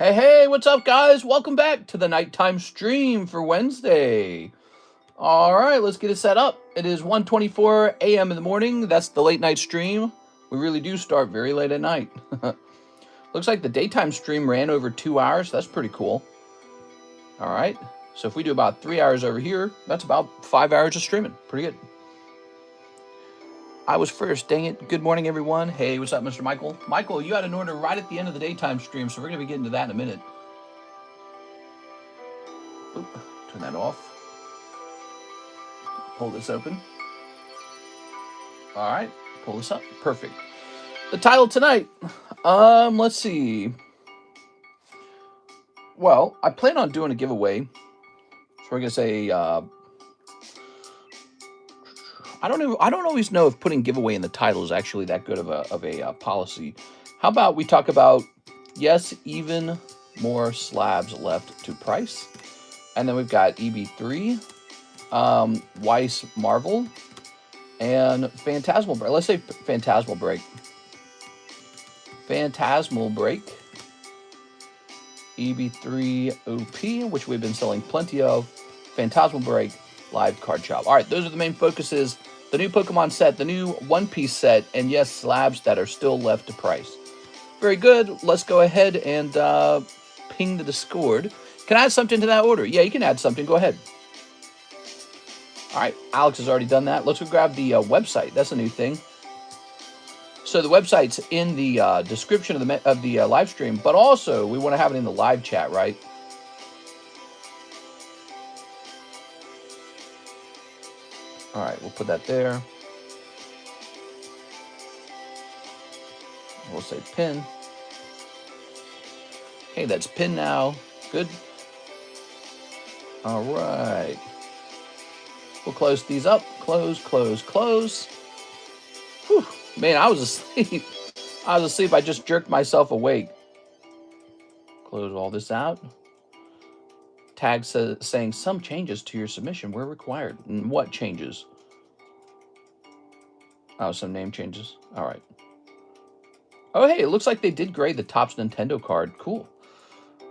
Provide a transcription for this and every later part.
Hey, what's up, guys? Welcome back to the nighttime stream for Wednesday. All right, let's get it set up. It is 1:24 a.m. in the morning. That's the late night stream. We really do start very late at night. Looks like the daytime stream ran over 2 hours. That's pretty cool. All right, so if we do about 3 hours over here, that's about 5 hours of streaming. Pretty good. I was first, dang it. Good morning, everyone. Hey, what's up, Mr. Michael? Michael, you had an order right at the end of the daytime stream, so we're going to be getting to that in a minute. Oop, turn that off. Pull this open. All right, pull this up. Perfect. The title tonight, let's see. Well, I plan on doing a giveaway. So we're going to say, I don't always know if putting giveaway in the title is actually that good of a policy. How about we talk about, yes, even more slabs left to price. And then we've got EB03, Weiss Marvel, and Phantasmal break. Let's say Phantasmal break. Phantasmal break. EB03 OP, which we've been selling plenty of. Phantasmal break, live card shop. All right, those are the main focuses. The new Pokemon set, the new One Piece set, and yes, slabs that are still left to price. Very good. Let's go ahead and ping the Discord. Can I add something to that order? Yeah, you can add something. Go ahead. All right, Alex has already done that. Let's go grab the website. That's a new thing. So the website's in the description of the live stream, but also we want to have it in the live chat, right? All right, we'll put that there. We'll say pin. Hey, that's pin now. Good. All right. We'll close these up. Close, close, close. Whew. Man, I was asleep. I just jerked myself awake. Close all this out. Tag saying some changes to your submission were required. And what changes? Oh, some name changes. All right. Oh, hey, it looks like they did grade the Topps Nintendo card. Cool.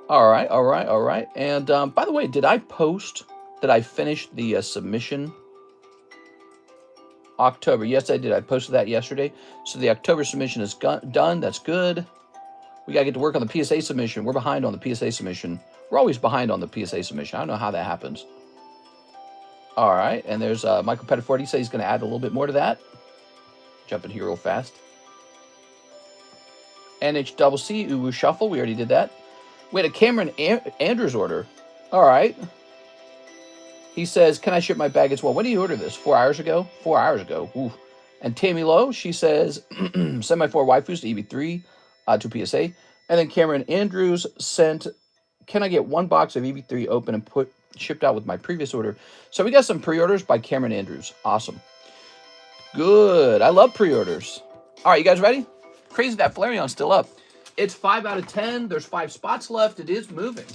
All right, all right, all right. And by the way, did I post that I finished the submission? October. Yes, I did. I posted that yesterday. So the October submission is done. That's good. We got to get to work on the PSA submission. We're behind on the PSA submission. We're always behind on the PSA submission. I don't know how that happens. All right. And there's Michael Pettiford. He said he's going to add a little bit more to that. Jump in here real fast. NHCC Uwu Shuffle. We already did that. We had a Cameron Andrews order. All right. He says, can I ship my bag as well? When did you order this? 4 hours ago? 4 hours ago. Ooh. And Tammy Lowe, she says, send my 4 waifus to EB3 to PSA. And then Cameron Andrews sent, can I get 1 box of EB3 open and shipped out with my previous order? So we got some pre-orders by Cameron Andrews. Awesome. Good. I love pre-orders. All right, you guys ready? Crazy that Flareon's still up. It's 5 out of 10. There's 5 spots left. It is moving.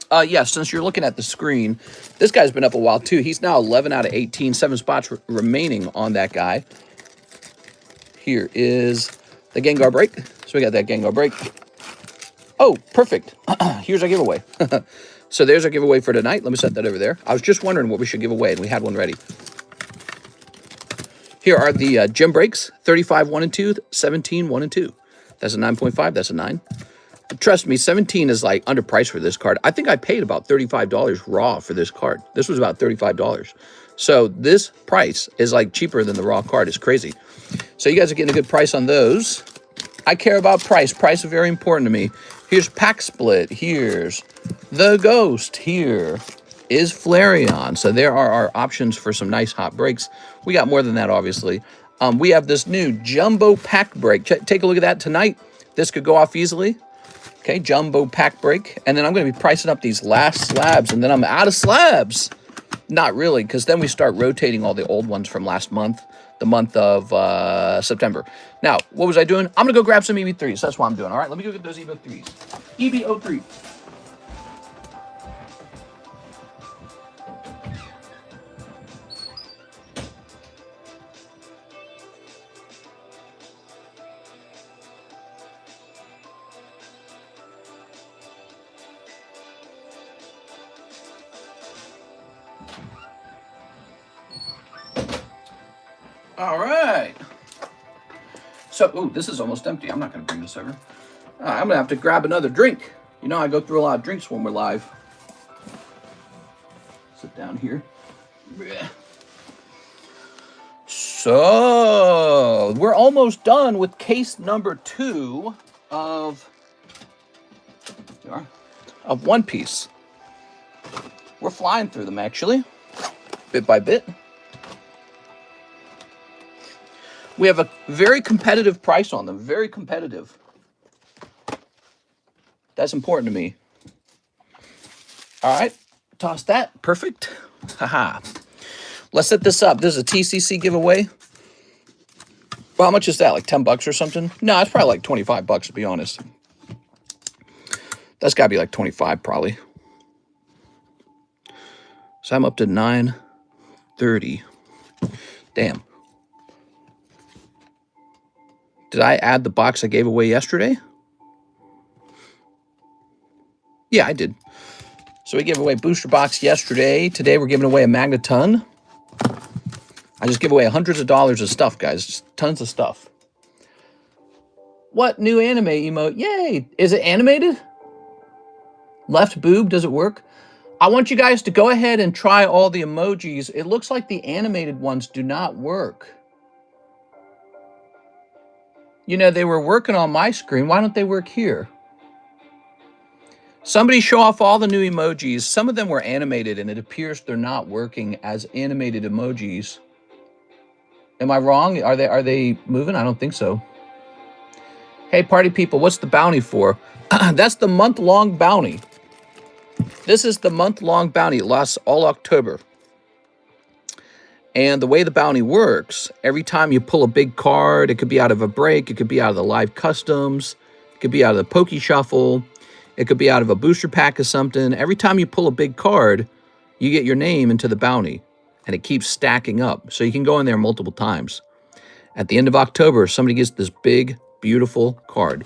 Since you're looking at the screen, this guy's been up a while too. He's now 11 out of 18, 7 spots remaining on that guy. Here is the Gengar break. So we got that Gengar break. Oh, perfect. Here's our giveaway. So there's our giveaway for tonight. Let me set that over there. I was just wondering what we should give away, and we had one ready. Here are the gem breaks, 35, 1 and 2, 17, 1 and 2. That's a 9.5. That's a 9. Trust me, 17 is like underpriced for this card. I think I paid about $35 raw for this card. This was about $35. So this price is like cheaper than the raw card. It's crazy. So you guys are getting a good price on those. I care about price. Price is very important to me. Here's Pack Split. Here's the Ghost. Here is Flareon. So there are our options for some nice hot breaks. We got more than that, obviously. We have this new Jumbo Pack Break. Take a look at that tonight. This could go off easily. Okay, Jumbo Pack Break. And then I'm going to be pricing up these last slabs, and then I'm out of slabs. Not really, because then we start rotating all the old ones from last month, the month of September. Now, what was I doing? I'm going to go grab some EB3s. That's what I'm doing. All right, let me go get those EB3s. EB03. All right. So, ooh, this is almost empty. I'm not going to bring this over. I'm going to have to grab another drink. You know, I go through a lot of drinks when we're live. Sit down here. So, we're almost done with case number 2 of One Piece. We're flying through them, actually, bit by bit. We have a very competitive price on them, very competitive. That's important to me. All right, toss that. Perfect. Haha. Let's set this up. This is a TCC giveaway. Well, how much is that? Like 10 bucks or something? No, it's probably like 25 bucks to be honest. That's got to be like 25 probably. So I'm up to 930. Damn. Did I add the box I gave away yesterday? Yeah, I did. So we gave away a booster box yesterday. Today we're giving away a Magneton. I just give away hundreds of dollars of stuff, guys. Just tons of stuff. What new anime emote? Yay! Is it animated? Left boob, does it work? I want you guys to go ahead and try all the emojis. It looks like the animated ones do not work. You know, they were working on my screen. Why don't they work here? Somebody show off all the new emojis. Some of them were animated, and it appears they're not working as animated emojis. Am I wrong? Are they moving? I don't think so. Hey, party people, what's the bounty for? That's the month-long bounty. This is the month-long bounty. It lasts all October. And the way the bounty works, every time you pull a big card, it could be out of a break, it could be out of the live customs, it could be out of the Poke Shuffle, it could be out of a booster pack or something. Every time you pull a big card, you get your name into the bounty, and it keeps stacking up. So you can go in there multiple times. At the end of October, somebody gets this big, beautiful card,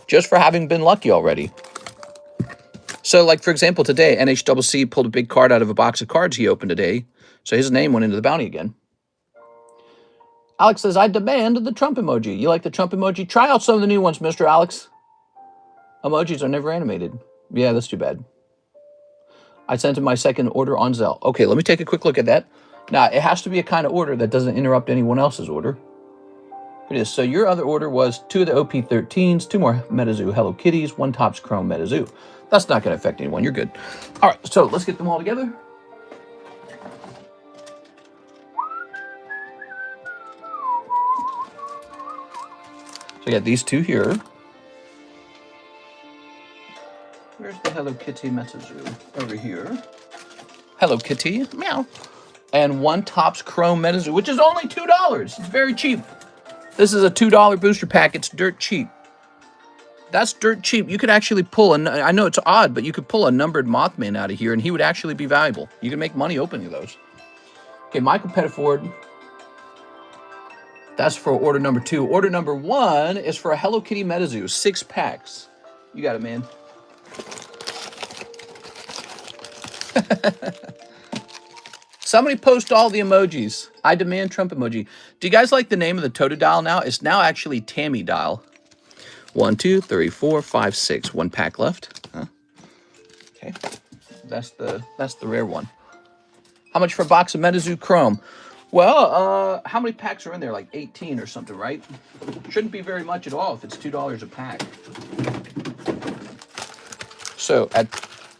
just for having been lucky already. So, like, for example, today, NHCC pulled a big card out of a box of cards he opened today. So his name went into the bounty again. Alex says, I demand the Trump emoji. You like the Trump emoji? Try out some of the new ones, Mr. Alex. Emojis are never animated. Yeah, that's too bad. I sent him my second order on ZELLE. Okay, let me take a quick look at that. Now, it has to be a kind of order that doesn't interrupt anyone else's order. Here it is. So your other order was 2 of the OP13s, 2 more Metazoo Hello Kitties, 1 Topps Chrome Metazoo. That's not going to affect anyone. You're good. All right, so let's get them all together. So I got these 2 here. Where's the Hello Kitty Metazoo? Over here. Hello Kitty. Meow. And 1 Topps Chrome Metazoo, which is only $2. It's very cheap. This is a $2 booster pack. It's dirt cheap. That's dirt cheap. You could actually pull, I know it's odd, but you could pull a numbered Mothman out of here, and he would actually be valuable. You can make money opening those. Okay, Michael Pettiford. That's for order number 2. Order number 1 is for a Hello Kitty Metazoo, 6 packs. You got it, man. Somebody post all the emojis. I demand Trump emoji. Do you guys like the name of the Totodile now? It's now actually Tammy Dial. 1, 2, 3, 4, 5, 6. 1 pack left. Huh? Okay, that's the rare one. How much for a box of Metazoo Chrome? Well, how many packs are in there? Like 18 or something, right? Shouldn't be very much at all if it's $2 a pack. So at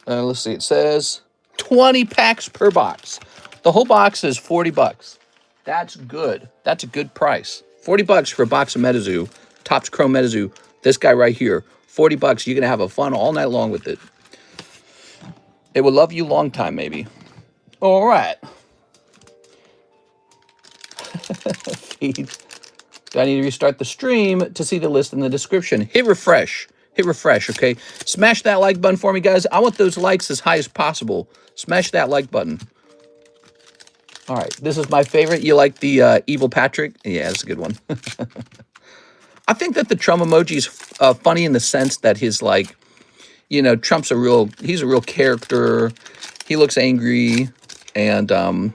let's see, it says 20 packs per box. The whole box is 40 bucks. That's good. That's a good price. 40 bucks for a box of Metazoo, Topps Chrome Metazoo. This guy right here, 40 bucks. You're going to have a fun all night long with it. It will love you long time, maybe. All right. Feed. Do I need to restart the stream to see the list in the description? Hit refresh. Hit refresh, okay? Smash that like button for me, guys. I want those likes as high as possible. Smash that like button. All right, this is my favorite. You like the Evil Patrick? Yeah, that's a good one. I think that the Trump emoji is funny in the sense that his, like, you know, Trump's he's a real character. He looks angry, and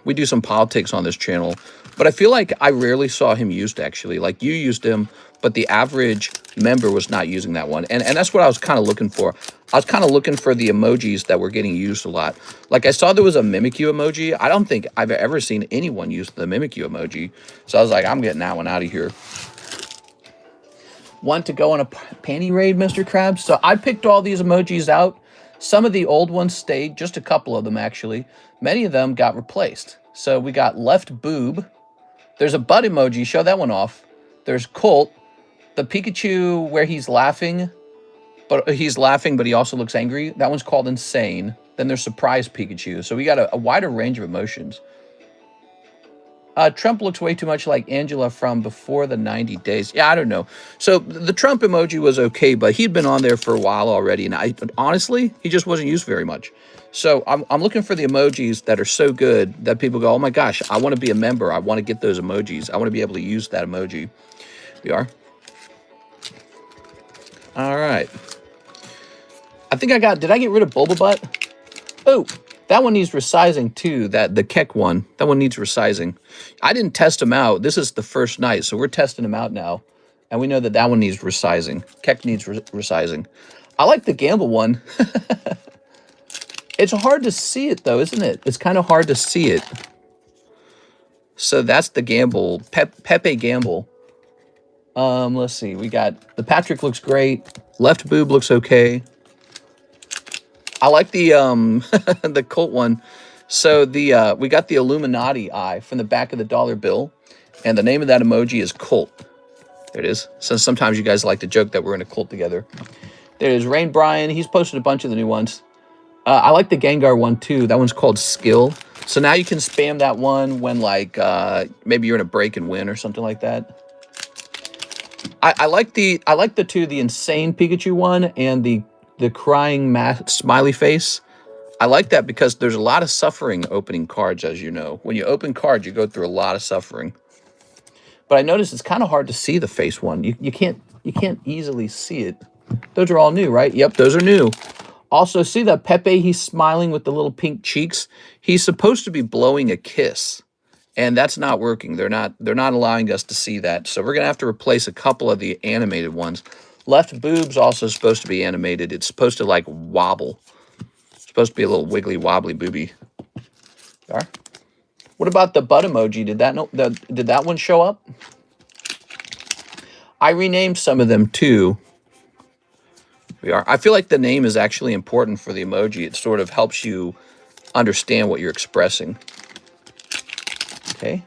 we do some politics on this channel. But I feel like I rarely saw him used, actually. Like, you used him, but the average member was not using that one. And that's what I was kind of looking for. I was kind of looking for the emojis that were getting used a lot. Like, I saw there was a Mimikyu emoji. I don't think I've ever seen anyone use the Mimikyu emoji. So I was like, I'm getting that one out of here. Want to go on a panty raid, Mr. Krabs? So I picked all these emojis out. Some of the old ones stayed, just a couple of them, actually. Many of them got replaced. So we got left boob. There's a butt emoji. Show that one off. There's Colt. The Pikachu where he's laughing, but he also looks angry. That one's called insane. Then there's surprise Pikachu. So we got a wider range of emotions. Trump looks way too much like Angela from before the 90 days. Yeah, I don't know. So the Trump emoji was okay, but he'd been on there for a while already. And honestly, he just wasn't used very much. So I'm looking for the emojis that are so good that people go, oh my gosh, I want to be a member. I want to get those emojis. I want to be able to use that emoji. We are. All right. I think did I get rid of Bulba Butt? Oh, that one needs resizing too. The Keck one, that one needs resizing. I didn't test them out. This is the first night, so we're testing them out now. And we know that one needs resizing. Keck needs resizing. I like the Gamble one. It's hard to see it though, isn't it? It's kind of hard to see it. So that's the Gamble, Pepe Gamble. Let's see. We got the Patrick looks great. Left boob looks okay. I like the the Colt one. So we got the Illuminati eye from the back of the dollar bill, and the name of that emoji is Colt. There it is. So sometimes you guys like to joke that we're in a cult together. There is Rain Brian. He's posted a bunch of the new ones. I like the Gengar one too. That one's called Skill. So now you can spam that one when like maybe you're in a break and win or something like that. I like the two, the insane Pikachu one and the crying smiley face. I like that because there's a lot of suffering opening cards, as you know. When you open cards, you go through a lot of suffering. But I noticed it's kind of hard to see the face one. You can't easily see it. Those are all new, right? Yep, those are new. Also, see that Pepe, he's smiling with the little pink cheeks. He's supposed to be blowing a kiss. And that's not working. They're not allowing us to see that. So we're going to have to replace a couple of the animated ones. Left boob's also supposed to be animated. It's supposed to like wobble. It's supposed to be a little wiggly wobbly booby. There. What about the butt emoji? Did that one show up? I renamed some of them too. I feel like the name is actually important for the emoji. It sort of helps you understand what you're expressing. Okay.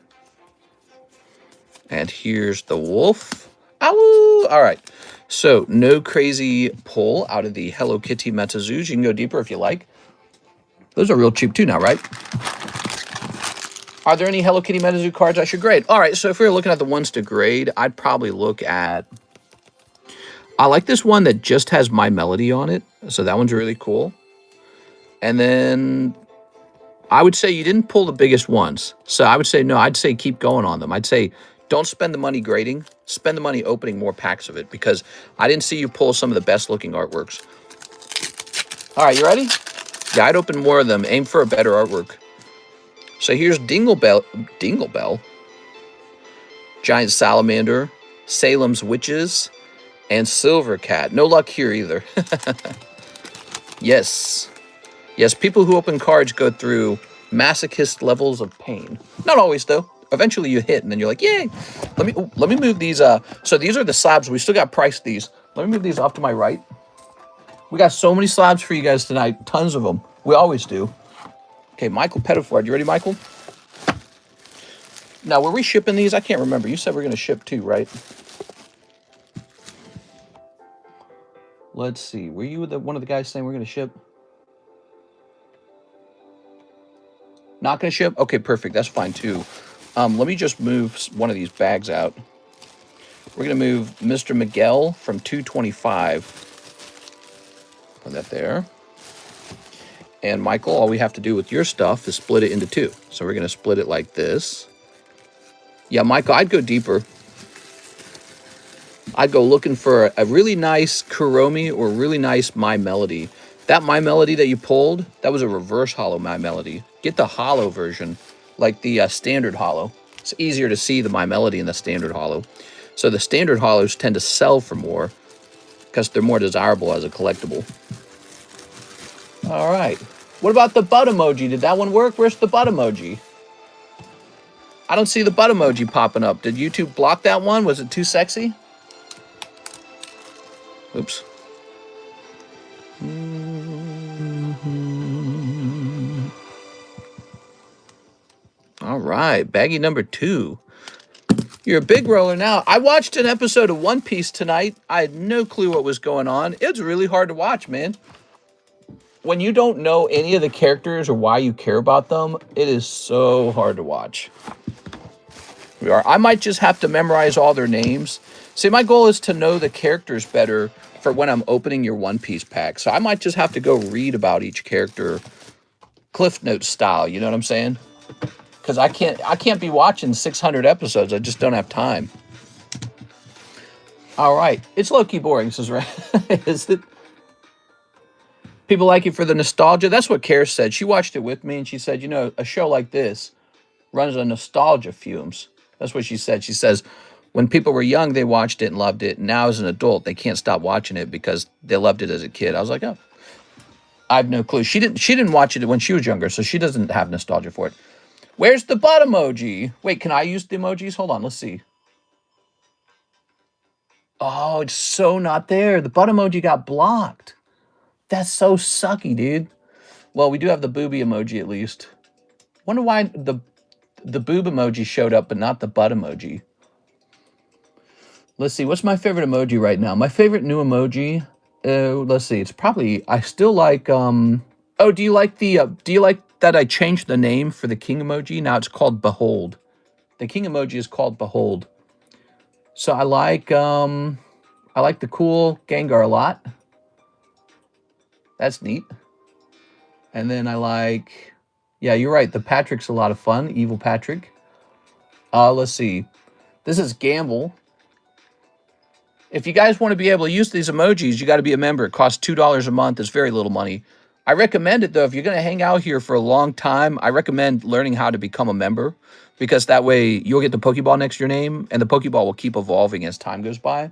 And here's the wolf. Ow! All right. So no crazy pull out of the Hello Kitty Metazoos. You can go deeper if you like. Those are real cheap too now, right? Are there any Hello Kitty Metazoo cards I should grade? All right. So if we were looking at the ones to grade, I'd probably look at... I like this one that just has My Melody on it. So that one's really cool. And then I would say you didn't pull the biggest ones. So I would say, no, I'd say keep going on them. I'd say don't spend the money grading. Spend the money opening more packs of it because I didn't see you pull some of the best looking artworks. All right, you ready? Yeah, I'd open more of them. Aim for a better artwork. So here's Dingle Bell, Giant Salamander, Salem's Witches, and Silver Cat. No luck here either. Yes. Yes, people who open cards go through masochist levels of pain. Not always, though. Eventually you hit, and then you're like, yay! Let me move these. So these are the slabs. We still got priced these. Let me move these off to my right. We got so many slabs for you guys tonight. Tons of them. We always do. Okay, Michael Pettiford. You ready, Michael? Now, were we shipping these? I can't remember. You said we're going to ship too, right? Let's see. Were you one of the guys saying we're going to ship? Not going to ship? Okay, perfect. That's fine, too. Let me just move one of these bags out. We're going to move Mr. Miguel from 225. Put that there. And Michael, all we have to do with your stuff is split it into two. So we're going to split it like this. Yeah, Michael, I'd go deeper. I'd go looking for a really nice Kuromi or really nice My Melody. That My Melody that you pulled, that was a reverse hollow My Melody. Get the hollow version, like the standard hollow. It's easier to see the My Melody in the standard holo. So the standard holos tend to sell for more because they're more desirable as a collectible. All right. What about the butt emoji? Did that one work? Where's the butt emoji? I don't see the butt emoji popping up. Did YouTube block that one? Was it too sexy? Oops. All right, baggie number 2. You're a big roller now. I watched an episode of One Piece tonight. I had no clue what was going on. It's really hard to watch, man. When you don't know any of the characters or why you care about them, it is so hard to watch. I might just have to memorize all their names. See, my goal is to know the characters better for when I'm opening your One Piece pack. So I might just have to go read about each character, Cliff Notes style. You know what I'm saying? Because I can't be watching 600 episodes. I just don't have time. All right. It's low-key boring, says Ray. Is it? People like it for the nostalgia. That's what Kara said. She watched it with me, and she said, you know, a show like this runs on nostalgia fumes. That's what she said. She says, when people were young, they watched it and loved it. Now, as an adult, they can't stop watching it because they loved it as a kid. I was like, oh, I have no clue. She didn't watch it when she was younger, so she doesn't have nostalgia for it. Where's the butt emoji? Wait, can I use the emojis? Hold on, let's see. Oh, it's so not there. The butt emoji got blocked. That's so sucky, dude. Well, we do have the booby emoji at least. Wonder why the boob emoji showed up, but not the butt emoji. Let's see. What's my favorite emoji right now? My favorite new emoji. Let's see. It's probably. I still like. Oh, do you like the? Do you like that I changed the name for the king emoji? Now it's called Behold. The king emoji is called Behold. So I like the cool Gengar a lot. That's neat. And then I like, yeah, you're right. The Patrick's a lot of fun. Evil Patrick. Let's see. This is Gamble. If you guys want to be able to use these emojis, you got to be a member. It costs $2 a month. It's very little money. I recommend it, though. If you're going to hang out here for a long time, I recommend learning how to become a member because that way you'll get the Pokeball next to your name, and the Pokeball will keep evolving as time goes by.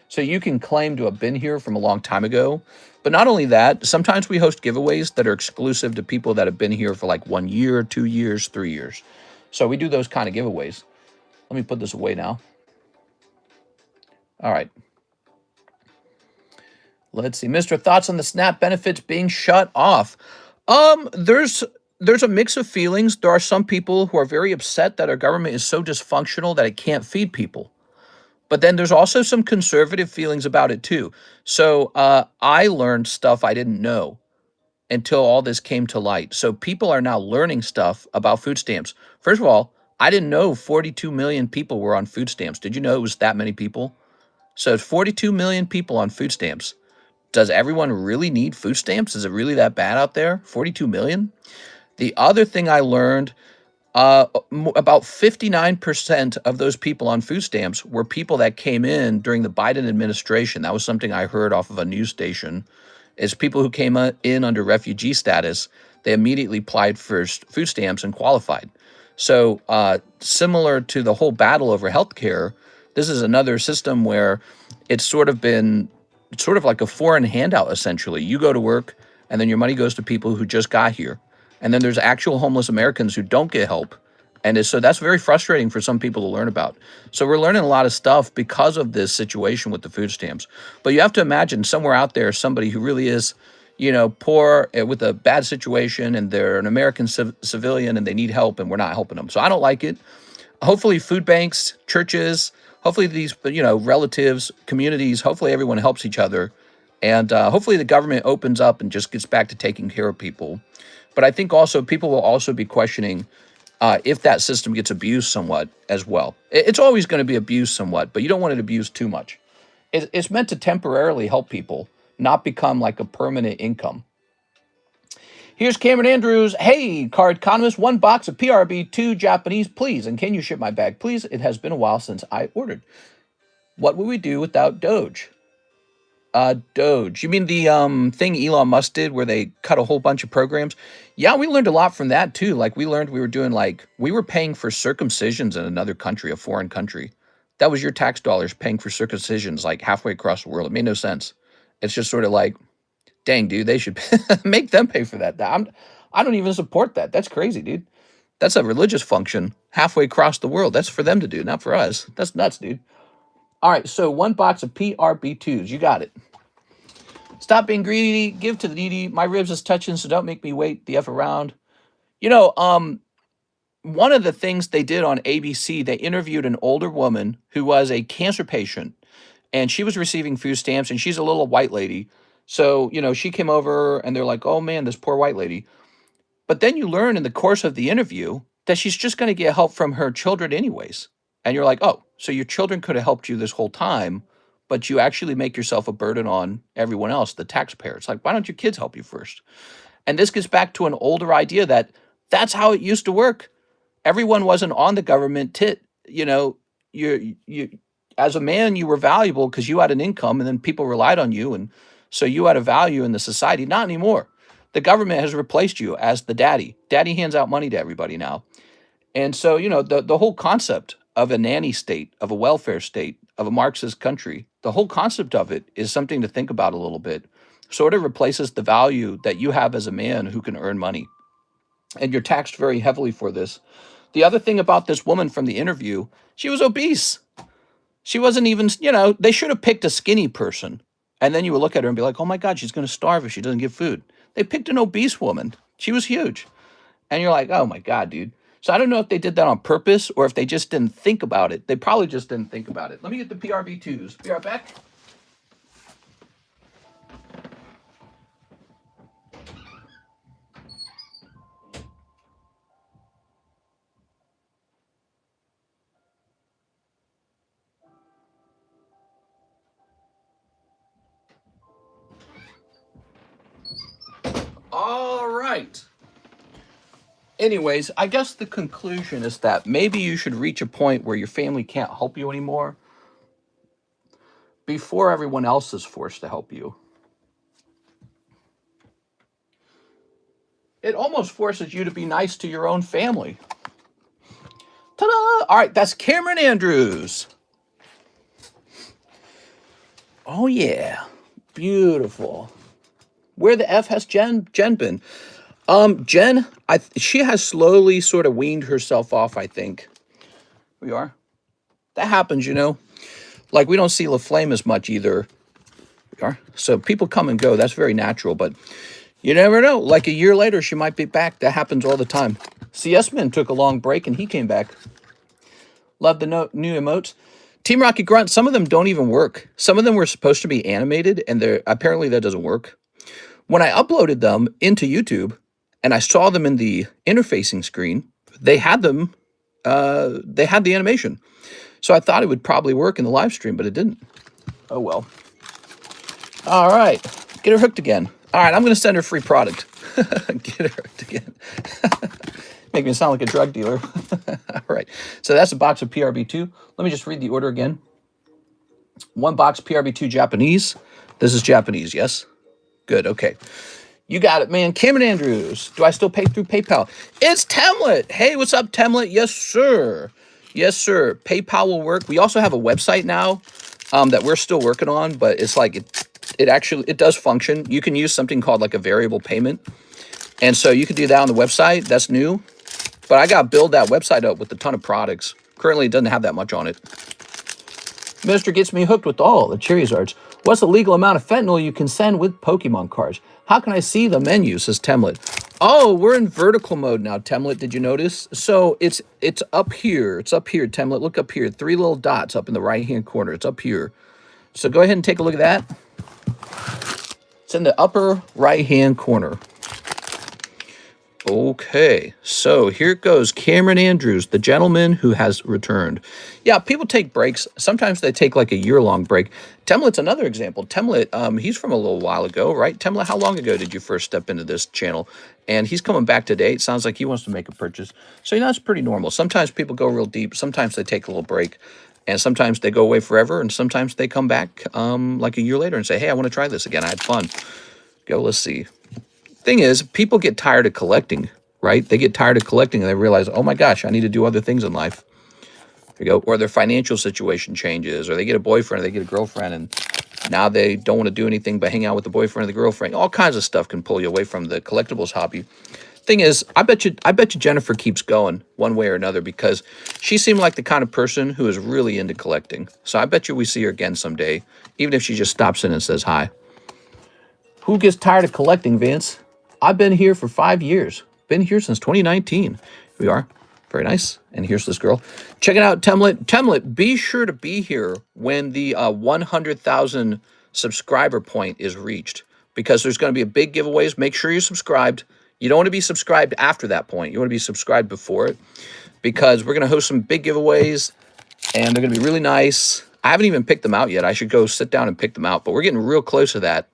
So you can claim to have been here from a long time ago. But not only that, sometimes we host giveaways that are exclusive to people that have been here for like 1 year, 2 years, 3 years. So we do those kind of giveaways. Let me put this away now. All right. Let's see. Mr. Thoughts on the SNAP benefits being shut off? There's a mix of feelings. There are some people who are very upset that our government is so dysfunctional that it can't feed people. But then there's also some conservative feelings about it too. So I learned stuff I didn't know until all this came to light. So people are now learning stuff about food stamps. First of all, I didn't know 42 million people were on food stamps. Did you know it was that many people? So 42 million people on food stamps. Does everyone really need food stamps? Is it really that bad out there? 42 million? The other thing I learned, about 59% of those people on food stamps were people that came in during the Biden administration. That was something I heard off of a news station, is people who came in under refugee status, they immediately applied for food stamps and qualified. So similar to the whole battle over healthcare, this is another system where it's sort of like a foreign handout, essentially. You go to work, and then your money goes to people who just got here. And then there's actual homeless Americans who don't get help. And so that's very frustrating for some people to learn about. So we're learning a lot of stuff because of this situation with the food stamps. But you have to imagine somewhere out there, somebody who really is, poor with a bad situation, and they're an American civilian and they need help, and we're not helping them. So I don't like it. Hopefully food banks, churches, hopefully these, relatives, communities, hopefully everyone helps each other. And hopefully the government opens up and just gets back to taking care of people. But I think also people will also be questioning if that system gets abused somewhat as well. It's always going to be abused somewhat, but you don't want it abused too much. It's meant to temporarily help people, not become like a permanent income. Here's Cameron Andrews. Hey, Cardconomist, 1 box of PRB, 2 Japanese, please. And can you ship my bag, please? It has been a while since I ordered. What would we do without Doge? Doge. You mean the thing Elon Musk did where they cut a whole bunch of programs? Yeah, we learned a lot from that too. Like we learned we were doing we were paying for circumcisions in another country, a foreign country. That was your tax dollars paying for circumcisions like halfway across the world. It made no sense. It's just sort of like, dang, dude, they should make them pay for that. I don't even support that. That's crazy, dude. That's a religious function halfway across the world. That's for them to do, not for us. That's nuts, dude. All right, so 1 box of PRB2s. You got it. Stop being greedy. Give to the needy. My ribs is touching, so don't make me wait the F around. You know, one of the things they did on ABC, they interviewed an older woman who was a cancer patient, and she was receiving food stamps, and she's a little white lady. So, you know, she came over, and they're like, oh, man, this poor white lady. But then you learn in the course of the interview that she's just going to get help from her children anyways. And you're like, oh, so your children could have helped you this whole time, but you actually make yourself a burden on everyone else, the taxpayer. It's like, why don't your kids help you first? And this gets back to an older idea that that's how it used to work. Everyone wasn't on the government tit. You know, you as a man, you were valuable because you had an income and then people relied on you. And so you had a value in the society. Not anymore. The government has replaced you as the daddy. Daddy hands out money to everybody now. And so, you know, the whole concept of a nanny state, of a welfare state, of a Marxist country, the whole concept of it is something to think about a little bit. Sort of replaces the value that you have as a man who can earn money. And you're taxed very heavily for this. The other thing about this woman from the interview, she was obese. She wasn't even, you know, they should have picked a skinny person. And then you would look at her and be like, oh my God, she's going to starve if she doesn't get food. They picked an obese woman. She was huge. And you're like, oh my God, dude. So I don't know if they did that on purpose or if they just didn't think about it. They probably just didn't think about it. Let me get the PRB2s. Be right back. All right. Anyways, I guess the conclusion is that maybe you should reach a point where your family can't help you anymore before everyone else is forced to help you. It almost forces you to be nice to your own family. Ta-da! All right, that's Cameron Andrews. Oh, yeah. Beautiful. Where the F has Jen been? Jen, she has slowly sort of weaned herself off, I think. We are. That happens, you know. Like, we don't see LaFlame as much either. We are. So people come and go. That's very natural, but you never know. Like, a year later, she might be back. That happens all the time. CS-Man took a long break, and he came back. Love the new emotes. Team Rocket Grunt, some of them don't even work. Some of them were supposed to be animated, and apparently that doesn't work. When I uploaded them into YouTube, and I saw them in the interfacing screen, they had them, they had the animation. So I thought it would probably work in the live stream, but it didn't. Oh, well. All right. Get her hooked again. All right, I'm going to send her free product. Get her hooked again. Make me sound like a drug dealer. All right. So that's a box of PRB2. Let me just read the order again. 1 box PRB2 Japanese. This is Japanese, yes? Good, okay. You got it, man. Cameron Andrews. Do I still pay through PayPal? It's Temlet. Hey, what's up, Temlet? Yes, sir. Yes, sir. PayPal will work. We also have a website now that we're still working on, but it's like it does function. You can use something called like a variable payment. And so you can do that on the website. That's new. But I got to build that website up with a ton of products. Currently, it doesn't have that much on it. Minister gets me hooked with all the Charizards. What's the legal amount of fentanyl you can send with Pokemon cards? How can I see the menu, says Temlet. Oh, we're in vertical mode now, Temlet. Did you notice? So it's up here. It's up here, Temlet. Look up here. 3 little dots up in the right-hand corner. It's up here. So go ahead and take a look at that. It's in the upper right-hand corner. Okay, so here it goes. Cameron Andrews, the gentleman who has returned. Yeah, people take breaks. Sometimes they take like a year-long break. Temlet's another example. Temlet, he's from a little while ago, right? Temlet, how long ago did you first step into this channel? And he's coming back today. It sounds like he wants to make a purchase. So, you know, that's pretty normal. Sometimes people go real deep. Sometimes they take a little break. And sometimes they go away forever, and sometimes they come back like a year later and say, hey, I want to try this again. I had fun. Go, let's see. Thing is, people get tired of collecting, right? They get tired of collecting and they realize, oh my gosh, I need to do other things in life. There you go. Or their financial situation changes, or they get a boyfriend, or they get a girlfriend, and now they don't want to do anything but hang out with the boyfriend or the girlfriend. All kinds of stuff can pull you away from the collectibles hobby. Thing is, I bet you Jennifer keeps going one way or another, because she seemed like the kind of person who is really into collecting. So I bet you we see her again someday, even if she just stops in and says hi. Who gets tired of collecting, Vince? I've been here for 5 years. Been here since 2019. Here we are. Very nice. And here's this girl. Check it out, Temlet. Temlet, be sure to be here when the 100,000 subscriber point is reached, because there's going to be a big giveaways. Make sure you're subscribed. You don't want to be subscribed after that point. You want to be subscribed before it, because we're going to host some big giveaways, and they're going to be really nice. I haven't even picked them out yet. I should go sit down and pick them out, but we're getting real close to that.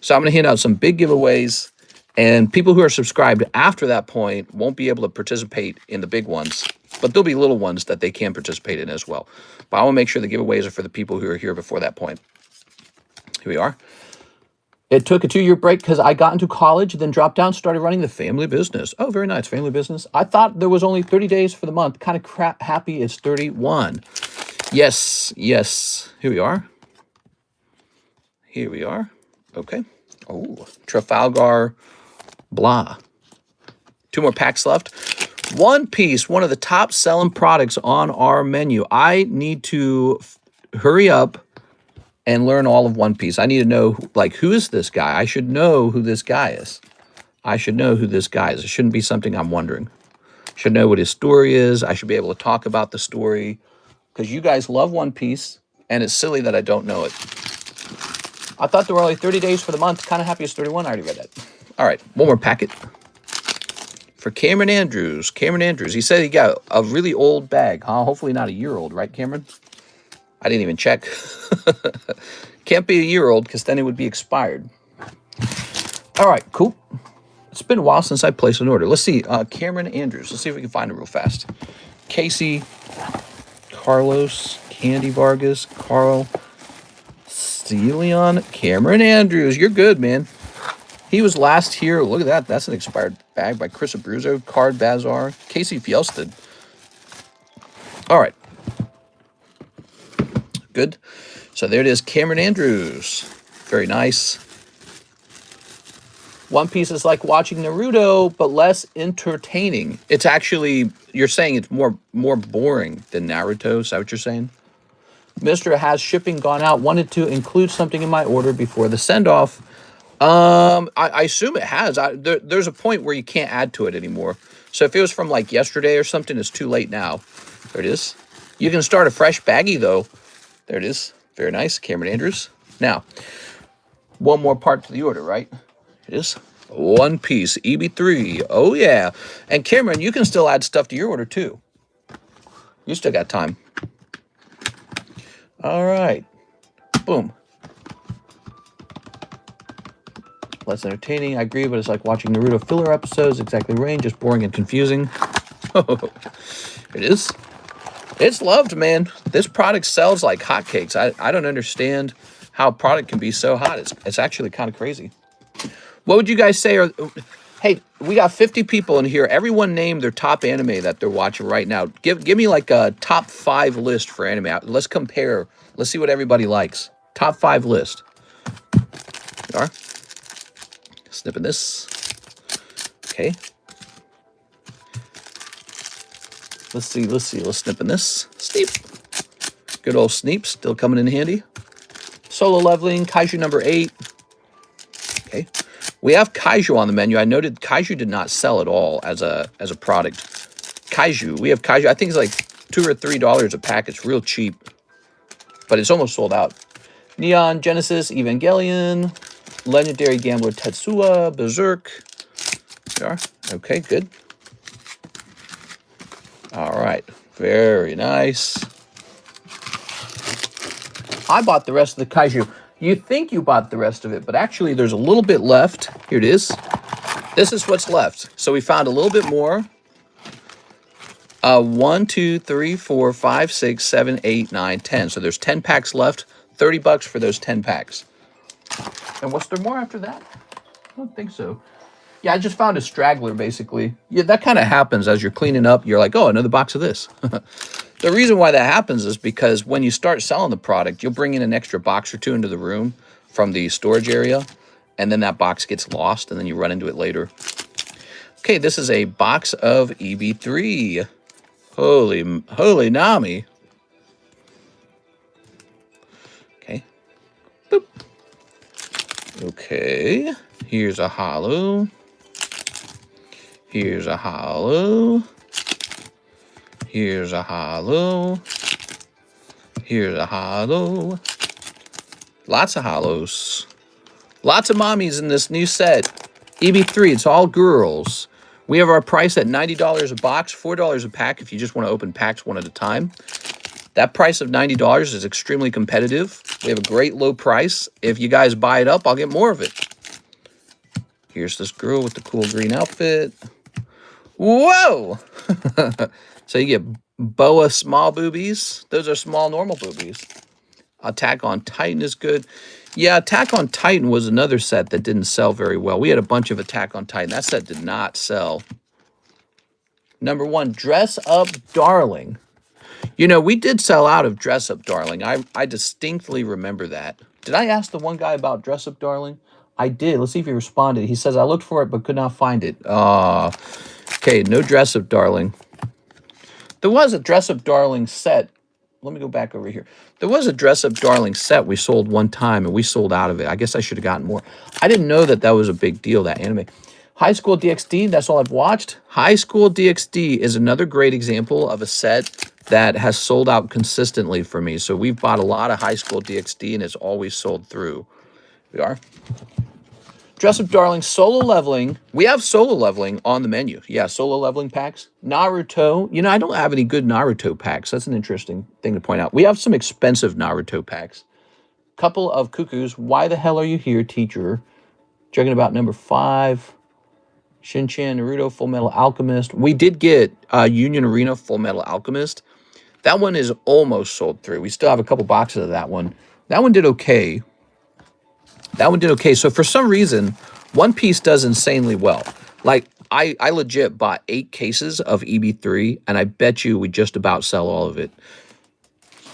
So I'm going to hand out some big giveaways, and people who are subscribed after that point won't be able to participate in the big ones, but there'll be little ones that they can participate in as well. But I want to make sure the giveaways are for the people who are here before that point. Here we are. It took a 2-year break because I got into college, then dropped down, started running the family business. Oh, very nice, family business. I thought there was only 30 days for the month. Kind of happy it's 31. Yes, yes. Here we are. Here we are. Okay. Oh, Trafalgar blah. 2 more packs left. One Piece, one of the top selling products on our menu. I need to hurry up and learn all of One Piece. I need to know, like, who is this guy? I should know who this guy is. I should know who this guy is. It shouldn't be something I'm wondering. I should know what his story is. I should be able to talk about the story, because you guys love One Piece, and it's silly that I don't know it. I thought there were only 30 days for the month. Kind of happy it's 31. I already read that. All right, one more packet for Cameron Andrews. Cameron Andrews. He said he got a really old bag, huh? Hopefully not a year old, right, Cameron? I didn't even check. Can't be a year old, because then it would be expired. All right, cool. It's been a while since I placed an order. Let's see. Cameron Andrews. Let's see if we can find it real fast. Casey, Carlos, Candy Vargas, Carl, Celion, Cameron Andrews. You're good, man. He was last here. Look at that. That's an expired bag by Chris Abruzzo. Card Bazaar. Casey Fjelsted. All right. Good. So there it is. Cameron Andrews. Very nice. One Piece is like watching Naruto, but less entertaining. It's actually, you're saying it's more boring than Naruto. Is that what you're saying? Mr. Has shipping gone out? Wanted to include something in my order before the send-off. I assume it has. There's a point where you can't add to it anymore. So if it was from like yesterday or something, it's too late now. There it is. You can start a fresh baggie though. There it is. Very nice. Cameron Andrews. Now, one more part to the order, right? It is One Piece, EB03. Oh, yeah. And Cameron, you can still add stuff to your order, too. You still got time. All right. Boom. Less entertaining. I agree, but it's like watching Naruto filler episodes. Exactly right. Just boring and confusing. It is. It's loved, man. This product sells like hotcakes. I don't understand how a product can be so hot. It's actually kind of crazy. What would you guys say are... Hey, we got 50 people in here. Everyone name their top anime that they're watching right now. Give me like a top 5 list for anime. Let's compare. Let's see what everybody likes. Top 5 list. There are. Snipping this. Okay. Let's see. Let's snip in this. Sneep. Good old Sneep. Still coming in handy. Solo leveling. Kaiju number 8. Okay. We have Kaiju on the menu. I noted Kaiju did not sell at all as a product. Kaiju. We have Kaiju. I think it's like $2 or $3 a pack. It's real cheap. But it's almost sold out. Neon Genesis Evangelion. Legendary Gambler Tetsuya. Berserk. There are. Okay, good. All right. Very nice. I bought the rest of the Kaiju. You think you bought the rest of it, but actually there's a little bit left. Here it is. This is what's left. So we found a little bit more. 1, 2, 3, 4, 5, 6, 7, 8, 9, 10. So there's 10 packs left. $30 for those 10 packs. And was there more after that? I don't think so. Yeah, I just found a straggler, basically. Yeah, that kind of happens as you're cleaning up. You're like, oh, another box of this. The reason why that happens is because when you start selling the product, you'll bring in an extra box or two into the room from the storage area, and then that box gets lost, and then you run into it later. Okay, this is a box of EB03. Holy Nami. Okay. Boop. Okay. Here's a hollow. Here's a hollow. Here's a hollow. Here's a hollow. Lots of hollows. Lots of mommies in this new set. EB3, it's all girls. We have our price at $90 a box, $4 a pack if you just want to open packs one at a time. That price of $90 is extremely competitive. We have a great low price. If you guys buy it up, I'll get more of it. Here's this girl with the cool green outfit. Whoa! So you get boa small boobies. Those are small normal boobies. Attack on Titan is good. Yeah, Attack on Titan was another set that didn't sell very well. We had a bunch of Attack on Titan. That set did not sell. Number 1, Dress Up Darling. You know, we did sell out of Dress Up Darling. I distinctly remember that. Did I ask the one guy about Dress Up Darling? I did. Let's see if he responded. He says, I looked for it but could not find it. Okay, no Dress Up Darling. There was a Dress Up Darling set. Let me go back over here. There was a Dress Up Darling set we sold one time, and we sold out of it. I guess I should have gotten more. I didn't know that that was a big deal, that anime. High School DxD, that's all I've watched. High School DxD is another great example of a set that has sold out consistently for me. So we've bought a lot of High School DxD, and it's always sold through. We are. Dress Up Darling, solo leveling. We have solo leveling on the menu. Yeah, solo leveling packs. Naruto. You know, I don't have any good Naruto packs. That's an interesting thing to point out. We have some expensive Naruto packs. Couple of cuckoos. Why the hell are you here, teacher? Joking about number 5. Shinchan, Naruto, Full Metal Alchemist. We did get Union Arena Full Metal Alchemist. That one is almost sold through. We still have a couple boxes of that one. That one did okay. That one did okay. So for some reason, One Piece does insanely well. Like, I legit bought 8 cases of EB3, and I bet you we just about sell all of it.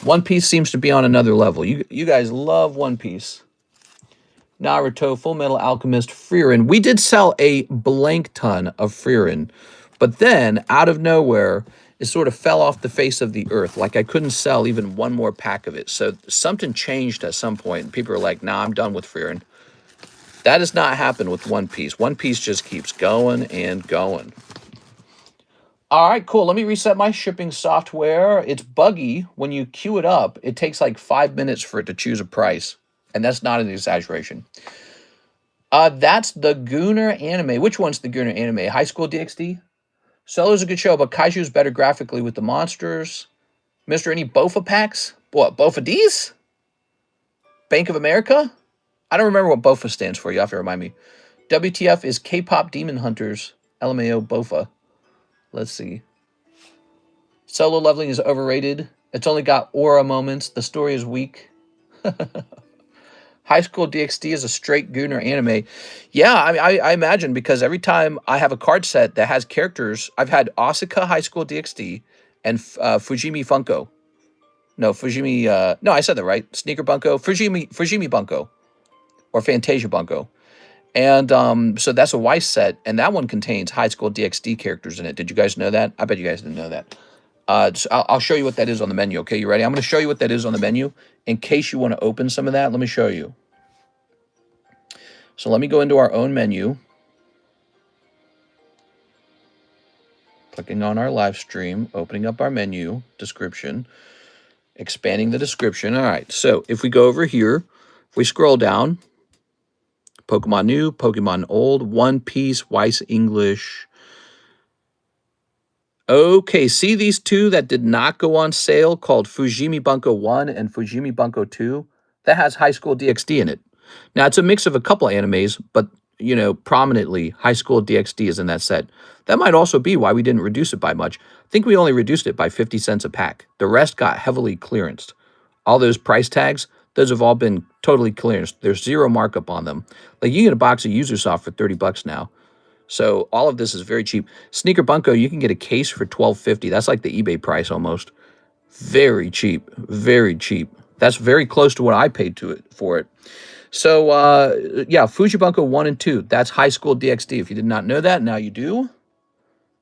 One Piece seems to be on another level. You guys love One Piece. Naruto, Full Metal Alchemist, Frieren. We did sell a blank ton of Frieren, but then, out of nowhere, it sort of fell off the face of the earth. Like, I couldn't sell even one more pack of it. So something changed at some point, and people are like, nah, I'm done with Frieren. That has not happened with One Piece. One Piece just keeps going and going. All right, cool. Let me reset my shipping software. It's buggy. When you queue it up, it takes like 5 minutes for it to choose a price. And that's not an exaggeration. That's the Gooner anime. Which one's the Gooner anime? High School DxD? Solo's a good show, but Kaiju's better graphically with the monsters. Mr. Any Bofa packs? What, Bofa D's? Bank of America? I don't remember what Bofa stands for. You have to remind me. WTF is K-pop Demon Hunters. LMAO Bofa. Let's see. Solo leveling is overrated. It's only got aura moments. The story is weak. High School DxD is a straight Gooner anime. Yeah, I imagine, because every time I have a card set that has characters, I've had Asuka High School DxD and Fujimi Funko. No, Fujimi, no, I said that right. Sneaker Bunko, Fujimi Bunko, or Fantasia Bunko. And so that's a Weiss set, and that one contains High School DxD characters in it. Did you guys know that? I bet you guys didn't know that. So I'll show you what that is on the menu, okay? You ready? I'm going to show you what that is on the menu. In case you want to open some of that, let me show you. So let me go into our own menu. Clicking on our live stream, opening up our menu, description, expanding the description. All right, so if we go over here, if we scroll down, Pokemon New, Pokemon Old, One Piece, Weiss English. Okay, see these two that did not go on sale called Fujimi Bunko 1 and Fujimi Bunko 2? That has High School DxD in it. Now, it's a mix of a couple animes, but you know, prominently, High School DxD is in that set. That might also be why we didn't reduce it by much. I think we only reduced it by 50 cents a pack. The rest got heavily clearanced. All those price tags, those have all been totally clearanced. There's zero markup on them. Like, you can get a box of Usersoft for 30 bucks now. So all of this is very cheap. Sneaker Bunko, you can get a case for $12.50. That's like the eBay price almost. Very cheap. Very cheap. That's very close to what I paid for it. So, yeah, Fuji Bunko 1 and 2. That's High School DxD. If you did not know that, now you do.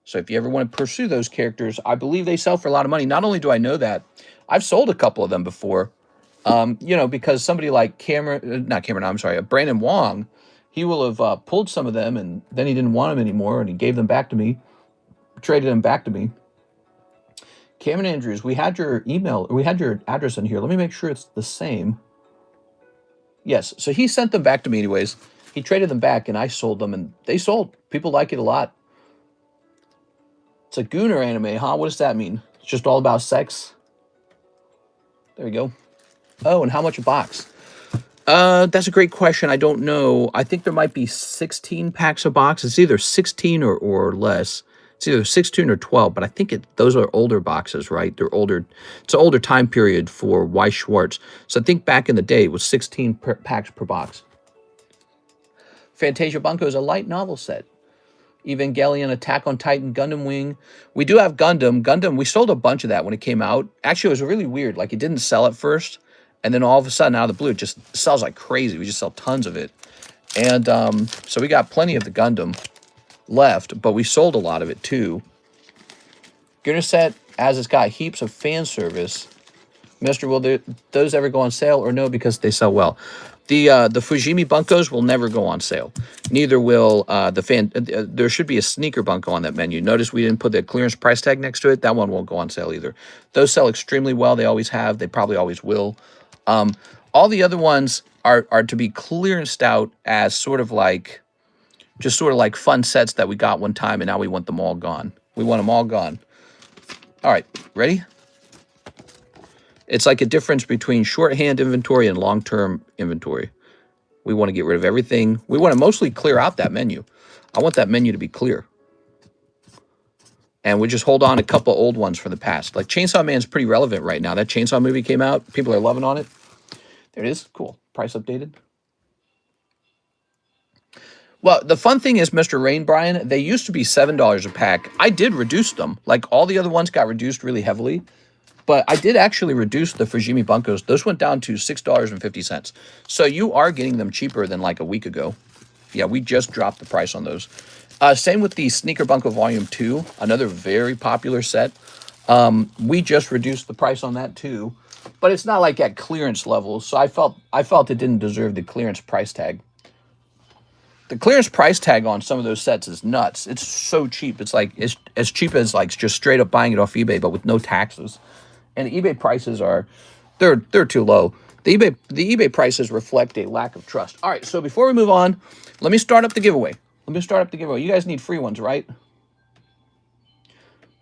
So if you ever want to pursue those characters, I believe they sell for a lot of money. Not only do I know that, I've sold a couple of them before. You know, because somebody like Brandon Wong, he will have pulled some of them, and then he didn't want them anymore, and he gave them back to me, traded them back to me. Cameron Andrews, we had your email, or we had your address in here. Let me make sure it's the same. Yes, so he sent them back to me anyways. He traded them back, and I sold them, and they sold. People like it a lot. It's a Gooner anime, huh? What does that mean? It's just all about sex? There we go. Oh, and how much a box? That's a great question. I don't know. I think there might be 16 packs a box. It's either 16 or less. It's either 16 or 12, but I think those are older boxes, right? They're older. It's an older time period for Weiss Schwarz. So I think back in the day, it was 16 packs per box. Fantasia Bunko is a light novel set. Evangelion, Attack on Titan, Gundam Wing. We do have Gundam. Gundam, we sold a bunch of that when it came out. Actually, it was really weird. Like, it didn't sell at first, and then all of a sudden, out of the blue, it just sells like crazy. We just sell tons of it. And so we got plenty of the Gundam left, but we sold a lot of it too. Gunner set, as it's got heaps of fan service. Mister, will those ever go on sale or no, because they sell well? The Fujimi Bunkos will never go on sale. Neither will there should be a sneaker Bunko on that menu. Notice we didn't put the clearance price tag next to it. That one won't go on sale either. Those sell extremely well. They always have. They probably always will. All the other ones are to be clearanced out as sort of like fun sets that we got one time, and now we want them all gone. We want them all gone. All right, ready? It's like a difference between shorthand inventory and long-term inventory. We want to get rid of everything. We want to mostly clear out that menu. I want that menu to be clear. And we just hold on a couple old ones from the past. Like Chainsaw Man's pretty relevant right now. That Chainsaw movie came out. People are loving on it. There it is. Cool. Price updated. Well, the fun thing is, Mr. Rain Brian, they used to be $7 a pack. I did reduce them. Like, all the other ones got reduced really heavily. But I did actually reduce the Fujimi Bunkos. Those went down to $6.50. So you are getting them cheaper than like a week ago. Yeah, we just dropped the price on those. Same with the Sneaker Bunko Volume 2, another very popular set. We just reduced the price on that too. But it's not like at clearance levels. So I felt it didn't deserve the clearance price tag. The clearance price tag on some of those sets is nuts. It's so cheap. It's like it's as cheap as like just straight up buying it off eBay, but with no taxes. And eBay prices they're too low. The eBay prices reflect a lack of trust. All right, so before we move on, let me start up the giveaway. You guys need free ones, right?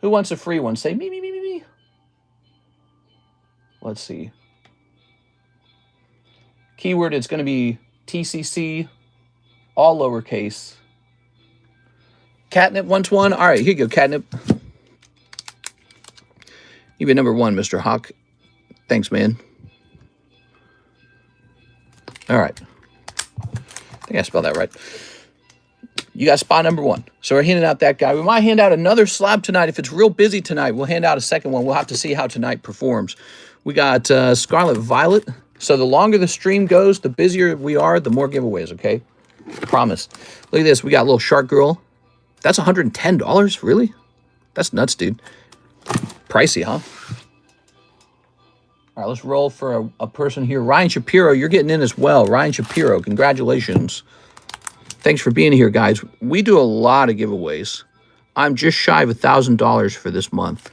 Who wants a free one? Say me, me, me, me, me. Let's see. Keyword, it's going to be TCC, all lowercase. Catnip wants one. All right, here you go, Catnip. You be number one, Mr. Hawk. Thanks, man. All right. I think I spelled that right. You got spot number one. So we're handing out that guy. We might hand out another slab tonight. If it's real busy tonight, we'll hand out a second one. We'll have to see how tonight performs. We got Scarlet Violet. So the longer the stream goes, the busier we are, the more giveaways, okay? Promise. Look at this. We got a little Shark Girl. That's $110? Really? That's nuts, dude. Pricey, huh? All right, let's roll for a person here. Ryan Shapiro, you're getting in as well. Ryan Shapiro, congratulations. Thanks for being here, guys. We do a lot of giveaways. I'm just shy of $1,000 for this month.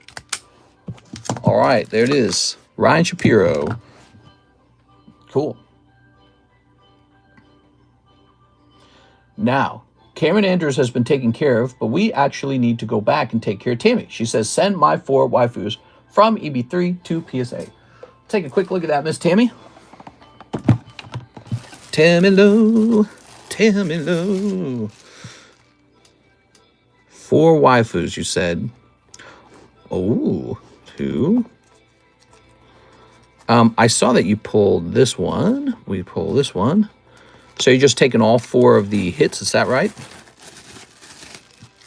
All right, there it is. Ryan Shapiro. Cool. Now, Cameron Andrews has been taken care of, but we actually need to go back and take care of Tammy. She says, send my 4 waifus from EB03 to PSA. Take a quick look at that, Miss Tammy. Tammy Lou. Tammy 4 waifus, you said. Oh, 2. I saw that you pulled this one. We pull this one. So you're just taking all 4 of the hits, is that right?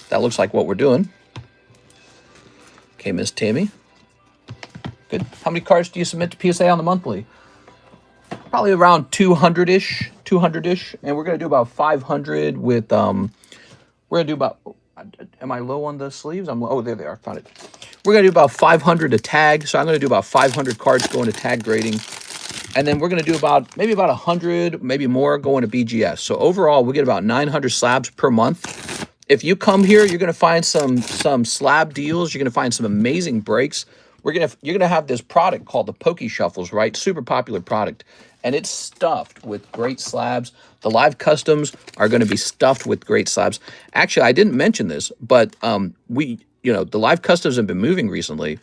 That looks like what we're doing. Okay, Miss Tammy. Good. How many cards do you submit to PSA on the monthly? Probably around 200-ish, 200-ish. And we're going to do about 500 with, we're going to do about, am I low on the sleeves? I'm low. Oh, there they are. Found it. We're going to do about 500 a tag. So I'm going to do about 500 cards going to tag grading. And then we're going to do maybe about 100, maybe more going to BGS. So overall, we get about 900 slabs per month. If you come here, you're going to find some slab deals. You're going to find some amazing breaks. You're going to have this product called the Poke Shuffles, right? Super popular product. And it's stuffed with great slabs. The live customs are going to be stuffed with great slabs. Actually, I didn't mention this, but the live customs have been moving recently.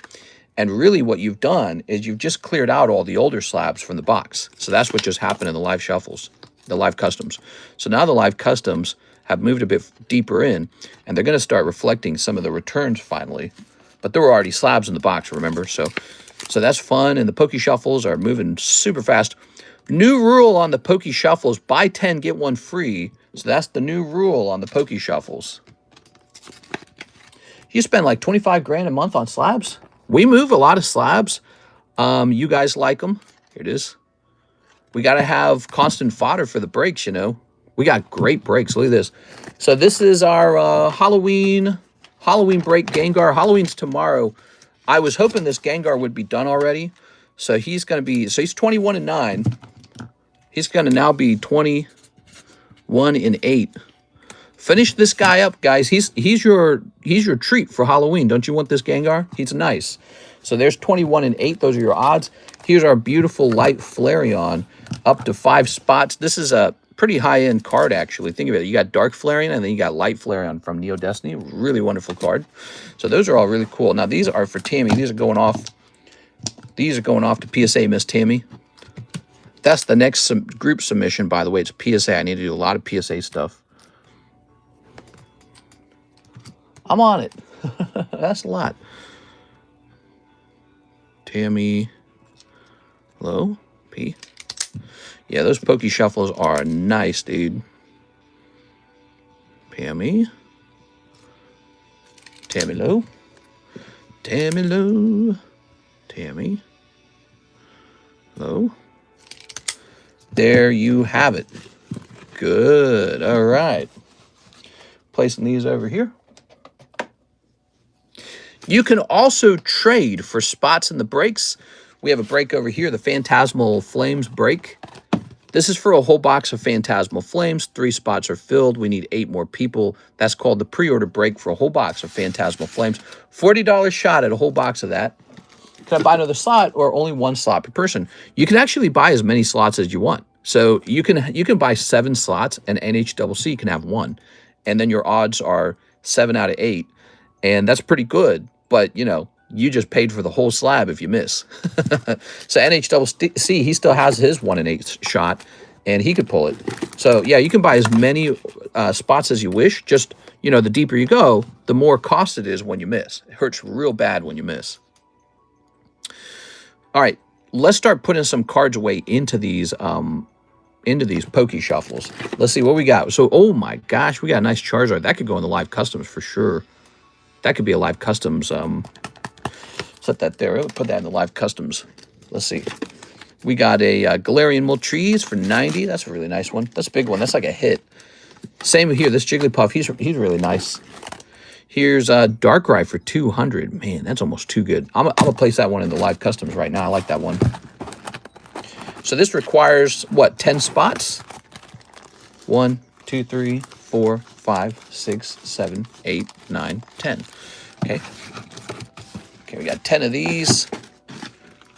And really what you've done is you've just cleared out all the older slabs from the box. So that's what just happened in the live shuffles, the live customs. So now the live customs have moved a bit deeper in, and they're going to start reflecting some of the returns finally. But there were already slabs in the box, remember? So that's fun, and the Poke Shuffles are moving super fast. New rule on the Poke Shuffles, buy 10, get 1 free. So that's the new rule on the Poke Shuffles. You spend like 25 grand a month on slabs? We move a lot of slabs. You guys like them. Here it is. We got to have constant fodder for the breaks, you know. We got great breaks. Look at this. So this is our Halloween break Gengar. Halloween's tomorrow. I was hoping this Gengar would be done already. So he's going to be, he's 21 and 9. He's going to now be 21 and 8. Finish this guy up, guys. He's your treat for Halloween. Don't you want this Gengar? He's nice. So there's 21 and 8. Those are your odds. Here's our beautiful light Flareon, up to 5 spots. This is a pretty high-end card, actually. Think of it. You got Dark Flareon, and then you got Light Flareon from Neo Destiny. Really wonderful card. So those are all really cool. Now, these are for Tammy. These are going off. These are going off to PSA, Miss Tammy. That's the next group submission, by the way. It's PSA. I need to do a lot of PSA stuff. I'm on it. That's a lot. Tammy. Hello? P. Yeah, those Poke Shuffles are nice, dude. Tammy. Tammy low. Tammy low. Tammy. Low. There you have it. Good. All right. Placing these over here. You can also trade for spots in the breaks. We have a break over here, the Phantasmal Flames break. This is for a whole box of Phantasmal Flames. 3 spots are filled. We need 8 more people. That's called the pre-order break for a whole box of Phantasmal Flames. $40 shot at a whole box of that. Can I buy another slot or only 1 slot per person? You can actually buy as many slots as you want. So you can buy 7 slots and NHCC can have 1. And then your odds are 7 out of 8. And that's pretty good. But, you know, you just paid for the whole slab if you miss. So NHCC, he still has his 1 in 8 shot, and he could pull it. So, yeah, you can buy as many spots as you wish. Just, you know, the deeper you go, the more cost it is when you miss. It hurts real bad when you miss. All right, let's start putting some cards away into these Poke Shuffles. Let's see what we got. So, oh my gosh, we got a nice Charizard. That could go in the live customs for sure. That could be a live customs. Set that there. We'll put that in the live customs. Let's see. We got a Galarian Moltres for 90. That's a really nice one. That's a big one. That's like a hit. Same here. This Jigglypuff, he's really nice. Here's Darkrai for 200. Man, that's almost too good. I'm gonna place that one in the live customs right now. I like that one. So this requires what? 10 spots. 1, 2, 3, 4, 5, 6, 7, 8, 9, 10. Okay. Okay, we got 10 of these.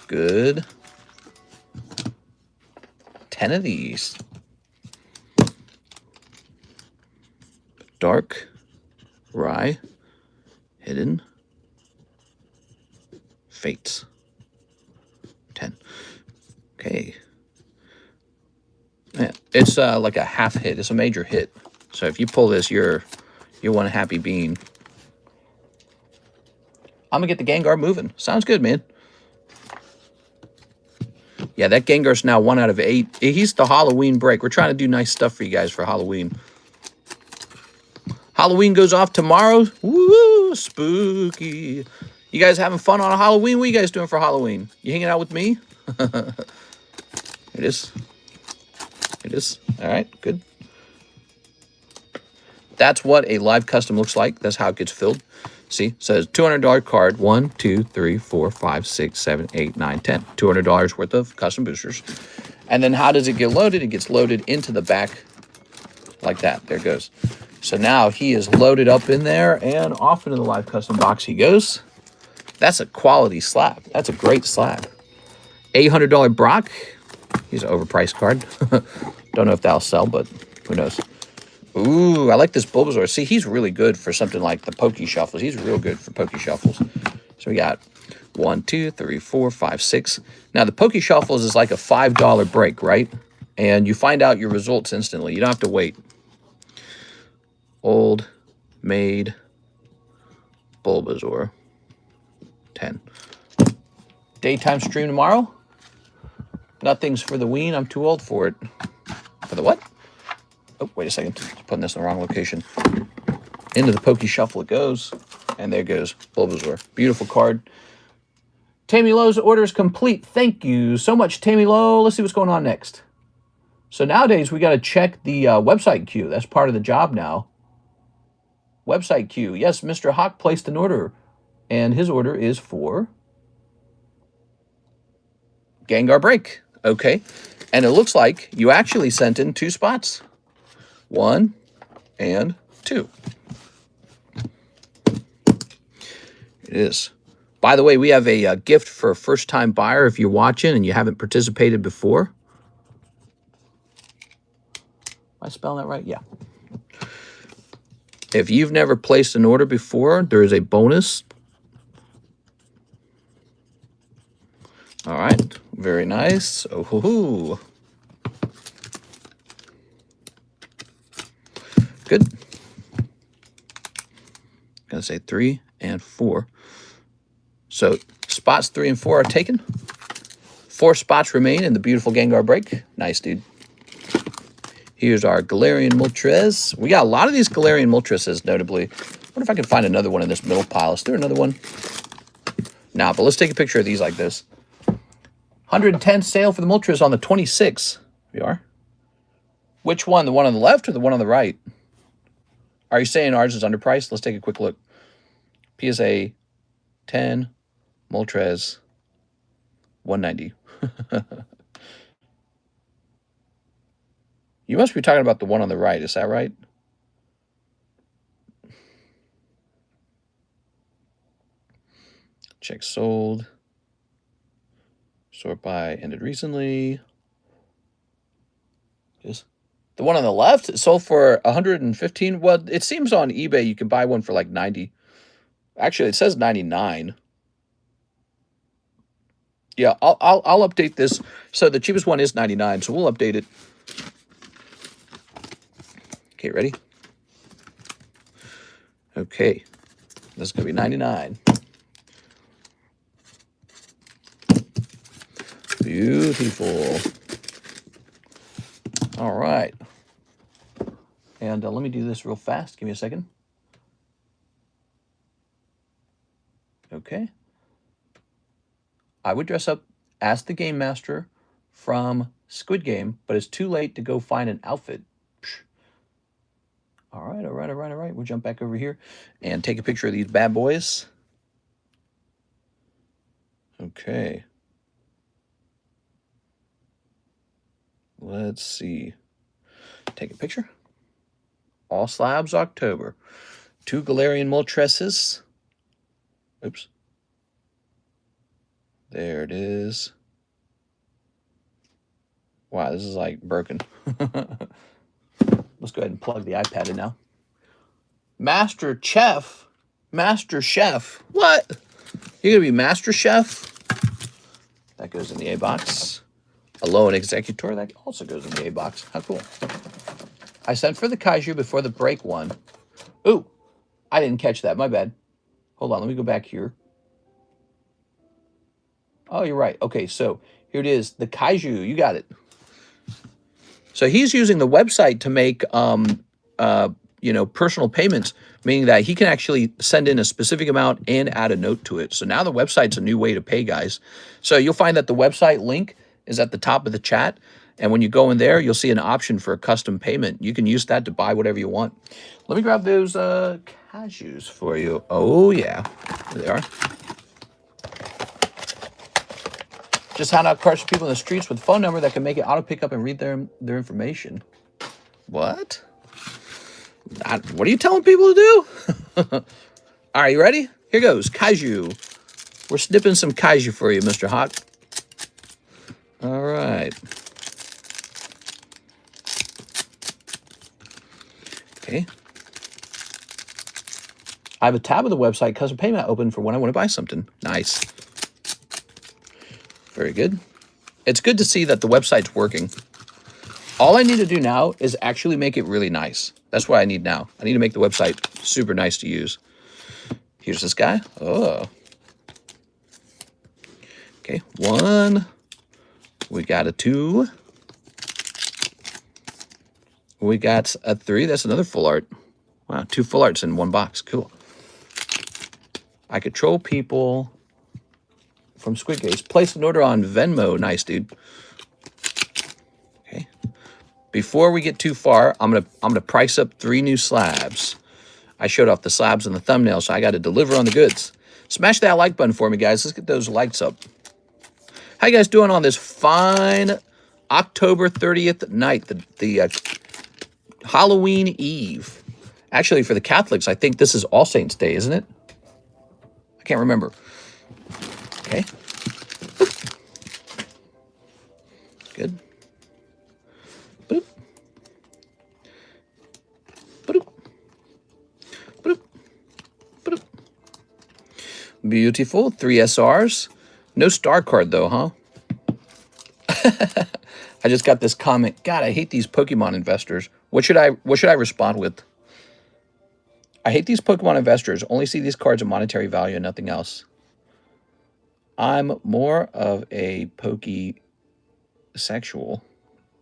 Good. 10 of these. Dark. Rye. Hidden. Fates. 10. Okay. Yeah, it's like a half hit. It's a major hit. So if you pull this, you're one happy bean. I'm gonna get the Gengar moving. Sounds good, man. Yeah, that Gengar's now 1 out of 8. He's the Halloween break. We're trying to do nice stuff for you guys for Halloween. Halloween goes off tomorrow. Woo, spooky. You guys having fun on Halloween? What are you guys doing for Halloween? You hanging out with me? It is. It is. All right, good. That's what a live custom looks like. That's how it gets filled. See, it says $200 card. 1, 2, 3, 4, 5, 6, 7, 8, 9, 10. $200 worth of custom boosters. And then how does it get loaded? It gets loaded into the back like that. There it goes. So now he is loaded up in there and off into the live custom box he goes. That's a quality slab. That's a great slab. $800 Brock. He's an overpriced card. Don't know if that'll sell, but who knows. Ooh, I like this Bulbasaur. See, he's really good for something like the Poke Shuffles. He's real good for Poke Shuffles. So we got 1, 2, 3, 4, 5, 6. Now, the Poke Shuffles is like a $5 break, right? And you find out your results instantly. You don't have to wait. Old Maid Bulbasaur. 10. Daytime stream tomorrow. Nothing's for the ween. I'm too old for it. For the what? Oh, wait a second. Just putting this in the wrong location. Into the Poke Shuffle it goes. And there goes Bulbasaur. Beautiful card. Tammy Lowe's order is complete. Thank you so much, Tammy Lowe. Let's see what's going on next. So nowadays, we got to check the website queue. That's part of the job now. Website queue. Yes, Mr. Hawk placed an order. And his order is for Gengar Break. Okay. And it looks like you actually sent in 2 spots. 1 and 2. It is. By the way, we have a gift for a first-time buyer if you're watching and you haven't participated before. Am I spelling that right? Yeah. If you've never placed an order before, there is a bonus. All right. Very nice. Oh, hoo, hoo. Good. Gonna say 3 and 4. So spots 3 and 4 are taken. 4 spots remain in the beautiful Gengar break. Nice, dude. Here's our Galarian Moltres. We got a lot of these Galarian Moltreses, notably. I wonder if I can find another one in this middle pile. Is there another one? Nah, but let's take a picture of these like this. 110 sale for the Moltres on the 26th. We are. Which one? The one on the left or the one on the right? Are you saying ours is underpriced? Let's take a quick look. PSA 10, Moltres, 190. You must be talking about the one on the right. Is that right? Check sold. Sort by ended recently. Just the one on the left, it sold for 115. Well, it seems on eBay you can buy one for like 90. Actually, it says 99. Yeah, I'll update this. So the cheapest one is 99, so we'll update it. Okay, ready? Okay. This is going to be 99. Beautiful. All right. And let me do this real fast. Give me a second. Okay. I would dress up as the Game Master from Squid Game, but it's too late to go find an outfit. All right, all right, all right, all right. We'll jump back over here and take a picture of these bad boys. Okay. Let's see. Take a picture. All Slabs October. 2 Galarian Moltreses. Oops. There it is. Wow, this is like broken. Let's go ahead and plug the iPad in now. Master Chef? Master Chef? What? You're going to be Master Chef? That goes in the A box. A loan executor, that also goes in the A box. How cool. I sent for the Kaiju before the break one. Ooh, I didn't catch that. My bad. Hold on, let me go back here. Oh, you're right. Okay, so here it is. The Kaiju, you got it. So he's using the website to make, personal payments, meaning that he can actually send in a specific amount and add a note to it. So now the website's a new way to pay, guys. So you'll find that the website link is at the top of the chat. And when you go in there, you'll see an option for a custom payment. You can use that to buy whatever you want. Let me grab those cashews for you. Oh, yeah. There they are. Just hand out cards to people in the streets with a phone number that can make it auto pick up and read their information. What? What are you telling people to do? All right, you ready? Here goes. Kaiju. We're snipping some kaiju for you, Mr. Hawk. All right. Okay. I have a tab of the website custom payment open for when I want to buy something. Nice. Very good. It's good to see that the website's working. All I need to do now is actually make it really nice. That's what I need now. I need to make the website super nice to use. Here's this guy. Oh. Okay, 1. We got a 2. We got a 3. That's another full art. Wow, 2 full arts in one box. Cool. I control people from Squid Games. Place an order on Venmo. Nice, dude. Okay. Before we get too far, I'm gonna price up 3 new slabs. I showed off the slabs in the thumbnail, so I got to deliver on the goods. Smash that like button for me, guys. Let's get those likes up. How you guys doing on this fine October 30th night, the Halloween Eve? Actually, for the Catholics, I think this is All Saints Day, isn't it? I can't remember. Okay. Good. Boop. Boop. Boop. Boop. Beautiful. 3 SRs. No star card, though, huh? I just got this comment. God, I hate these Pokemon investors. What should I respond with? I hate these Pokemon investors. Only see these cards of monetary value and nothing else. I'm more of a Pokesexual.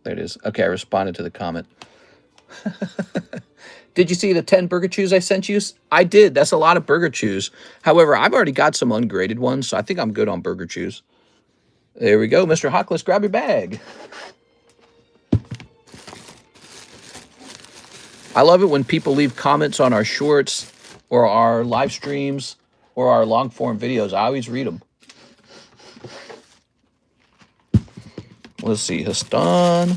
There it is. Okay, I responded to the comment. Did you see the 10 Burger Chews I sent you? I did. That's a lot of Burger Chews. However, I've already got some ungraded ones, so I think I'm good on Burger Chews. There we go. Mr. Hawkless, grab your bag. I love it when people leave comments on our shorts or our live streams or our long form videos. I always read them. Let's see. Hastan.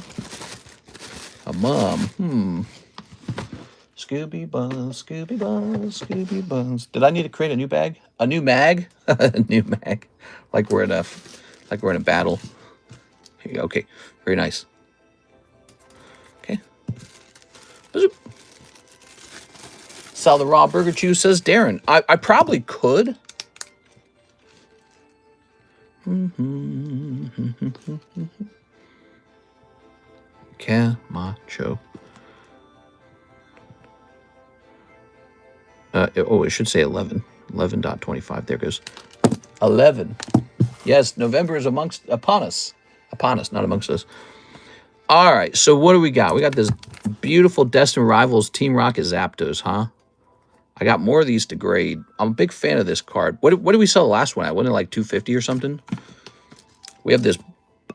A mom. Scooby Buns, Scooby Buns, Scooby Buns. Did I need to create a new bag? A new mag? A new mag. Like we're in a battle. Here you go. Okay. Very nice. Okay. Sell the raw burger chew, says Darren. I probably could. Camacho. It should say 11. 11.25. There goes. 11. Yes, November is upon us. Upon us, not amongst us. All right, so what do we got? We got this beautiful Destined Rivals Team Rocket Zapdos, huh? I got more of these to grade. I'm a big fan of this card. What did we sell the last one at? Wasn't it like $250 or something? We have this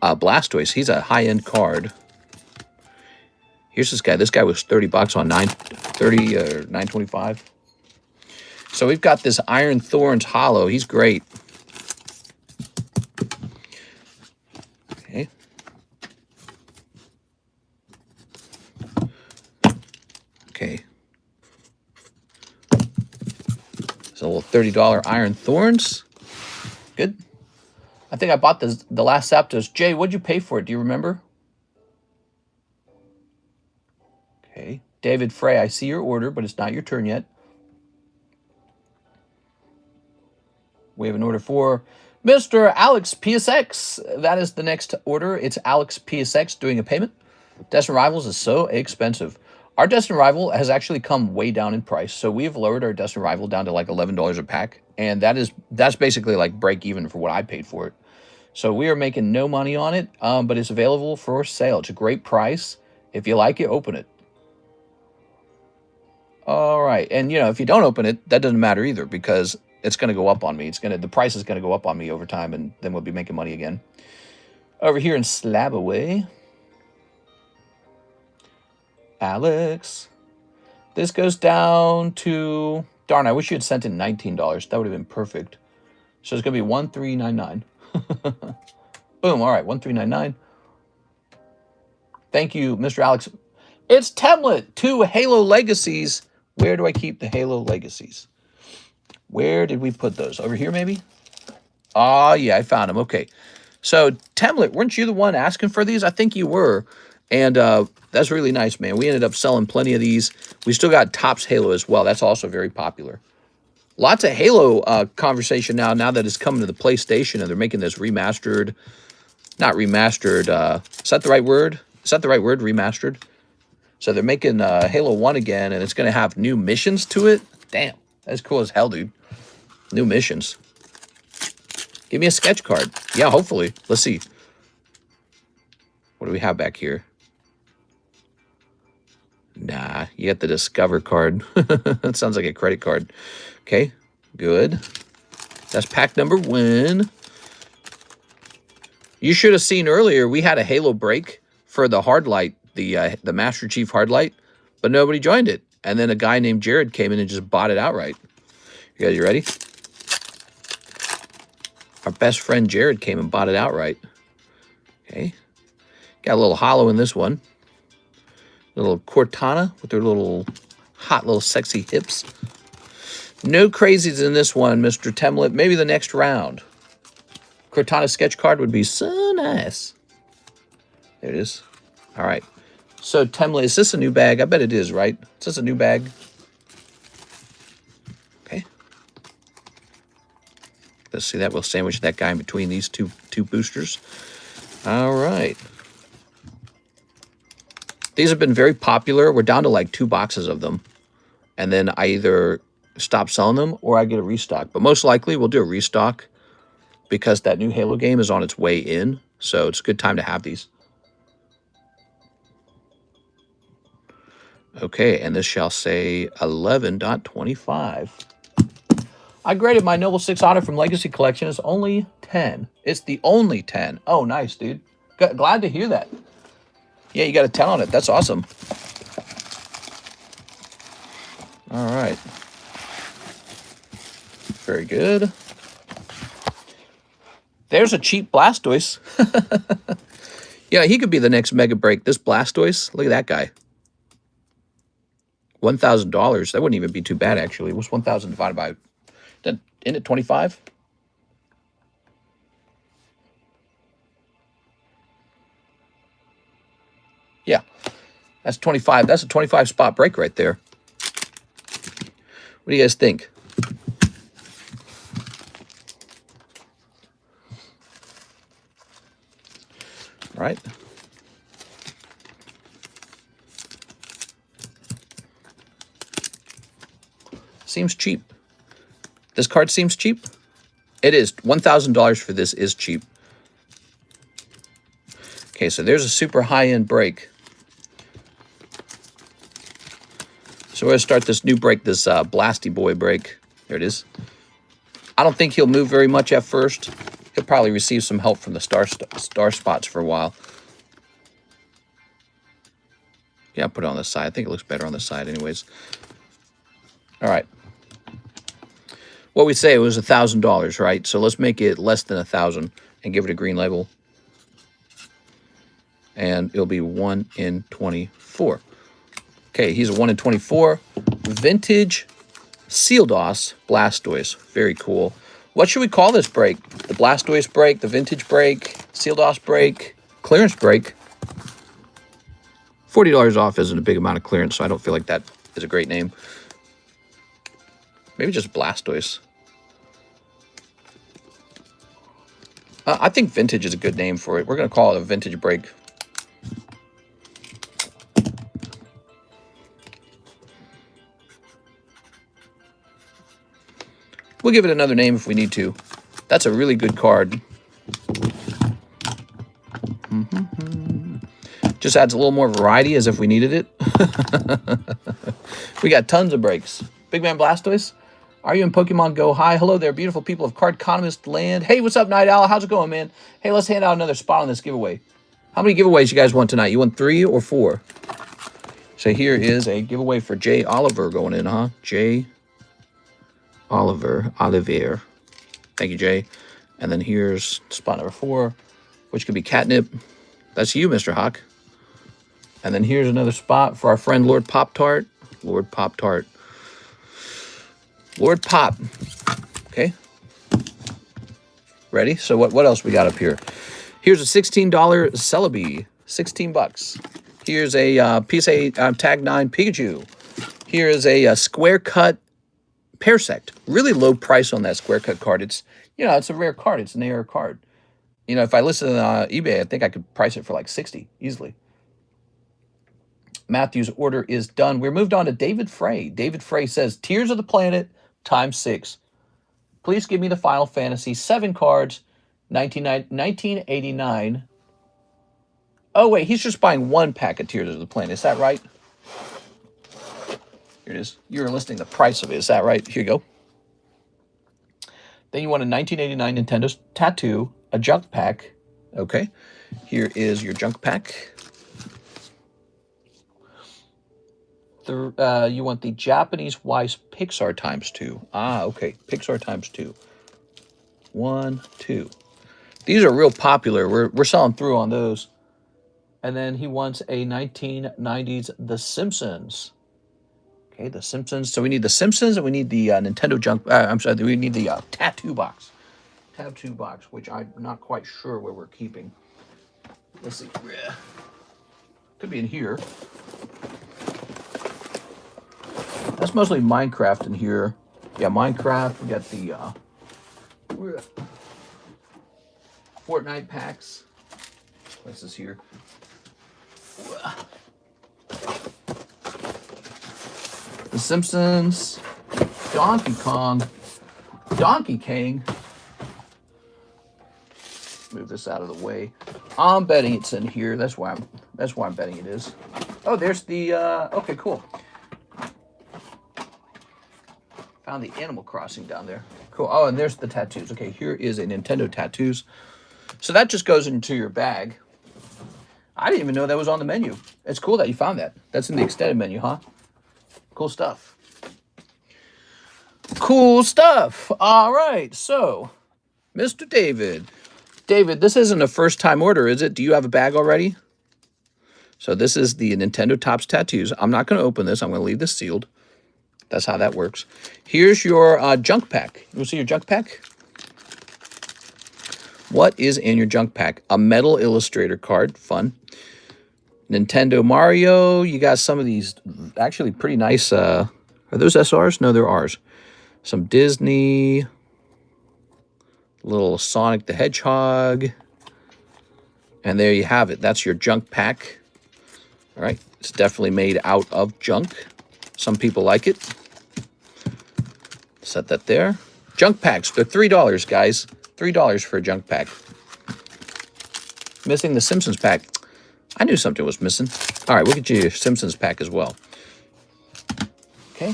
Blastoise. He's a high-end card. Here's this guy. This guy was $30 on 930 or 925. So we've got this Iron Thorns Hollow. He's great. Okay. Okay. So a little $30 Iron Thorns. Good. I think I bought the last Zapdos. Jay, what'd you pay for it? Do you remember? Okay. David Frey, I see your order, but it's not your turn yet. We have an order for Mr. Alex PSX, that is the next order. It's Alex PSX doing a payment. Destined Rivals is so expensive. Our Destined Rival has actually come way down in price. So we've lowered our Destined Rival down to like $11 a pack. And that's basically like break even for what I paid for it. So we are making no money on it, but it's available for sale. It's a great price. If you like it, open it. All right. And, you know, if you don't open it, that doesn't matter either because it's going to go up on me. The price is going to go up on me over time, and then we'll be making money again. Over here in Slab Away, Alex, this goes down to, darn, I wish you had sent in $19. That would have been perfect. So it's going to be 1399. Boom. All right. 1399. Thank you, Mr. Alex. It's Temlet, 2 Halo Legacies. Where do I keep the Halo Legacies? Where did we put those? Over here, maybe? Oh, yeah, I found them. Okay. So, Temlet, weren't you the one asking for these? I think you were. And that's really nice, man. We ended up selling plenty of these. We still got Topps Halo as well. That's also very popular. Lots of Halo conversation now that it's coming to the PlayStation, and they're making this remastered. Not remastered. Is that the right word? Is that the right word, remastered? So they're making Halo 1 again, and it's going to have new missions to it. Damn, that's cool as hell, dude. New missions. Give me a sketch card. Yeah, hopefully. Let's see. What do we have back here? Nah, you got the Discover card. That sounds like a credit card. Okay, good. That's pack number 1. You should have seen earlier, we had a Halo break for the hard light, the Master Chief hard light, but nobody joined it. And then a guy named Jared came in and just bought it outright. You guys, you ready? Our best friend Jared came and bought it outright. Okay. Got a little hollow in this one. Little Cortana with her little hot little sexy hips. No crazies in this one, Mr. Temlet. Maybe the next round. Cortana sketch card would be so nice. There it is. All right. So, Temlet, is this a new bag? I bet it is, right? Is this a new bag? Okay. Let's see that. We'll sandwich that guy in between these two boosters. All right. These have been very popular. We're down to like 2 boxes of them. And then I either stop selling them or I get a restock. But most likely we'll do a restock because that new Halo game is on its way in. So it's a good time to have these. Okay, and this shall say 11.25. I graded my Noble 6 Auto from Legacy Collection as only 10. It's the only 10. Oh, nice, dude. Glad to hear that. Yeah, you got a 10 on it. That's awesome. All right. Very good. There's a cheap Blastoise. Yeah, he could be the next Mega Break. This Blastoise, look at that guy. $1,000. That wouldn't even be too bad, actually. What's 1,000 divided by... Isn't it 25? Yeah, that's 25. That's a 25 spot break right there. What do you guys think? Right? Seems cheap. This card seems cheap. It is. $1,000 for this is cheap. Okay, so there's a super high-end break. So we're going to start this new break, this Blasty Boy break. There it is. I don't think he'll move very much at first. He'll probably receive some help from the star spots for a while. Yeah, I'll put it on the side. I think it looks better on the side anyways. All right. What we say, it was $1,000, right? So let's make it less than 1,000 and give it a green label. And it'll be 1 in 24. Okay, he's a 1 in 24. Vintage Sealdos Blastoise. Very cool. What should we call this break? The Blastoise break, the vintage break, Sealdos break, clearance break. $40 off isn't a big amount of clearance, so I don't feel like that is a great name. Maybe just Blastoise. I think vintage is a good name for it. We're going to call it a vintage break. We'll give it another name if we need to. That's a really good card. Just adds a little more variety as if we needed it. We got tons of breaks. Big Man Blastoise, are you in Pokemon Go? Hi, hello there, beautiful people of Cardconomist land. Hey, what's up, Night Owl? How's it going, man? Hey, let's hand out another spot on this giveaway. How many giveaways you guys want tonight? You want 3 or 4? So here is a giveaway for Jay Oliver going in, huh? Jay Oliver. Thank you, Jay. And then here's spot number 4, which could be Catnip. That's you, Mr. Hawk. And then here's another spot for our friend Lord Pop-Tart. Lord Pop-Tart. Lord Pop. Okay. Ready? So what else we got up here? Here's a $16 Celebi. 16 bucks. Here's a PSA Tag 9 Pikachu. Here is a square cut Parasect. Really low price on that square cut card. It's, you know, it's a rare card. It's an AR card. You know, if I listed on eBay, I think I could price it for like 60 easily. Matthew's order is done. We're moved on to David Frey. David Frey says, Tears of the Planet ×6. Please give me the Final Fantasy 7 cards, 1989. Oh, wait, he's just buying 1 pack of Tears of the Planet. Is that right? Here it is. You're listing the price of it. Is that right? Here you go. Then you want a 1989 Nintendo tattoo, a junk pack. Okay. Here is your junk pack. You want the Japanese Weiss Pixar ×2. Ah, okay. Pixar ×2. 1, 2. These are real popular. We're selling through on those. And then he wants a 1990s The Simpsons. Okay, The Simpsons. So we need The Simpsons and we need the Nintendo junk. I'm sorry, we need the tattoo box. Tattoo box, which I'm not quite sure where we're keeping. Let's see. Could be in here. That's mostly Minecraft in here. Yeah, Minecraft. We got the Fortnite packs. What's this here? The Simpsons, Donkey Kong, Donkey Kong. Move this out of the way. I'm betting it's in here. That's why I'm betting it is. Oh, there's the okay, cool. Found the Animal Crossing down there. Cool. Oh, and there's the tattoos. Okay, here is a Nintendo tattoos. So that just goes into your bag. I didn't even know that was on the menu. It's cool that you found that. That's in the extended menu, huh? Cool stuff. Cool stuff. All right, so, Mr. David. David, this isn't a first-time order, is it? Do you have a bag already? So this is the Nintendo Topps tattoos. I'm not going to open this. I'm going to leave this sealed. That's how that works. Here's your junk pack. You want to see your junk pack? What is in your junk pack? A Metal Illustrator card. Fun. Nintendo Mario. You got some of these actually pretty nice. Are those SRs? No, they're Rs. Some Disney. Little Sonic the Hedgehog. And there you have it. That's your junk pack. All right. It's definitely made out of junk. Some people like it. Set that there. Junk packs. They're $3, guys. $3 for a junk pack. Missing the Simpsons pack. I knew something was missing. All right, we'll get you your Simpsons pack as well. Okay.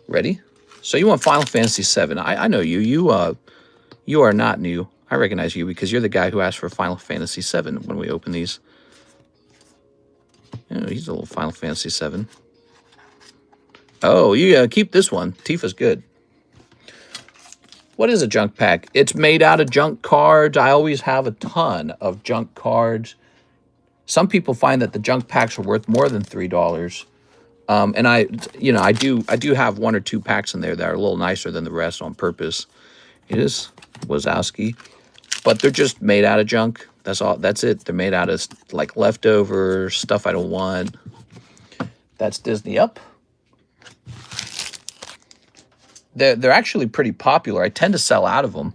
Ready? So you want Final Fantasy VII. I know you. You are not new. I recognize you because you're the guy who asked for Final Fantasy VII when we open these. Oh, he's a little Final Fantasy VII. Oh, you keep this one. Tifa's good. What is a junk pack? It's made out of junk cards. I always have a ton of junk cards. Some people find that the junk packs are worth more than $3. And I do have 1 or 2 packs in there that are a little nicer than the rest on purpose. It is Wazowski, but they're just made out of junk. That's all. That's it. They're made out of like leftover stuff I don't want. That's Disney Up. They're actually pretty popular. I tend to sell out of them,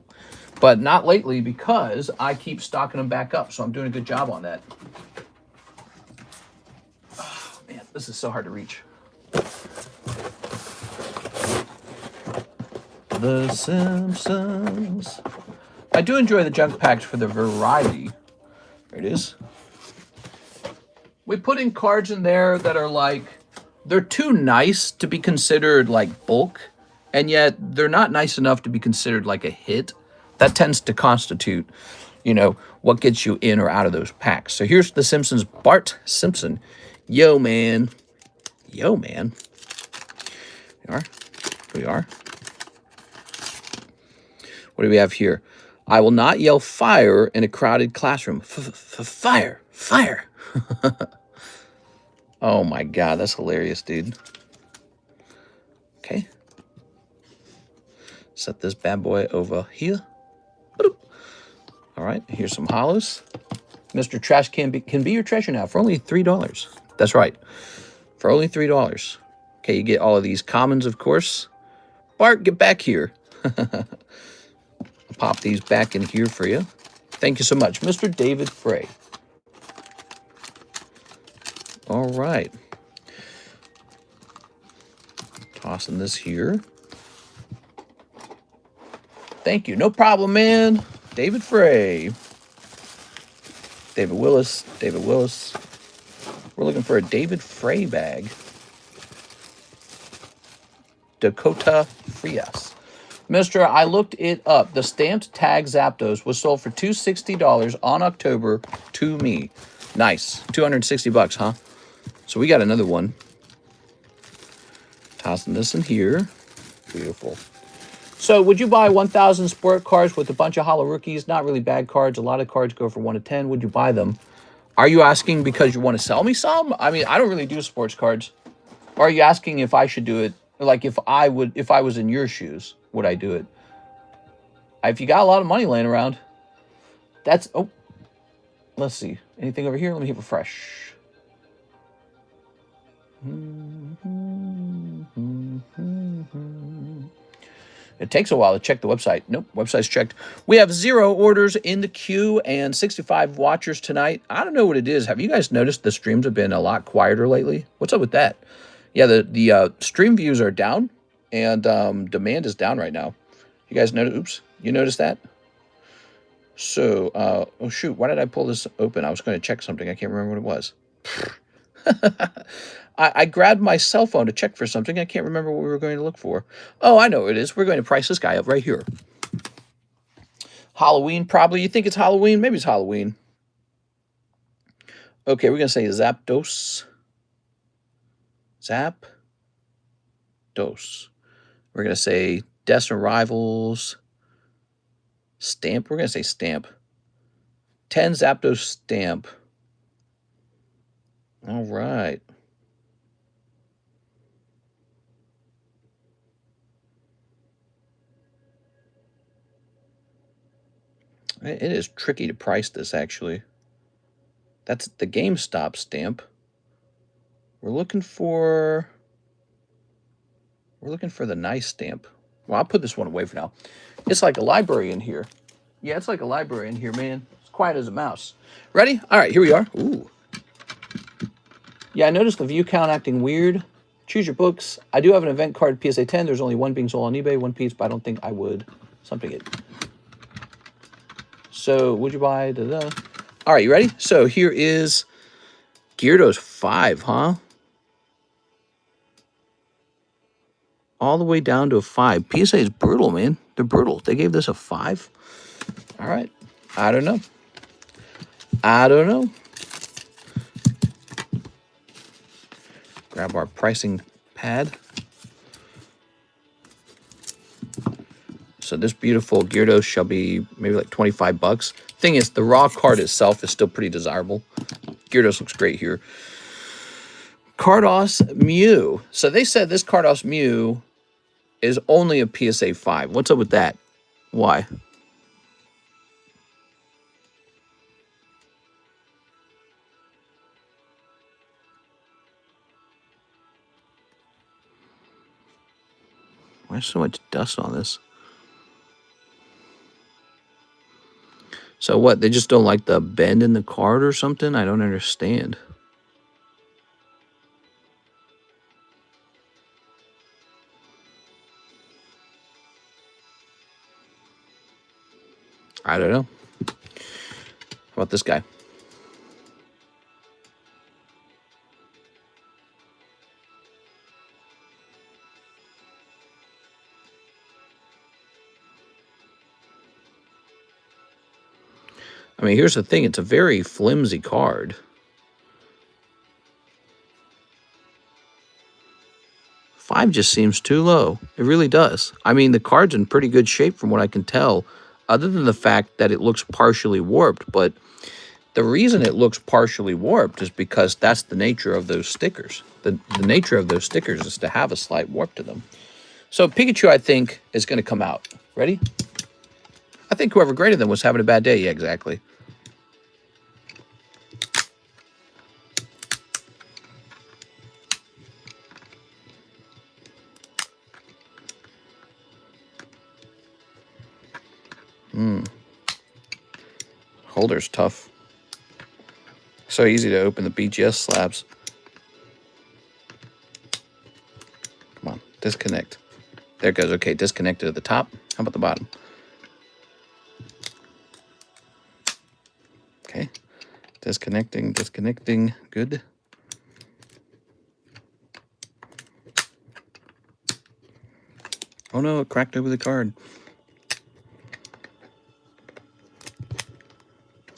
But not lately because I keep stocking them back up. So I'm doing a good job on that. Oh, man, this is so hard to reach. The Simpsons. I do enjoy the junk packs for the variety. There it is. We put in cards in there that are like, they're too nice to be considered like bulk, and yet they're not nice enough to be considered like a hit. That tends to constitute, you know, what gets you in or out of those packs. So here's the Simpsons, Bart Simpson. Yo, man. Yo, man. Here we are. What do we have here? I will not yell fire in a crowded classroom. Fire, fire. Oh my God, that's hilarious, dude. Okay. Set this bad boy over here. All right, here's some hollows. Mr. Trash can be your treasure now for only $3. That's right, for only $3. Okay, you get all of these commons, of course. Bart, get back here. I'll pop these back in here for you. Thank you so much, Mr. David Frey. All right. Tossing this here. Thank you. No problem, man. David Frey. David Willis. David Willis. We're looking for a David Frey bag. Dakota Frias. Mister, I looked it up. The stamped tag Zapdos was sold for $260 on October to me. Nice. $260, huh? So we got another one. Tossing this in here. Beautiful. So would you buy 1,000 sport cards with a bunch of hollow rookies? Not really bad cards. A lot of cards go for 1 to 10. Would you buy them? Are you asking because you want to sell me some? I mean, I don't really do sports cards. Or are you asking if I should do it? Like if I was in your shoes, would I do it? If you got a lot of money laying around, that's, oh, let's see. Anything over here? Let me hit refresh. It takes a while to check the website. Nope, website's checked. We have 0 orders in the queue and 65 watchers tonight. I don't know what it is. Have you guys noticed the streams have been a lot quieter lately? What's up with that? Yeah, the stream views are down and demand is down right now. You guys notice? Oops, you noticed that? So, oh shoot, why did I pull this open? I was going to check something. I can't remember what it was. I grabbed my cell phone to check for something. I can't remember what we were going to look for. Oh, I know what it is. We're going to price this guy up right here. Halloween, probably. You think it's Halloween? Maybe it's Halloween. Okay, we're going to say Zapdos. Zapdos. We're going to say Destined Rivals. Stamp. We're going to say Stamp. 10 Zapdos Stamp. All right. It is tricky to price this, actually. That's the GameStop stamp. We're looking for the nice stamp. Well, I'll put this one away for now. It's like a library in here. Yeah, it's like a library in here, man. It's quiet as a mouse. Ready? All right, here we are. Ooh. Yeah, I noticed the view count acting weird. Choose your books. I do have an event card PSA 10. There's only one being sold on eBay, one piece, but I don't think I would. Something it. So, would you buy? Da-da. All right, you ready? So, here is Gyarados 5, huh? All the way down to a 5. PSA is brutal, man. They're brutal. They gave this a 5. All right. I don't know. I don't know. Grab our pricing pad. So this beautiful Gyarados shall be maybe like 25 bucks. Thing is, the raw card itself is still pretty desirable. Gyarados looks great here. Cardos Mew. So they said this Cardos Mew is only a PSA 5. What's up with that? Why? Why is so much dust on this? So what? They just don't like the bend in the card or something? I don't understand. I don't know. How about this guy? I mean, here's the thing. It's a very flimsy card. 5 just seems too low. It really does. I mean, the card's in pretty good shape from what I can tell, other than the fact that it looks partially warped. But the reason it looks partially warped is because that's the nature of those stickers. The nature of those stickers is to have a slight warp to them. So Pikachu, I think, is going to come out. Ready? I think whoever graded them was having a bad day. Yeah, exactly. Holder's tough. So easy to open the BGS slabs. Come on, disconnect. There it goes. Okay, disconnected at the top. How about the bottom? Okay. Disconnecting, disconnecting. Good. Oh no, it cracked over the card.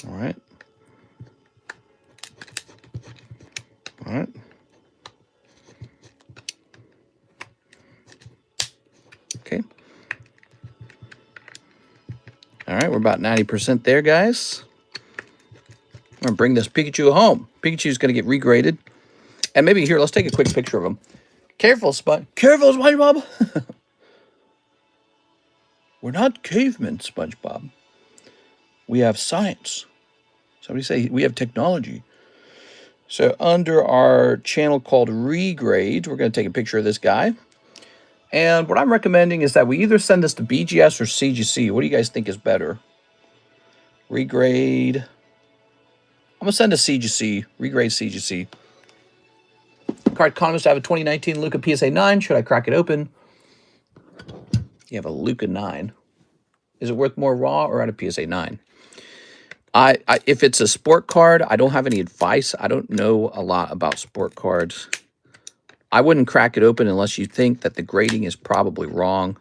All right. All right. Okay. All right, we're about 90% there, guys. I'm going to bring this Pikachu home. Pikachu's going to get regraded. And maybe here, let's take a quick picture of him. Careful, Careful, SpongeBob. We're not cavemen, SpongeBob. We have science. Somebody say we have technology. So under our channel called Regrade, we're going to take a picture of this guy. And what I'm recommending is that we either send this to BGS or CGC. What do you guys think is better? Regrade. I'm going to send to CGC. Regrade CGC. TheCardconomist, I have a 2019 Luca PSA 9. Should I crack it open? You have a Luca 9. Is it worth more raw or at a PSA 9? If it's a sport card, I don't have any advice. I don't know a lot about sport cards. I wouldn't crack it open unless you think that the grading is probably wrong.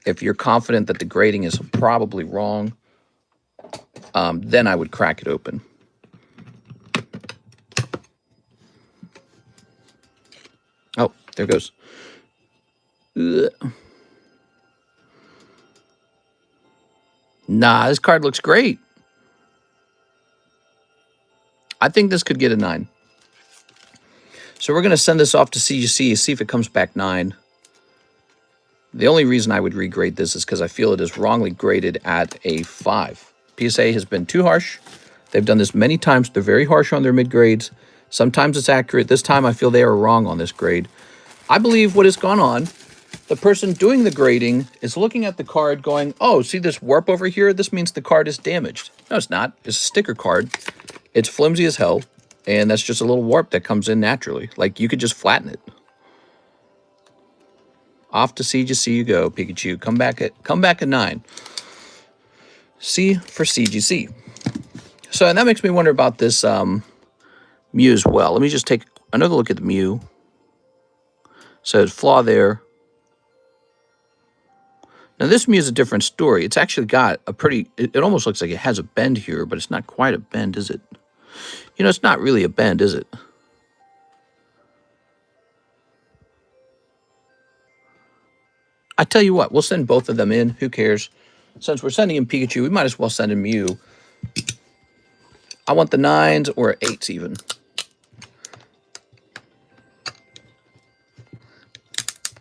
If you're confident that the grading is probably wrong, then I would crack it open. Oh, there it goes. Ugh. Nah, this card looks great. I think this could get a 9. So we're going to send this off to CGC, see if it comes back 9. The only reason I would regrade this is because I feel it is wrongly graded at a 5. PSA has been too harsh. They've done this many times. They're very harsh on their mid-grades. Sometimes it's accurate. This time I feel they are wrong on this grade. I believe what has gone on, the person doing the grading is looking at the card going, oh, see this warp over here? This means the card is damaged. No, it's not. It's a sticker card. It's flimsy as hell. And that's just a little warp that comes in naturally. Like, you could just flatten it. Off to CGC you go, Pikachu. Come back at 9. C for CGC. So, and that makes me wonder about this Mew as well. Let me just take another look at the Mew. So, there's flaw there. Now, this Mew is a different story. It's actually got a pretty... It almost looks like it has a bend here, but it's not quite a bend, is it? You know, it's not really a bend, is it? I tell you what, we'll send both of them in. Who cares? Since we're sending in Pikachu, we might as well send in Mew. I want the 9s or 8s even.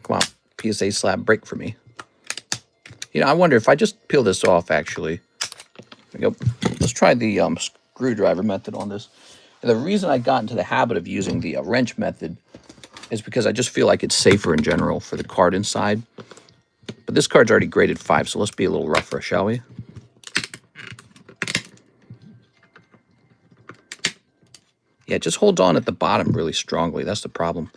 Come on, PSA slab, break for me. You know, I wonder if I just peel this off, actually. There we go. Let's try the screwdriver method on this. And the reason I got into the habit of using the wrench method is because I just feel like it's safer in general for the card inside. But this card's already graded 5, so let's be a little rougher, shall we? Yeah, it just holds on at the bottom really strongly. That's the problem.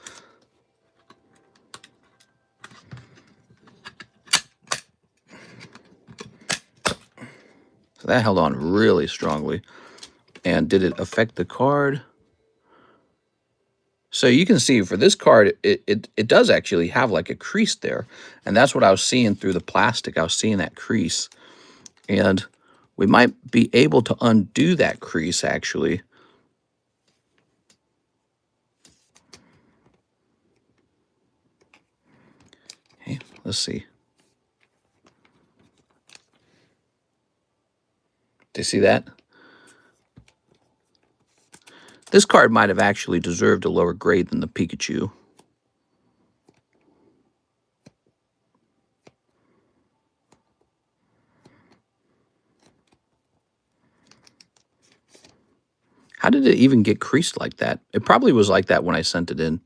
So that held on really strongly. And did it affect the card? So you can see for this card, it does actually have like a crease there. And that's what I was seeing through the plastic. I was seeing that crease. And we might be able to undo that crease, actually. Okay, let's see. Do you see that? This card might have actually deserved a lower grade than the Pikachu. How did it even get creased like that? It probably was like that when I sent it in.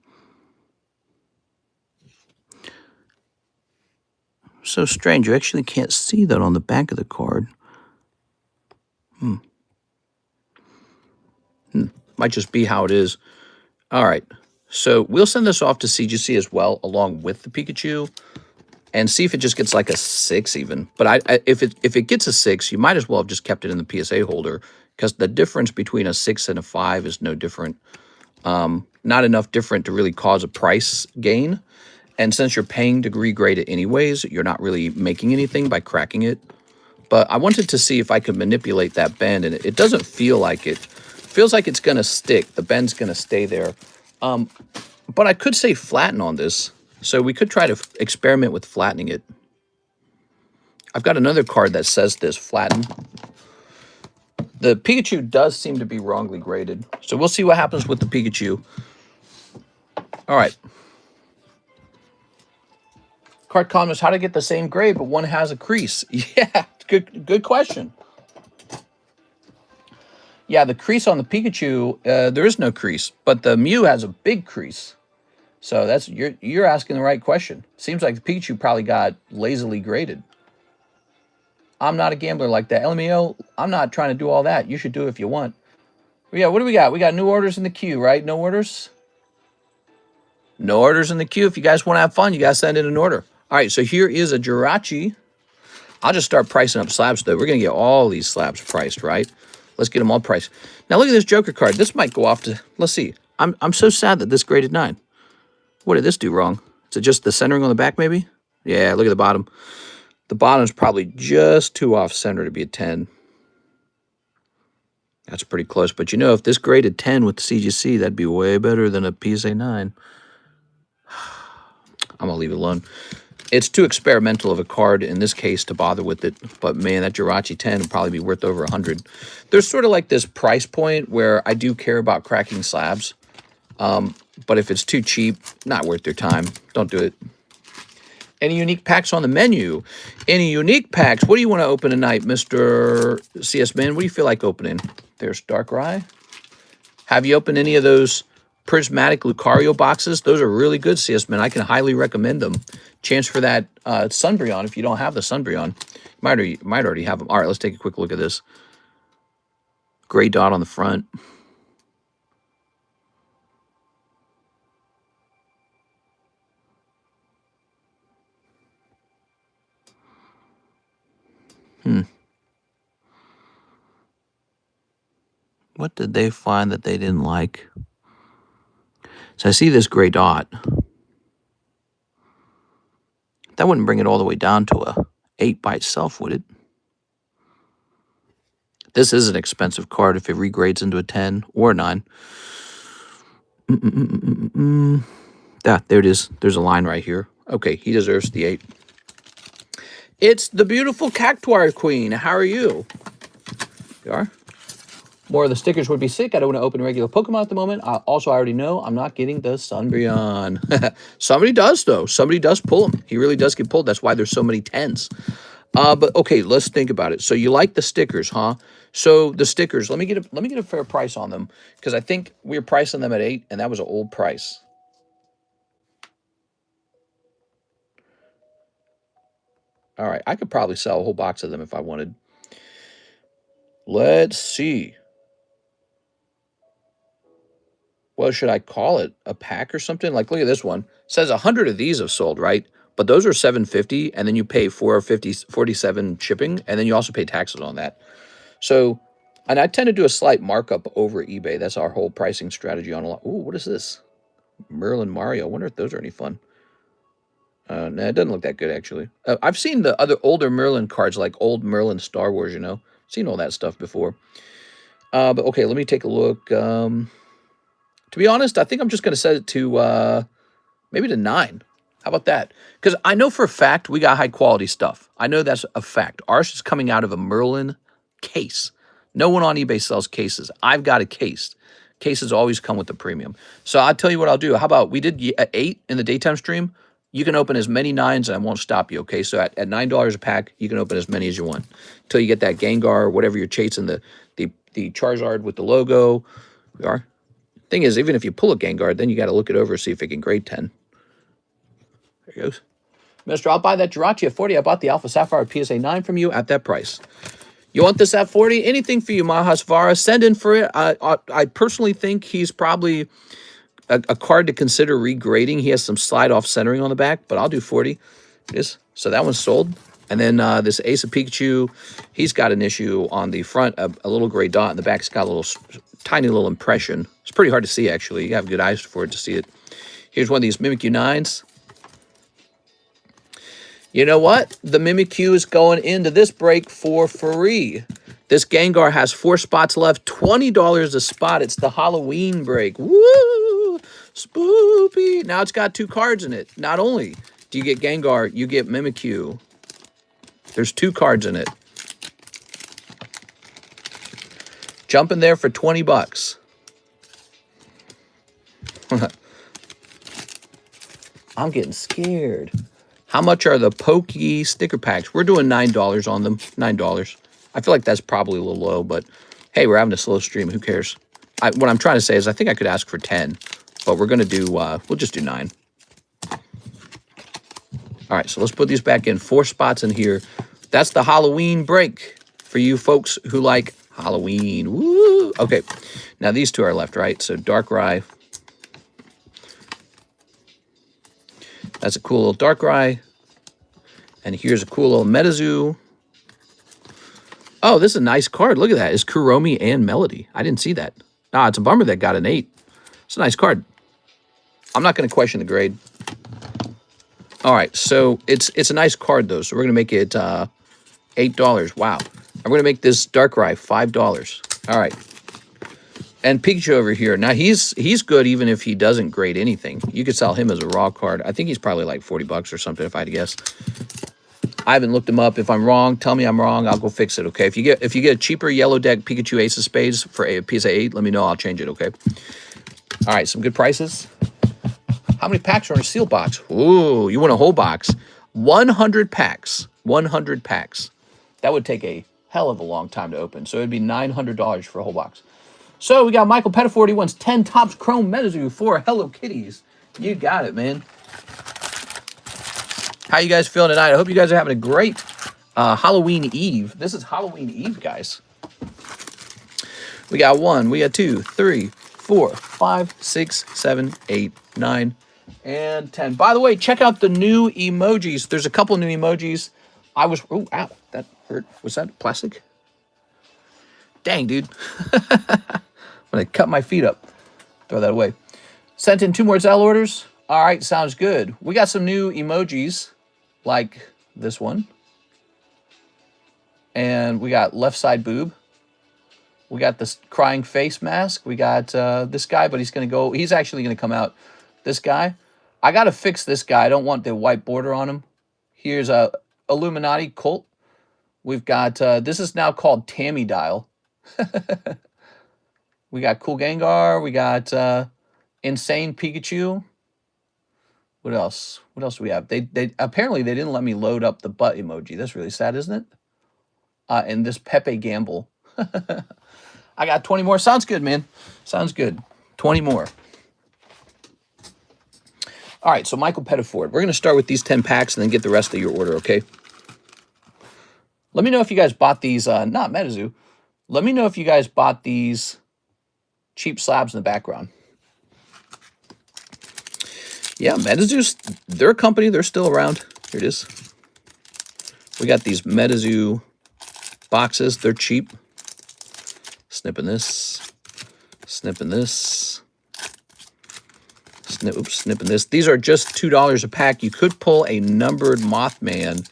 So strange. You actually can't see that on the back of the card. Might just be how it is. All right. So we'll send this off to CGC as well, along with the Pikachu, and see if it just gets like a 6 even. But if it gets a 6, you might as well have just kept it in the PSA holder, because the difference between a 6 and a 5 is no different. Not enough different to really cause a price gain. And since you're paying to regrade it anyways, you're not really making anything by cracking it. But I wanted to see if I could manipulate that bend, and it doesn't feel like it. Feels like it's going to stick. The bend's going to stay there. But I could say flatten on this. So we could try to experiment with flattening it. I've got another card that says this, flatten. The Pikachu does seem to be wrongly graded. So we'll see what happens with the Pikachu. All right. Card columnist, how to get the same grade, but one has a crease. Yeah, good question. Yeah, the crease on the Pikachu, there is no crease, but the Mew has a big crease. So that's you're asking the right question. Seems like the Pikachu probably got lazily graded. I'm not a gambler like that. LMAO, I'm not trying to do all that. You should do it if you want. But yeah, what do we got? We got new orders in the queue, right? No orders? No orders in the queue. If you guys want to have fun, you guys send in an order. All right, so here is a Jirachi. I'll just start pricing up slabs, though. We're going to get all these slabs priced, right? Let's get them all priced. Now, look at this Joker card. This might go off to... Let's see. I'm so sad that this graded 9. What did this do wrong? Is it just the centering on the back, maybe? Yeah, look at the bottom. The bottom's probably just too off-center to be a 10. That's pretty close. But, you know, if this graded 10 with the CGC, that'd be way better than a PSA 9. I'm going to leave it alone. It's too experimental of a card in this case to bother with it. But, man, that Jirachi 10 would probably be worth over 100. There's sort of like this price point where I do care about cracking slabs. But if it's too cheap, not worth your time. Don't do it. Any unique packs on the menu? Any unique packs? What do you want to open tonight, Mr. CS Man? What do you feel like opening? There's Darkrai. Have you opened any of those prismatic Lucario boxes? Those are really good, CS Man. I can highly recommend them. Chance for that Sunbreon if you don't have the Sunbreon. You might already have them. All right, let's take a quick look at this. Gray dot on the front. What did they find that they didn't like? So I see this gray dot. That wouldn't bring it all the way down to a 8 by itself, would it? This is an expensive card if it regrades into a 10 or a 9. Ah, there it is. There's a line right here. Okay, he deserves the 8. It's the beautiful Cactuar Queen. How are you? You are? More of the stickers would be sick. I don't want to open regular Pokemon at the moment. Also, I already know I'm not getting the Sunbreon. Somebody does, though. Somebody does pull him. He really does get pulled. That's why there's so many 10s. But okay, let's think about it. So you like the stickers, huh? So the stickers, let me get a fair price on them, because I think we were pricing them at 8, and that was an old price. All right, I could probably sell a whole box of them if I wanted. Let's see. What should I call it? A pack or something? Like, look at this one. It says 100 of these have sold, right? But those are $7.50, and then you pay $4.47 shipping, and then you also pay taxes on that. So, and I tend to do a slight markup over eBay. That's our whole pricing strategy on a lot. Ooh, what is this? Merlin Mario. I wonder if those are any fun. No, it doesn't look that good, actually. I've seen the other older Merlin cards, like old Merlin Star Wars, you know. Seen all that stuff before. But okay, let me take a look. To be honest, I think I'm just going to set it to maybe to 9. How about that? Because I know for a fact we got high quality stuff. I know that's a fact. Ours is coming out of a Merlin case. No one on eBay sells cases. I've got a case. Cases always come with the premium. So I'll tell you what I'll do. How about we did 8 in the daytime stream? You can open as many 9s and I won't stop you, okay? So at $9 a pack, you can open as many as you want until you get that Gengar or whatever you're chasing, the Charizard with the logo. We are. Thing is, even if you pull a Gengar, then you got to look it over, see if it can grade 10. There he goes. Mister, I'll buy that Jirachi at 40. I bought the Alpha Sapphire PSA 9 from you at that price. You want this at 40? Anything for you, Mahasvara. Send in for it. I personally think he's probably a card to consider regrading. He has some slide-off centering on the back, but I'll do 40. So that one's sold. And then this Ace of Pikachu, he's got an issue on the front, a little gray dot, and the back's got a little tiny little impression. It's pretty hard to see, actually. You have good eyes for it to see it. Here's one of these Mimikyu 9s. You know what? The Mimikyu is going into this break for free. This Gengar has 4 spots left, $20 a spot. It's the Halloween break. Woo! Spoopy. Now it's got 2 cards in it. Not only do you get Gengar, you get Mimikyu. There's 2 cards in it. Jump in there for 20 bucks. I'm getting scared. How much are the Pokey sticker packs? We're doing $9 on them. $9. I feel like that's probably a little low, but hey, we're having a slow stream. Who cares? What I'm trying to say is I think I could ask for 10, but we're going to do, we'll just do 9. All right, so let's put these back in. 4 spots in here. That's the Halloween break for you folks who like Halloween. Woo! Okay, now these 2 are left, right? So Darkrai. That's a cool little Darkrai. And here's a cool little Metazoo. Oh, this is a nice card. Look at that. It's Kuromi and Melody. I didn't see that. Ah, it's a bummer that got an 8. It's a nice card. I'm not going to question the grade. All right, so it's a nice card, though. So we're going to make it $8. Wow. I'm going to make this Darkrai $5. All right. And Pikachu over here. Now, he's good even if he doesn't grade anything. You could sell him as a raw card. I think he's probably like 40 bucks or something if I had to guess. I haven't looked him up. If I'm wrong, tell me I'm wrong. I'll go fix it, okay? If you get a cheaper yellow deck Pikachu Ace of Spades for a PSA 8, let me know. I'll change it, okay? All right, some good prices. How many packs are in a seal box? Ooh, you want a whole box. 100 packs. 100 packs. That would take a hell of a long time to open. So it would be $900 for a whole box. So we got Michael Pettiford. He wants 10 Topps Chrome Metazoo for Hello Kitties. You got it, man. How you guys feeling tonight? I hope you guys are having a great Halloween Eve. This is Halloween Eve, guys. We got 1, we got 2, 3, 4, 5, 6, 7, 8, 9, and 10. By the way, check out the new emojis. There's a couple new emojis. Oh, ow, that hurt. Was that plastic? Dang, dude. I'm going to cut my feet up. Throw that away. Sent in 2 more ZELLE orders. All right, sounds good. We got some new emojis, like this one. And we got left side boob. We got this crying face mask. We got this guy, but he's actually going to come out. This guy. I got to fix this guy. I don't want the white border on him. Here's a Illuminati cult. We've got, this is now called Tammy Dial. We got Cool Gengar. We got Insane Pikachu. What else? What else do we have? They apparently they didn't let me load up the butt emoji. That's really sad, isn't it? And this Pepe Gamble. I got 20 more. Sounds good, man. Sounds good. 20 more. All right, so Michael Pettiford. We're going to start with these 10 packs and then get the rest of your order, okay? Let me know if you guys bought these, not Metazoo. Let me know if you guys bought these cheap slabs in the background. Yeah, Metazoo, they're a company. They're still around. Here it is. We got these Metazoo boxes. They're cheap. Snipping this. Snipping this. Snipping this. These are just $2 a pack. You could pull a numbered Mothman.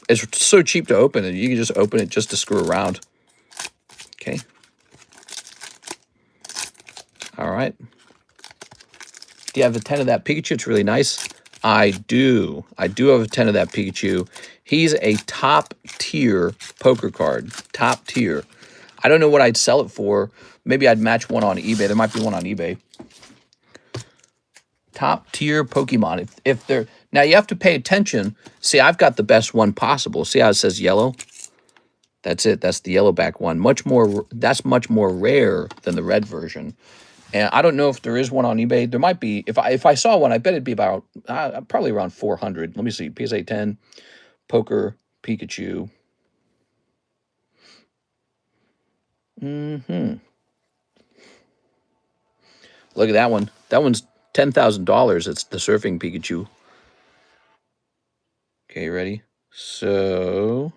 It's so cheap to open it. You can just open it just to screw around. Okay. All right. Do you have a 10 of that Pikachu? It's really nice. I do. I do have a 10 of that Pikachu. He's a top tier poker card. Top tier. I don't know what I'd sell it for. Maybe I'd match one on eBay. There might be one on eBay. Top tier Pokemon. If they're now, you have to pay attention. See, I've got the best one possible. See how it says yellow? That's it. That's the yellow back one. That's much more rare than the red version. And I don't know if there is one on eBay. There might be. If I saw one, I bet it'd be about probably around 400. Let me see. PSA 10 Poker Pikachu. Look at that one. That one's $10,000. It's the Surfing Pikachu. Okay, ready? So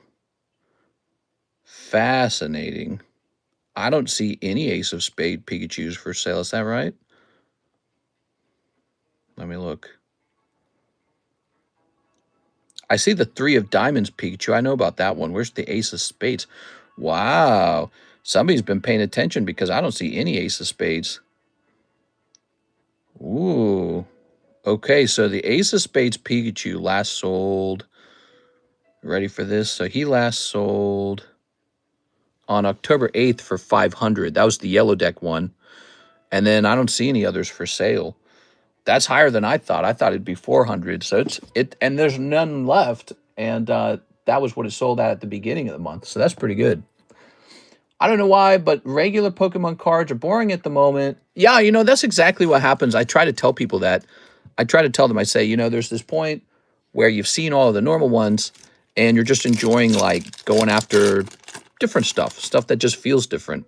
fascinating. I don't see any Ace of Spade Pikachus for sale. Is that right? Let me look. I see the 3 of Diamonds Pikachu. I know about that one. Where's the Ace of Spades? Wow. Somebody's been paying attention because I don't see any Ace of Spades. Ooh. Okay, so the Ace of Spades Pikachu last sold. Ready for this? So he last sold on October 8th for $500. That was the yellow deck one. And then I don't see any others for sale. That's higher than I thought. I thought it'd be 400. So and there's none left. And that was what it sold at the beginning of the month. So that's pretty good. I don't know why, but regular Pokemon cards are boring at the moment. Yeah, you know, that's exactly what happens. I try to tell people that. I try to tell them, I say, you know, there's this point where you've seen all of the normal ones and you're just enjoying like going after different stuff that just feels different.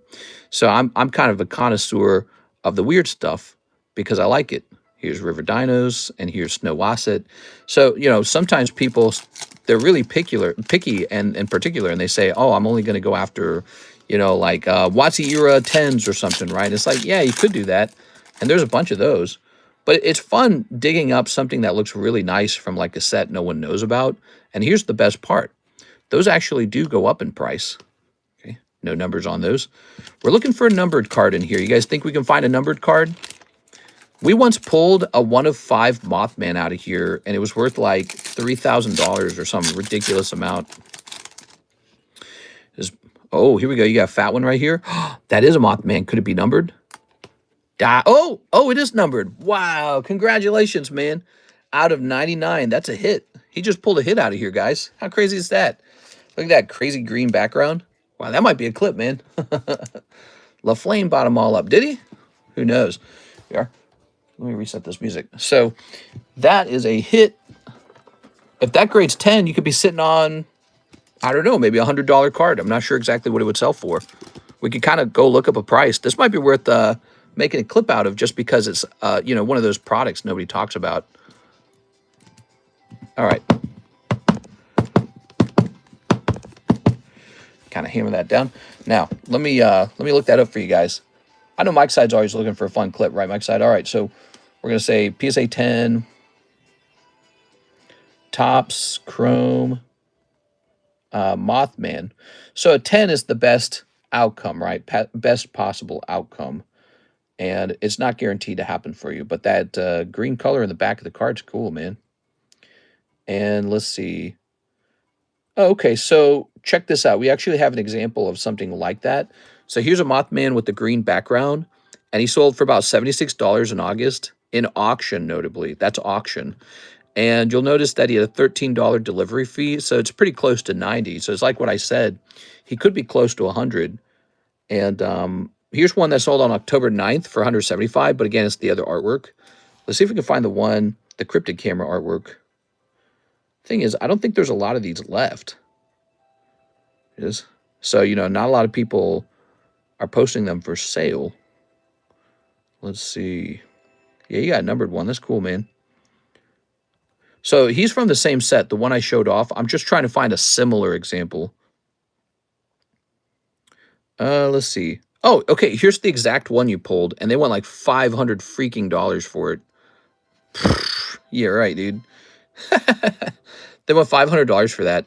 So I'm kind of a connoisseur of the weird stuff because I like it. Here's River Dinos and here's Snow Wasset. So, you know, sometimes people, they're really picky and particular, and they say, oh, I'm only going to go after, you know, like Watsy era 10s or something, right? It's like, yeah, you could do that. And there's a bunch of those. But it's fun digging up something that looks really nice from like a set no one knows about. And here's the best part. Those actually do go up in price. Okay, no numbers on those. We're looking for a numbered card in here. You guys think we can find a numbered card? We once pulled a 1 of 5 Mothman out of here, and it was worth like $3,000 or some ridiculous amount. Oh, here we go. You got a fat one right here. That is a Mothman. Could it be numbered? Oh, it is numbered. Wow, congratulations, man. Out of 99, that's a hit. He just pulled a hit out of here, guys. How crazy is that? Look at that crazy green background. Wow, that might be a clip, man. La Flame bought them all up. Did he? Who knows? Here we are. Let me reset this music. So that is a hit. If that grades 10, you could be sitting on, I don't know, maybe a $100 card. I'm not sure exactly what it would sell for. We could kind of go look up a price. This might be worth making a clip out of just because it's, you know, one of those products nobody talks about. All right. Kind of hammer that down. Now, let me look that up for you guys. I know Mike's side's always looking for a fun clip, right, Mike's side? All right, so we're going to say PSA 10, Topps, Chrome, Mothman. So a 10 is the best outcome, right? Best possible outcome. And it's not guaranteed to happen for you. But that green color in the back of the card's cool, man. And let's see. Oh, okay, so check this out. We actually have an example of something like that. So here's a Mothman with the green background. And he sold for about $76 in August. In auction, notably. That's auction. And you'll notice that he had a $13 delivery fee. So it's pretty close to 90. So it's like what I said. He could be close to 100. And here's one that sold on October 9th for 175. But again, it's the other artwork. Let's see if we can find the cryptid camera artwork. Thing is, I don't think there's a lot of these left. It is. So, you know, not a lot of people are posting them for sale. Let's see. Yeah, you got a numbered one. That's cool, man. So he's from the same set, the one I showed off. I'm just trying to find a similar example. Let's see. Oh, okay, here's the exact one you pulled, and they want like $500 freaking dollars for it. Yeah, right, dude. They want $500 for that.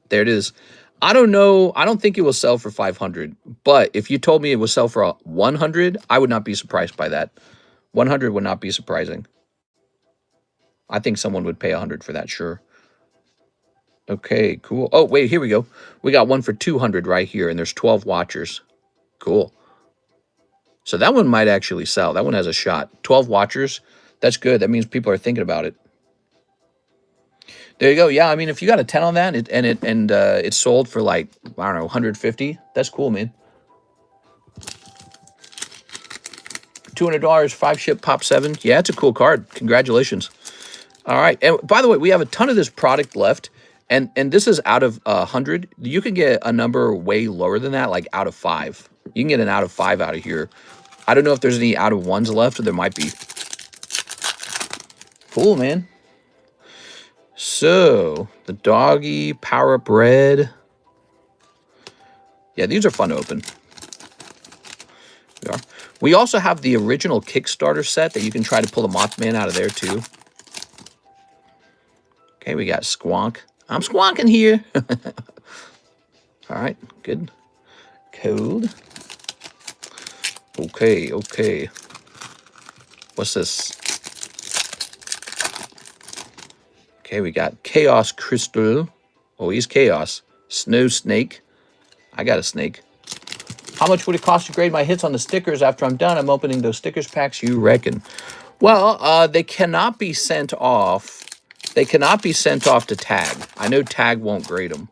There it is. I don't know. I don't think it will sell for 500, but if you told me it will sell for 100, I would not be surprised by that. 100 would not be surprising. I think someone would pay 100 for that, sure. Okay, cool. Oh, wait, here we go. We got one for 200 right here, and there's 12 watchers. Cool. So that one might actually sell. That one has a shot. 12 watchers. That's good. That means people are thinking about it. There you go. Yeah, I mean, if you got a 10 on that and it's sold for like, I don't know, 150, that's cool, man. $200, 5 ship, pop 7. Yeah, it's a cool card. Congratulations. All right. And by the way, we have a ton of this product left. And this is out of 100. You can get a number way lower than that, like out of 5. You can get an out of 5 out of here. I don't know if there's any out of 1s left, or there might be. Cool, man. So, the doggy, power-up red. Yeah, these are fun to open. We also have the original Kickstarter set that you can try to pull the Mothman out of there, too. Okay, we got Squonk. I'm squonking here. All right, good. Code. Okay, okay. What's this? Okay, we got Chaos Crystal. Oh, he's Chaos. Snow Snake. I got a snake. How much would it cost to grade my hits on the stickers after I'm done? I'm opening those stickers packs, you reckon? Well, they cannot be sent off. They cannot be sent off to Tag. I know Tag won't grade them.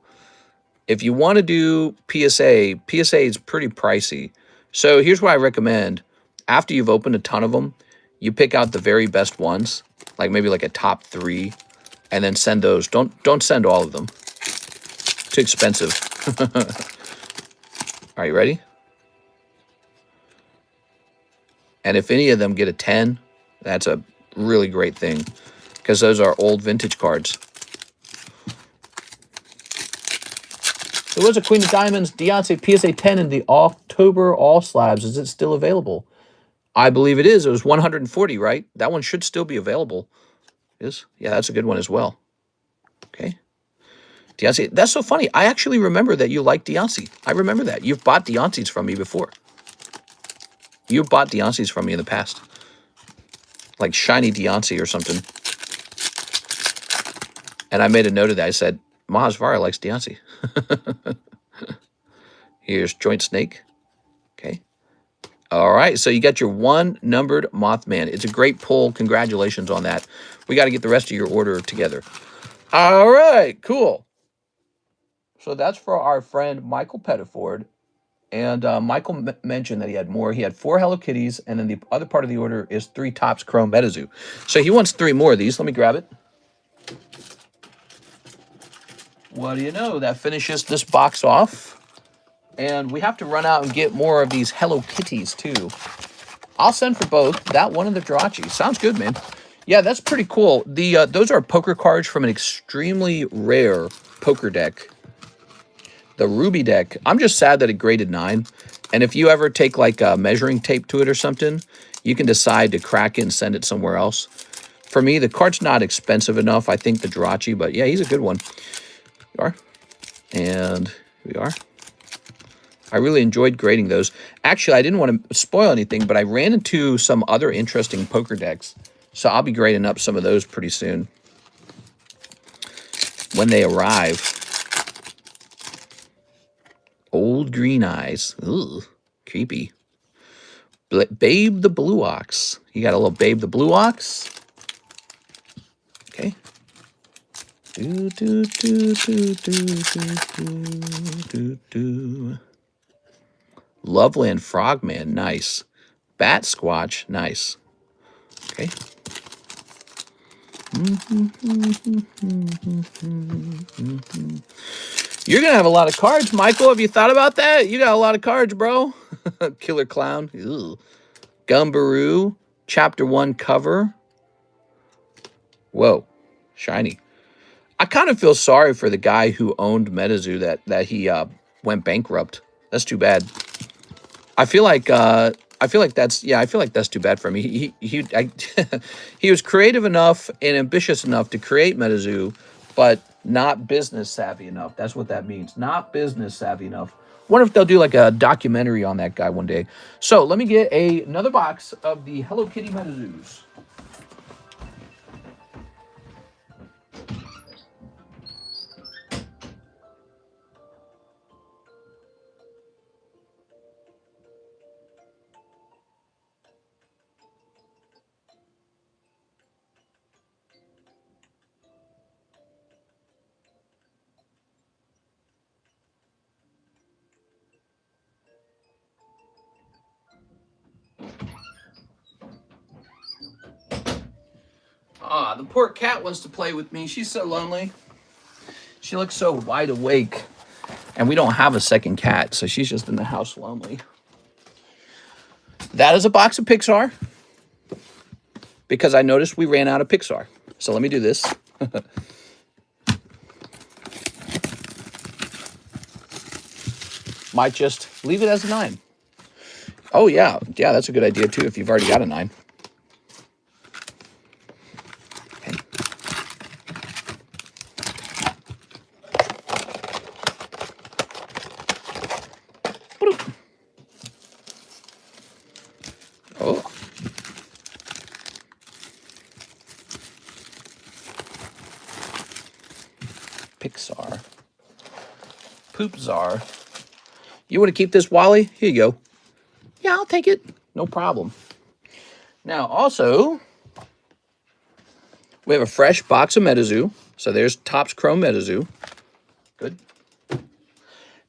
If you want to do PSA, PSA is pretty pricey. So here's what I recommend. After you've opened a ton of them, you pick out the very best ones, like maybe like a top 3, and then send those. Don't send all of them. Too expensive. Are you ready? And if any of them get a 10, that's a really great thing, because those are old vintage cards. There was a Queen of Diamonds Deontay PSA 10 in the October All Slabs. Is it still available? I believe it is. It was 140, right? That one should still be available. Is? Yeah, that's a good one as well. Okay. Deontay, that's so funny. I actually remember that you like Deontay. I remember that. You've bought Deontays from me before. You've bought Deontays from me in the past. Like shiny Deontay or something. And I made a note of that. I said, Mahasvara likes Deontay. Here's Joint Snake. Okay. All right. So you got your 1 numbered Mothman. It's a great pull. Congratulations on that. We got to get the rest of your order together. All right. Cool. So that's for our friend Michael Pettiford. And Michael mentioned that he had more. He had 4 Hello Kitties, and then the other part of the order is 3 Topps Chrome Metazoo. So he wants 3 more of these. Let me grab it. What do you know? That finishes this box off. And we have to run out and get more of these Hello Kitties, too. I'll send for both. That one and the Jirachi. Sounds good, man. Yeah, that's pretty cool. Those are poker cards from an extremely rare poker deck. The Ruby deck. I'm just sad that it graded 9. And if you ever take like a measuring tape to it or something, you can decide to crack it and send it somewhere else. For me, the card's not expensive enough. I think the Jirachi, but yeah, he's a good one. Here we are. And here we are. I really enjoyed grading those. Actually, I didn't want to spoil anything, but I ran into some other interesting poker decks. So I'll be grading up some of those pretty soon when they arrive. Old Green Eyes. Ugh, creepy. Babe the Blue Ox. You got a little Babe the Blue Ox. Okay. Do, do, do, do, do, do, do, do. Loveland Frogman. Nice. Bat Squatch. Nice. Okay. You're going to have a lot of cards, Michael. Have you thought about that? You got a lot of cards, bro. Killer Clown. Ugh. Gumbaroo, Chapter 1 cover. Whoa, shiny. I kind of feel sorry for the guy who owned Metazoo that he went bankrupt. That's too bad. I feel like that's too bad for him. He was creative enough and ambitious enough to create Metazoo, but not business savvy enough. That's what that means. Not business savvy enough. Wonder if they'll do like a documentary on that guy one day. So let me get another box of the Hello Kitty Metazoos. Ah, the poor cat wants to play with me. She's so lonely. She looks so wide awake. And we don't have a second cat, so she's just in the house lonely. That is a box of Pixar. Because I noticed we ran out of Pixar. So let me do this. Might just leave it as a 9. Oh, yeah. Yeah, that's a good idea, too, if you've already got a 9. Oh. Pixar. Poopzar. You want to keep this, Wally? Here you go. Yeah, I'll take it. No problem. Now, also, we have a fresh box of Metazoo. So there's Topps Chrome Metazoo. Good.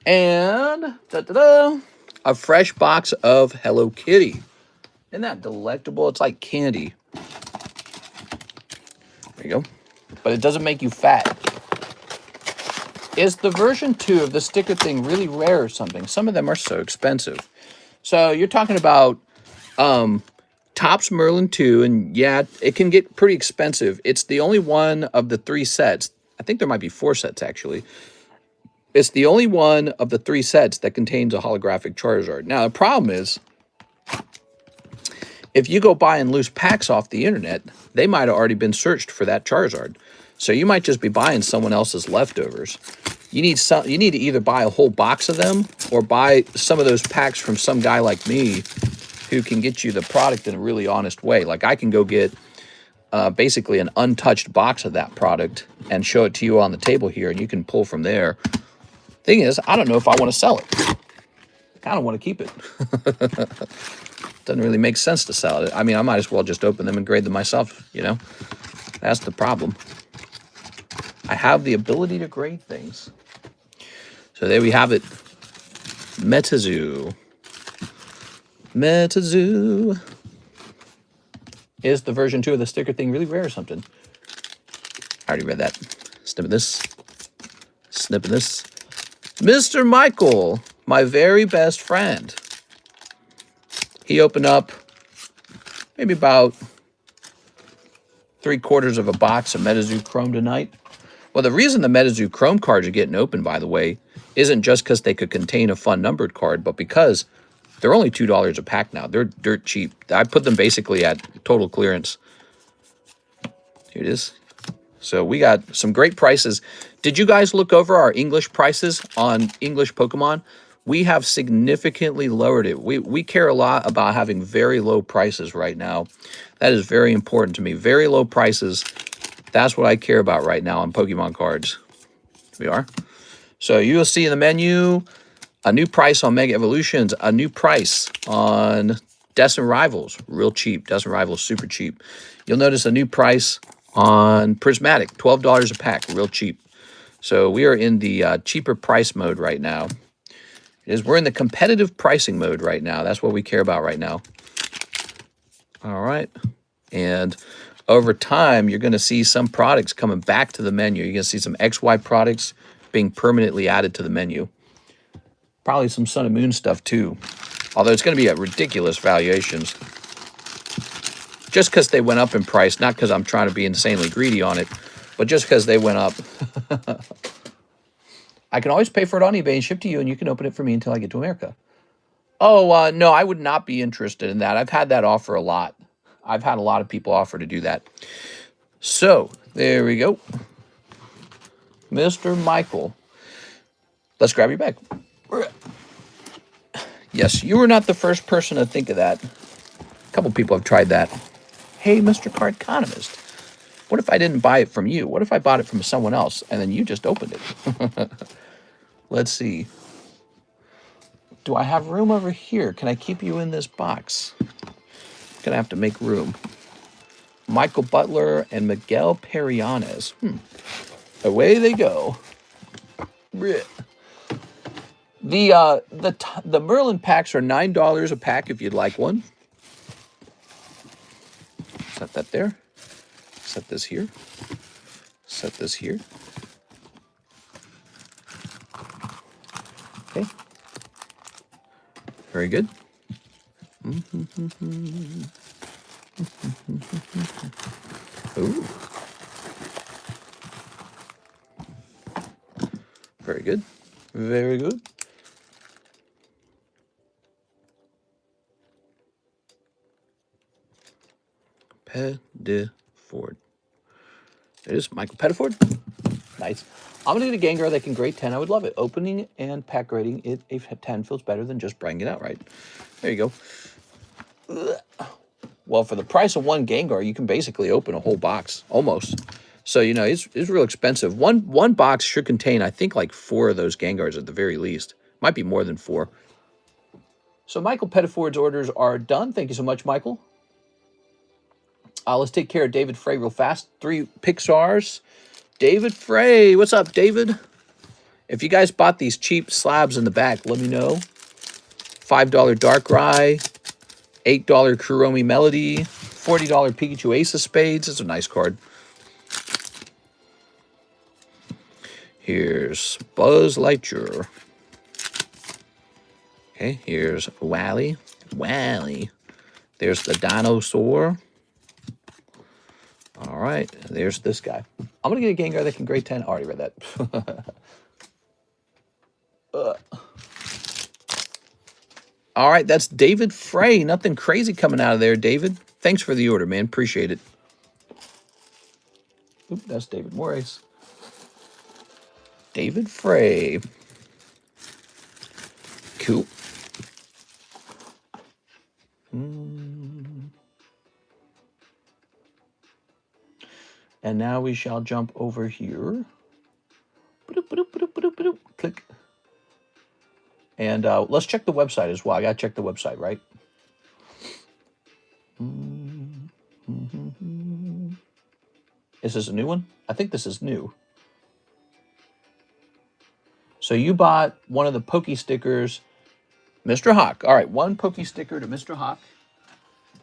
And a fresh box of Hello Kitty. Isn't that delectable? It's like candy. There you go. But it doesn't make you fat. Is the version 2 of the sticker thing really rare or something? Some of them are so expensive. So you're talking about Topps Merlin 2, and yeah, it can get pretty expensive. It's the only one of the 3 sets. I think there might be 4 sets, actually. It's the only one of the 3 sets that contains a holographic Charizard. Now, the problem is, if you go buying loose packs off the internet, they might have already been searched for that Charizard. So you might just be buying someone else's leftovers. You need to either buy a whole box of them or buy some of those packs from some guy like me who can get you the product in a really honest way. Like I can go get basically an untouched box of that product and show it to you on the table here, and you can pull from there. Thing is, I don't know if I want to sell it. I kind of want to keep it. Doesn't really make sense to sell it. I mean, I might as well just open them and grade them myself, you know? That's the problem. I have the ability to grade things. So there we have it. Metazoo. Metazoo. Is the version 2 of the sticker thing really rare or something? I already read that. Snipping this. Snipping this. Mr. Michael, my very best friend. He opened up maybe about 3/4 of a box of Metazoo Chrome tonight. Well, the reason the Metazoo Chrome cards are getting open, by the way, isn't just because they could contain a fun numbered card, but because they're only $2 a pack now. They're dirt cheap. I put them basically at total clearance. Here it is. So we got some great prices. Did you guys look over our English prices on English Pokemon? We have significantly lowered it. We care a lot about having very low prices right now. That is very important to me. Very low prices. That's what I care about right now on Pokemon cards. Here we are. So you'll see in the menu a new price on Mega Evolutions, a new price on Destined Rivals, real cheap. Destined Rivals, super cheap. You'll notice a new price on Prismatic, $12 a pack, real cheap. So we are in the cheaper price mode right now. We're in the competitive pricing mode right now. That's what we care about right now. All right. And over time, you're going to see some products coming back to the menu. You're going to see some XY products being permanently added to the menu. Probably some Sun and Moon stuff too. Although it's going to be at ridiculous valuations. just because they went up in price, not because I'm trying to be insanely greedy on it, but just because they went up. I can always pay for it on eBay and ship to you, and you can open it for me until I get to America. Oh, no, I would not be interested in that. I've had that offer a lot. I've had a lot of people offer to do that. So, there we go. Mr. Michael. Let's grab your bag. Yes, you were not the first person to think of that. A couple people have tried that. Hey, Mr. Cardconomist, what if I didn't buy it from you? What if I bought it from someone else and then you just opened it? Let's see. Do I have room over here? Can I keep you in this box? I'm going to have to make room. Michael Butler and Miguel Perianes. Away they go. The Merlin packs are $9 a pack if you'd like one. Set that there. Set this here. Set this here. Okay. Very good. Ooh. Very good. Very good. Pettiford. It is Michael Pettiford. Nice. I'm going to get a Gengar that can grade 10. I would love it. Opening and pack grading it a 10 feels better than just bringing it out, right? There you go. Well, for the price of one Gengar, you can basically open a whole box, almost. So, you know, it's real expensive. One box should contain, I think, like 4 of those Gengars at the very least. Might be more than 4. So Michael Pettiford's orders are done. Thank you so much, Michael. Let's take care of David Frey real fast. 3 Pixars. David Frey. What's up, David? If you guys bought these cheap slabs in the back, let me know. $5 Darkrai. $8 Kuromi Melody. $40 Pikachu Ace of Spades. It's a nice card. Here's Buzz Lightyear. Okay, here's Wally. Wally. There's the dinosaur. All right, there's this guy. I'm going to get a Gengar that can grade 10. I already read that. All right, that's David Frey. Nothing crazy coming out of there, David. Thanks for the order, man. Appreciate it. Oop, that's David Morris. David Frey. Cool. And now we shall jump over here. Click. And let's check the website as well. I got to check the website, right? Is this a new one? I think this is new. So you bought one of the Pokey stickers, Mr. Hawk. All right, 1 Pokey sticker to Mr. Hawk.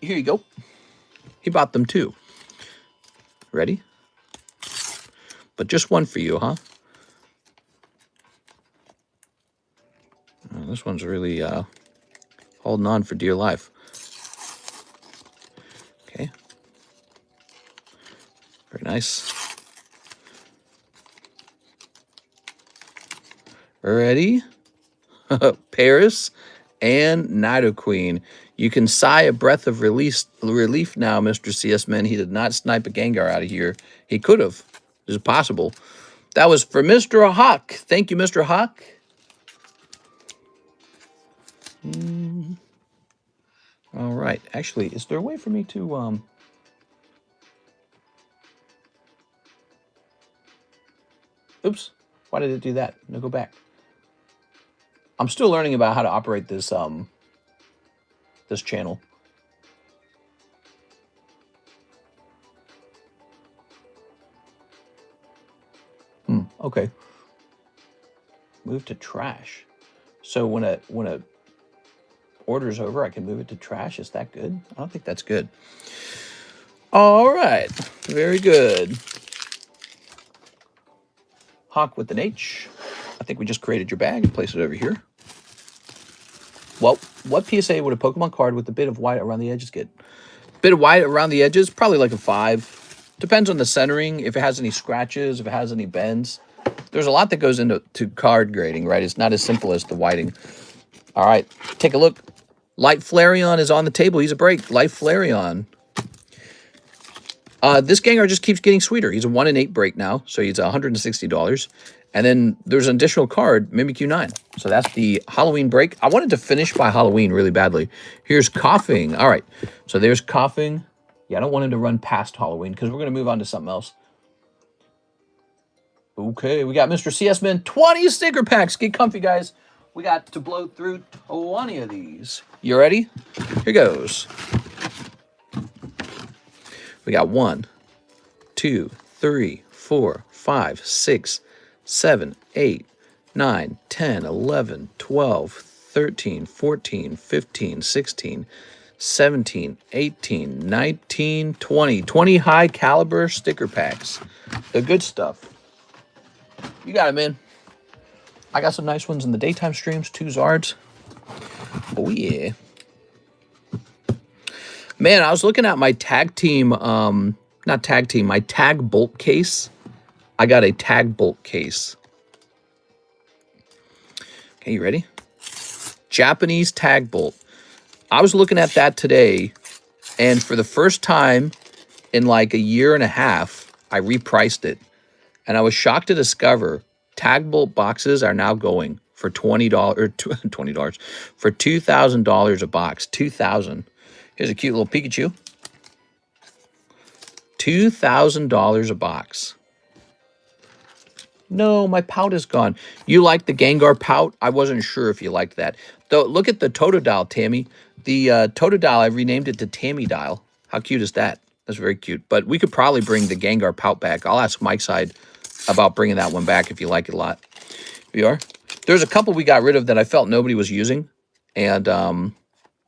Here you go. He bought them too. Ready? But just 1 for you, huh? Oh, this one's really holding on for dear life. Okay. Very nice. Ready? Paris and Nidoqueen. You can sigh a breath of relief now, Mr. CS Man. He did not snipe a Gengar out of here. He could have. This is possible. That was for Mr. Hawk. Thank you, Mr. Hawk. All right. Actually, is there a way for me to... Oops. Why did it do that? No, go back. I'm still learning about how to operate this this channel. Okay. Move to trash. So when a order's over, I can move it to trash. Is that good? I don't think that's good. All right. Very good. Hawk with an H. I think we just created your bag and place it over here. Well, what PSA would a Pokemon card with a bit of white around the edges get? Bit of white around the edges, probably like a 5. Depends on the centering, if it has any scratches, if it has any bends. There's a lot that goes into card grading, right? It's not as simple as the whiting. All right, take a look. Light Flareon is on the table. He's a break. Light Flareon. This Gengar just keeps getting sweeter. He's a 1 in 8 break now, so he's $160. And then there's an additional card, Mimikyu 9. So that's the Halloween break. I wanted to finish by Halloween really badly. Here's Coughing. All right, so there's Coughing. Yeah, I don't want him to run past Halloween because we're going to move on to something else. Okay, we got Mr. CS-Man. 20 sticker packs. Get comfy, guys. We got to blow through 20 of these. You ready? Here goes. We got 1, 2, 3, 4, 5, 6, 7, 8, 9, 10, 11, 12, 13, 14, 15, 16, 17, 18, 19, 20. 20 high caliber sticker packs. The good stuff. You got it, man. I got some nice ones in the daytime streams. 2 Zards. Oh, yeah. Man, I was looking at my tag team, not tag team, my tag bolt case. I got a tag bolt case. Okay, you ready? Japanese tag bolt. I was looking at that today, and for the first time in like a year and a half, I repriced it. And I was shocked to discover tag bolt boxes are now going for $20 for $2,000 a box. $2,000. Here's a cute little Pikachu. $2,000 a box. No, my pout is gone. You like the Gengar pout? I wasn't sure if you liked that. Though, look at the Totodile, Tammy. The Totodile, I renamed it to Tammy Dial. How cute is that? That's very cute. But we could probably bring the Gengar pout back. I'll ask Mike's side about bringing that one back if you like it a lot. We are. There's a couple we got rid of that I felt nobody was using. And,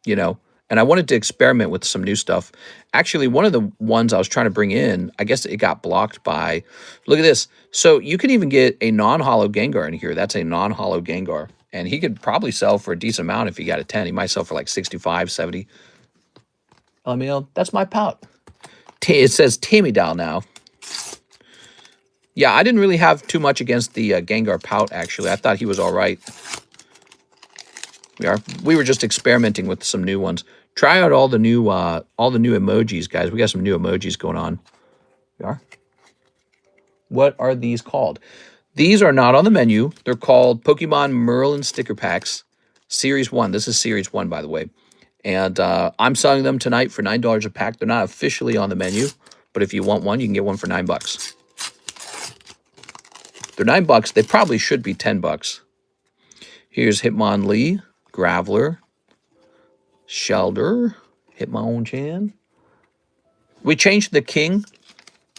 you know, and I wanted to experiment with some new stuff. Actually, one of the ones I was trying to bring in, I guess it got blocked by... Look at this. So you can even get a non-hollow Gengar in here. That's a non-hollow Gengar. And he could probably sell for a decent amount if he got a 10. He might sell for like 65, 70. LMAO, that's my pout. It says Tammy Doll now. Yeah, I didn't really have too much against the Gengar pout, actually. I thought he was all right. We were just experimenting with some new ones. Try out all the new emojis, guys. We got some new emojis going on. We are. What are these called? These are not on the menu. They're called Pokemon Merlin sticker packs, Series 1. This is Series 1, by the way. And I'm selling them tonight for $9 a pack. They're not officially on the menu, but if you want one, you can get one for $9. They're $9. They probably should be $10. Here's Hitmonlee, Graveler, Shelder, Hitmonchan. We changed the king.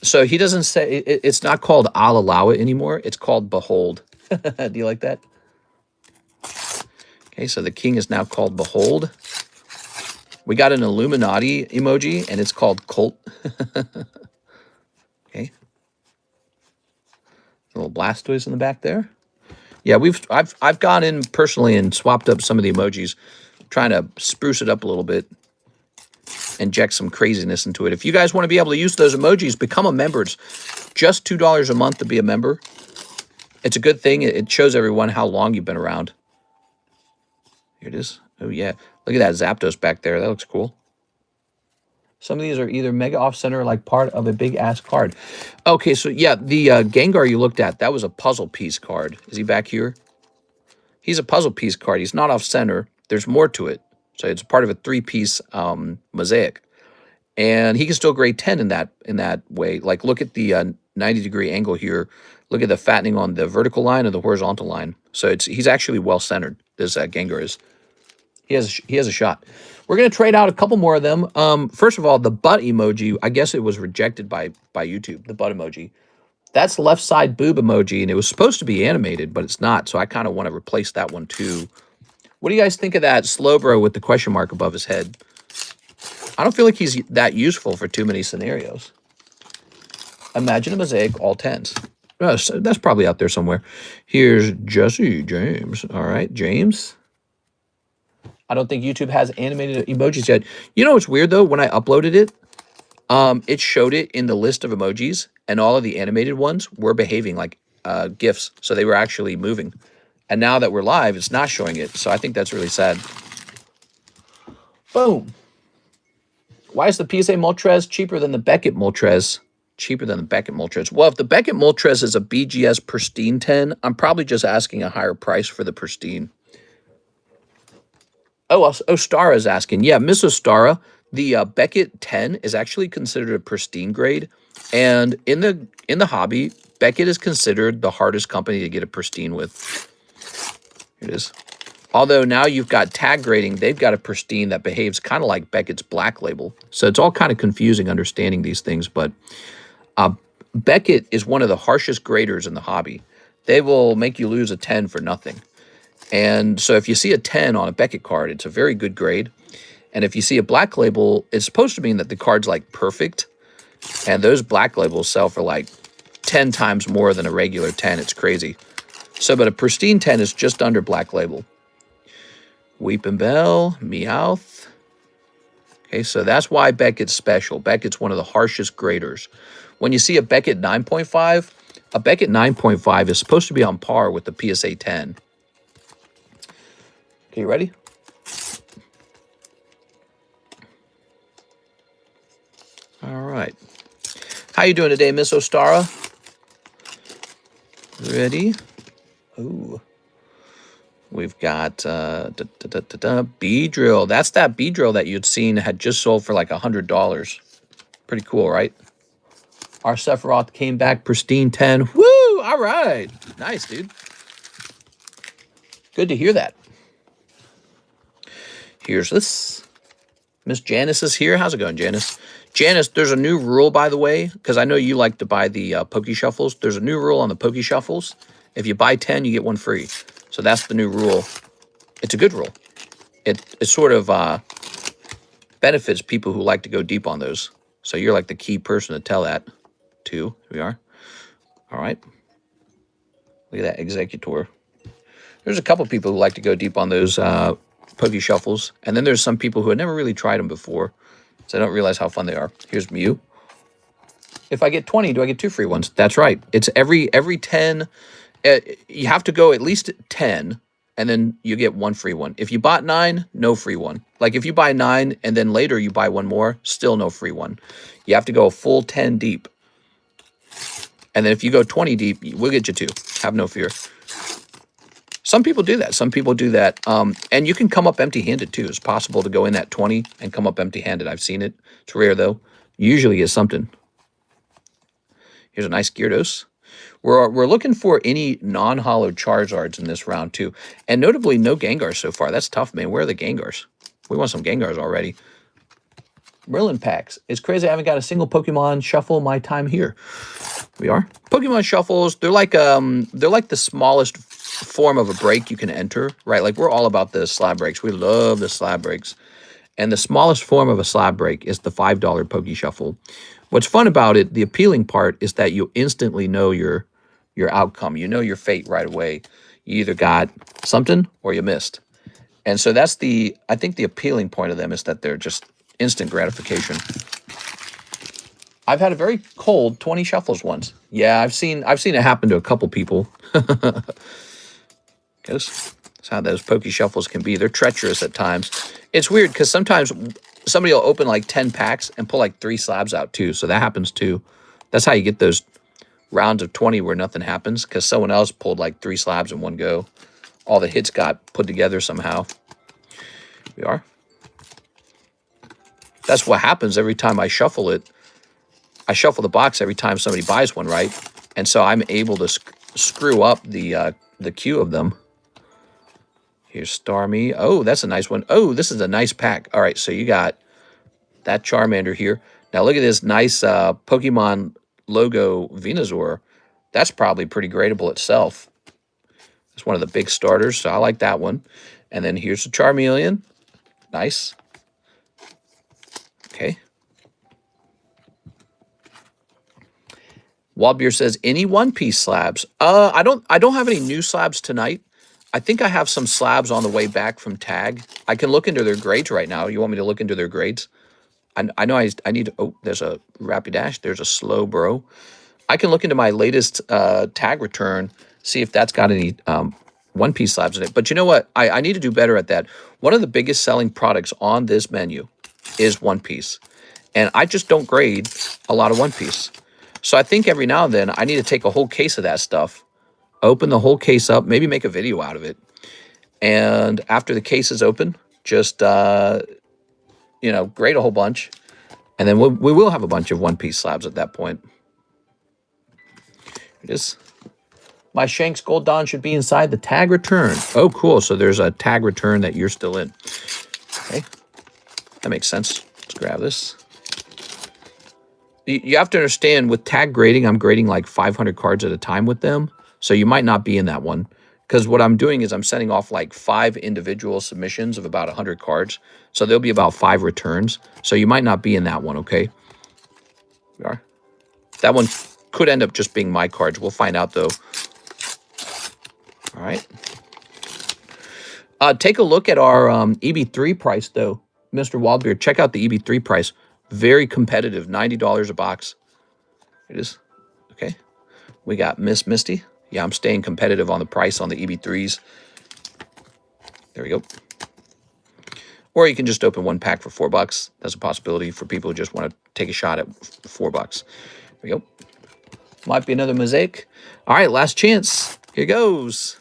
So he doesn't say, it's not called I'll allow it anymore. It's called Behold. Do you like that? Okay, so the king is now called Behold. We got an Illuminati emoji, and it's called Colt. Okay. A little Blastoise in the back there. Yeah, I've gone in personally and swapped up some of the emojis, trying to spruce it up a little bit. Inject some craziness into it. If you guys want to be able to use those emojis, become a member. It's just $2 a month to be a member. It's a good thing. It shows everyone how long you've been around. Here it is. Oh, yeah. Look at that Zapdos back there. That looks cool. Some of these are either mega off-center, like part of a big-ass card. Okay, so yeah, the Gengar you looked at, that was a puzzle piece card. Is he back here? He's a puzzle piece card. He's not off-center. There's more to it. So it's part of a 3-piece mosaic. And he can still grade 10 in that way. Like, look at the 90-degree angle here. Look at the fattening on the vertical line and the horizontal line. So he's actually well-centered, this Gengar is. He has a shot. We're going to trade out a couple more of them. First of all, the butt emoji, I guess it was rejected by YouTube, the butt emoji. That's left side boob emoji, and it was supposed to be animated, but it's not. So I kind of want to replace that one too. What do you guys think of that Slowbro with the question mark above his head? I don't feel like he's that useful for too many scenarios. Imagine a mosaic, all 10s. Oh, so that's probably out there somewhere. Here's Jesse James. All right, James. I don't think YouTube has animated emojis yet. You know what's weird though? When I uploaded it, it showed it in the list of emojis, and all of the animated ones were behaving like GIFs, so they were actually moving. And now that we're live, it's not showing it, so I think that's really sad. Boom. Why is the PSA Moltres cheaper than the Beckett Moltres? Cheaper than the Beckett Moltres. Well, if the Beckett Moltres is a BGS Pristine 10, I'm probably just asking a higher price for the Pristine. Oh, Ostara is asking. Yeah, Miss Ostara, the Beckett 10 is actually considered a pristine grade, and in the hobby, Beckett is considered the hardest company to get a pristine with. Here it is. Although now you've got tag grading, they've got a pristine that behaves kind of like Beckett's Black Label. So it's all kind of confusing understanding these things, but Beckett is one of the harshest graders in the hobby. They will make you lose a 10 for nothing. And so if you see a 10 on a Beckett card, it's a very good grade. And if you see a Black Label, it's supposed to mean that the card's like perfect. And those Black Labels sell for like 10 times more than a regular 10. It's crazy. So, but a pristine 10 is just under Black Label. Weeping Bell, Meowth. Okay, so that's why Beckett's special. Beckett's one of the harshest graders. When you see a Beckett 9.5, a Beckett 9.5 is supposed to be on par with the PSA 10. Okay, you ready? All right. How you doing today, Miss Ostara? Ready? Ooh. We've got B-Drill. That's that B-Drill that you'd seen had just sold for like $100. Pretty cool, right? Our Sephiroth came back pristine 10. Woo! All right. Nice, dude. Good to hear that. Here's this. Miss Janice is here. How's it going, Janice? Janice, there's a new rule, by the way, because I know you like to buy the Poke Shuffles. There's a new rule on the Poke Shuffles. If you buy 10, you get one free. So that's the new rule. It's a good rule. It sort of benefits people who like to go deep on those. So you're like the key person to tell that to. Here we are. All right. Look at that Executor. There's a couple people who like to go deep on those Poke Shuffles. And then there's some people who have never really tried them before. So I don't realize how fun they are. Here's Mew. If I get 20, do I get 2 free ones? That's right. It's every 10. You have to go at least 10, and then you get 1 free one. If you bought 9, no free one. Like if you buy 9, and then later you buy 1 more, still no free one. You have to go a full 10 deep. And then if you go 20 deep, we'll get you 2. Have no fear. Some people do that. Some people do that. And you can come up empty-handed, too. It's possible to go in at 20 and come up empty-handed. I've seen it. It's rare, though. Usually it's something. Here's a nice Gyarados. We're looking for any non-hollow Charizards in this round, too. And notably, no Gengars so far. That's tough, man. Where are the Gengars? We want some Gengars already. Merlin packs. It's crazy I haven't got a single Pokemon Shuffle my time here. We are. Pokemon Shuffles, they're like the smallest form of a break you can enter, right? Like we're all about the slab breaks. We love the slab breaks. And the smallest form of a slab break is the $5 Poke Shuffle. What's fun about it, the appealing part, is that you instantly know your outcome. You know your fate right away. You either got something or you missed. And so that's I think the appealing point of them is that they're just instant gratification. I've had a very cold 20 shuffles once. Yeah, I've seen it happen to a couple people. That's how those Poke Shuffles can be. They're treacherous at times. It's weird because sometimes somebody will open like 10 packs and pull like 3 slabs out too. So that happens too. That's how you get those rounds of 20 where nothing happens, because someone else pulled like 3 slabs in one go. All the hits got put together somehow. Here we are. That's what happens every time I shuffle it. I shuffle the box every time somebody buys one, right? And so I'm able to screw up the queue of them. Here's Starmie. Oh, that's a nice one. Oh, this is a nice pack. All right, so you got that Charmander here. Now look at this nice Pokemon logo Venusaur. That's probably pretty gradable itself. It's one of the big starters, so I like that one. And then here's the Charmeleon. Nice. Okay. Wildbeer says, any One Piece slabs? I don't have any new slabs tonight. I think I have some slabs on the way back from Tag. I can look into their grades right now. You want me to look into their grades? I know I need to, oh, there's a Rapidash. There's a Slow Bro. I can look into my latest Tag return, see if that's got any one-piece slabs in it. But you know what? I need to do better at that. One of the biggest selling products on this menu is one piece. And I just don't grade a lot of one piece. So I think every now and then I need to take a whole case of that stuff, open the whole case up, maybe make a video out of it. And after the case is open, just, you know, grade a whole bunch. And then we will have a bunch of one-piece slabs at that point. Here it is. My Shanks Gold Dawn should be inside the tag return. Oh, cool. So there's a tag return that you're still in. Okay. That makes sense. Let's grab this. You have to understand, with tag grading, I'm grading like 500 cards at a time with them. So you might not be in that one. Because what I'm doing is I'm sending off like 5 individual submissions of about 100 cards. So there'll be about 5 returns. So you might not be in that one, okay? We are. That one could end up just being my cards. We'll find out, though. All right. Take a look at our EB3 price, though. Mr. Wildbeard, check out the EB3 price. Very competitive, $90 a box. It is. Okay. We got Miss Misty. Yeah, I'm staying competitive on the price on the EB3s. There we go. Or you can just open one pack for $4. That's a possibility for people who just want to take a shot at $4. There we go. Might be another mosaic. All right, last chance. Here goes.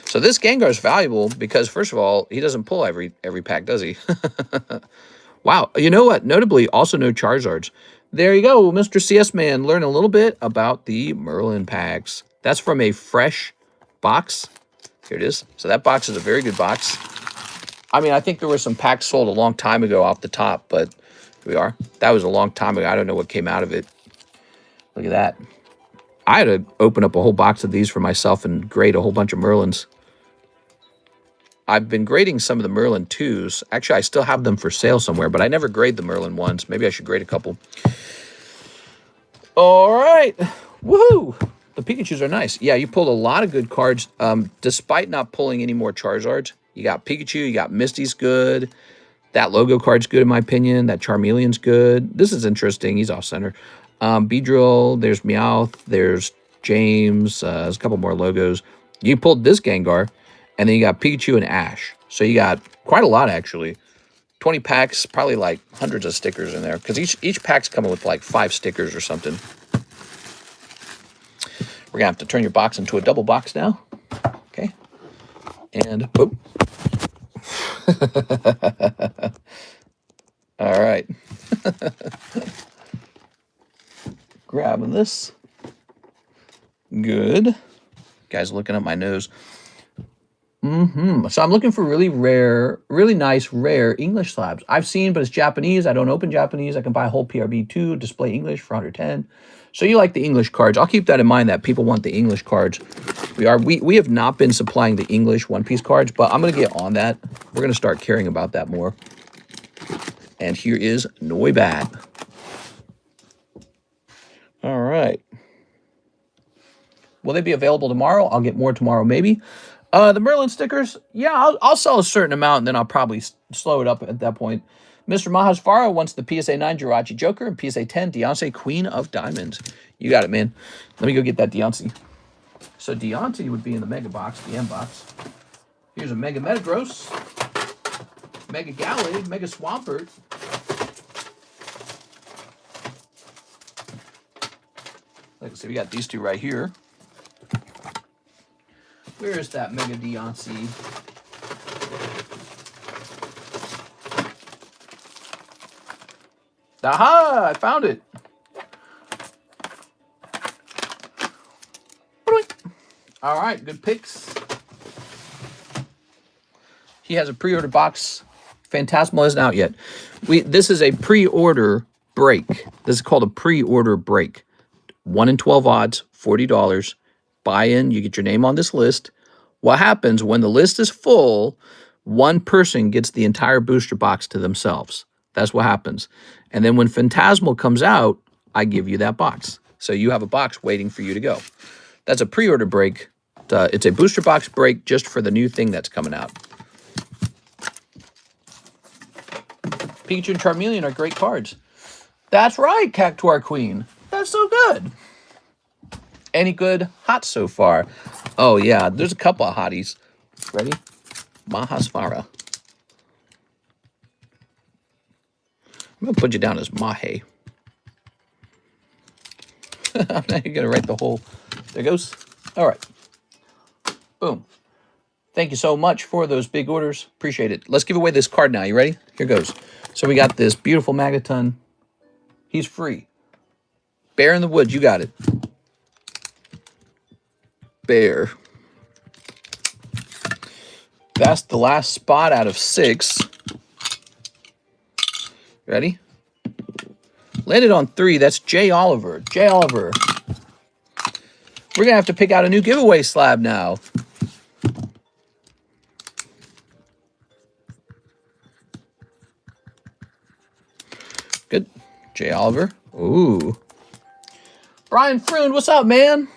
So this Gengar is valuable because, first of all, he doesn't pull every pack, does he? Wow. You know what? Notably, also no Charizards. There you go, Mr. CS Man. Learn a little bit about the Merlin packs. That's from a fresh box. Here it is. So that box is a very good box. I mean, I think there were some packs sold a long time ago off the top, but here we are. That was a long time ago. I don't know what came out of it. Look at that. I had to open up a whole box of these for myself and grade a whole bunch of Merlins. I've been grading some of the Merlin 2s. Actually, I still have them for sale somewhere, but I never grade the Merlin 1s. Maybe I should grade a couple. All right. Woohoo! The Pikachus are nice. Yeah, you pulled a lot of good cards, despite not pulling any more Charizards. You got Pikachu, you got Misty's good. That logo card's good, in my opinion. That Charmeleon's good. This is interesting. He's off-center. Beedrill, there's Meowth, there's James. There's a couple more logos. You pulled this Gengar. And then you got Pikachu and Ash. So you got quite a lot, actually. 20 packs, probably like hundreds of stickers in there. Because each pack's coming with like 5 stickers or something. We're going to have to turn your box into a double box now. Okay. And, oh. All right. Grabbing this. Good. Guys looking up my nose. So I'm looking for really rare, really nice, rare English slabs. I've seen, but it's Japanese. I don't open Japanese. I can buy a whole PRB2, display English for 110. So you like the English cards. I'll keep that in mind that people want the English cards. We have not been supplying the English one-piece cards, but I'm going to get on that. We're going to start caring about that more. And here is Noibat. All right. Will they be available tomorrow? I'll get more tomorrow, maybe. The Merlin stickers, yeah, I'll sell a certain amount, and then I'll probably slow it up at that point. Mr. Mahasvara wants the PSA 9 Jirachi Joker and PSA 10 Deontay Queen of Diamonds. You got it, man. Let me go get that Deontay. So Deontay would be in the Mega Box, the M Box. Here's a Mega Metagross, Mega Gallade, Mega Swampert. Let's see, we got these two right here. Where is that Mega Deontay? Aha! I found it. All right, good picks. He has a pre-order box. Phantasmal isn't out yet. This is a pre-order break. This is called a pre-order break. 1 in 12 odds, $40. Buy in, you get your name on this list. What happens when the list is full, one person gets the entire booster box to themselves. That's what happens. And then when Phantasmal comes out, I give you that box. So you have a box waiting for you to go. That's a pre-order break. It's a booster box break just for the new thing that's coming out. Pikachu and Charmeleon are great cards. That's right, Cactuar Queen. That's so good. Any good hot so far? Oh, yeah, there's a couple of hotties. Ready? Mahasvara. I'm going to put you down as Mahe. I'm not going to write the whole... There goes. All right. Boom. Thank you so much for those big orders. Appreciate it. Let's give away this card now. You ready? Here goes. So we got this beautiful Magaton. He's free. Bear in the Woods. You got it. Bear. That's the last spot out of 6. Ready? Landed on 3. That's J. Oliver. J. Oliver. We're going to have to pick out a new giveaway slab now. Good. J. Oliver. Ooh. Brian Froon, what's up, man?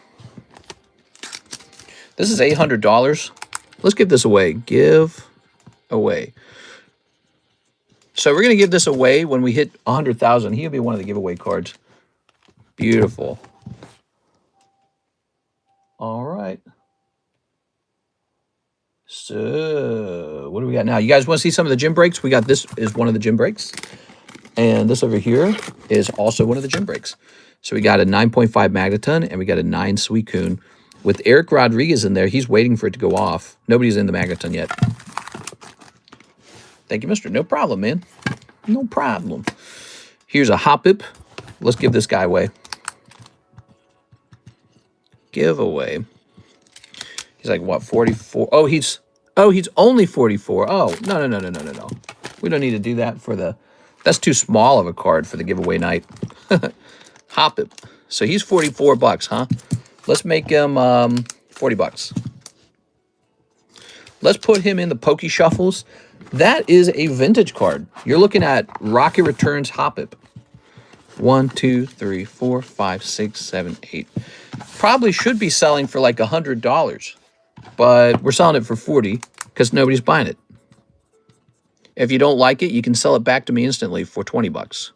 This is $800. Let's give this away. Give away. So we're going to give this away when we hit 100,000. He'll be one of the giveaway cards. Beautiful. All right. So what do we got now? You guys want to see some of the gym breaks? We got this is one of the gym breaks. And this over here is also one of the gym breaks. So we got a 9.5 Magneton and we got a 9 Suicune. With Eric Rodriguez in there, he's waiting for it to go off. Nobody's in the Magneton yet. Thank you, mister. No problem, man. No problem. Here's a Hoppip. Let's give this guy away. Giveaway. He's like, what, 44? Oh, he's only 44. Oh, no. We don't need to do that for the... That's too small of a card for the giveaway night. Hoppip. So he's 44 bucks, huh? Let's make him 40 bucks. Let's put him in the Poke Shuffles. That is a vintage card. You're looking at Rocket Returns Hoppip. 1, 2, 3, 4, 5, 6, 7, 8. Probably should be selling for like $100, but we're selling it for 40 because nobody's buying it. If you don't like it, you can sell it back to me instantly for 20 bucks.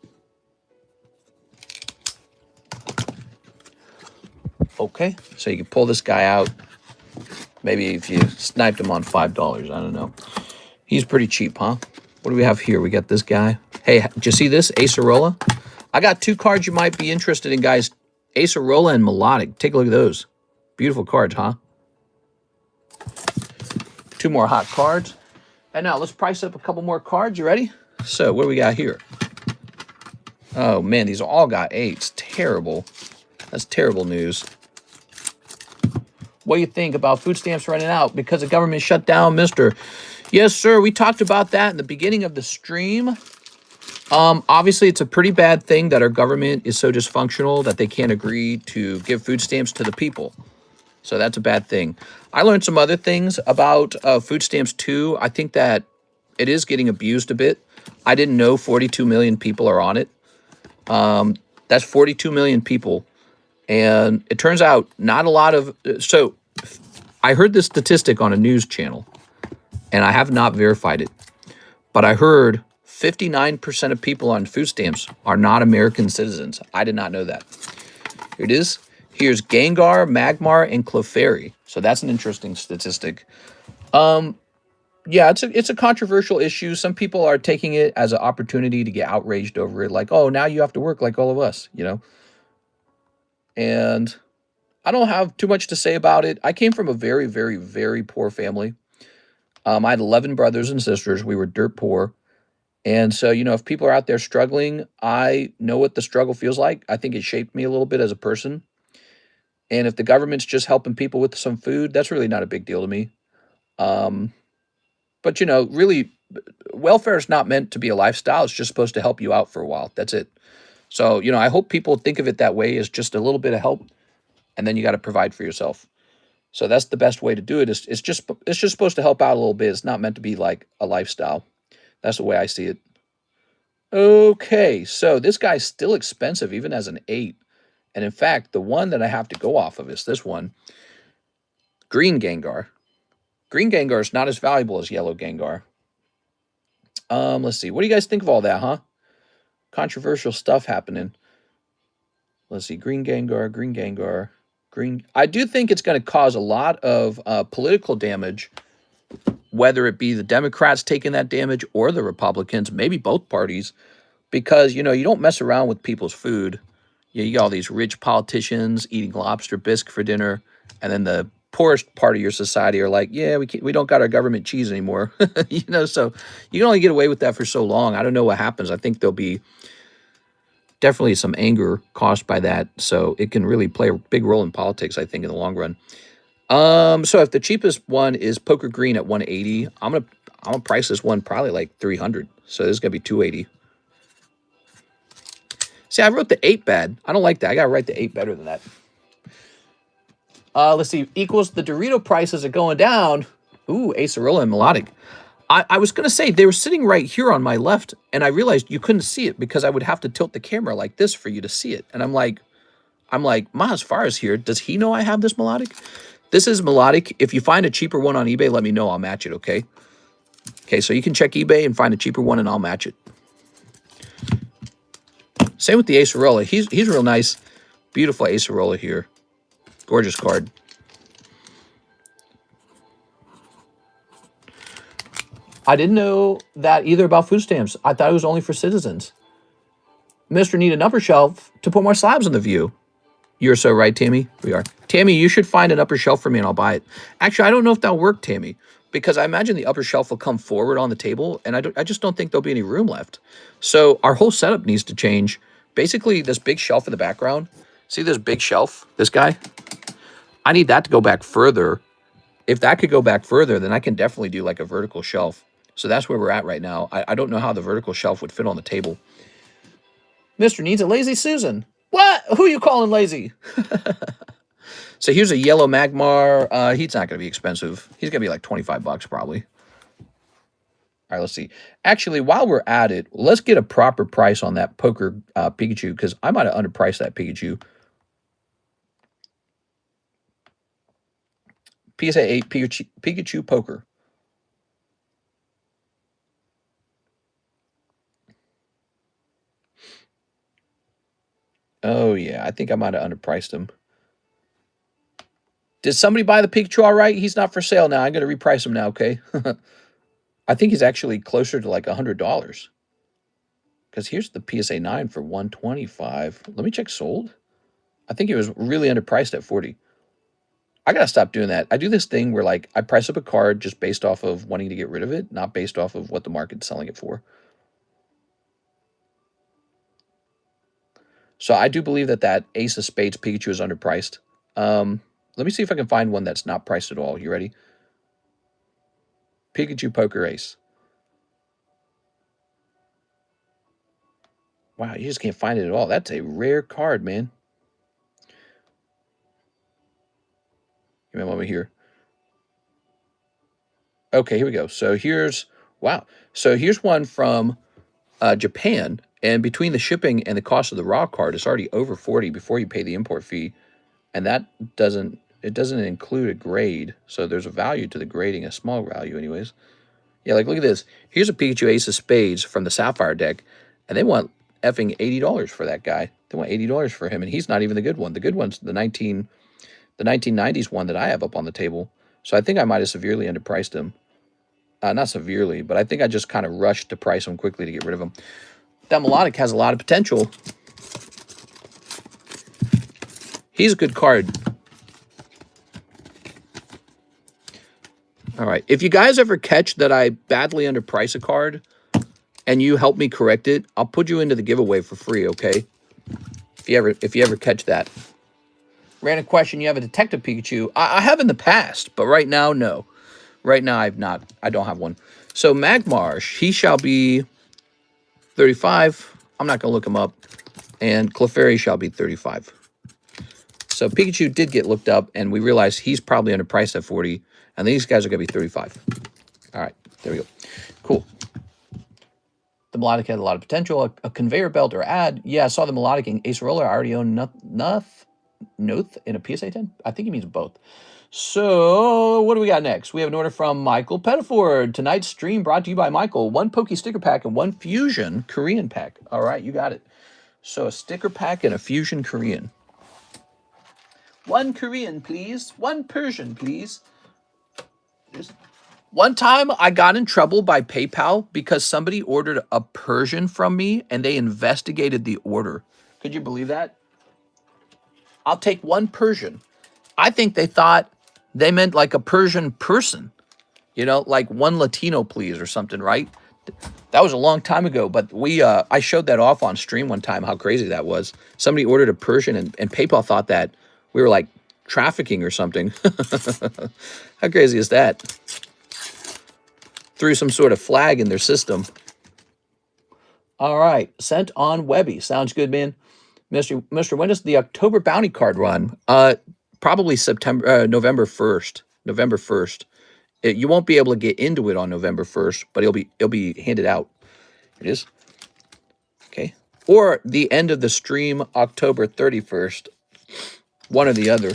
Okay, so you can pull this guy out. Maybe if you sniped him on $5, I don't know. He's pretty cheap, huh? What do we have here? We got this guy. Hey, did you see this? Acerola. I got 2 cards you might be interested in, guys. Acerola and Melodic. Take a look at those. Beautiful cards, huh? 2 more hot cards. And now let's price up a couple more cards. You ready? So what do we got here? Oh, man, these all got 8s. Terrible. That's terrible news. What do you think about food stamps running out because the government shut down, mister? Yes, sir. We talked about that in the beginning of the stream. Obviously, it's a pretty bad thing that our government is so dysfunctional that they can't agree to give food stamps to the people. So that's a bad thing. I learned some other things about food stamps, too. I think that it is getting abused a bit. I didn't know 42 million people are on it. That's 42 million people. And it turns out not a lot of... So I heard this statistic on a news channel, and I have not verified it. But I heard 59% of people on food stamps are not American citizens. I did not know that. Here it is. Here's Gengar, Magmar, and Clefairy. So that's an interesting statistic. Yeah, it's a controversial issue. Some people are taking it as an opportunity to get outraged over it. Like, oh, now you have to work like all of us, you know? And I don't have too much to say about it. I came from a very, very, very poor family. I had 11 brothers and sisters. We were dirt poor. And so, you know, if people are out there struggling, I know what the struggle feels like. I think it shaped me a little bit as a person. And if the government's just helping people with some food, that's really not a big deal to me. But, you know, really, welfare is not meant to be a lifestyle. It's just supposed to help you out for a while. That's it. So, you know, I hope people think of it that way as just a little bit of help, and then you got to provide for yourself. So that's the best way to do it. It's just supposed to help out a little bit. It's not meant to be like a lifestyle. That's the way I see it. Okay, so this guy's still expensive, even as an 8. And in fact, the one that I have to go off of is this one, green Gengar. Green Gengar is not as valuable as yellow Gengar. Let's see. What do you guys think of all that, huh? Controversial stuff happening. Let's see. Green Gengar, green Gengar, green. I do think it's going to cause a lot of political damage, whether it be the Democrats taking that damage or the Republicans, maybe both parties, because, you know, you don't mess around with people's food. You got all these rich politicians eating lobster bisque for dinner, and then the poorest part of your society are like, yeah, we don't got our government cheese anymore. You know, so you can only get away with that for so long. I don't know what happens. I think there'll be definitely some anger caused by that, so it can really play a big role in politics, I think, in the long run. So if the cheapest one is Poker Green at 180, I'm gonna price this one probably like 300. So this is gonna be 280. See, I wrote the 8 bad. I don't like that. I gotta write the 8 better than that. Let's see. Equals the Dorito prices are going down. Ooh, Acerola and Melodic. I was going to say they were sitting right here on my left, and I realized you couldn't see it because I would have to tilt the camera like this for you to see it. And I'm like, Maz Farah's here. Does he know I have this Melodic? This is Melodic. If you find a cheaper one on eBay, let me know. I'll match it, okay? Okay, so you can check eBay and find a cheaper one, and I'll match it. Same with the Acerola. He's real nice. Beautiful Acerola here. Gorgeous card. I didn't know that either about food stamps. I thought it was only for citizens. Mr. Need an upper shelf to put more slabs in the view. You're so right, Tammy. We are. Tammy, you should find an upper shelf for me and I'll buy it. Actually, I don't know if that'll work, Tammy, because I imagine the upper shelf will come forward on the table, and I just don't think there'll be any room left. So our whole setup needs to change. Basically, this big shelf in the background, see this big shelf, this guy? I need that to go back further. If that could go back further, then I can definitely do like a vertical shelf. So that's where we're at right now. I don't know how the vertical shelf would fit on the table. Mr. Needs a Lazy Susan. What? Who are you calling lazy? So here's a yellow Magmar. He's not going to be expensive. He's going to be like 25 bucks probably. All right, let's see. Actually, while we're at it, let's get a proper price on that Poker Pikachu, because I might have underpriced that Pikachu. PSA 8 Pikachu Poker. Oh, yeah. I think I might have underpriced him. Did somebody buy the Pikachu all right? He's not for sale now. I'm going to reprice him now, okay? I think he's actually closer to like $100. Because here's the PSA 9 for $125. Let me check sold. I think he was really underpriced at $40. I got to stop doing that. I do this thing where like I price up a card just based off of wanting to get rid of it, not based off of what the market's selling it for. So I do believe that that Ace of Spades Pikachu is underpriced. Let me see if I can find one that's not priced at all. You ready? Pikachu Poker Ace. Wow, you just can't find it at all. That's a rare card, man. Give me a moment here. Okay, here we go. So here's, wow. So here's one from Japan. And between the shipping and the cost of the raw card, it's already over 40 before you pay the import fee. And that doesn't include a grade. So there's a value to the grading, a small value anyways. Yeah, like look at this. Here's a Pikachu Ace of Spades from the Sapphire deck. And they want effing $80 for that guy. They want $80 for him. And he's not even the good one. The good one's the 1990s one that I have up on the table. So I think I might have severely underpriced him. Not severely, but I think I just kind of rushed to price him quickly to get rid of him. That Melodic has a lot of potential. He's a good card. All right. If you guys ever catch that I badly underprice a card and you help me correct it, I'll put you into the giveaway for free, okay? If you ever catch that. Random question, you have a Detective Pikachu. I have in the past, but right now, no. Right now, I don't have one. So Magmarsh, he shall be 35. I'm not going to look him up. And Clefairy shall be 35. So Pikachu did get looked up, and we realized he's probably underpriced at 40. And these guys are going to be 35. All right, there we go. Cool. The melodic had a lot of potential. A conveyor belt or ad. Yeah, I saw the melodic in Ace Roller. I already own Noth in a PSA 10. I think he means both. So what do we got next? We have an order from Michael Pettiford. Tonight's stream brought to you by Michael. 1 Pokey sticker pack and 1 Fusion Korean pack. All right, you got it. So a sticker pack and a Fusion Korean. 1 Korean, please. 1 Persian, please. One time I got in trouble by PayPal because somebody ordered a Persian from me and they investigated the order. Could you believe that? I'll take 1 Persian. I think they thought they meant like a Persian person, you know, like 1 Latino, please, or something, right? That was a long time ago, but I showed that off on stream one time, how crazy that was. Somebody ordered a Persian and PayPal thought that we were like trafficking or something. How crazy is that? Threw some sort of flag in their system. All right, sent on Webby. Sounds good, man. Mr. When does the October bounty card run? Probably November 1st. November 1st. You won't be able to get into it on November 1st, but it'll be handed out. It is. Okay. Or the end of the stream, October 31st. One or the other.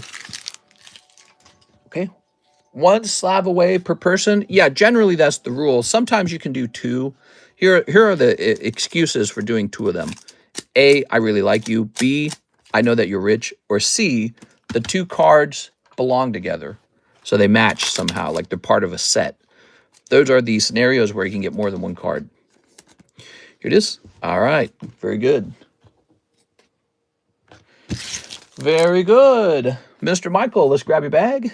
Okay. 1 slab away per person. Yeah, generally that's the rule. Sometimes you can do 2. Here are the excuses for doing 2 of them. A, I really like you. B, I know that you're rich. Or C, the 2 cards belong together. So they match somehow, like they're part of a set. Those are the scenarios where you can get more than 1 card. Here it is. All right. Very good. Very good. Mr. Michael, let's grab your bag.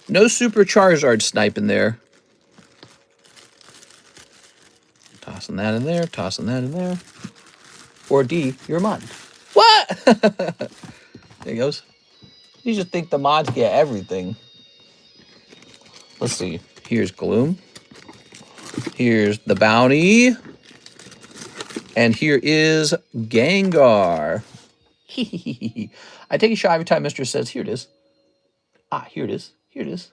No super Charizard snipe in there. Tossing that in there, tossing that in there. Or D, you're a mod. What? There he goes. You just think the mods get everything. Let's see. Here's Gloom. Here's the Bounty. And here is Gengar. I take a shot every time Mr. says, here it is. Ah, here it is. Here it is.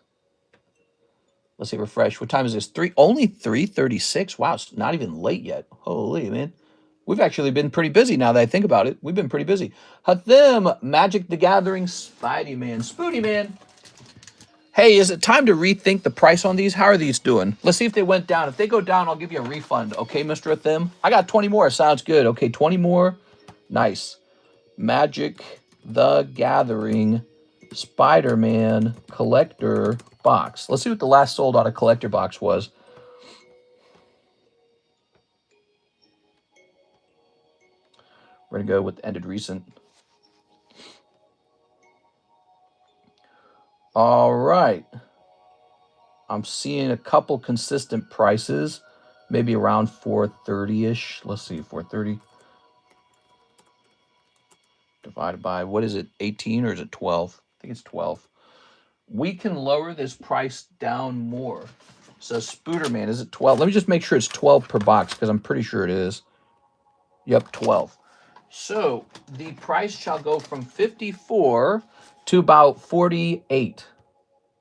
Let's see, refresh. What time is this? Only 3:36. Wow, it's not even late yet. Holy, man. We've actually been pretty busy now that I think about it. We've been pretty busy. Hathim, Magic the Gathering, Spidey Man, Spooty Man. Hey, is it time to rethink the price on these? How are these doing? Let's see if they went down. If they go down, I'll give you a refund. Okay, Mr. Hathim? I got 20 more. Sounds good. Okay, 20 more. Nice. Magic the Gathering, Spider-Man, Collector Box. Let's see what the last sold out of Collector Box was. We're going to go with ended recent. All right. I'm seeing a couple consistent prices, maybe around 430-ish. Let's see, 430 divided by, what is it, 18 or is it 12? I think it's 12. We can lower this price down more. So Spooderman, is it 12? Let me just make sure it's 12 per box because I'm pretty sure it is. Yep, 12. So the price shall go from 54 to about 48.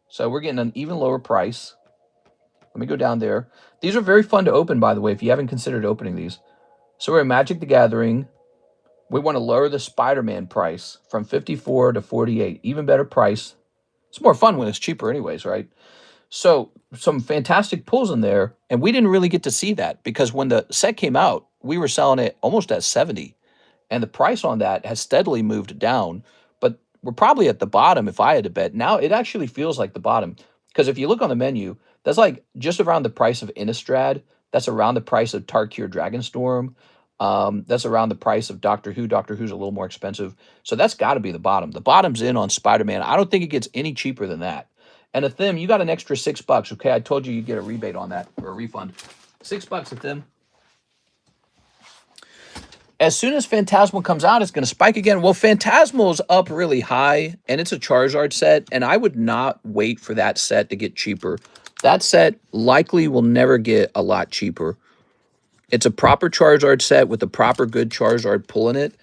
So we're getting an even lower price. Let me go down there. These are very fun to open, by the way, if you haven't considered opening these. So we're at Magic the Gathering. We want to lower the Spider-Man price from 54 to 48. Even better price. It's more fun when it's cheaper anyways, right? So some fantastic pulls in there. And we didn't really get to see that because when the set came out, we were selling it almost at 70. And the price on that has steadily moved down. But we're probably at the bottom if I had to bet. Now it actually feels like the bottom. Because if you look on the menu, that's like just around the price of Innistrad. That's around the price of Tarkir Dragonstorm. That's around the price of Doctor Who. Doctor Who's a little more expensive. So that's got to be the bottom. The bottom's in on Spider-Man. I don't think it gets any cheaper than that. And Athim, you got an extra $6, okay? I told you you'd get a rebate on that, or a refund. $6, Athim. As soon as Phantasmal comes out, it's going to spike again. Well, Phantasmal's up really high, and it's a Charizard set, and I would not wait for that set to get cheaper. That set likely will never get a lot cheaper. It's a proper Charizard set with a proper good Charizard pull in it.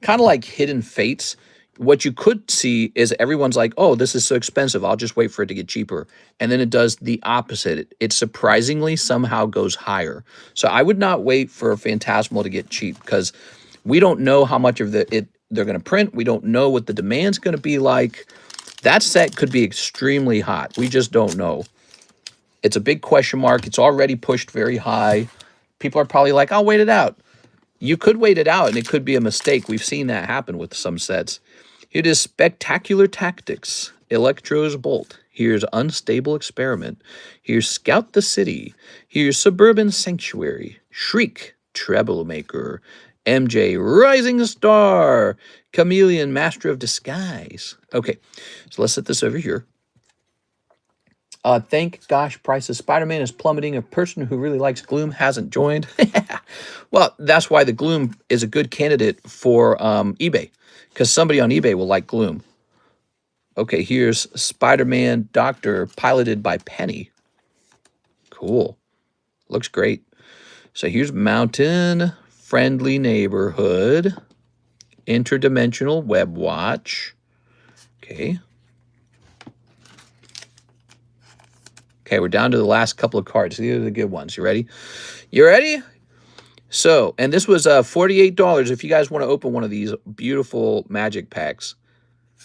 Kind of like Hidden Fates. what you could see is everyone's like, oh, this is so expensive, I'll just wait for it to get cheaper. And then it does the opposite. It surprisingly somehow goes higher. So I would not wait for Phantasmal to get cheap, because we don't know how much of they're going to print. We don't know what the demand's going to be like. That set could be extremely hot. We just don't know. It's a big question mark. It's already pushed very high. People are probably like, I'll wait it out. You could wait it out, and it could be a mistake. We've seen that happen with some sets. It is Spectacular Tactics, Electro's Bolt. Here's Unstable Experiment. Here's Scout the City. Here's Suburban Sanctuary. Shriek, Troublemaker. MJ, Rising Star. Chameleon, Master of Disguise. Okay, so let's set this over here. Thank gosh, price of Spider-Man is plummeting. A person who really likes Gloom hasn't joined. Well, that's why the Gloom is a good candidate for eBay, because somebody on eBay will like Gloom. Okay, here's Spider-Man Doctor, piloted by Penny. Cool. Looks great. So here's Mountain, Friendly Neighborhood, Interdimensional Web Watch. Okay. Okay, we're down to the last couple of cards. These are the good ones. You ready? You ready? So, and this was $48 if you guys want to open one of these beautiful magic packs.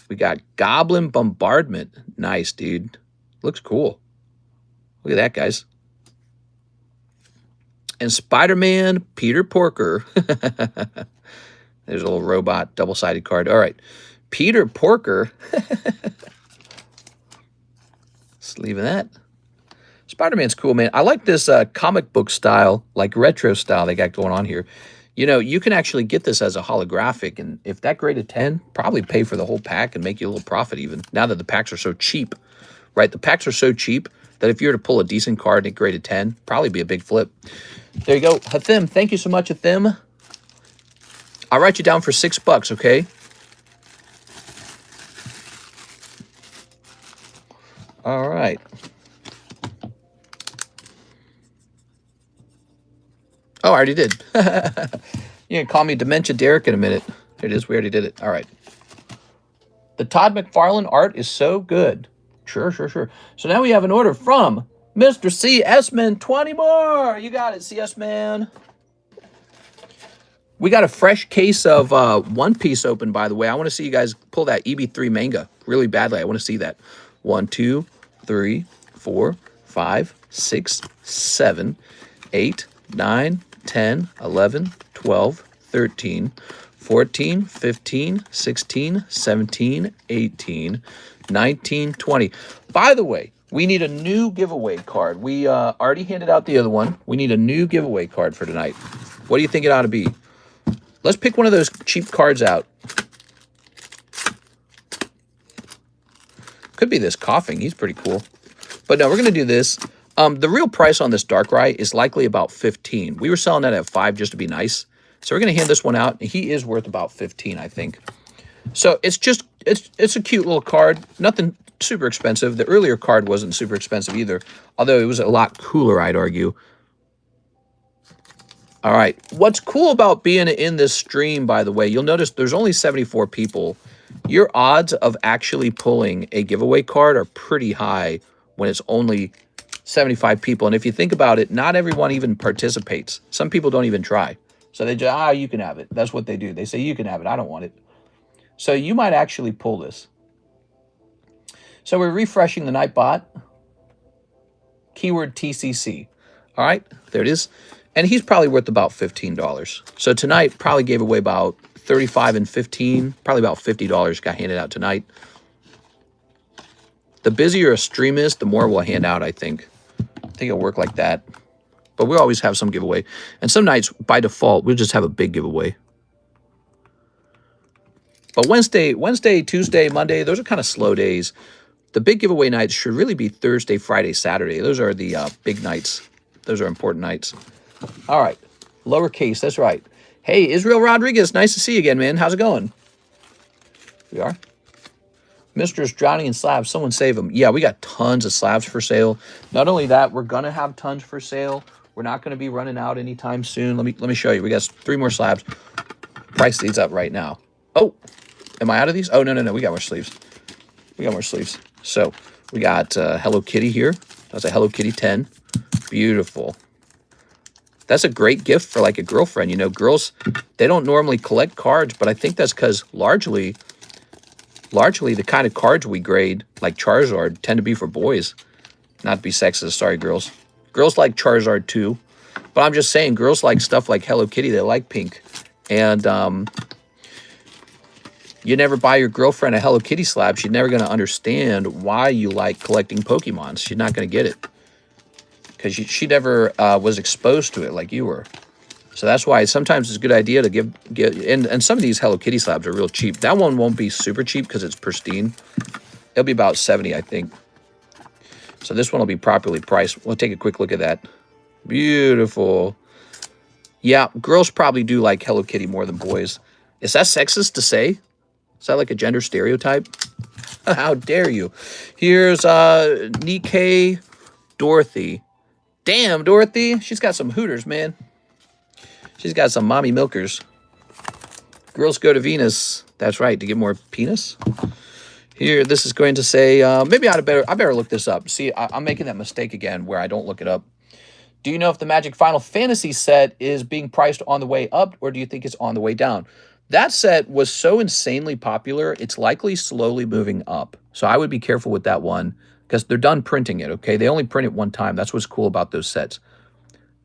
We got Goblin Bombardment. Nice, dude. Looks cool. Look at that, guys. And Spider-Man Peter Porker. There's a little robot double-sided card. All right. Peter Porker. Just leaving that. Spider-Man's cool, man. I like this comic book style, like retro style they got going on here. You know, you can actually get this as a holographic, and if that graded 10, probably pay for the whole pack and make you a little profit even, now that the packs are so cheap, right? The packs are so cheap that if you were to pull a decent card and it graded 10, probably be a big flip. There you go. Hathim, thank you so much, Hathim. I'll write you down for $6, okay? All right. Oh, I already did. You can call me Dementia Derek in a minute. There it is. We already did it. All right. The Todd McFarlane art is so good. Sure, sure, sure. So now we have an order from Mr. CS Man. 20 more. You got it, CS Man. We got a fresh case of One Piece open, by the way. I want to see you guys pull that EB03 manga really badly. I want to see that. 1, 2, 3, 4, 5, 6, 7, 8, 9, 10, 11, 12, 13, 14, 15, 16, 17, 18, 19, 20. By the way, we need a new giveaway card. We already handed out the other one. We need a new giveaway card for tonight. What do you think it ought to be? Let's pick one of those cheap cards out. Could be this Coughing. He's pretty cool. But no, we're going to do this. The real price on this Darkrai is likely about 15. We were selling that at 5 just to be nice. So we're going to hand this one out. He is worth about 15, I think. So it's just, it's a cute little card. Nothing super expensive. The earlier card wasn't super expensive either, although it was a lot cooler, I'd argue. All right. What's cool about being in this stream, by the way, you'll notice there's only 74 people. Your odds of actually pulling a giveaway card are pretty high when it's only 75 people. And if you think about it, not everyone even participates. Some people don't even try. So they just, you can have it. That's what they do. They say, you can have it. I don't want it. So you might actually pull this. So we're refreshing the Nightbot. Keyword TCC. All right, there it is. And he's probably worth about $15. So tonight probably gave away about 35 and 15, probably about $50 got handed out tonight. The busier a stream is, the more we'll hand out, I think. I think it'll work like that. But we'll always have some giveaway. And some nights, by default, we'll just have a big giveaway. But Wednesday, Tuesday, Monday, those are kind of slow days. The big giveaway nights should really be Thursday, Friday, Saturday. Those are the big nights. Those are important nights. All right. Lowercase, that's right. Hey, Israel Rodriguez, nice to see you again, man. How's it going? We are. Mr.'s drowning in slabs. Someone save him. Yeah, we got tons of slabs for sale. Not only that, we're going to have tons for sale. We're not going to be running out anytime soon. Let me show you. We got 3 more slabs. Price these up right now. Oh, Am I out of these? Oh, no. We got more sleeves. We got more sleeves. So we got Hello Kitty here. That's a Hello Kitty 10. Beautiful. That's a great gift for like a girlfriend. You know, girls, they don't normally collect cards, but I think that's because largely the kind of cards we grade, like Charizard, tend to be for boys. Not to be sexist, sorry, girls. Girls like Charizard too. But I'm just saying, girls like stuff like Hello Kitty. They like pink. And you never buy your girlfriend a Hello Kitty slab, she's never going to understand why you like collecting Pokemon. She's not going to get it. Because she never was exposed to it like you were. So that's why sometimes it's a good idea to give and some of these Hello Kitty slabs are real cheap. That one won't be super cheap because it's pristine. It'll be about 70, I think. So this one will be properly priced. We'll take a quick look at that. Beautiful. Yeah, girls probably do like Hello Kitty more than boys. Is that sexist to say? Is that like a gender stereotype? How dare you? Here's Nikkei Dorothy. Damn, Dorothy. She's got some hooters, man. She's got some mommy milkers. Girls go to Venus. That's right, to get more penis. Here, this is going to say, maybe I better look this up. See, I'm making that mistake again where I don't look it up. Do you know if the Magic Final Fantasy set is being priced on the way up, or do you think it's on the way down? That set was so insanely popular, it's likely slowly moving up. So I would be careful with that one, because they're done printing it, okay? They only print it one time. That's what's cool about those sets.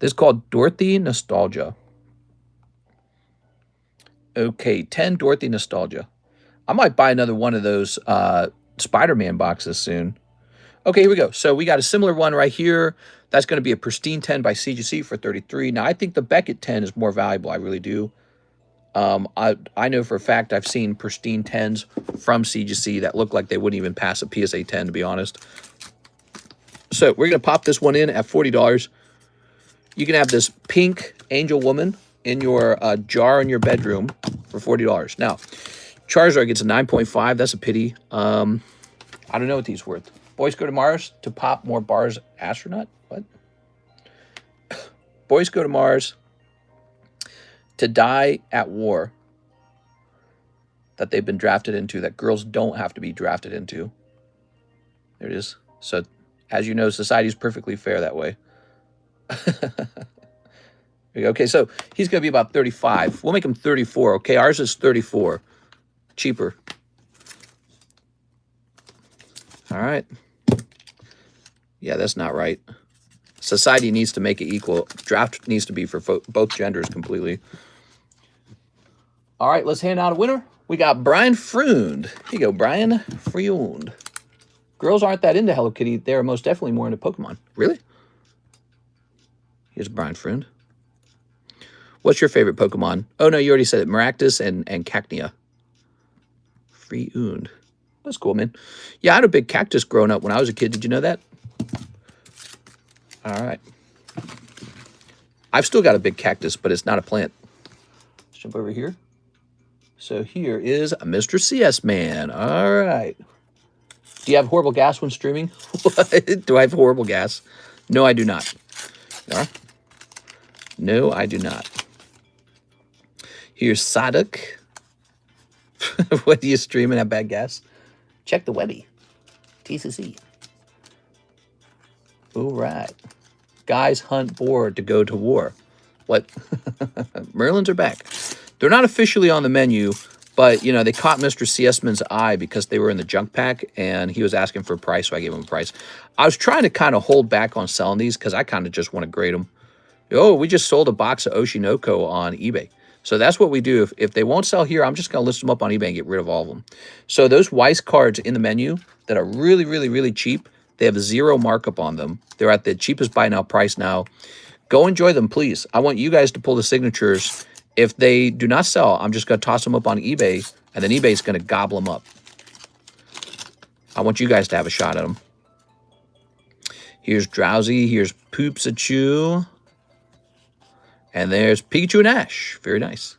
This is called Dorothy Nostalgia. Okay, 10 Dorothy Nostalgia. I might buy another one of those Spider-Man boxes soon. Okay, here we go. So we got a similar one right here. That's going to be a pristine 10 by CGC for 33. Now, I think the Beckett 10 is more valuable. I really do. I know for a fact I've seen pristine 10s from CGC that look like they wouldn't even pass a PSA 10, to be honest. So we're going to pop this one in at $40. You can have this pink angel woman in your jar in your bedroom for $40. Now, Charizard gets a 9.5. That's a pity. I don't know what these worth. Boys Go to Mars to pop more bars. Astronaut? What? Boys Go to Mars to die at war that they've been drafted into, that girls don't have to be drafted into. There it is. So, as you know, society is perfectly fair that way. Okay, so he's going to be about 35. We'll make him 34, okay? Ours is 34. Cheaper. All right. Yeah, that's not right. Society needs to make it equal. Draft needs to be for both genders completely. All right, let's hand out a winner. We got Brian Freund. Here you go, Brian Freund. Girls aren't that into Hello Kitty. They're most definitely more into Pokemon. Really? Here's Brian Freund. What's your favorite Pokemon? Oh, no, you already said it. Maractus and Cacnea. Freund. That's cool, man. Yeah, I had a big cactus growing up when I was a kid. Did you know that? All right. I've still got a big cactus, but it's not a plant. Let's jump over here. So here is a Mr. CS Man. All right. Do you have horrible gas when streaming? What? Do I have horrible gas? No, I do not. No, I do not. Here's Sadok. What, do you stream and have bad gas? Check the Webby. TCC. All right. Guys hunt boar to go to war. What? Merlins are back. They're not officially on the menu, but, you know, they caught Mr. CS-man's eye because they were in the junk pack, and he was asking for a price, so I gave him a price. I was trying to kind of hold back on selling these because I kind of just want to grade them. Oh, we just sold a box of Oshinoko on eBay. So that's what we do. If they won't sell here, I'm just going to list them up on eBay and get rid of all of them. So those Weiss cards in the menu that are really, really, really cheap, they have 0 markup on them. They're at the cheapest buy now price now. Go enjoy them, please. I want you guys to pull the signatures. If they do not sell, I'm just going to toss them up on eBay, and then eBay's going to gobble them up. I want you guys to have a shot at them. Here's Drowsy. Here's Poops-a-Chew. And there's Pikachu and Ash. Very nice.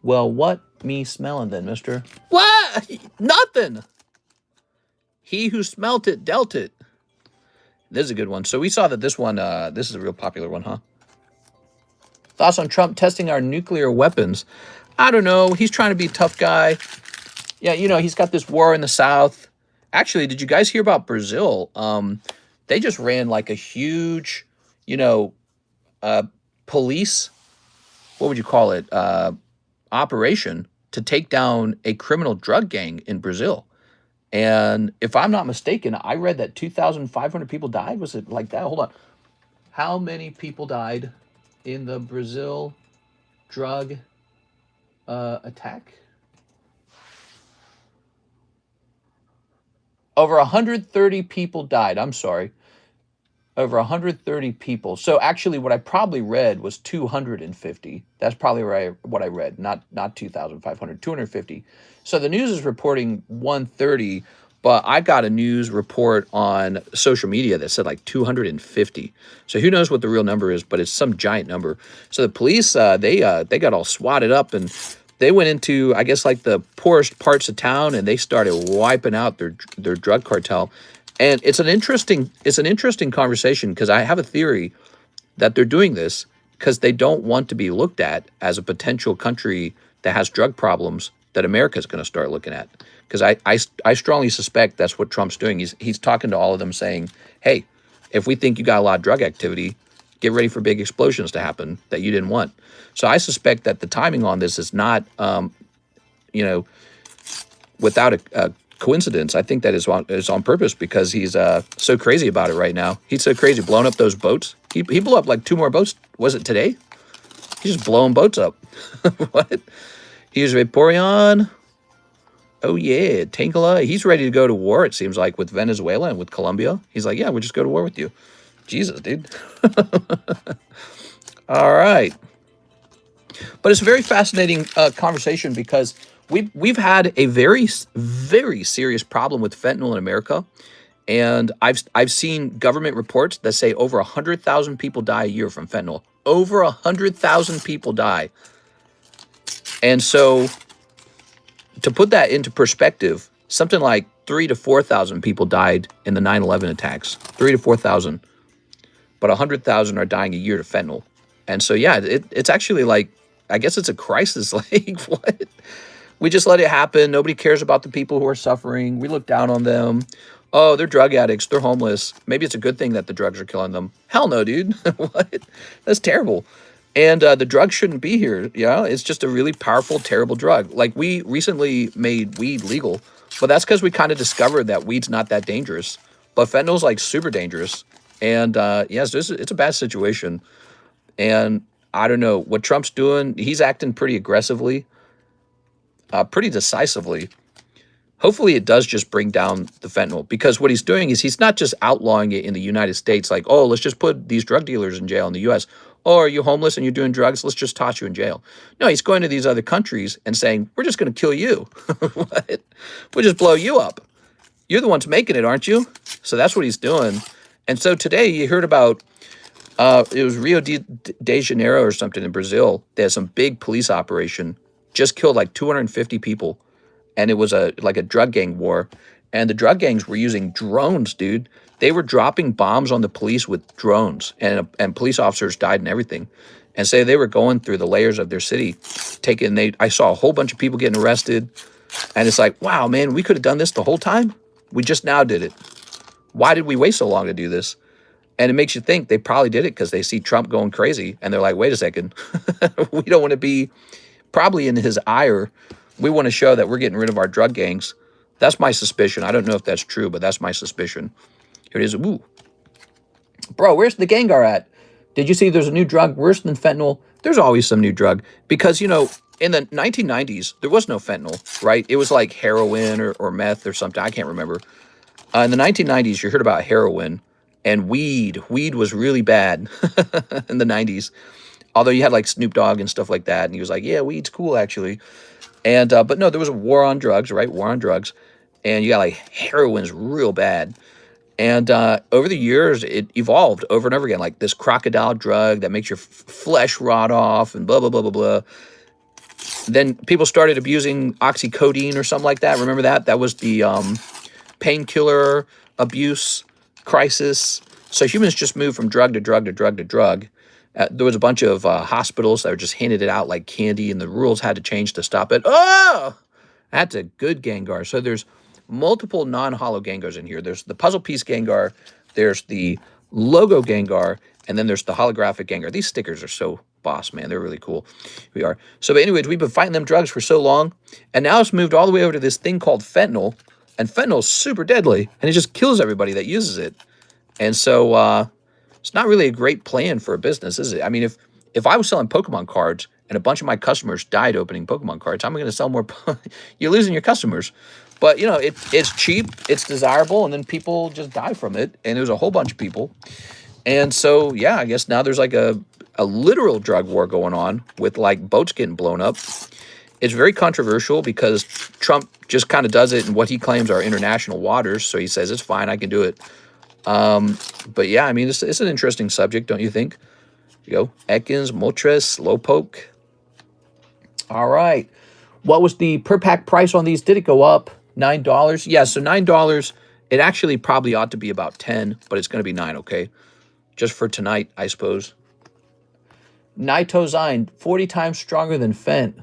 Well, what me smelling then, mister? What? Nothing. He who smelt it dealt it. This is a good one. So we saw that this one, this is a real popular one, huh? Thoughts on Trump testing our nuclear weapons? I don't know. He's trying to be a tough guy. Yeah, you know, he's got this war in the South. Actually, did you guys hear about Brazil? They just ran like a huge, you know, police, what would you call it, operation to take down a criminal drug gang in Brazil. And if I'm not mistaken, I read that 2,500 people died. Was it like that? Hold on. How many people died in the Brazil drug attack? Over 130 people died. I'm sorry. Over 130 people. So actually what I probably read was 250. That's probably what I read, not 2,500, 250. So the news is reporting 130, but I got a news report on social media that said like 250. So who knows what the real number is, but it's some giant number. So the police, they got all swatted up, and they went into, I guess, like the poorest parts of town, and they started wiping out their drug cartel. And it's an interesting conversation, because I have a theory that they're doing this because they don't want to be looked at as a potential country that has drug problems that America is going to start looking at. Because I strongly suspect that's what Trump's doing. He's talking to all of them saying, hey, if we think you got a lot of drug activity, get ready for big explosions to happen that you didn't want. So I suspect that the timing on this is not, you know, without a coincidence. I think that is on purpose, because he's so crazy about it right now. He's so crazy, blowing up those boats. He blew up like 2 more boats. Was it today? He's just blowing boats up. What? Here's Vaporeon. Oh yeah, Tangela. He's ready to go to war, it seems like, with Venezuela and with Colombia. He's like, yeah, we'll just go to war with you. Jesus, dude. All right. But it's a very fascinating conversation, because we've had a very, very serious problem with fentanyl in America. And I've seen government reports that say over 100,000 people die a year from fentanyl. Over 100,000 people die. And so to put that into perspective, something like 3,000 to 4,000 people died in the 9/11 attacks. 3,000 to 4,000. But 100,000 are dying a year to fentanyl. And so, yeah, it's actually like, I guess it's a crisis. Like, what? We just let it happen. Nobody cares about the people who are suffering. We look down on them. Oh, they're drug addicts. They're homeless. Maybe it's a good thing that the drugs are killing them. Hell no, dude. What? That's terrible. And the drug shouldn't be here. Yeah, it's just a really powerful, terrible drug. Like, we recently made weed legal, but that's because we kind of discovered that weed's not that dangerous. But fentanyl's like super dangerous. And yes, it's a bad situation. And I don't know what Trump's doing. He's acting pretty aggressively, pretty decisively. Hopefully it does just bring down the fentanyl, because what he's doing is he's not just outlawing it in the United States, like, oh, let's just put these drug dealers in jail in the U.S. Oh, are you homeless and you're doing drugs? Let's just toss you in jail. No, he's going to these other countries and saying, we're just going to kill you. What? We'll just blow you up. You're the ones making it, aren't you? So that's what he's doing. And so today you heard about, it was Rio de Janeiro or something in Brazil. They had some big police operation, just killed like 250 people. And it was like a drug gang war. And the drug gangs were using drones, dude. They were dropping bombs on the police with drones, and police officers died and everything. And so they were going through the layers of their city, I saw a whole bunch of people getting arrested. And it's like, wow, man, we could have done this the whole time. We just now did it. Why did we wait so long to do this? And it makes you think they probably did it because they see Trump going crazy. And they're like, wait a second. We don't want to be probably in his ire. We want to show that we're getting rid of our drug gangs. That's my suspicion. I don't know if that's true, but that's my suspicion. Here it is. Ooh. Bro, where's the Gengar at? Did you see there's a new drug worse than fentanyl? There's always some new drug. Because, you know, in the 1990s, there was no fentanyl, right? It was like heroin or meth or something. I can't remember. In the 1990s, you heard about heroin and weed. Weed was really bad in the 90s. Although you had like Snoop Dogg and stuff like that. And he was like, yeah, weed's cool, actually. And but no, there was a war on drugs, right? War on drugs. And you got like heroin's real bad. And over the years, it evolved over and over again, like this crocodile drug that makes your flesh rot off and blah, blah, blah, blah, blah. Then people started abusing oxycodone or something like that. Remember that? That was the painkiller abuse crisis. So humans just moved from drug to drug to drug to drug. There was a bunch of hospitals that were just handed it out like candy, and the rules had to change to stop it. Oh, that's a good Gengar. So there's multiple non-holo Gengars in here. There's the puzzle piece Gengar, there's the logo Gengar, and then there's the holographic Gengar. These stickers are so boss, man. They're really cool. Here we are. So, but anyways, we've been fighting them drugs for so long, and now it's moved all the way over to this thing called fentanyl, and fentanyl is super deadly, and it just kills everybody that uses it. And so it's not really a great plan for a business, is it? I mean, if I was selling Pokemon cards and a bunch of my customers died opening Pokemon cards, how am I going to sell more? You're losing your customers. But, you know, it's cheap, it's desirable, and then people just die from it. And there's a whole bunch of people. And so, yeah, I guess now there's like a literal drug war going on with like boats getting blown up. It's very controversial because Trump just kind of does it in what he claims are international waters. So he says, it's fine, I can do it. But yeah, I mean, it's an interesting subject, don't you think? You go, Ekans, Moltres, Slowpoke. All right. What was the per pack price on these? Did it go up? $9? Yeah, so $9. It actually probably ought to be about 10, but it's going to be 9, okay? Just for tonight, I suppose. Nitozine, 40 times stronger than Fent.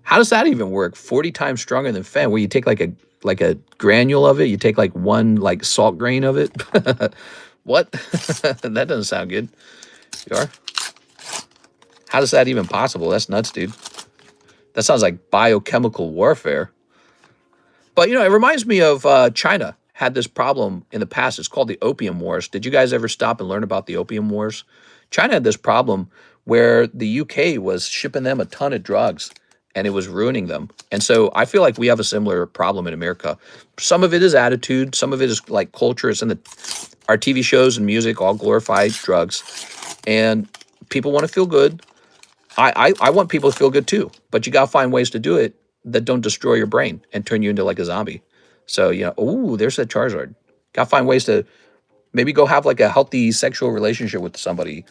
How does that even work? 40 times stronger than Fent, where you take like a granule of it, you take like one like salt grain of it. What? That doesn't sound good. You are? How is that even possible? That's nuts, dude. That sounds like biochemical warfare. But, you know, it reminds me of China had this problem in the past. It's called the Opium Wars. Did you guys ever stop and learn about the Opium Wars? China had this problem where the UK was shipping them a ton of drugs, and it was ruining them. And so I feel like we have a similar problem in America. Some of it is attitude. Some of it is like culture. It's in our TV shows and music all glorify drugs. And people want to feel good. I want people to feel good too. But you got to find ways to do it that don't destroy your brain and turn you into like a zombie. So, you know, ooh, there's that Charizard. Got to find ways to maybe go have like a healthy sexual relationship with somebody.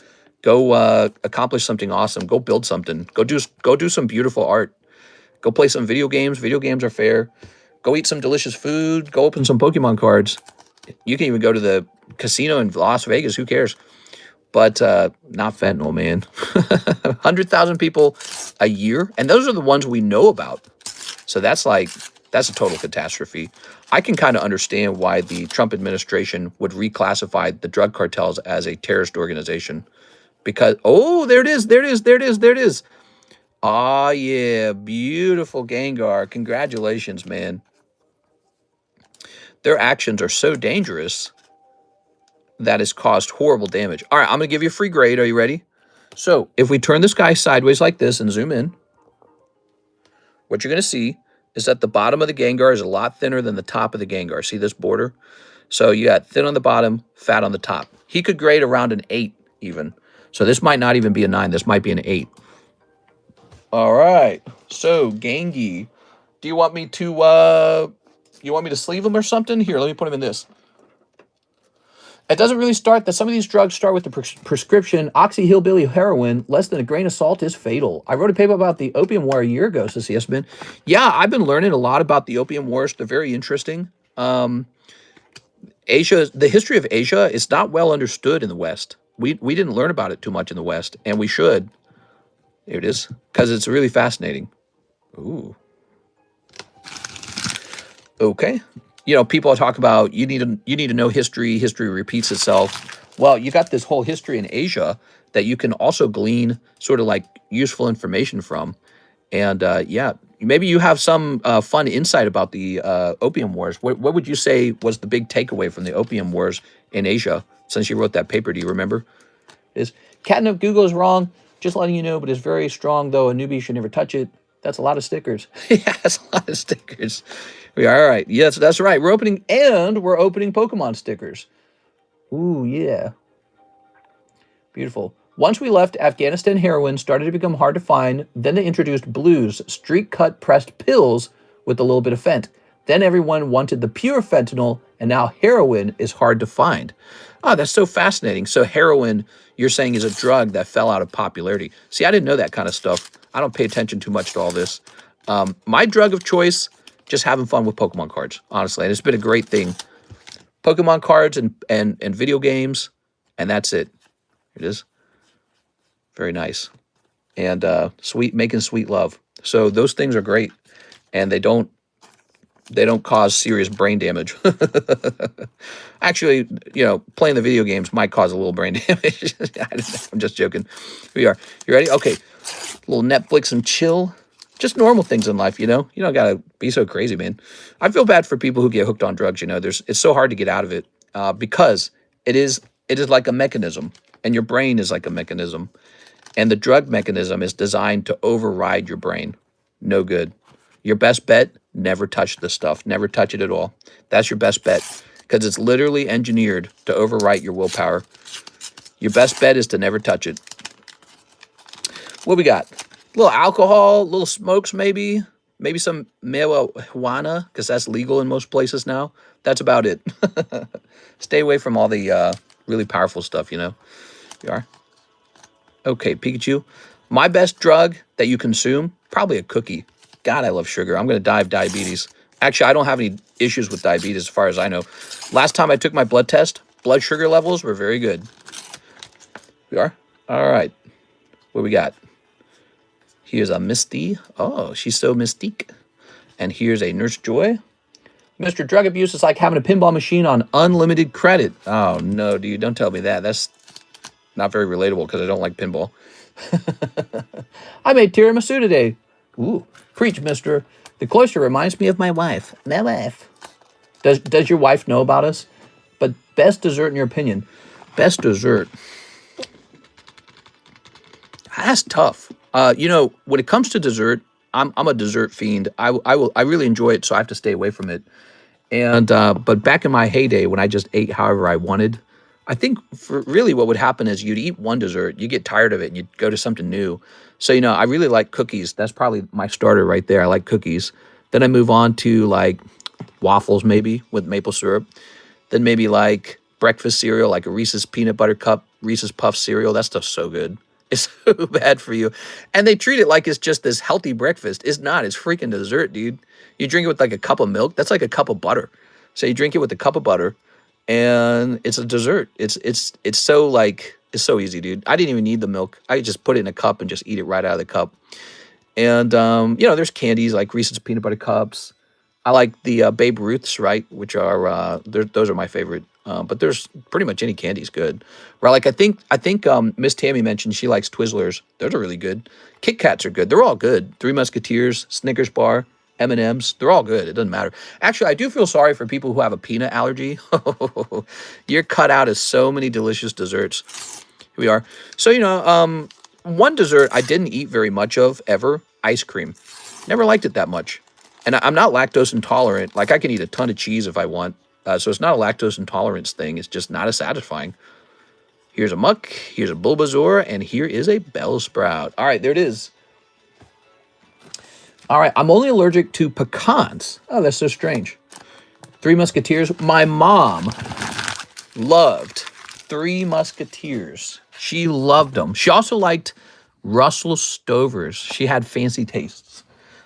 Go accomplish something awesome. Go build something. Go do some beautiful art. Go play some video games. Video games are fair. Go eat some delicious food. Go open some Pokemon cards. You can even go to the casino in Las Vegas. Who cares? But not fentanyl, man. 100,000 people a year. And those are the ones we know about. So that's a total catastrophe. I can kind of understand why the Trump administration would reclassify the drug cartels as a terrorist organization. Because, oh, there it is. Oh, yeah, beautiful Gengar. Congratulations, man. Their actions are so dangerous that has caused horrible damage. All right, I'm going to give you a free grade. Are you ready? So if we turn this guy sideways like this and zoom in, what you're going to see is that the bottom of the Gengar is a lot thinner than the top of the Gengar. See this border? So you got thin on the bottom, fat on the top. He could grade around an 8 even. So this might not even be a 9. This might be an 8. All right. So Gengi, do you want me to sleeve him or something? Here, let me put him in this. It doesn't really start that some of these drugs start with the prescription. Oxy hillbilly heroin, less than a grain of salt is fatal. I wrote a paper about the opium war a year ago, says Yasmin. Yeah, I've been learning a lot about the opium wars. They're very interesting. Asia, the history of Asia is not well understood in the West. We didn't learn about it too much in the West, and we should. Here it is, because it's really fascinating. Ooh. Okay. You know, people talk about you need to know history. History repeats itself. Well, you got this whole history in Asia that you can also glean sort of like useful information from. And yeah, maybe you have some fun insight about the opium wars. What would you say was the big takeaway from the opium wars in Asia since you wrote that paper? Do you remember? Is catnip Google is wrong. Just letting you know, but it's very strong, though. A newbie should never touch it. That's a lot of stickers. Yeah, that's a lot of stickers. We are all right. Yes, that's right. We're opening Pokemon stickers. Ooh, yeah. Beautiful. Once we left, Afghanistan heroin started to become hard to find. Then they introduced blues, street-cut pressed pills with a little bit of fent. Then everyone wanted the pure fentanyl, and now heroin is hard to find. Oh, that's so fascinating. So heroin, you're saying, is a drug that fell out of popularity. See, I didn't know that kind of stuff. I don't pay attention too much to all this. My drug of choice, just having fun with Pokemon cards, honestly. And it's been a great thing. Pokemon cards and video games, and that's it. It is. Very nice. And making sweet love. So those things are great, and they don't cause serious brain damage. Actually, you know, playing the video games might cause a little brain damage. I'm just joking. Here we are. You ready? Okay. A little Netflix and chill. Just normal things in life, you know? You don't gotta be so crazy, man. I feel bad for people who get hooked on drugs, you know. It's so hard to get out of it because it is like a mechanism, and your brain is like a mechanism. And the drug mechanism is designed to override your brain. No good. Your best bet, never touch this stuff. Never touch it at all. That's your best bet because it's literally engineered to overwrite your willpower. Your best bet is to never touch it. What we got? A little alcohol, little smokes maybe. Maybe some marijuana because that's legal in most places now. That's about it. Stay away from all the really powerful stuff, you know. You are. Okay, Pikachu. My best drug that you consume, probably a cookie. God, I love sugar. I'm going to die of diabetes. Actually, I don't have any issues with diabetes as far as I know. Last time I took my blood test, blood sugar levels were very good. We are? All right. What we got? Here's a Misty. Oh, she's so mystique. And here's a Nurse Joy. Mr. Drug Abuse is like having a pinball machine on unlimited credit. Oh, no, dude. Don't tell me that. That's not very relatable because I don't like pinball. I made tiramisu today. Ooh, preach, mister. The cloister reminds me of my wife. My wife. Does your wife know about us? But best dessert in your opinion? Best dessert. That's tough. You know, when it comes to dessert, I'm a dessert fiend. I really enjoy it, so I have to stay away from it. And but back in my heyday, when I just ate however I wanted, I think for really what would happen is you'd eat one dessert, you get tired of it, and you'd go to something new. So, you know, I really like cookies. That's probably my starter right there. I like cookies. Then I move on to like waffles maybe with maple syrup. Then maybe like breakfast cereal, like a Reese's Peanut Butter Cup, Reese's Puff cereal. That stuff's so good. It's so bad for you. And they treat it like it's just this healthy breakfast. It's not. It's freaking dessert, dude. You drink it with like a cup of milk. That's like a cup of butter. So you drink it with a cup of butter, and it's a dessert. It's so like, it's so easy, dude. I didn't even need the milk. I just put it in a cup and just eat it right out of the cup. And, you know, there's candies like Reese's Peanut Butter Cups. I like the Babe Ruths, right, which are, those are my favorite. But there's pretty much any candy's good. Right, like I think Miss Tammy mentioned she likes Twizzlers. Those are really good. Kit Kats are good. They're all good. Three Musketeers, Snickers bar, M&Ms. They're all good. It doesn't matter. Actually, I do feel sorry for people who have a peanut allergy. You're cut out of so many delicious desserts. Here we are. So, you know, one dessert I didn't eat very much of ever, ice cream. Never liked it that much. And I'm not lactose intolerant. Like, I can eat a ton of cheese if I want. So it's not a lactose intolerance thing. It's just not as satisfying. Here's a Muck. Here's a Bulbasaur. And here is a Bellsprout. All right, there it is. All right, I'm only allergic to pecans. Oh, that's so strange. Three Musketeers. My mom loved Three Musketeers. She loved them. She also liked Russell Stovers. She had fancy tastes.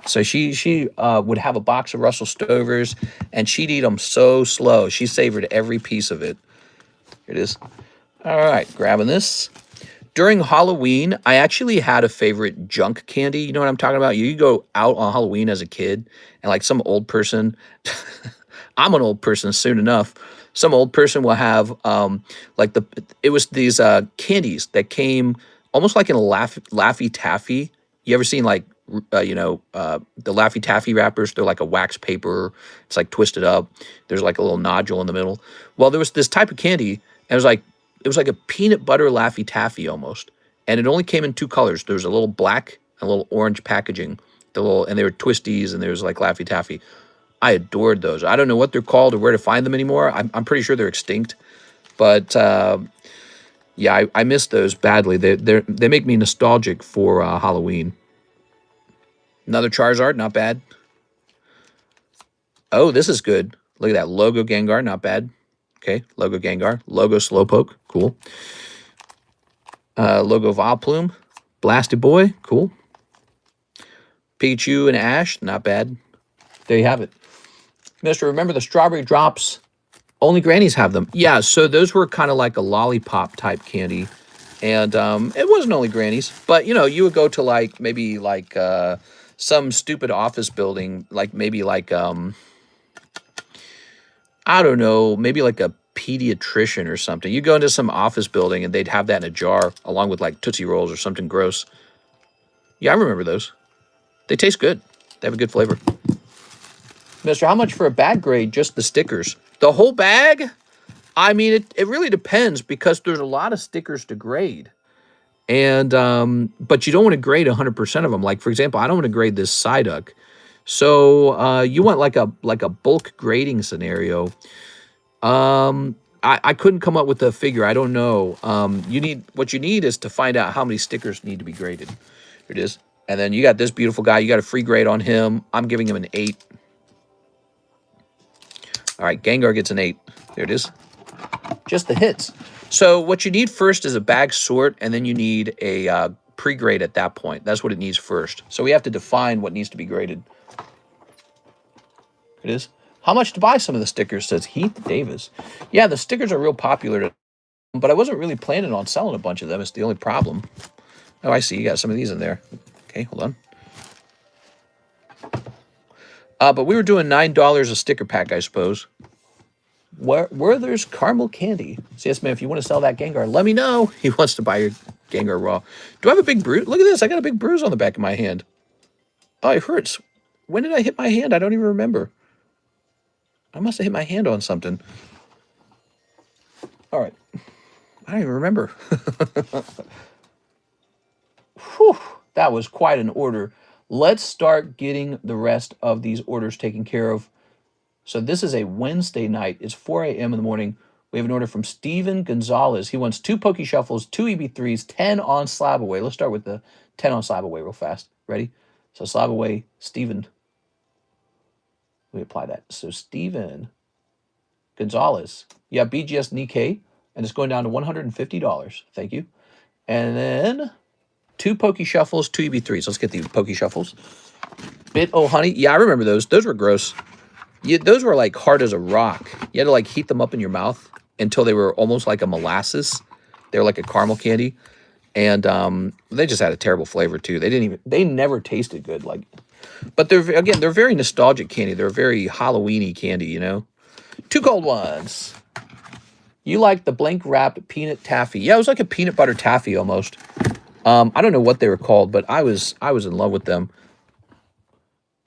So she would have a box of Russell Stovers, and she'd eat them so slow. She savored every piece of it. Here it is. All right, grabbing this. During Halloween, I actually had a favorite junk candy. You know what I'm talking about? You go out on Halloween as a kid, and like some old person, I'm an old person soon enough. Some old person will have like it was these candies that came almost like in a Laffy Taffy. You ever seen like you know, the Laffy Taffy wrappers? They're like a wax paper. It's like twisted up. There's like a little nodule in the middle. Well, there was this type of candy, and it was like a peanut butter Laffy Taffy almost. And it only came in two colors. There was a little black and a little orange packaging. And they were twisties, and there was like Laffy Taffy. I adored those. I don't know what they're called or where to find them anymore. I'm pretty sure they're extinct. But yeah, I miss those badly. They make me nostalgic for Halloween. Another Charizard, not bad. Oh, this is good. Look at that. Logo Gengar, not bad. Okay, Logo Gengar. Logo Slowpoke, cool. Logo Vileplume. Blasted Boy, cool. Pikachu and Ash, not bad. There you have it. Mister, remember the Strawberry Drops? Only grannies have them. Yeah, so those were kind of like a lollipop type candy. And it wasn't only grannies, but you know, you would go to like maybe like some stupid office building, like maybe like I don't know, maybe like a pediatrician or something. You go into some office building and they'd have that in a jar along with like Tootsie Rolls or something gross. Yeah, I remember those. They taste good. They have a good flavor. Mister, how much for a bag grade? Just the stickers. The whole bag? I mean, it really depends because there's a lot of stickers to grade. And, but you don't want to grade 100% of them. Like, for example, I don't want to grade this Psyduck. So, you want like a bulk grading scenario. I couldn't come up with a figure. I don't know. What you need is to find out how many stickers need to be graded. Here it is. And then you got this beautiful guy. You got a free grade on him. I'm giving him an 8. All right, Gengar gets an 8. There it is. Just the hits. So what you need first is a bag sort, and then you need a pre-grade at that point. That's what it needs first. So we have to define what needs to be graded. It is. How much to buy some of the stickers, says Heath Davis. Yeah, the stickers are real popular, but I wasn't really planning on selling a bunch of them. It's the only problem. Oh, I see. You got some of these in there. Okay, hold on. But we were doing $9 a sticker pack, I suppose. Where there's caramel candy. So yes, man, if you want to sell that Gengar, let me know. He wants to buy your Gengar raw. Do I have a big bruise? Look at this. I got a big bruise on the back of my hand. Oh, it hurts. When did I hit my hand? I don't even remember. I must have hit my hand on something. All right. I don't even remember. Whew, that was quite an order. Let's start getting the rest of these orders taken care of. So this is a Wednesday night. It's 4 a.m. in the morning. We have an order from Steven Gonzalez. He wants 2 Poke Shuffles, 2 EB3s, 10 on Slab Away. Let's start with the 10 on Slab Away real fast. Ready? So Slab Away, Steven. We apply that. So Steven Gonzalez. You have BGS Nikkei, and it's going down to $150. Thank you. And then 2 Poke Shuffles, 2 EB3s. Let's get the Poke Shuffles. Bit Oh Honey. Yeah, I remember those. Those were gross. Those were like hard as a rock. You had to like heat them up in your mouth until they were almost like a molasses. They were like a caramel candy. And they just had a terrible flavor too. They never tasted good. But they're very nostalgic candy. They're very Halloween-y candy, you know. 2 cold ones. You like the blank wrapped peanut taffy. Yeah, it was like a peanut butter taffy almost. I don't know what they were called, but I was in love with them.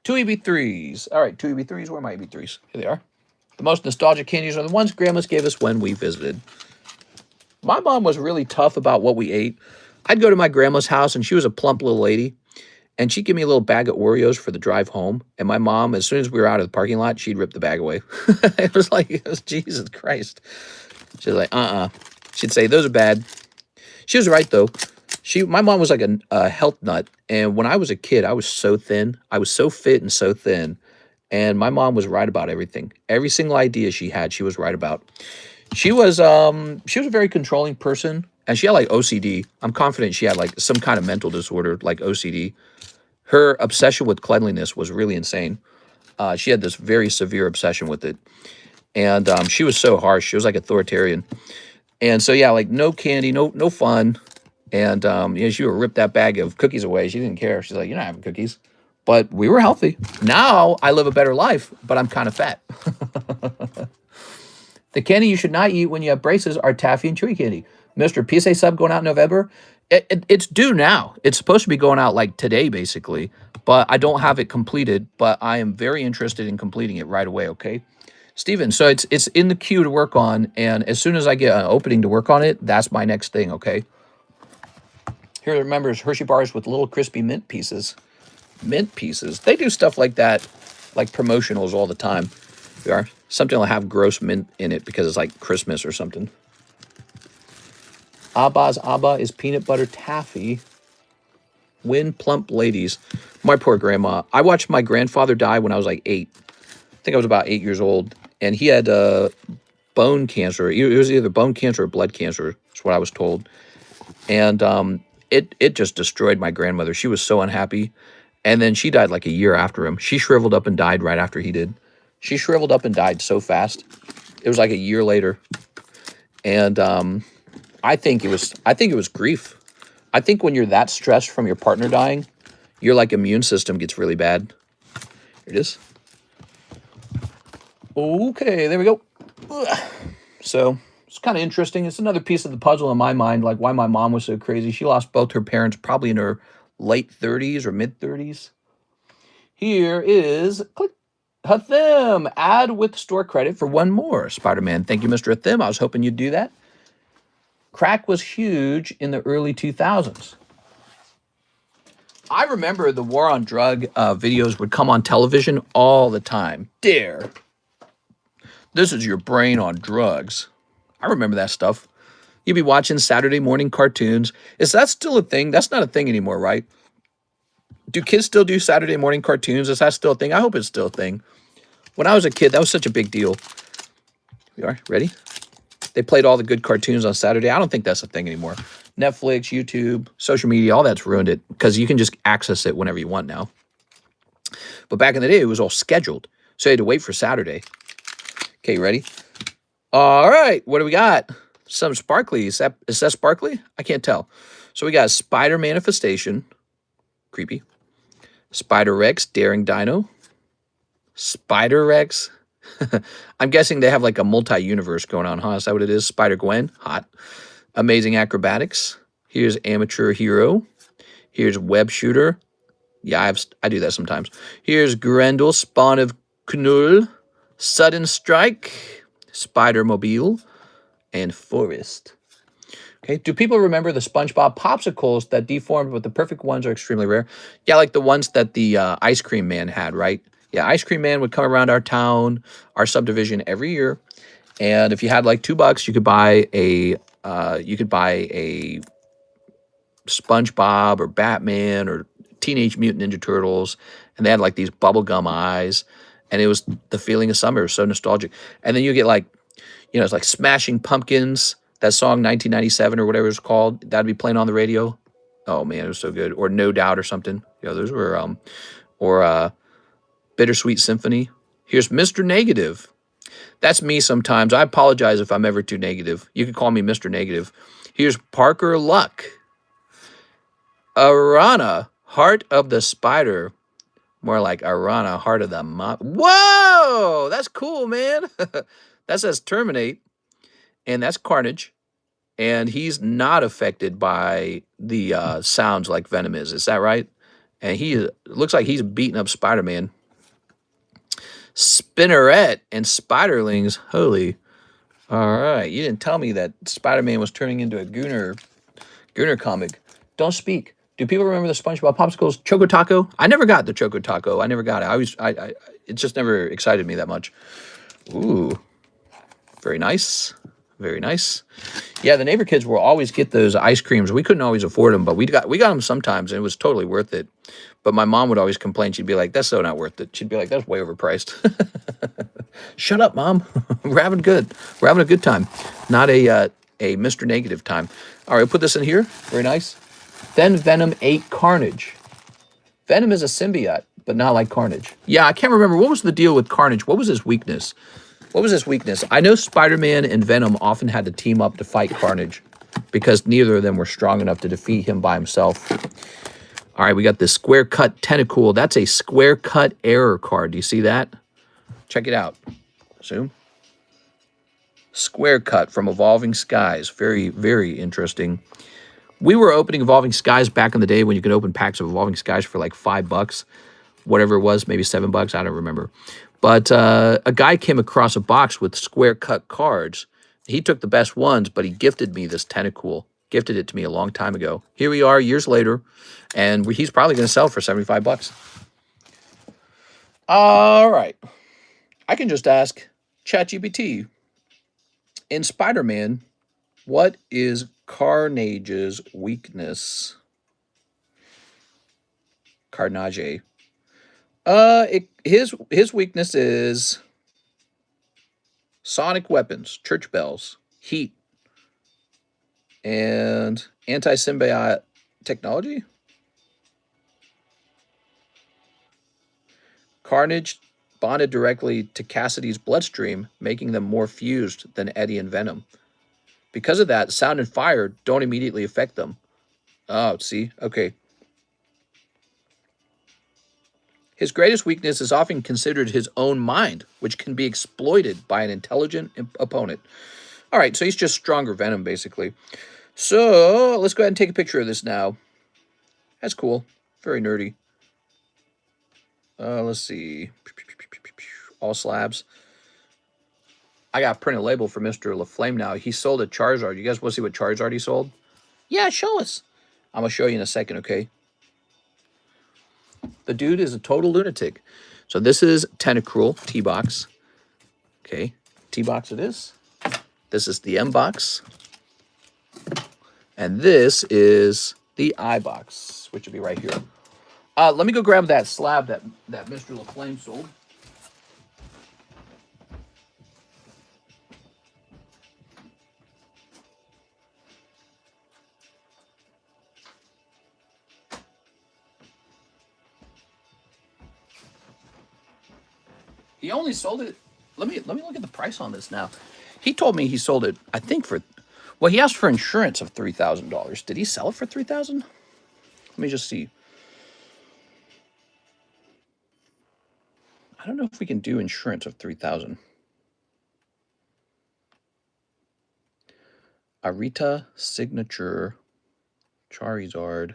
2 EB3s. All right, 2 EB3s. Where are my EB3s? Here they are. The most nostalgic candies are the ones grandmas gave us when we visited. My mom was really tough about what we ate. I'd go to my grandma's house, and she was a plump little lady, and she'd give me a little bag of Oreos for the drive home. And my mom, as soon as we were out of the parking lot, she'd rip the bag away. It was Jesus Christ. She was like, She'd say, those are bad. She was right, though. My mom was like a health nut, and when I was a kid, I was so thin. I was so fit and so thin, and my mom was right about everything. Every single idea she had, she was right about. She was a very controlling person, and she had like OCD. I'm confident she had like some kind of mental disorder, like OCD. Her obsession with cleanliness was really insane. She had this very severe obsession with it, and she was so harsh. She was like authoritarian, and so yeah, like no candy, no fun. And, she would rip that bag of cookies away. She didn't care. She's like, you're not having cookies. But we were healthy. Now I live a better life, but I'm kind of fat. The candy you should not eat when you have braces are taffy and chewy candy. Mr. PSA sub going out in November. It's due now. It's supposed to be going out like today, basically. But I don't have it completed. But I am very interested in completing it right away, okay? Steven, so it's in the queue to work on. And as soon as I get an opening to work on it, that's my next thing, okay? Here, remember, is Hershey bars with little crispy mint pieces. Mint pieces. They do stuff like that, like promotionals all the time. They are. Something will have gross mint in it because it's like Christmas or something. Abba's Abba is peanut butter taffy. Win plump ladies. My poor grandma. I watched my grandfather die when I was like 8. I think I was about 8 years old. And he had bone cancer. It was either bone cancer or blood cancer. That's what I was told. And it just destroyed my grandmother. She was so unhappy. And then she died like a year after him. She shriveled up and died right after he did. She shriveled up and died so fast. It was like a year later. And I think it was grief. I think when you're that stressed from your partner dying, your like immune system gets really bad. Here it is. Okay, there we go. Ugh. So it's kind of interesting. It's another piece of the puzzle in my mind, like why my mom was so crazy. She lost both her parents probably in her late 30s or mid 30s. Here is click Hathim. Add with store credit for one more Spider-Man. Thank you, Mr. Hathim. I was hoping you'd do that. Crack was huge in the early 2000s. I remember the war on drug videos would come on television all the time. Dare. This is your brain on drugs. I remember that stuff. You'd be watching Saturday morning cartoons. Is that still a thing? That's not a thing anymore, right? Do kids still do Saturday morning cartoons? Is that still a thing? I hope it's still a thing. When I was a kid, that was such a big deal. We are ready? They played all the good cartoons on Saturday. I don't think that's a thing anymore. Netflix, YouTube, social media, all that's ruined it because you can just access it whenever you want now. But back in the day, it was all scheduled. So you had to wait for Saturday. Okay, ready? All right, what do we got? Some sparkly. Is that sparkly? I can't tell. So we got Spider Manifestation. Creepy. Spider Rex, Daring Dino. Spider Rex. I'm guessing they have like a multi-universe going on, huh? Is that what it is? Spider Gwen, hot. Amazing Acrobatics. Here's Amateur Hero. Here's Web Shooter. Yeah, I do that sometimes. Here's Grendel, Spawn of Knull. Sudden Strike. Spider Mobile. And Forest. Okay, do people remember the SpongeBob popsicles that deformed, but the perfect ones are extremely rare? Yeah, like the ones that the Ice Cream Man had, right? Yeah, Ice Cream Man would come around our town, our subdivision every year, and if you had like $2, you could buy a SpongeBob or Batman or Teenage Mutant Ninja Turtles, and they had like these bubblegum eyes, and it was the feeling of summer. It was so nostalgic. And then you get like, it's like Smashing Pumpkins, that song 1997 or whatever it's called. That'd be playing on the radio. Oh man, it was so good. Or No Doubt or something. Those were Bittersweet Symphony. Here's Mr. Negative. That's me sometimes. I apologize if I'm ever too negative. You can call me Mr. Negative. Here's Parker Luck. Arana, Heart of the Spider. More like Arana, Heart of the Mob. Whoa! That's cool, man. That says Terminate. And that's Carnage. And he's not affected by the sounds like Venom is. Is that right? And he looks like he's beating up Spider-Man. Spinneret and Spiderlings. Holy. All right. You didn't tell me that Spider-Man was turning into a Gooner comic. Don't speak. Do people remember the SpongeBob popsicles? Choco Taco? I never got the Choco Taco. I never got it. It just never excited me that much. Ooh. Very nice. Very nice. Yeah, the neighbor kids will always get those ice creams. We couldn't always afford them, but we got them sometimes, and it was totally worth it. But my mom would always complain. She'd be like, that's so not worth it. She'd be like, that's way overpriced. Shut up, Mom. We're having good. We're having a good time. Not a Mr. Negative time. All right, we'll put this in here. Very nice. Then Venom ate Carnage. Venom is a symbiote, but not like Carnage. Yeah, I can't remember. What was the deal with Carnage? What was his weakness? What was his weakness? I know Spider-Man and Venom often had to team up to fight Carnage because neither of them were strong enough to defeat him by himself. All right, we got this Square Cut Tentacool. That's a Square Cut error card. Do you see that? Check it out. Zoom. Square Cut from Evolving Skies. Very, very interesting. We were opening Evolving Skies back in the day when you could open packs of Evolving Skies for like $5. Whatever it was, maybe $7. I don't remember. But a guy came across a box with square cut cards. He took the best ones, but he gifted me this Tentacool. Gifted it to me a long time ago. Here we are years later, and he's probably going to sell for $75. All right. I can just ask ChatGPT. In Spider-Man, what is Carnage's weakness? Carnage. His weakness is sonic weapons, church bells, heat, and anti-symbiote technology. Carnage bonded directly to Cassidy's bloodstream, making them more fused than Eddie and Venom. Because of that, sound and fire don't immediately affect them. Oh, see? Okay. His greatest weakness is often considered his own mind, which can be exploited by an intelligent opponent. All right, so he's just stronger Venom, basically. So let's go ahead and take a picture of this now. That's cool. Very nerdy. Let's see. All slabs. I got a printed label for Mr. LaFlame now. He sold a Charizard. You guys want to see what Charizard he sold? Yeah, show us. I'm going to show you in a second, okay? The dude is a total lunatic. So this is Tentacruel T-Box. Okay, T-Box it is. This is the M-Box. And this is the I-Box, which will be right here. Let me go grab that slab that Mr. LaFlame sold. He only sold it. Let me look at the price on this now. He told me he sold it, I think, for, well, he asked for insurance of $3,000. Did he sell it for $3,000? Let me just see. I don't know if we can do insurance of $3,000. Arita Signature Charizard.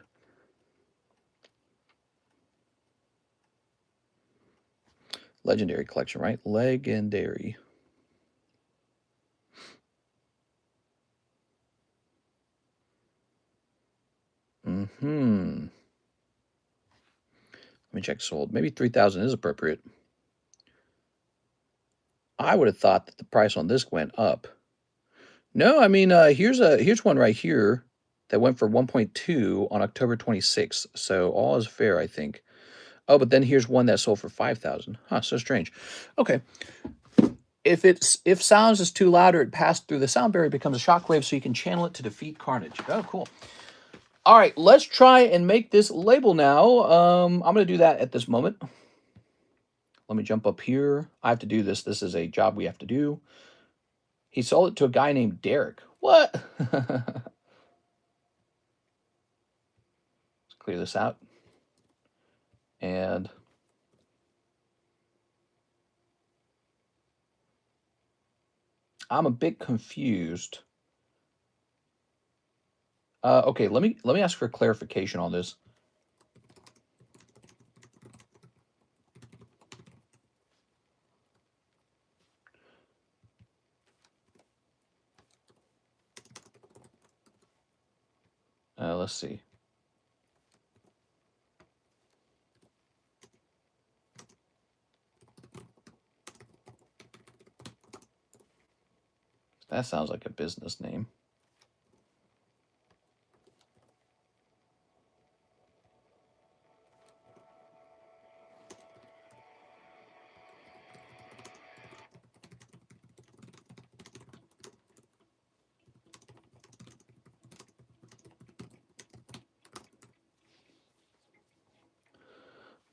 Legendary collection, right? Legendary. Let me check sold. Maybe 3,000 is appropriate. I would have thought that the price on this went up. No, I mean, here's one right here that went for 1.2 on October 26th. So all is fair, I think. Oh, but then here's one that sold for 5,000. Huh, so strange. Okay. If sounds is too loud or it passed through the sound barrier, it becomes a shockwave, so you can channel it to defeat carnage. Oh, cool. All right, let's try and make this label now. I'm going to do that at this moment. Let me jump up here. I have to do this. This is a job we have to do. He sold it to a guy named Derek. What? Let's clear this out. And I'm a bit confused. Okay, let me ask for clarification on this. Let's see. That sounds like a business name.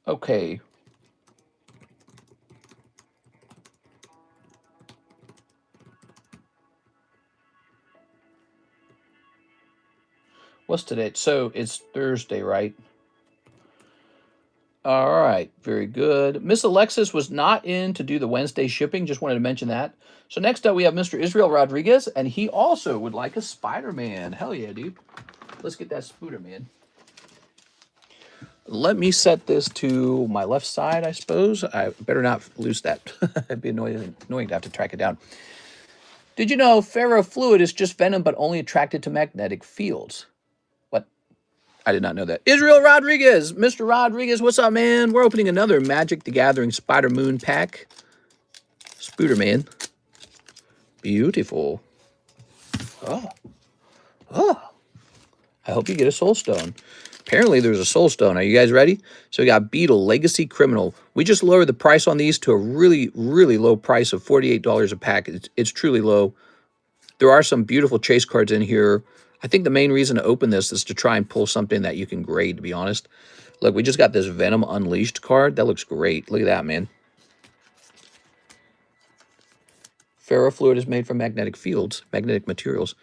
Okay. What's today? So it's Thursday, right? All right, very good. Miss Alexis was not in to do the Wednesday shipping. Just wanted to mention that. So next up, we have Mr. Israel Rodriguez, and he also would like a Spider-Man. Hell yeah, dude. Let's get that Spider-Man. Let me set this to my left side, I suppose. I better not lose that. It'd be annoying to have to track it down. Did you know ferrofluid is just venom, but only attracted to magnetic fields? What? I did not know that. Israel Rodriguez. Mr. Rodriguez, what's up, man? We're opening another Magic the Gathering Spider-Moon pack. Spooderman. Beautiful. Oh. I hope you get a Soul Stone. Apparently, there's a Soul Stone. Are you guys ready? So we got Beetle, Legacy Criminal. We just lowered the price on these to a really, really low price of $48 a pack. It's truly low. There are some beautiful chase cards in here. I think the main reason to open this is to try and pull something that you can grade, to be honest. Look, we just got this Venom Unleashed card. That looks great. Look at that, man. Ferrofluid is made from magnetic fields, magnetic materials.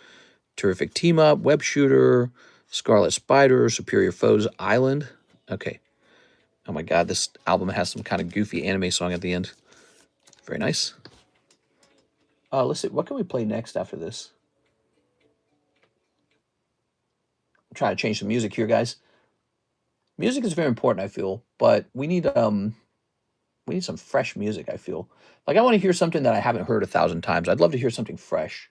Terrific Team Up, Web Shooter, Scarlet Spider, Superior Foes Island. Okay. Oh my god, this album has some kind of goofy anime song at the end. Very nice. Let's see, what can we play next after this? I'm trying to change the music here, guys. Music is very important, I feel, but we need some fresh music, I feel. Like, I want to hear something that I haven't heard 1,000 times. I'd love to hear something fresh.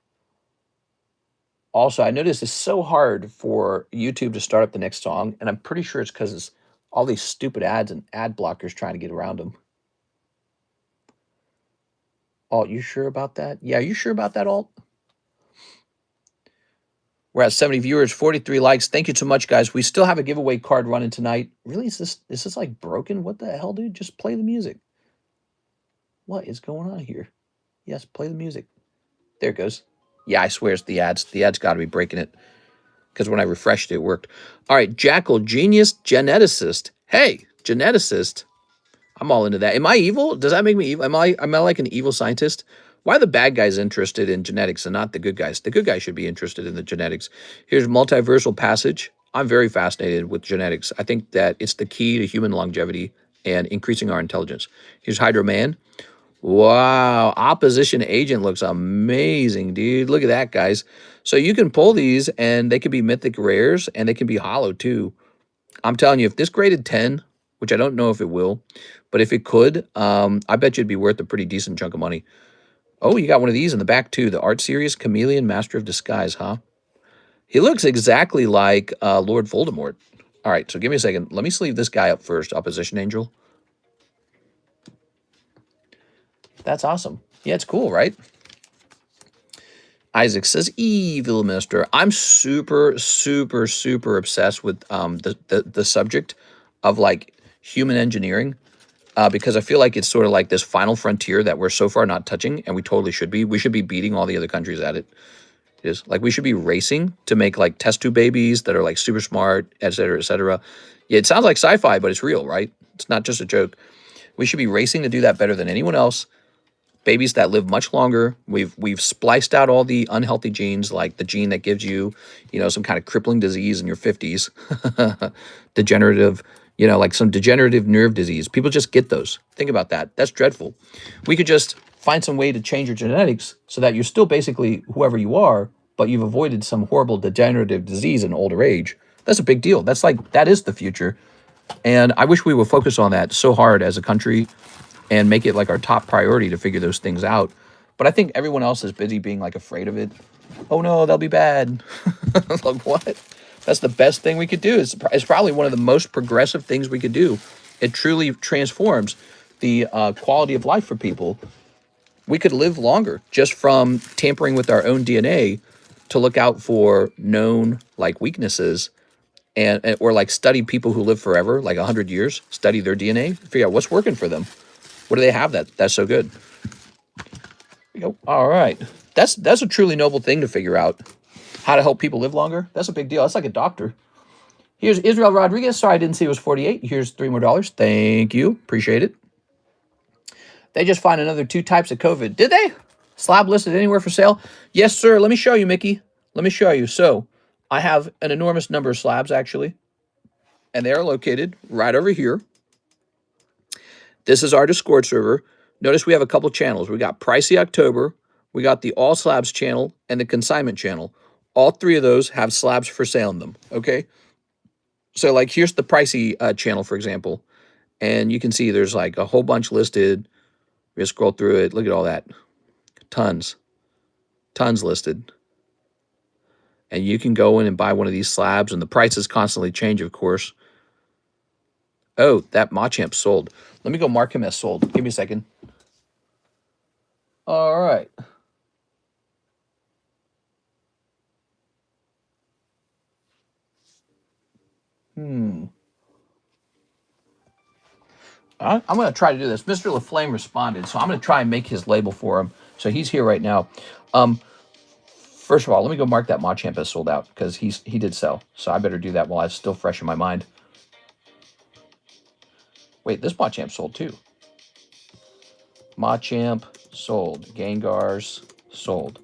Also, I noticed it's so hard for YouTube to start up the next song, and I'm pretty sure it's because it's all these stupid ads and ad blockers trying to get around them. Alt, you sure about that? Yeah, you sure about that, Alt? We're at 70 viewers, 43 likes. Thank you so much, guys. We still have a giveaway card running tonight. Really, is this like broken? What the hell, dude? Just play the music. What is going on here? Yes, play the music. There it goes. Yeah, I swear it's the ads. The ads got to be breaking it. Because when I refreshed it, it worked. All right, Jackal, Genius, Geneticist. Hey, Geneticist. I'm all into that. Am I evil? Does that make me evil? Am I like an evil scientist? Why are the bad guys interested in genetics and not the good guys? The good guys should be interested in the genetics. Here's Multiversal Passage. I'm very fascinated with genetics. I think that it's the key to human longevity and increasing our intelligence. Here's Hydro Man. Wow, Opposition Agent looks amazing, dude. Look at that, guys. So you can pull these, and they can be mythic rares, and they can be hollow, too. I'm telling you, if this graded 10, which I don't know if it will, but if it could, I bet you it'd be worth a pretty decent chunk of money. Oh, you got one of these in the back, too. The Art Series Chameleon Master of Disguise, huh? He looks exactly like Lord Voldemort. All right, so give me a second. Let me sleeve this guy up first, Opposition Angel. That's awesome. Yeah, it's cool, right? Isaac says, Evil Minister. I'm super, super, super obsessed with the subject of, like, human engineering because I feel like it's sort of like this final frontier that we're so far not touching, and we totally should be. We should be beating all the other countries at it. It is like we should be racing to make, like, test tube babies that are, like, super smart, et cetera, et cetera. Yeah, it sounds like sci-fi, but it's real, right? It's not just a joke. We should be racing to do that better than anyone else. Babies that live much longer. We've spliced out all the unhealthy genes, like the gene that gives you, some kind of crippling disease in your 50s, degenerative, like some degenerative nerve disease. People just get those. Think about that. That's dreadful. We could just find some way to change your genetics so that you're still basically whoever you are, but you've avoided some horrible degenerative disease in older age. That's a big deal. That is the future. And I wish we would focus on that so hard as a country and make it like our top priority to figure those things out. But I think everyone else is busy being like afraid of it. Oh no, they'll be bad. Like what? That's the best thing we could do. It's probably one of the most progressive things we could do. It truly transforms the quality of life for people. We could live longer just from tampering with our own DNA to look out for known like weaknesses or like study people who live forever, like 100 years, study their DNA, figure out what's working for them. What do they have that's so good? All right. That's a truly noble thing to figure out. How to help people live longer. That's a big deal. That's like a doctor. Here's Israel Rodriguez. Sorry, I didn't see it was 48. Here's $3 more. Thank you. Appreciate it. They just find another 2 types of COVID. Did they? Slab listed anywhere for sale? Yes, sir. Let me show you, Mickey. Let me show you. So I have an enormous number of slabs, actually. And they are located right over here. This is our Discord server. Notice we have a couple channels. We got Pricey October, we got the All Slabs channel, and the Consignment channel. All 3 of those have slabs for sale in them, okay? So, like, here's the Pricey channel, for example. And you can see there's, like, a whole bunch listed. We just scroll through it. Look at all that. Tons. Tons listed. And you can go in and buy one of these slabs, and the prices constantly change, of course. Oh, that Machamp sold. Let me go mark him as sold. Give me a second. All right. I'm going to try to do this. Mr. LaFlame responded, so I'm going to try and make his label for him. So he's here right now. First of all, let me go mark that Machamp as sold out because he did sell. So I better do that while it's still fresh in my mind. Wait, this Machamp sold too. Machamp sold. Gengars, sold.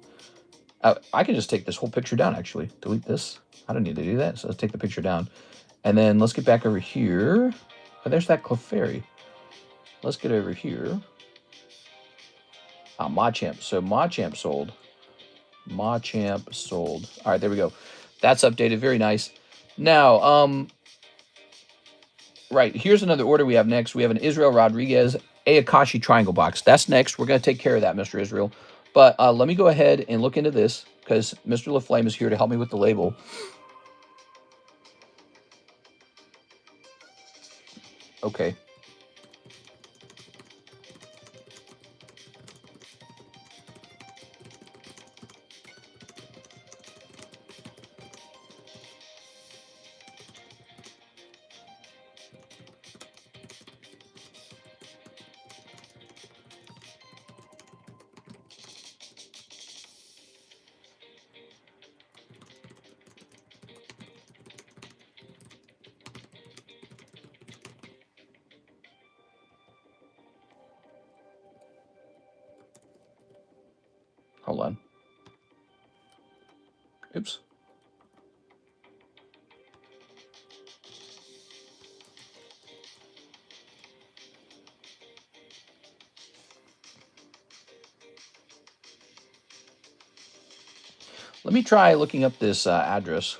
I can just take this whole picture down, actually. Delete this. I don't need to do that, so let's take the picture down. And then let's get back over here. Oh, there's that Clefairy. Let's get over here. Machamp. So Machamp sold. Machamp sold. All right, there we go. That's updated. Very nice. Now, right, here's another order we have next. We have an Israel Rodriguez Akashi Triangle box. That's next. We're going to take care of that, Mr. Israel. But let me go ahead and look into this because Mr. LaFlame is here to help me with the label. Okay. Hold on. Oops. Let me try looking up this address.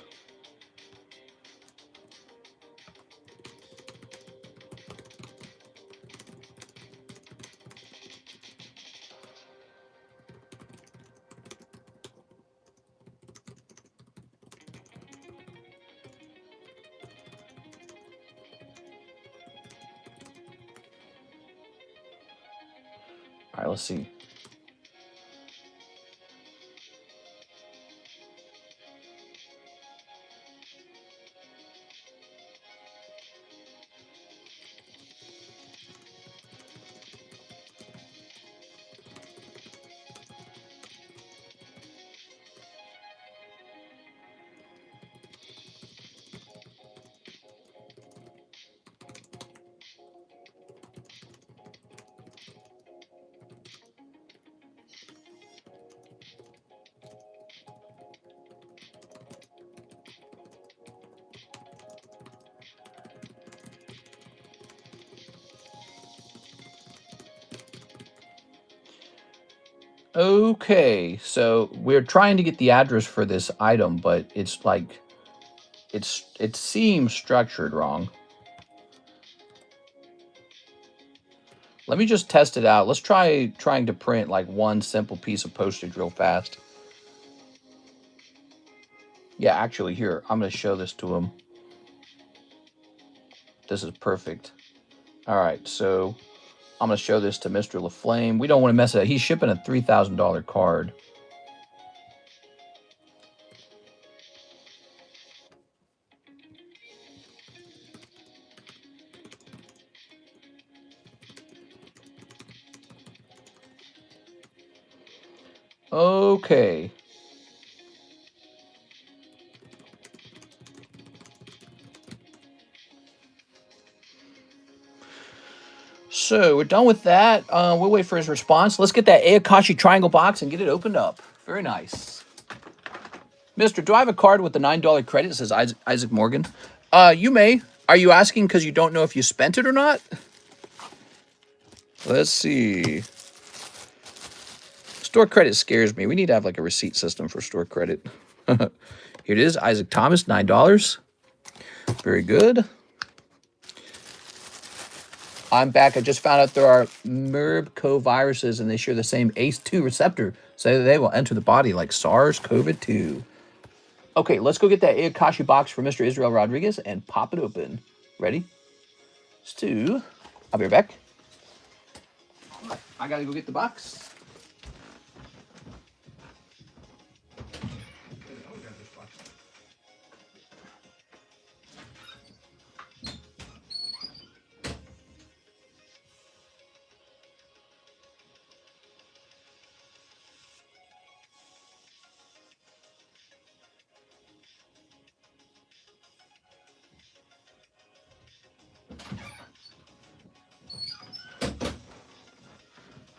All right, let's see. Okay, so we're trying to get the address for this item, but it's like it seems structured wrong. Let me just test it out. Let's try trying to print like one simple piece of postage real fast. Yeah, actually, here, I'm going to show this to him. This is perfect. All right, so I'm going to show this to Mr. LaFlame. We don't want to mess it up. He's shipping a $3,000 card. Okay. So we're done with that. We'll wait for his response. Let's get that Akashi Triangle box and get it opened up. Very nice. Mister, do I have a card with the $9 credit? It says Isaac Morgan. You may. Are you asking because you don't know if you spent it or not? Let's see. Store credit scares me. We need to have like a receipt system for store credit. Here it is. Isaac Thomas, $9. Very good. I'm back. I just found out there are MERB-CoV viruses and they share the same ACE2 receptor, so they will enter the body like SARS-CoV-2. Okay, let's go get that Akashi box for Mr. Israel Rodriguez and pop it open. Ready? Stu, I'll be right back. I gotta go get the box.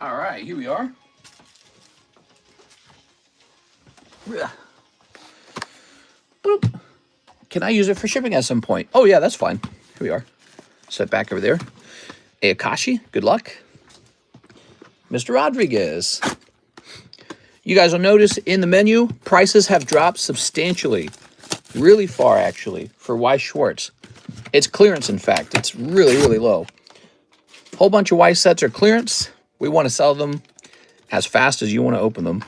All right, here we are. Boop. Can I use it for shipping at some point? Oh, yeah, that's fine. Here we are. Set back over there. Akashi, good luck. Mr. Rodriguez. You guys will notice in the menu, prices have dropped substantially. Really far, actually, for Weiss Schwarz. It's clearance, in fact. It's really, really low. Whole bunch of Weiss sets are clearance. We want to sell them as fast as you want to open them.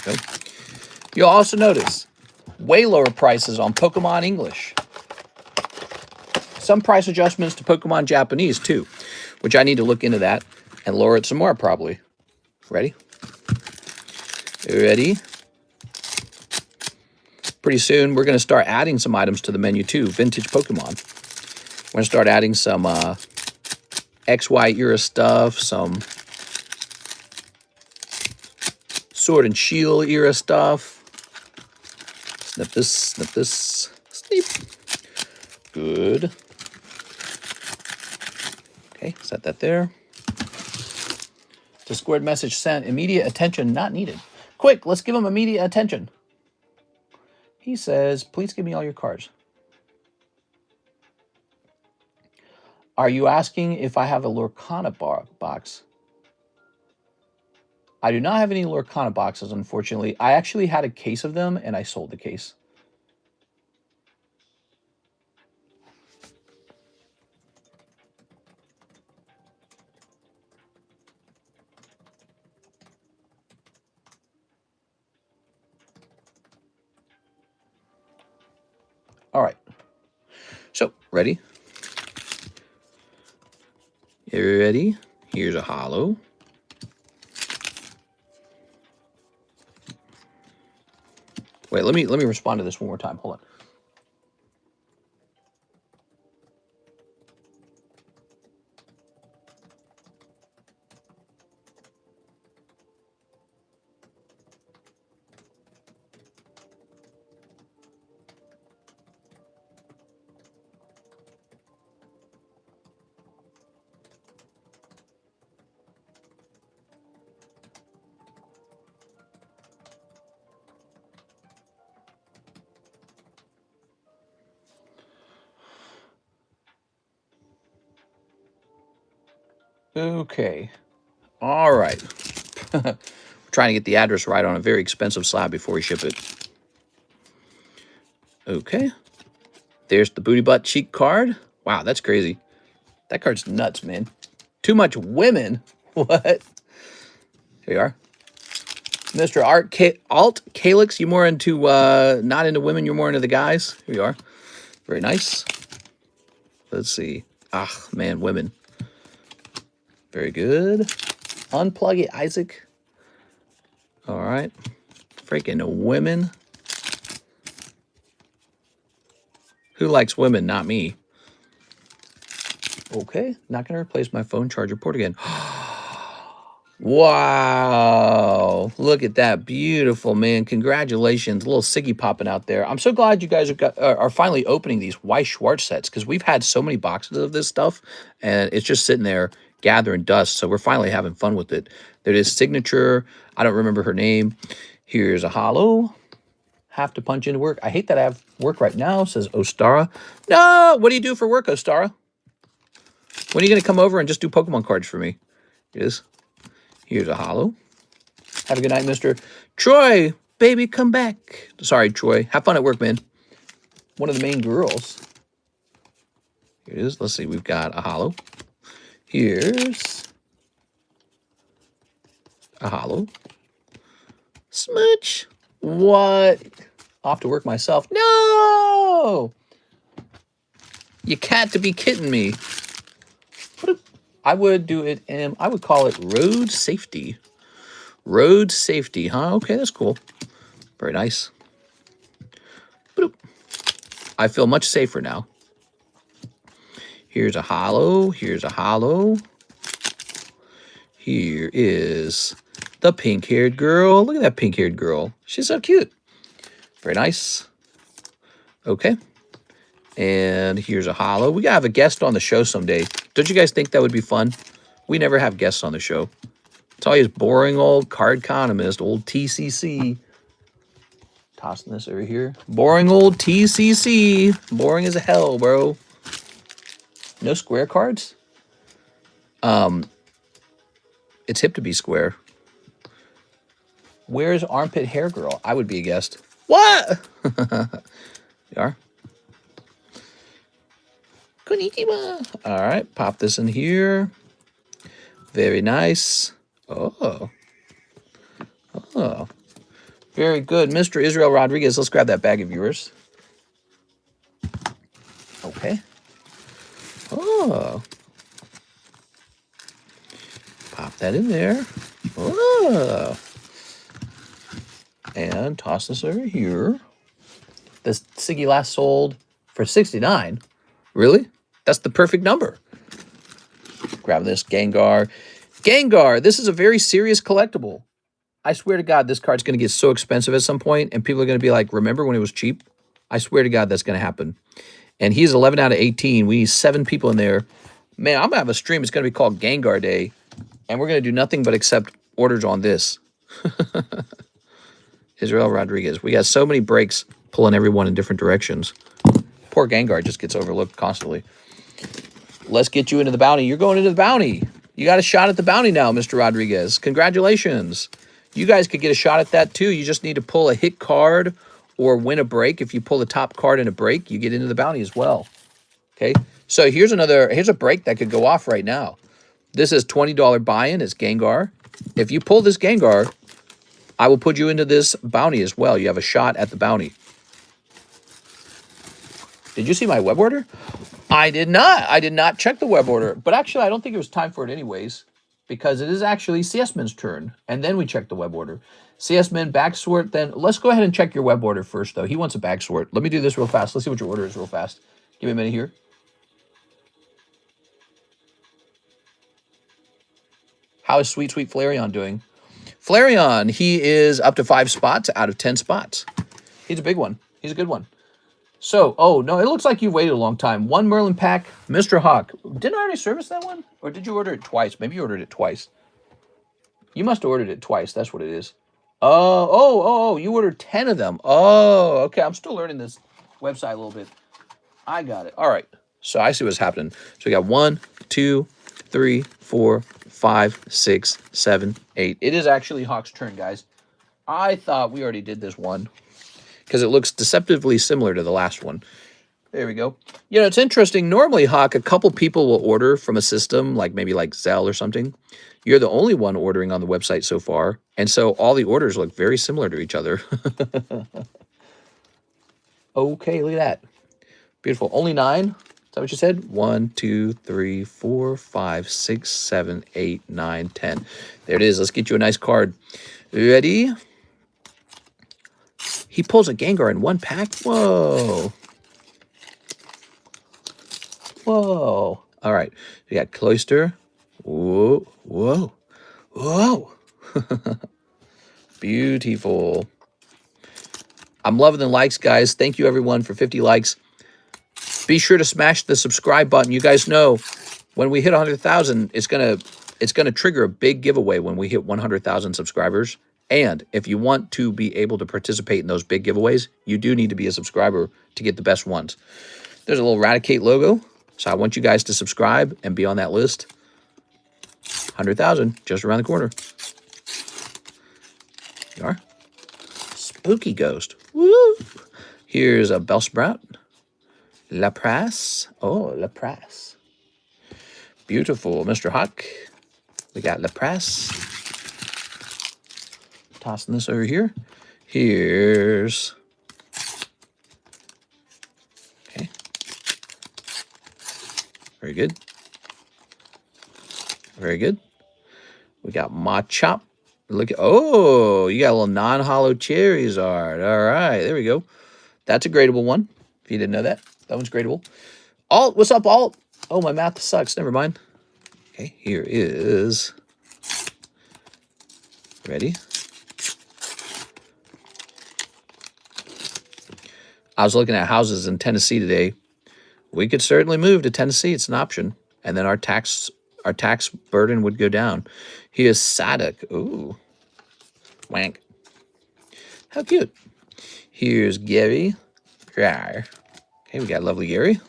Okay. You'll also notice way lower prices on Pokemon English. Some price adjustments to Pokemon Japanese, too, which I need to look into that and lower it some more, probably. Ready? Ready? Pretty soon, we're going to start adding some items to the menu, too. Vintage Pokemon. We're going to start adding some XY era stuff, some Sword and Shield era stuff. Snip this, snip. Good. Okay, set that there. Discord message sent. Immediate attention not needed. Quick, let's give him immediate attention. He says, please give me all your cards. Are you asking if I have a Lorcana box? I do not have any Lorcana boxes, unfortunately. I actually had a case of them, and I sold the case. All right. So, ready? You ready? Here's a hollow. Wait, let me respond to this one more time. Hold on. Okay. All right. We're trying to get the address right on a very expensive slab before we ship it. Okay. There's the booty butt cheek card. Wow, that's crazy. That card's nuts, man. Too much women. What? Here you are. Mr. Alt Calyx, you more into, not into women, you're more into the guys. Here you are. Very nice. Let's see. Ah, man, women. Very good. Unplug it, Isaac. All right. Freaking women. Who likes women? Not me. Okay. Not going to replace my phone charger port again. Wow. Look at that. Beautiful, man. Congratulations. A little Siggy popping out there. I'm so glad you guys are finally opening these Weiss Schwarz sets because we've had so many boxes of this stuff and it's just sitting there gathering dust. So we're finally having fun with it. There is Signature. I don't remember her name. Here's a hollow. Have to punch into work. I hate that I have work right now, says Ostara. No! What do you do for work, Ostara? When are you going to come over and just do Pokemon cards for me? Here's a hollow. Have a good night, Mr. Troy. Baby, come back. Sorry, Troy. Have fun at work, man. One of the main girls. Here it is. Let's see. We've got a hollow. Here's a hollow. Smooch. What? Off to work myself. No! You got to be kidding me. I would do it in, I would call it road safety. Road safety, huh? Okay, that's cool. Very nice. Boop. I feel much safer now. Here's a hollow. Here's a hollow. Here is the pink-haired girl. Look at that pink-haired girl. She's so cute. Very nice. Okay. And here's a hollow. We gotta have a guest on the show someday. Don't you guys think that would be fun? We never have guests on the show. It's always boring old Cardconomist, old TCC. Tossing this over here. Boring old TCC. Boring as hell, bro. No square cards? It's hip to be square. Where's Armpit Hair Girl? I would be a guest. What? You are? Konnichiwa. All right, pop this in here. Very nice. Oh. Oh. Very good. Mr. Israel Rodriguez, let's grab that bag of yours. Okay. Oh. Pop that in there. Oh. And toss this over here. This Siggy last sold for $69. Really? That's the perfect number. Grab this Gengar. Gengar, this is a very serious collectible. I swear to God, this card's going to get so expensive at some point, and people are going to be like, remember when it was cheap? I swear to God, that's going to happen. And he's 11 out of 18. We need 7 people in there. Man, I'm going to have a stream. It's going to be called Gengar Day, and we're going to do nothing but accept orders on this. Israel Rodriguez. We got so many breaks pulling everyone in different directions. Poor Gengar just gets overlooked constantly. Let's get you into the bounty. You're going into the bounty. You got a shot at the bounty now, Mr. Rodriguez. Congratulations. You guys could get a shot at that too. You just need to pull a hit card or win a break. If you pull the top card in a break, you get into the bounty as well. Okay. So here's a break that could go off right now. This is $20 buy-in. It's Gengar. If you pull this Gengar, I will put you into this bounty as well. You have a shot at the bounty. Did you see my web order? I did not. I did not check the web order. But actually, I don't think it was time for it anyways, because it is actually CS-Min's turn. And then we check the web order. CS-Min, back sort. Then let's go ahead and check your web order first, though. He wants a back sort. Let me do this real fast. Let's see what your order is real fast. Give me a minute here. How is Sweet Sweet Flareon doing? Flareon, he is up to 5 spots out of 10 spots. He's a big one. He's a good one. So, oh, no, it looks like you waited a long time. 1 Merlin pack, Mr. Hawk. Didn't I already service that one? Or did you order it twice? Maybe you ordered it twice. You must have ordered it twice. That's what it is. Oh, you ordered 10 of them. Oh, okay. I'm still learning this website a little bit. I got it. All right. So I see what's happening. So we got 1, 2, 3, 4, 5, 6, 7, 8. It is actually Hawk's turn, guys. I thought we already did this one because it looks deceptively similar to the last one. There we go. You know, it's interesting. Normally, Hawk, a couple people will order from a system, like maybe like ZELLE or something. You're the only one ordering on the website so far. And so all the orders look very similar to each other. Okay, look at that. Beautiful. Only 9. Is that what you said? 1, 2, 3, 4, 5, 6, 7, 8, 9, 10. There it is. Let's get you a nice card. Ready? He pulls a Gengar in 1 pack. Whoa. Whoa. All right. We got Cloyster. Whoa. Whoa. Whoa. Beautiful. I'm loving the likes, guys. Thank you, everyone, for 50 likes. Be sure to smash the subscribe button. You guys know when we hit 100,000, it's gonna trigger a big giveaway when we hit 100,000 subscribers. And if you want to be able to participate in those big giveaways, you do need to be a subscriber to get the best ones. There's a little Raticate logo, so I want you guys to subscribe and be on that list. 100,000, just around the corner. You are. Spooky Ghost. Woo! Here's a Bellsprout. Lapras. Oh, Lapras. Beautiful, Mr. Hawk. We got Lapras. Tossing this over here. Here's... Okay. Very good. Very good. We got Machop. Look at... Oh, you got a little non-hollow Charizard. All right, there we go. That's a gradable one, if you didn't know that. That one's gradable. Alt, what's up, Alt? Oh, my math sucks. Never mind. Okay, here is... Ready? I was looking at houses in Tennessee today. We could certainly move to Tennessee. It's an option. And then our our tax burden would go down. He is Sadek. Ooh. Wank. How cute. Here's Gary. Okay, we got lovely Gary.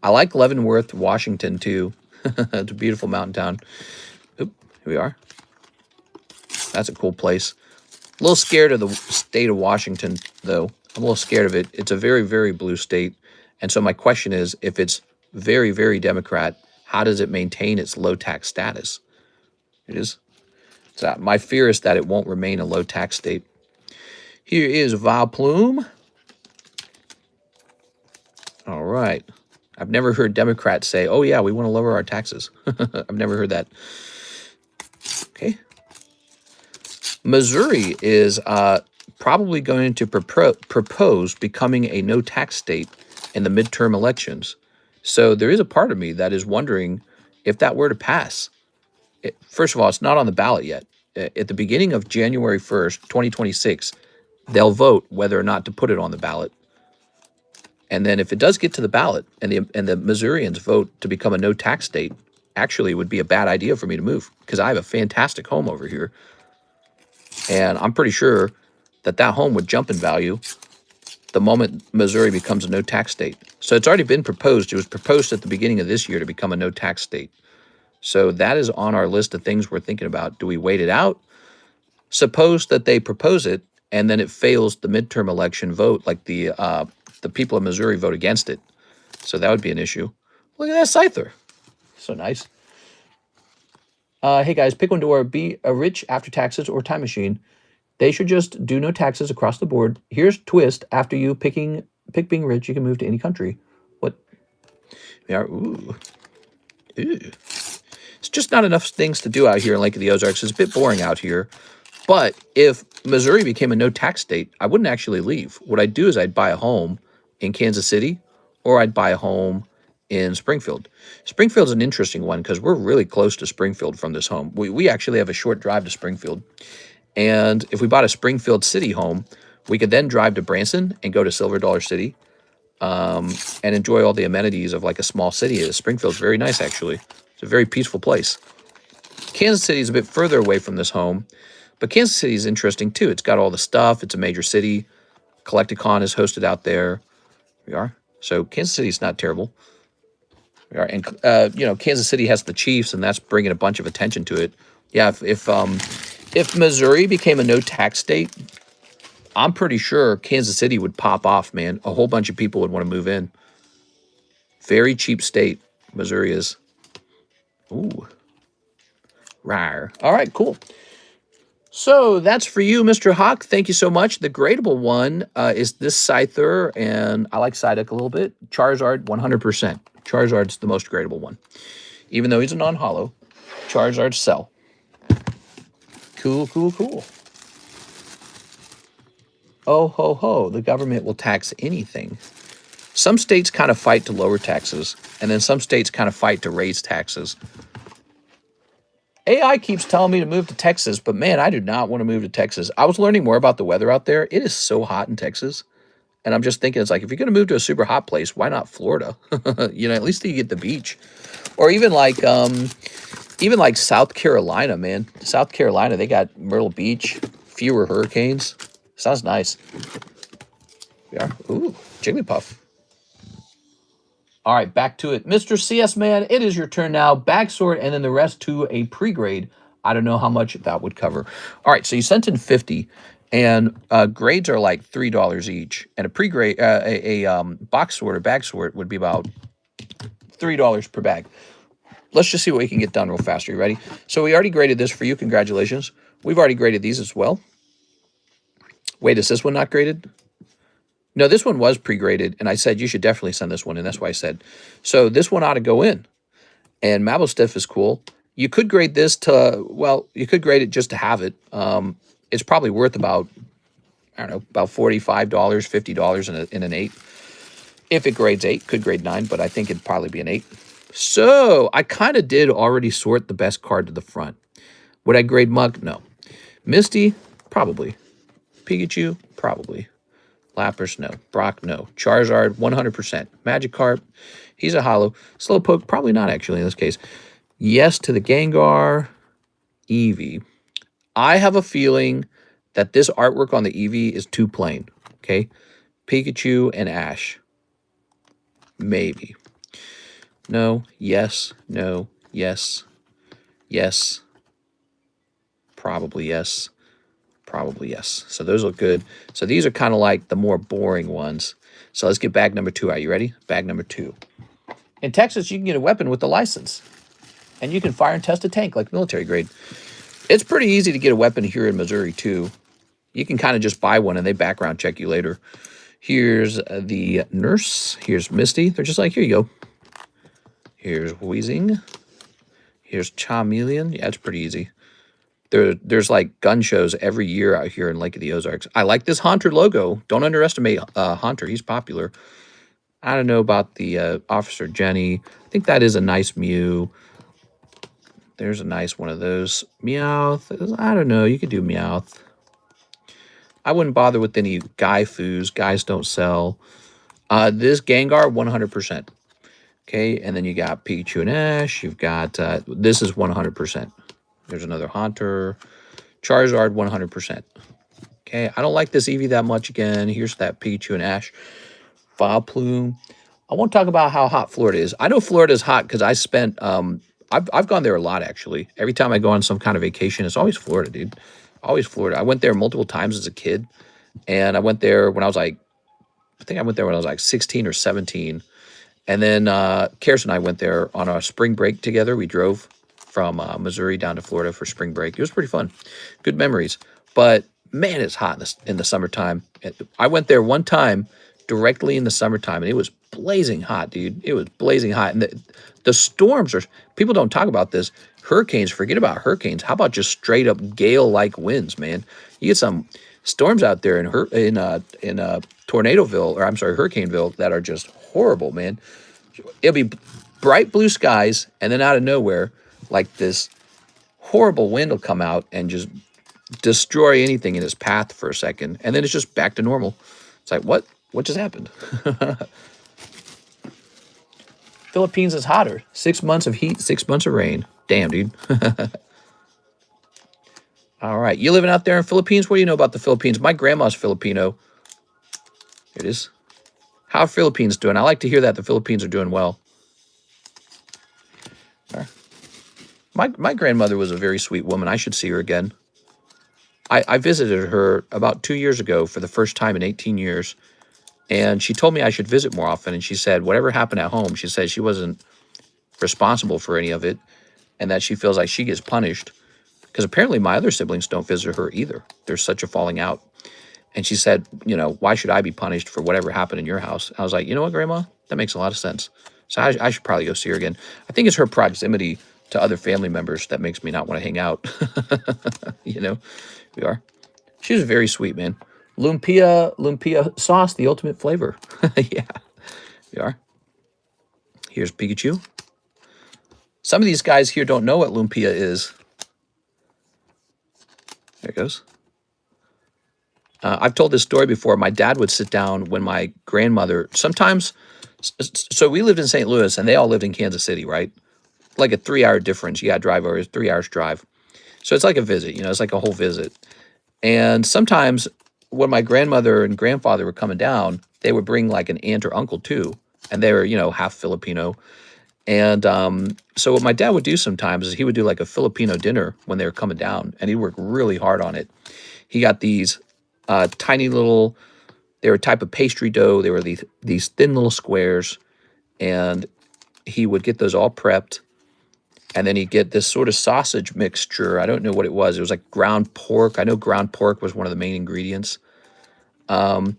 I like Leavenworth, Washington, too. It's a beautiful mountain town. Oop, here we are. That's a cool place. A little scared of the state of Washington, though. I'm a little scared of it. It's a very, very blue state. And so my question is, if it's very, very Democrat, how does it maintain its low tax status? It is. So my fear is that it won't remain a low tax state. Here is Val Plume. All right. I've never heard Democrats say, oh, yeah, we want to lower our taxes. I've never heard that. Okay. Missouri is probably going to propose becoming a no-tax state in the midterm elections. So there is a part of me that is wondering if that were to pass. First of all, it's not on the ballot yet. At the beginning of January 1st, 2026, they'll vote whether or not to put it on the ballot. And then if it does get to the ballot and the Missourians vote to become a no-tax state, actually it would be a bad idea for me to move because I have a fantastic home over here. And I'm pretty sure that home would jump in value the moment Missouri becomes a no-tax state. So it's already been proposed. It was proposed at the beginning of this year to become a no-tax state. So that is on our list of things we're thinking about. Do we wait it out? Suppose that they propose it and then it fails the midterm election vote, like the people of Missouri vote against it. So that would be an issue. Look at that Scyther. So nice. Hey guys, pick one door, be a rich after taxes or time machine. They should just do no taxes across the board. Here's twist. After you pick being rich, you can move to any country. What? We are, ooh. It's just not enough things to do out here in Lake of the Ozarks. It's a bit boring out here. But if Missouri became a no-tax state, I wouldn't actually leave. What I'd do is I'd buy a home in Kansas City or I'd buy a home in Springfield. Springfield's an interesting one because we're really close to Springfield from this home. We actually have a short drive to Springfield. And if we bought a Springfield City home, we could then drive to Branson and go to Silver Dollar City and enjoy all the amenities of like a small city. Springfield's very nice, actually. It's a very peaceful place. Kansas City is a bit further away from this home, but Kansas City is interesting too. It's got all the stuff. It's a major city. Collecticon is hosted out there. We are. So Kansas City is not terrible. We are. And, Kansas City has the Chiefs, and that's bringing a bunch of attention to it. Yeah, if Missouri became a no-tax state, I'm pretty sure Kansas City would pop off, man. A whole bunch of people would want to move in. Very cheap state, Missouri is. Ooh. Rawr. All right, cool. So that's for you, Mr. Hawk. Thank you so much. The gradable one is this Scyther, and I like Psyduck a little bit. Charizard, 100%. Charizard's the most gradable one. Even though he's a non-holo, Charizard's sell. Cool, cool, cool. Oh, ho, ho. The government will tax anything. Some states kind of fight to lower taxes, and then some states kind of fight to raise taxes. AI keeps telling me to move to Texas, but man, I do not want to move to Texas. I was learning more about the weather out there. It is so hot in Texas. And I'm just thinking, it's like, if you're going to move to a super hot place, why not Florida? At least you get the beach. Or even like South Carolina, man. South Carolina, they got Myrtle Beach, fewer hurricanes. Sounds nice. Yeah. Ooh, Jigglypuff. All right, back to it. Mr. CS Man, it is your turn now. Bag sort, and then the rest to a pre-grade. I don't know how much that would cover. All right, so you sent in 50, and grades are like $3 each. And a pre-grade, box sort or bag sort would be about $3 per bag. Let's just see what we can get done real fast. Are you ready? So we already graded this for you. Congratulations. We've already graded these as well. Wait, is this one not graded? No, this one was pre-graded, and I said you should definitely send this one, and that's why I said. So this one ought to go in, and Mabelstiff is cool. You could grade this to, well, you could grade it just to have it. It's probably worth about, I don't know, about $45, $50 in an 8. If it grades 8, could grade 9, but I think it'd probably be an 8. So I kind of did already sort the best card to the front. Would I grade Mug? No. Misty? Probably. Pikachu? Probably. Lapras, no. Brock, no. Charizard, 100%. Magikarp, He's a hollow. Slowpoke, probably not actually in this case. Yes to the Gengar. Eevee. I have a feeling that this artwork on the Eevee is too plain. Okay. Pikachu and Ash. Maybe. No. Yes. No. Yes. Yes. Probably yes. Probably yes. So those look good. So these are kind of like the more boring ones. So let's get bag number 2 out. You ready? Bag number 2. In Texas, you can get a weapon with the license. And you can fire and test a tank like military grade. It's pretty easy to get a weapon here in Missouri, too. You can kind of just buy one and they background check you later. Here's the Nurse. Here's Misty. They're just like, here you go. Here's Wheezing. Here's Charmeleon. Yeah, it's pretty easy. There's like gun shows every year out here in Lake of the Ozarks. I like this Haunter logo. Don't underestimate Haunter. He's popular. I don't know about the Officer Jenny. I think that is a nice Mew. There's a nice one of those. Meowth. I don't know. You could do Meowth. I wouldn't bother with any Guy Foos. Guys don't sell. This Gengar, 100%. Okay, and then you got Pikachu and Ash. You've got, this is 100%. There's another Haunter. Charizard, 100%. Okay, I don't like this Eevee that much again. Here's that Pikachu and Ash. Vileplume. I won't talk about how hot Florida is. I know Florida is hot because I spent, I've gone there a lot, actually. Every time I go on some kind of vacation, it's always Florida, dude. Always Florida. I went there multiple times as a kid. And I went there when I was like, I think I went there when I was like 16 or 17. And then Karis and I went there on our spring break together. We drove from Missouri down to Florida for spring break. It was pretty fun. Good memories. But, man, it's hot in the summertime. I went there one time directly in the summertime, and it was blazing hot, dude. It was blazing hot. And the storms are, people don't talk about this. Hurricanes, forget about hurricanes. How about just straight up gale-like winds, man? You get some storms out there in Tornadoville, or I'm sorry, Hurricaneville, that are just horrible, man. It'll be bright blue skies, and then out of nowhere, like this horrible wind will come out and just destroy anything in its path for a second, and then it's just back to normal. It's like, what? What just happened? Philippines is hotter. 6 months of heat, 6 months of rain. Damn, dude. All right. You living out there in Philippines? What do you know about the Philippines? My grandma's Filipino. Here it is. How are Philippines doing? I like to hear that the Philippines are doing well. All right. My grandmother was a very sweet woman. I should see her again. I visited her about 2 years ago for the first time in 18 years. And she told me I should visit more often. And she said, whatever happened at home, she said she wasn't responsible for any of it. And that she feels like she gets punished. Because apparently my other siblings don't visit her either. There's such a falling out. And she said, you know, why should I be punished for whatever happened in your house? I was like, you know what, Grandma? That makes a lot of sense. So I should probably go see her again. I think it's her proximity to other family members that makes me not want to hang out. You know, we are. She was very sweet, man. Lumpia sauce, the ultimate flavor. Yeah, we are. Here's Pikachu. Some of these guys here don't know what lumpia is. There it goes. I've told this story before. My dad would sit down when my grandmother, sometimes, so we lived in St. Louis and they all lived in Kansas City, right? Like a 3-hour difference. You got to drive over, 3 hours drive. So it's like a visit, you know, it's like a whole visit. And sometimes when my grandmother and grandfather were coming down, they would bring like an aunt or uncle too. And they were, you know, half Filipino. And so what my dad would do sometimes is he would do like a Filipino dinner when they were coming down. And he'd work really hard on it. He got these tiny little, they were a type of pastry dough. They were these thin little squares. And he would get those all prepped. And then he'd get this sort of sausage mixture. I don't know what it was. It was like ground pork. I know ground pork was one of the main ingredients. And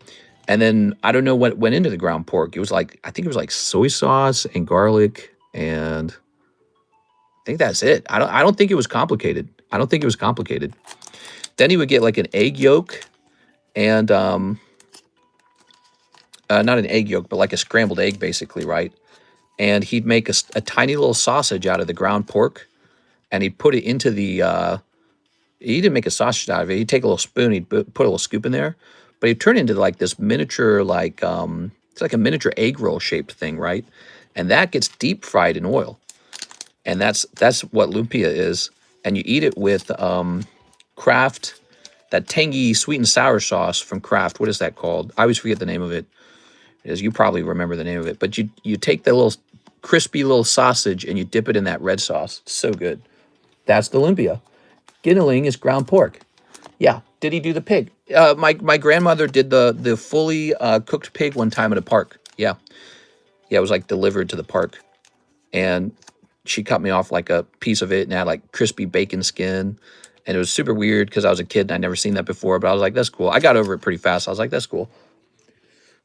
then I don't know what went into the ground pork. It was like, I think it was like soy sauce and garlic. And I think that's it. I don't think it was complicated. I don't think it was complicated. Then he would get like an egg yolk and not an egg yolk, but like a scrambled egg basically, right? And he'd make a tiny little sausage out of the ground pork, and he'd put it into the, he didn't make a sausage out of it. He'd take a little spoon, he'd put a little scoop in there, but he'd turn it into like this miniature, like, it's like a miniature egg roll shaped thing, right? and that gets deep fried in oil. And that's what lumpia is. And you eat it with Kraft, that tangy sweet and sour sauce from Kraft. What is that called? I always forget the name of it. As you probably remember the name of it. But you take the little crispy little sausage and you dip it in that red sauce. It's so good. That's the lumpia. Ginneling is ground pork. Yeah. Did he do the pig? My grandmother did the fully cooked pig one time at a park. Yeah. Yeah, it was like delivered to the park. And she cut me off like a piece of it and had like crispy bacon skin. And it was super weird because I was a kid and I'd never seen that before. But I was like, that's cool. I got over it pretty fast. I was like, that's cool.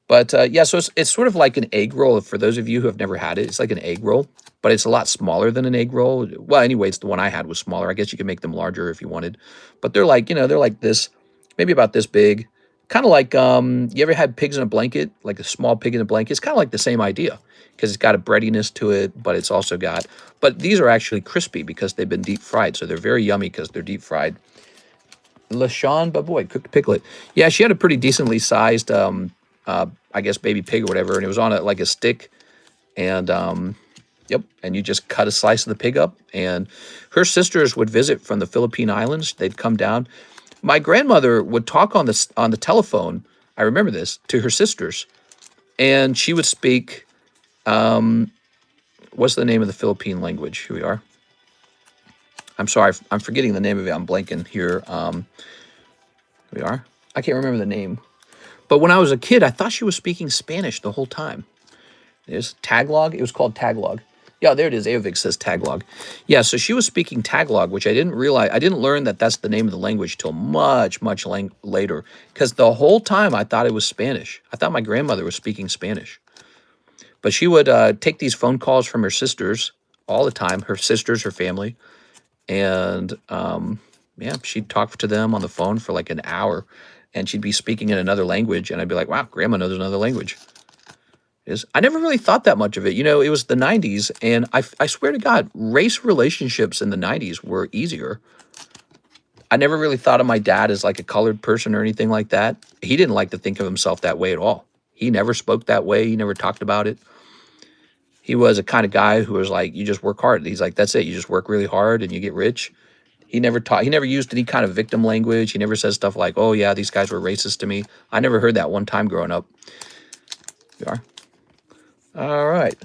But yeah, so it's sort of like an egg roll. For those of you who have never had it, it's like an egg roll. But it's a lot smaller than an egg roll. Well, anyway, it's the one I had was smaller. I guess you could make them larger if you wanted. But they're like, they're like this, maybe about this big. Kind of like, you ever had pigs in a blanket? Like a small pig in a blanket? It's kind of like the same idea. Because it's got a breadiness to it, but it's also got... But these are actually crispy because they've been deep fried. So they're very yummy because they're deep fried. LaShawn, but boy, cooked piglet. Yeah, she had a pretty decently sized, I guess, baby pig or whatever. And it was on like a stick. And, yep. And you just cut a slice of the pig up. And her sisters would visit from the Philippine Islands. They'd come down. My grandmother would talk on the telephone, I remember this, to her sisters. And she would speak... what's the name of the Philippine language? Here we are. I'm sorry, I'm forgetting the name of it. I'm blanking here. Here we are. I can't remember the name. But when I was a kid, I thought she was speaking Spanish the whole time. There's Tagalog. It was called Tagalog. Yeah, there it is. Aovic says Tagalog. Yeah, so she was speaking Tagalog, which I didn't realize. I didn't learn that that's the name of the language till much, much later. Because the whole time I thought it was Spanish. I thought my grandmother was speaking Spanish. But she would take these phone calls from her sisters all the time, her sisters, her family. And, yeah, she'd talk to them on the phone for like an hour. And she'd be speaking in another language. And I'd be like, wow, Grandma knows another language. I never really thought that much of it. It was the 90s. And I swear to God, race relationships in the 90s were easier. I never really thought of my dad as like a colored person or anything like that. He didn't like to think of himself that way at all. He never spoke that way. He never talked about it. He was a kind of guy who was like, you just work hard. He's like, that's it. You just work really hard and you get rich. He never used any kind of victim language. He never said stuff like, oh yeah, these guys were racist to me. I never heard that one time growing up. You are. All right.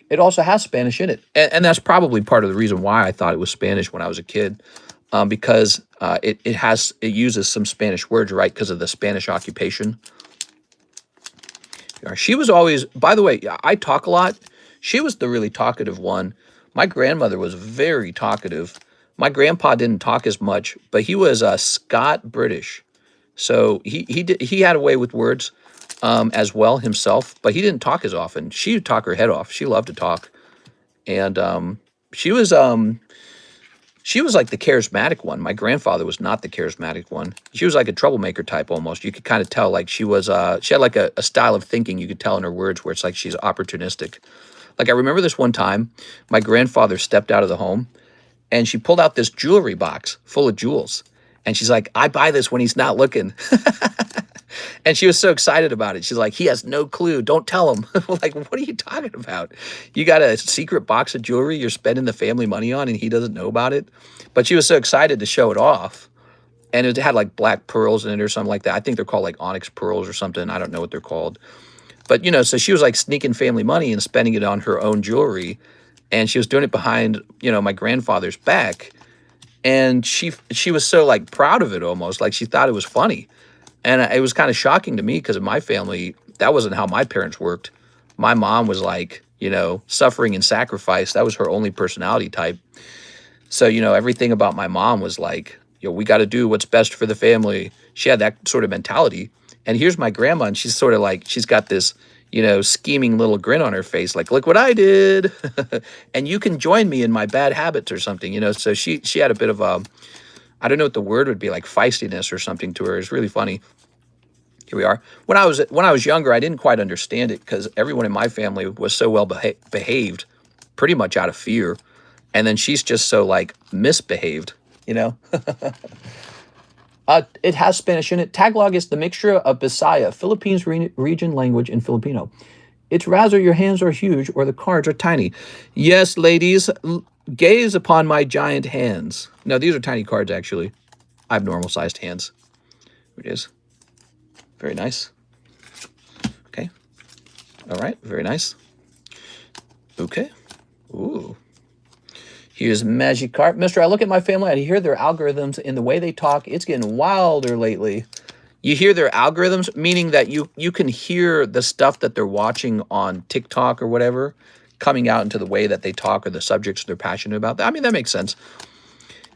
It also has Spanish in it. And that's probably part of the reason why I thought it was Spanish when I was a kid. Because it uses some Spanish words, right? Because of the Spanish occupation. She was always, by the way, I talk a lot. She was the really talkative one. My grandmother was very talkative. My grandpa didn't talk as much, but he was Scot British. So he had a way with words as well himself, but he didn't talk as often. She would talk her head off. She loved to talk. And she was like the charismatic one. My grandfather was not the charismatic one. She was like a troublemaker type almost. You could kind of tell like she had like a style of thinking you could tell in her words where it's like she's opportunistic. Like I remember this one time, my grandfather stepped out of the home and she pulled out this jewelry box full of jewels. And she's like, I buy this when he's not looking. And she was so excited about it. She's like, he has no clue. Don't tell him. Like, what are you talking about? You got a secret box of jewelry you're spending the family money on and he doesn't know about it? But she was so excited to show it off. And it had like black pearls in it or something like that. I think they're called like onyx pearls or something. I don't know what they're called. But, so she was like sneaking family money and spending it on her own jewelry. And she was doing it behind, my grandfather's back. And she was so like proud of it almost. Like she thought it was funny. And it was kind of shocking to me because in my family, that wasn't how my parents worked. My mom was like, suffering and sacrifice. That was her only personality type. So, everything about my mom was like, we got to do what's best for the family. She had that sort of mentality. And here's my grandma, and she's sort of like, she's got this, scheming little grin on her face, like, look what I did. And you can join me in my bad habits or something, So she had a bit of a, I don't know what the word would be, like feistiness or something to her. It's really funny. Here we are. When I was younger, I didn't quite understand it because everyone in my family was so well behaved, pretty much out of fear. And then she's just so like misbehaved, It has Spanish in it. Tagalog is the mixture of Bisaya, Philippines region language, and Filipino. It's rather your hands are huge or the cards are tiny. Yes, ladies, gaze upon my giant hands. No, these are tiny cards, actually. I have normal-sized hands. Here it is. Very nice. Okay. All right, very nice. Okay. Ooh. Here's Magikarp. Mister, I look at my family, I hear their algorithms in the way they talk. It's getting wilder lately. You hear their algorithms, meaning that you can hear the stuff that they're watching on TikTok or whatever coming out into the way that they talk or the subjects they're passionate about. I mean, that makes sense.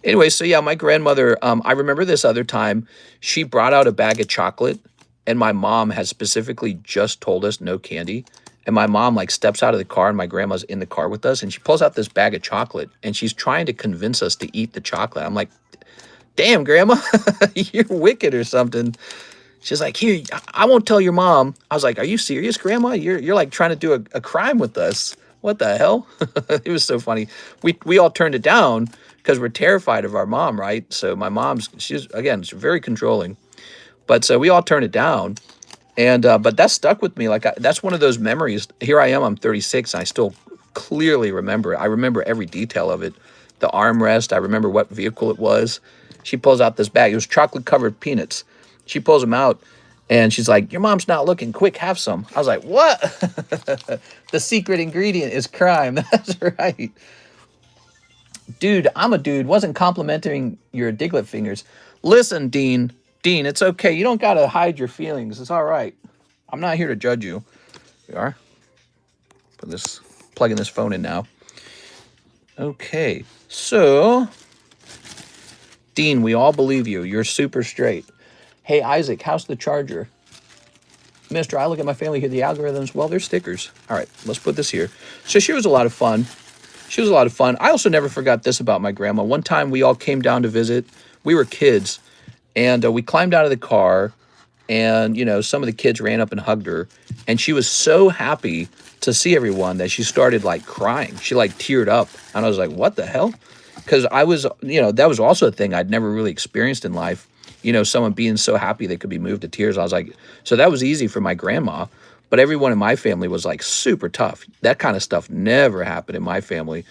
Anyway, so yeah, my grandmother, I remember this other time, she brought out a bag of chocolate, and my mom had specifically just told us no candy. And my mom like steps out of the car, and my grandma's in the car with us, and she pulls out this bag of chocolate, and she's trying to convince us to eat the chocolate. I'm like, damn, Grandma, you're wicked or something. She's like, here, I won't tell your mom. I was like, are you serious, Grandma? You're like trying to do a crime with us. What the hell? It was so funny. We all turned it down because we're terrified of our mom, right? So my mom's, she's very controlling. But so we all turned it down. And but that stuck with me. Like that's one of those memories. Here I am, I'm 36, and I still clearly remember it. I remember every detail of it. The armrest, I remember what vehicle it was. She pulls out this bag. It was chocolate-covered peanuts. She pulls them out, and she's like, your mom's not looking. Quick, have some. I was like, what? The secret ingredient is crime. That's right. Dude, I'm a dude. Wasn't complimenting your Diglett fingers. Listen, Dean, it's okay. You don't got to hide your feelings. It's all right. I'm not here to judge you. We are. Plugging this phone in now. Okay. So, Dean, we all believe you. You're super straight. Hey, Isaac, how's the charger? Mister, I look at my family here, the algorithms. Well, they're stickers. All right, let's put this here. So she was a lot of fun. I also never forgot this about my grandma. One time we all came down to visit. We were kids. And we climbed out of the car, and, you know, some of the kids ran up and hugged her. And she was so happy to see everyone that she started, like, crying. She, like, teared up. And I was like, what the hell? Because I was, you know, that was also a thing I'd never really experienced in life. You know, someone being so happy they could be moved to tears. I was like, so that was easy for my grandma. But everyone in my family was, like, super tough. That kind of stuff never happened in my family.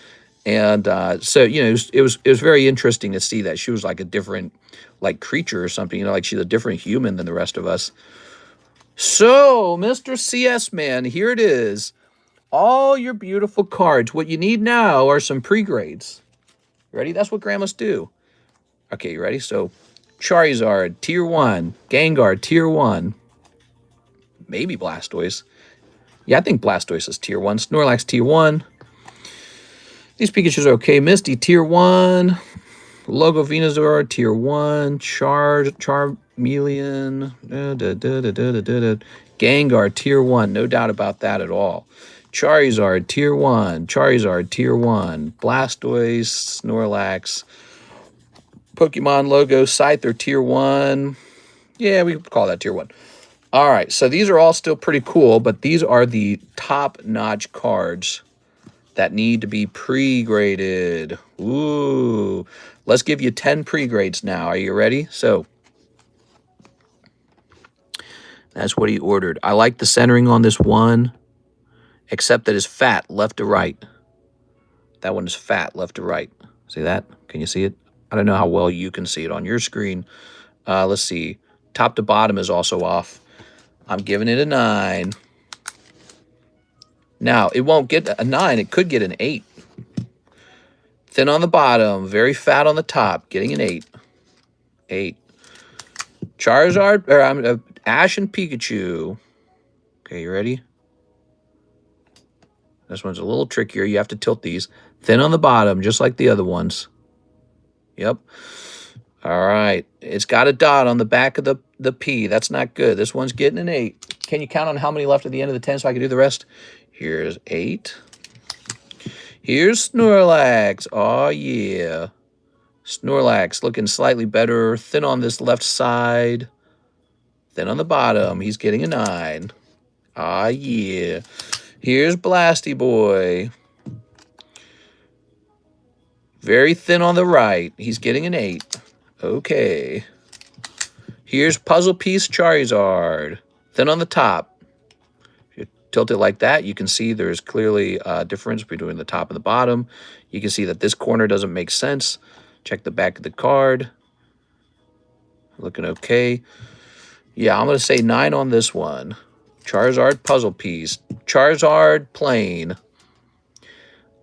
And so, you know, it was very interesting to see that she was like a different, like, creature or something, you know, like she's a different human than the rest of us. So, Mr. CS Man, here it is. All your beautiful cards. What you need now are some pre-grades. Ready? That's what grandmas do. Okay, you ready? So, Charizard, Tier 1. Gengar, Tier 1. Maybe Blastoise. Yeah, I think Blastoise is Tier 1. Snorlax, Tier 1. These Pikachus are okay. Misty, Tier 1. Logo Venusaur, Tier 1. Charmeleon. Gengar, Tier 1. No doubt about that at all. Charizard, Tier 1. Charizard, Tier 1. Blastoise, Snorlax. Pokemon logo, Scyther, Tier 1. Yeah, we could call that Tier 1. All right, so these are all still pretty cool, but these are the top-notch cards that need to be pre-graded. Ooh. Let's give you 10 pre-grades now. Are you ready? So, that's what he ordered. I like the centering on this one, except that it's fat left to right. That one is fat left to right. See that? Can you see it? I don't know how well you can see it on your screen. Let's see. Top to bottom is also off. I'm giving it a 9. Now, it won't get a 9. It could get an 8. Thin on the bottom, very fat on the top, getting an 8. 8. Charizard, or Ash and Pikachu. Okay, you ready? This one's a little trickier. You have to tilt these. Thin on the bottom, just like the other ones. Yep. All right. It's got a dot on the back of the P. That's not good. This one's getting an 8. Can you count on how many left at the end of the 10 so I can do the rest? Here's 8. Here's Snorlax. Oh, yeah. Snorlax looking slightly better. Thin on this left side. Thin on the bottom. He's getting a 9. Ah, yeah. Here's Blasty Boy. Very thin on the right. He's getting an 8. Okay. Here's Puzzle Piece Charizard. Thin on the top. tilt it like that, you can see there's clearly a difference between the top and the bottom. You can see that this corner doesn't make sense. Check the back of the card. Looking okay. Yeah, I'm going to say 9 on this one. Charizard puzzle piece. Charizard plain.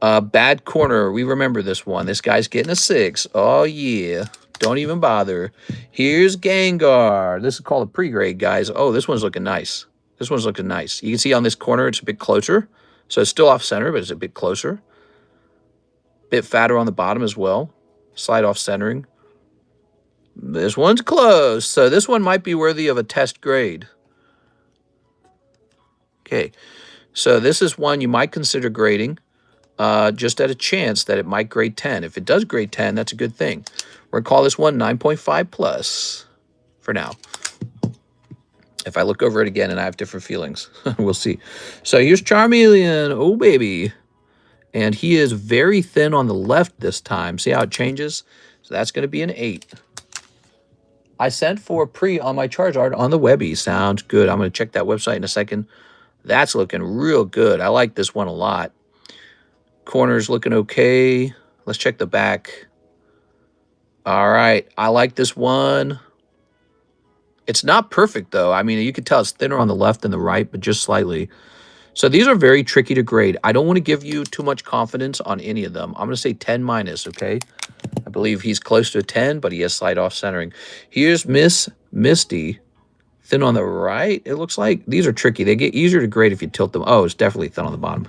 Bad corner. We remember this one. This guy's getting a 6. Oh, yeah. Don't even bother. Here's Gengar. This is called a Pregrade, guys. Oh, this one's looking nice. This one's looking nice. You can see on this corner, it's a bit closer. So it's still off center, but it's a bit closer. Bit fatter on the bottom as well. Slight off centering. This one's close. So this one might be worthy of a test grade. Okay. So this is one you might consider grading. Just at a chance that it might grade 10. If it does grade 10, that's a good thing. We're going to call this one 9.5 plus for now. If I look over it again and I have different feelings, we'll see. So here's Charmeleon. Oh, baby. And he is very thin on the left this time. See how it changes? So that's going to be an 8. I sent for pre on my Charizard on the Webby. Sounds good. I'm going to check that website in a second. That's looking real good. I like this one a lot. Corner's looking okay. Let's check the back. All right. I like this one. It's not perfect, though. I mean, you can tell it's thinner on the left than the right, but just slightly. So these are very tricky to grade. I don't want to give you too much confidence on any of them. I'm going to say 10 minus, okay? I believe he's close to a 10, but he has slight off centering. Here's Miss Misty. Thin on the right, it looks like. These are tricky. They get easier to grade if you tilt them. Oh, it's definitely thin on the bottom.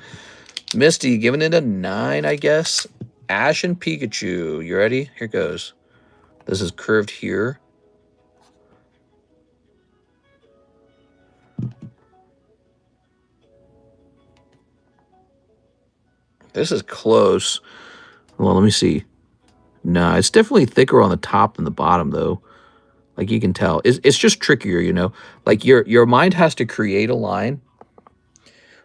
Misty, giving it a 9, I guess. Ash and Pikachu. You ready? Here goes. This is curved here. This is close. Well, let me see. No, it's definitely thicker on the top than the bottom, though. Like you can tell. It's just trickier, you know. Like your mind has to create a line.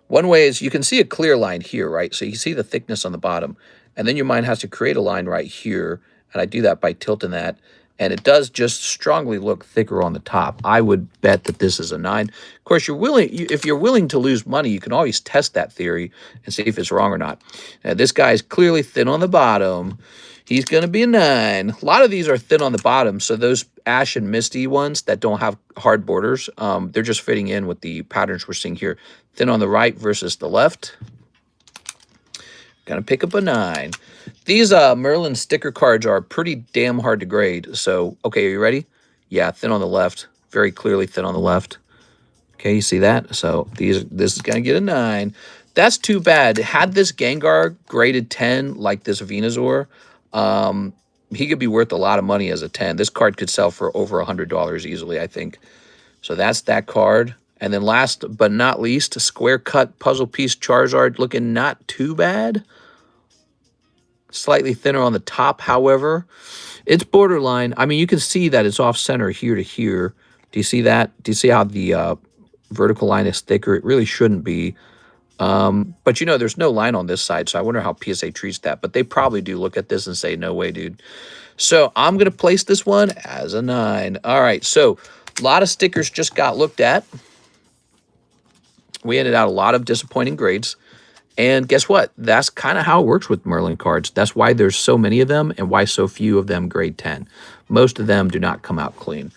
One way is you can see a clear line here, right? So you see the thickness on the bottom. And then your mind has to create a line right here. And I do that by tilting that. And it does just strongly look thicker on the top. I would bet that this is a 9. Of course, if you're willing to lose money, you can always test that theory and see if it's wrong or not. Now, this guy is clearly thin on the bottom. He's going to be a 9. A lot of these are thin on the bottom. So those Ash and Misty ones that don't have hard borders, they're just fitting in with the patterns we're seeing here. Thin on the right versus the left. Gonna pick up a 9. These Merlin sticker cards are pretty damn hard to grade. So, okay, are you ready? Yeah, thin on the left. Very clearly thin on the left. Okay, you see that? So this is gonna get a 9. That's too bad. Had this Gengar graded 10 like this Venusaur, he could be worth a lot of money as a 10. This card could sell for over $100 easily, I think. So that's that card. And then last but not least, a square cut puzzle piece Charizard, looking not too bad. Slightly thinner on the top, however. It's borderline. I mean, you can see that it's off center here to here. Do you see that? Do you see how the vertical line is thicker? It really shouldn't be. But, you know, there's no line on this side, so I wonder how PSA treats that. But they probably do look at this and say, no way, dude. So I'm going to place this one as a 9. All right, so a lot of stickers just got looked at. We ended out a lot of disappointing grades. And guess what? That's kind of how it works with Merlin cards. That's why there's so many of them and why so few of them grade 10. Most of them do not come out clean.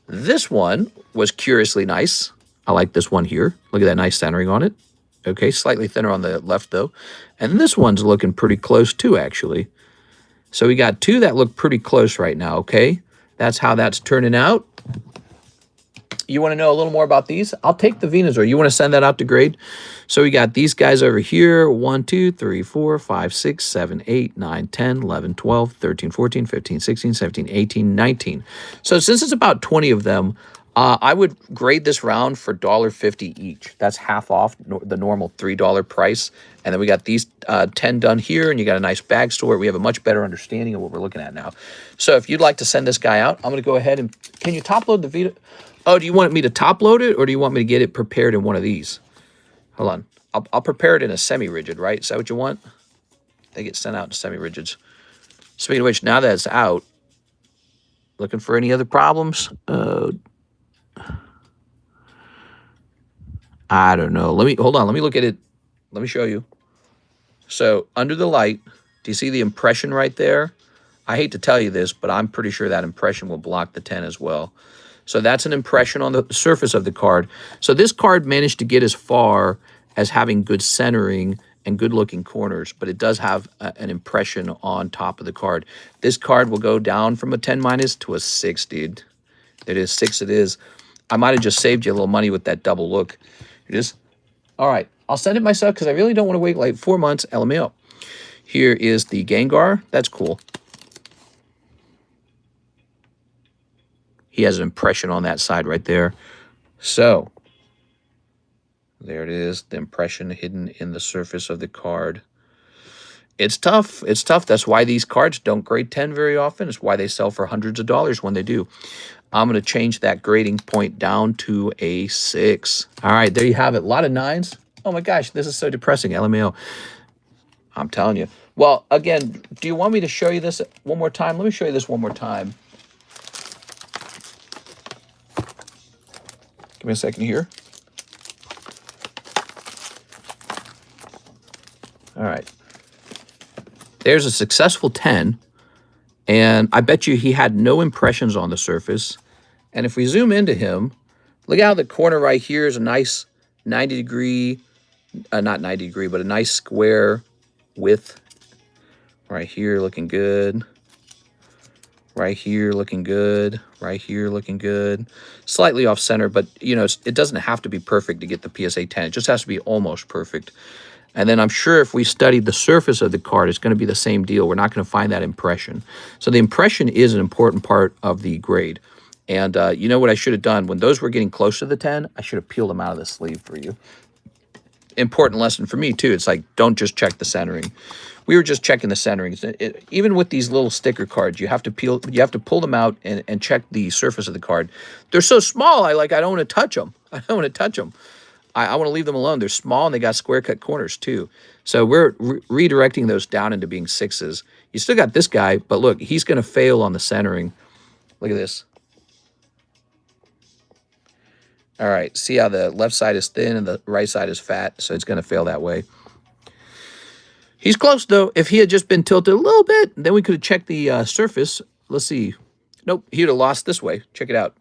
This one was curiously nice. I like this one here. Look at that nice centering on it. Okay, slightly thinner on the left, though. And this one's looking pretty close, too, actually. So we got 2 that look pretty close right now, okay? That's how that's turning out. You want to know a little more about these? I'll take the Venusaur. You want to send that out to grade? So we got these guys over here. 1, 2, 3, 4, 5, 6, 7, 8, 9, 10, 11, 12, 13, 14, 15, 16, 17, 18, 19. So since it's about 20 of them, I would grade this round for $1.50 each. That's half off the normal $3 price. And then we got these 10 done here, and you got a nice bag store. We have a much better understanding of what we're looking at now. So if you'd like to send this guy out, I'm going to go ahead and... Can you top load the Vita? Oh, do you want me to top load it, or do you want me to get it prepared in one of these? Hold on. I'll prepare it in a semi-rigid, right? Is that what you want? They get sent out in semi-rigids. Speaking of which, now that it's out, looking for any other problems? I I don't know. Hold on. Let me look at it. Let me show you. So under the light, do you see the impression right there? I hate to tell you this, but I'm pretty sure that impression will block the 10 as well. So that's an impression on the surface of the card. So this card managed to get as far as having good centering and good looking corners, but it does have an impression on top of the card. This card will go down from a 10 minus to a 6, dude. It is 6, it is. I might have just saved you a little money with that double look. It is. All right, I'll send it myself because I really don't want to wait like 4 months. LMAO. Here is the Gengar. That's cool. He has an impression on that side right there. So, there it is, the impression hidden in the surface of the card. It's tough. It's tough. That's why these cards don't grade 10 very often. It's why they sell for hundreds of dollars when they do. I'm going to change that grading point down to a 6. All right, there you have it. A lot of 9s. Oh my gosh, this is so depressing. LMAO. I'm telling you. Well, again, do you want me to show you this one more time? Let me show you this one more time. Give me a second here. All right. There's a successful 10, and I bet you he had no impressions on the surface. And if we zoom into him, look how the corner right here is a nice 90 degree, not 90 degree, but a nice square width. Right here looking good. Right here looking good. Right here looking good. Slightly off center, but you know, it doesn't have to be perfect to get the PSA 10. It just has to be almost perfect. And then I'm sure if we studied the surface of the card, it's going to be the same deal. We're not going to find that impression. So the impression is an important part of the grade. And you know what I should have done? When those were getting close to the 10, I should have peeled them out of the sleeve for you. Important lesson for me, too. It's like, don't just check the centering. We were just checking the centering. Even with these little sticker cards, you have to pull them out and check the surface of the card. They're so small, I don't want to touch them. I don't want to touch them. I want to leave them alone. They're small, and they got square cut corners, too. So we're redirecting those down into being 6s. You still got this guy, but look, he's going to fail on the centering. Look at this. All right, see how the left side is thin and the right side is fat, so it's going to fail that way. He's close, though. If he had just been tilted a little bit, then we could have checked the surface. Let's see. Nope, he would have lost this way. Check it out.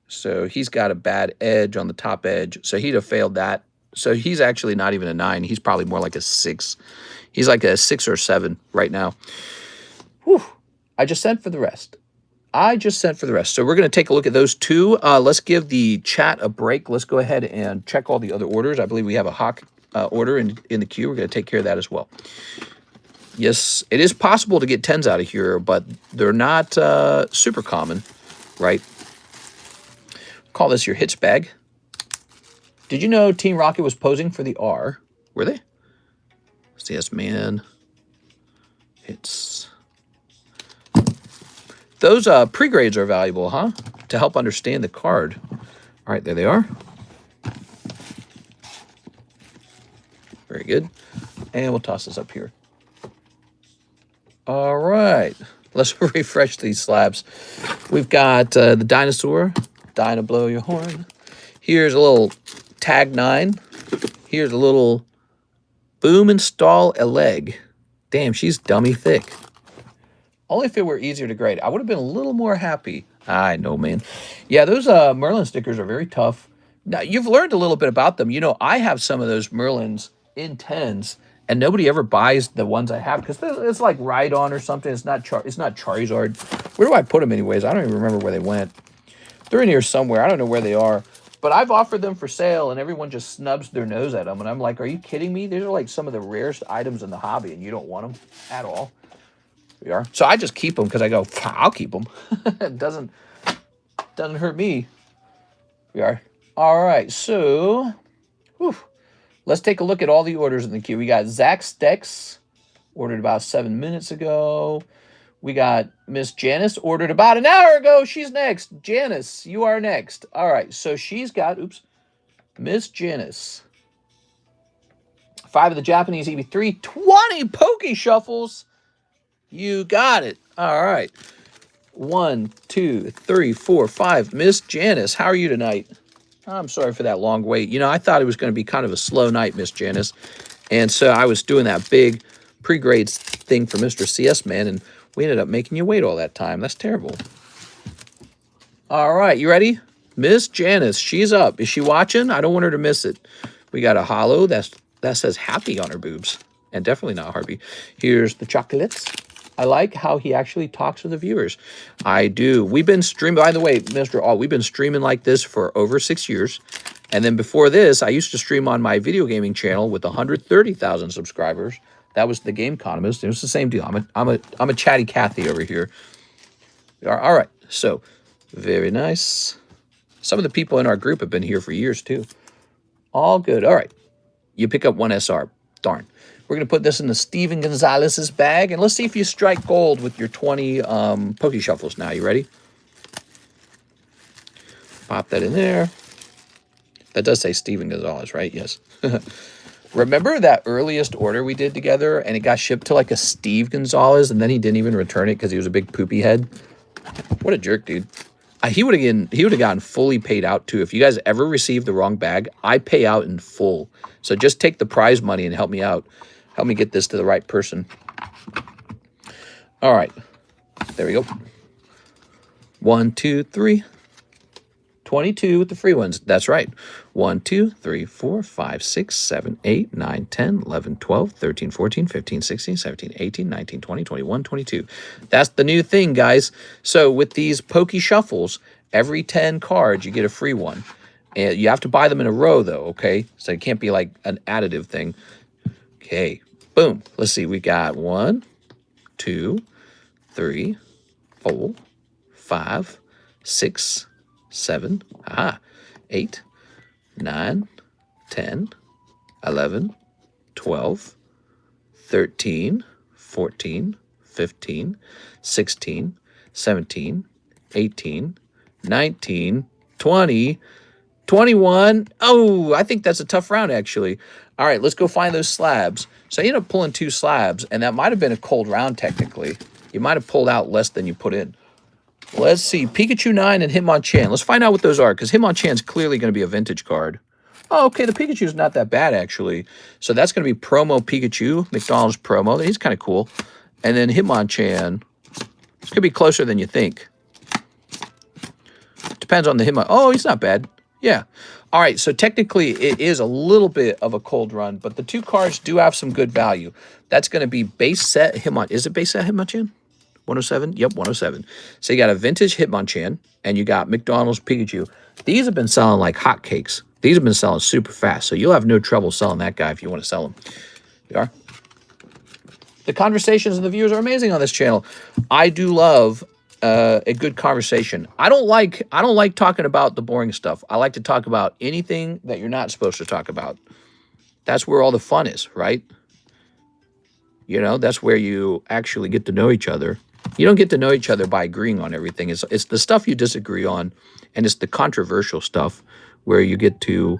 So he's got a bad edge on the top edge, so he'd have failed that. So he's actually not even a 9. He's probably more like a 6. He's like a 6 or 7 right now. Whew. I just sent for the rest. So we're going to take a look at those two. Let's give the chat a break. Let's go ahead and check all the other orders. I believe we have a Hawk order in the queue. We're going to take care of that as well. Yes, it is possible to get 10s out of here, but they're not super common, right? Call this your hits bag. Did you know Team Rocket was posing for the R? Were they? CS Man. Hits. Those pre-grades are valuable, huh? To help understand the card. All right, there they are. Very good. And we'll toss this up here. All right. Let's refresh these slabs. We've got the dinosaur. Dyna blow your horn. Here's a little tag 9. Here's a little boom install a leg. Damn, she's dummy thick. Only if it were easier to grade. I would have been a little more happy. I know, man. Yeah, those Merlin stickers are very tough. Now, you've learned a little bit about them. You know, I have some of those Merlins in 10s, and nobody ever buys the ones I have because it's like Rhydon or something. It's not Charizard. Where do I put them anyways? I don't even remember where they went. They're in here somewhere. I don't know where they are. But I've offered them for sale, and everyone just snubs their nose at them. And I'm like, are you kidding me? These are like some of the rarest items in the hobby, and you don't want them at all. We are. So I just keep them because I go, I'll keep them. It doesn't hurt me. We are. All right, so let's take a look at all the orders in the queue. We got Zach Stex, ordered about 7 minutes ago. We got Miss Janice, ordered about an hour ago. She's next. Janice, you are next. All right, so she's got, Miss Janice. 5 of the Japanese EB03, 20 Poke Shuffles. You got it. All right. 1, 2, 3, 4, 5. Miss Janice, how are you tonight? I'm sorry for that long wait. You know, I thought it was going to be kind of a slow night, Miss Janice. And so I was doing that big pre-grades thing for Mr. CS Man, and we ended up making you wait all that time. That's terrible. All right, you ready? Miss Janice, she's up. Is she watching? I don't want her to miss it. We got a hollow that says happy on her boobs, and definitely not Harvey. Here's the chocolates. I like how he actually talks to the viewers. I do. We've been streaming, by the way, Mr. All, we've been streaming like this for over 6 years. And then before this, I used to stream on my video gaming channel with 130,000 subscribers. That was the TheCardconomist. It was the same deal. I'm a chatty Cathy over here. All right. So, very nice. Some of the people in our group have been here for years, too. All good. All right. You pick up one SR. Darn. We're going to put this in the Steven Gonzalez's bag, and let's see if you strike gold with your 20 Poke Shuffles now. You ready? Pop that in there. That does say Steven Gonzalez, right? Yes. Remember that earliest order we did together, and it got shipped to like a Steve Gonzalez, and then he didn't even return it because he was a big poopy head? What a jerk, dude. He would have gotten fully paid out, too. If you guys ever receive the wrong bag, I pay out in full. So just take the prize money and help me out. Help me get this to the right person. All right. There we go. 1, 2, 3. 22 with the free ones. That's right. 1, 2, 3, 4, 5, 6, 7, 8, 9, 10, 11, 12, 13, 14, 15, 16, 17, 18, 19, 20, 21, 22. That's the new thing, guys. So with these Poke Shuffles, every 10 cards, you get a free one. And you have to buy them in a row, though, okay? So it can't be like an additive thing. Okay, boom. Let's see. We got 1, 2, 3, 4, 5, 6, 7, 8, 9, 10, 11, 12, 13, 14, 15, 16, 17, 18, 19, 20, 21. Oh, I think that's a tough round, actually. All right, let's go find those slabs. So I ended up pulling 2 slabs, and that might have been a cold round, technically. You might have pulled out less than you put in. Let's see. Pikachu 9 and Hitmonchan. Let's find out what those are, because Hitmonchan's clearly going to be a vintage card. Oh, okay, the Pikachu's not that bad, actually. So that's going to be promo Pikachu, McDonald's promo. He's kind of cool. And then Hitmonchan. This could be closer than you think. Depends on the Hitmon. Oh, he's not bad. Yeah. All right, so technically it is a little bit of a cold run, but the 2 cards do have some good value. That's going to be base set Hitmon. Is it base set Hitmonchan? 107? Yep, 107. So you got a vintage Hitmonchan, and you got McDonald's Pikachu. These have been selling like hotcakes. These have been selling super fast, so you'll have no trouble selling that guy if you want to sell him. You are. The conversations of the viewers are amazing on this channel. I do love a good conversation. I don't like talking about the boring stuff. I like to talk about anything that you're not supposed to talk about. That's where all the fun is, right? You know, that's where you actually get to know each other. You don't get to know each other by agreeing on everything. It's the stuff you disagree on, and it's the controversial stuff where you get to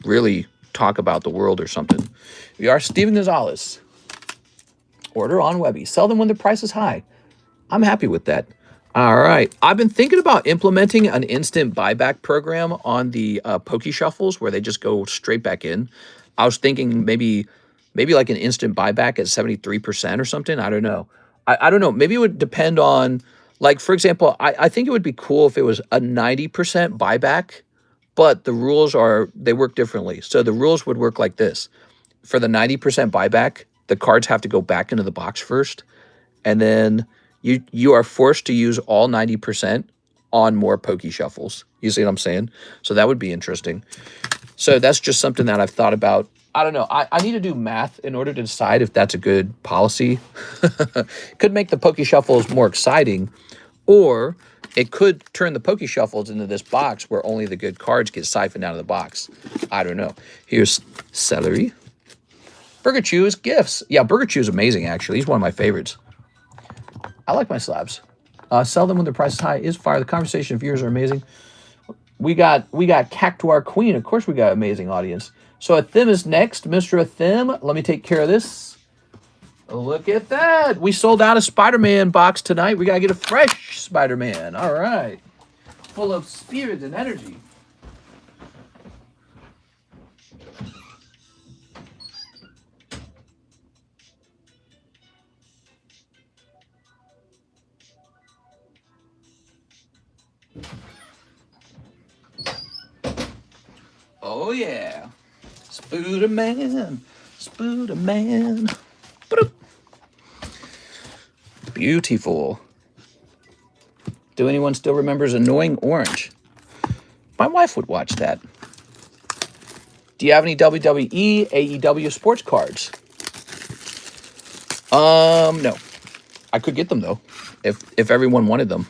really talk about the world or something. We are Steven Gonzalez. Order on Webby. Sell them when the price is high. I'm happy with that. All right. I've been thinking about implementing an instant buyback program on the Poke Shuffles where they just go straight back in. I was thinking maybe like an instant buyback at 73% or something. I don't know. I don't know. Maybe it would depend on, like, for example, I think it would be cool if it was a 90% buyback, but the rules they work differently. So the rules would work like this. For the 90% buyback, the cards have to go back into the box first, and then you are forced to use all 90% on more Poke Shuffles. You see what I'm saying? So that would be interesting. So that's just something that I've thought about. I don't know. I need to do math in order to decide if that's a good policy. Could make the Poke Shuffles more exciting, or it could turn the Poke Shuffles into this box where only the good cards get siphoned out of the box. I don't know. Here's celery. Burger Chew's gifts. Yeah, Burger Chew is amazing, actually. He's one of my favorites. I like my slabs. Sell them when the price is high. Is fire. The conversation viewers are amazing. We got Cactuar Queen. Of course we got amazing audience. So Athim is next. Mr. Athim, let me take care of this. Look at that. We sold out a Spider-Man box tonight. We got to get a fresh Spider-Man. All right. Full of spirit and energy. Oh, yeah. Spooderman. Spooderman. Beautiful. Do anyone still remembers Annoying Orange? My wife would watch that. Do you have any WWE, AEW sports cards? No. I could get them though, if everyone wanted them.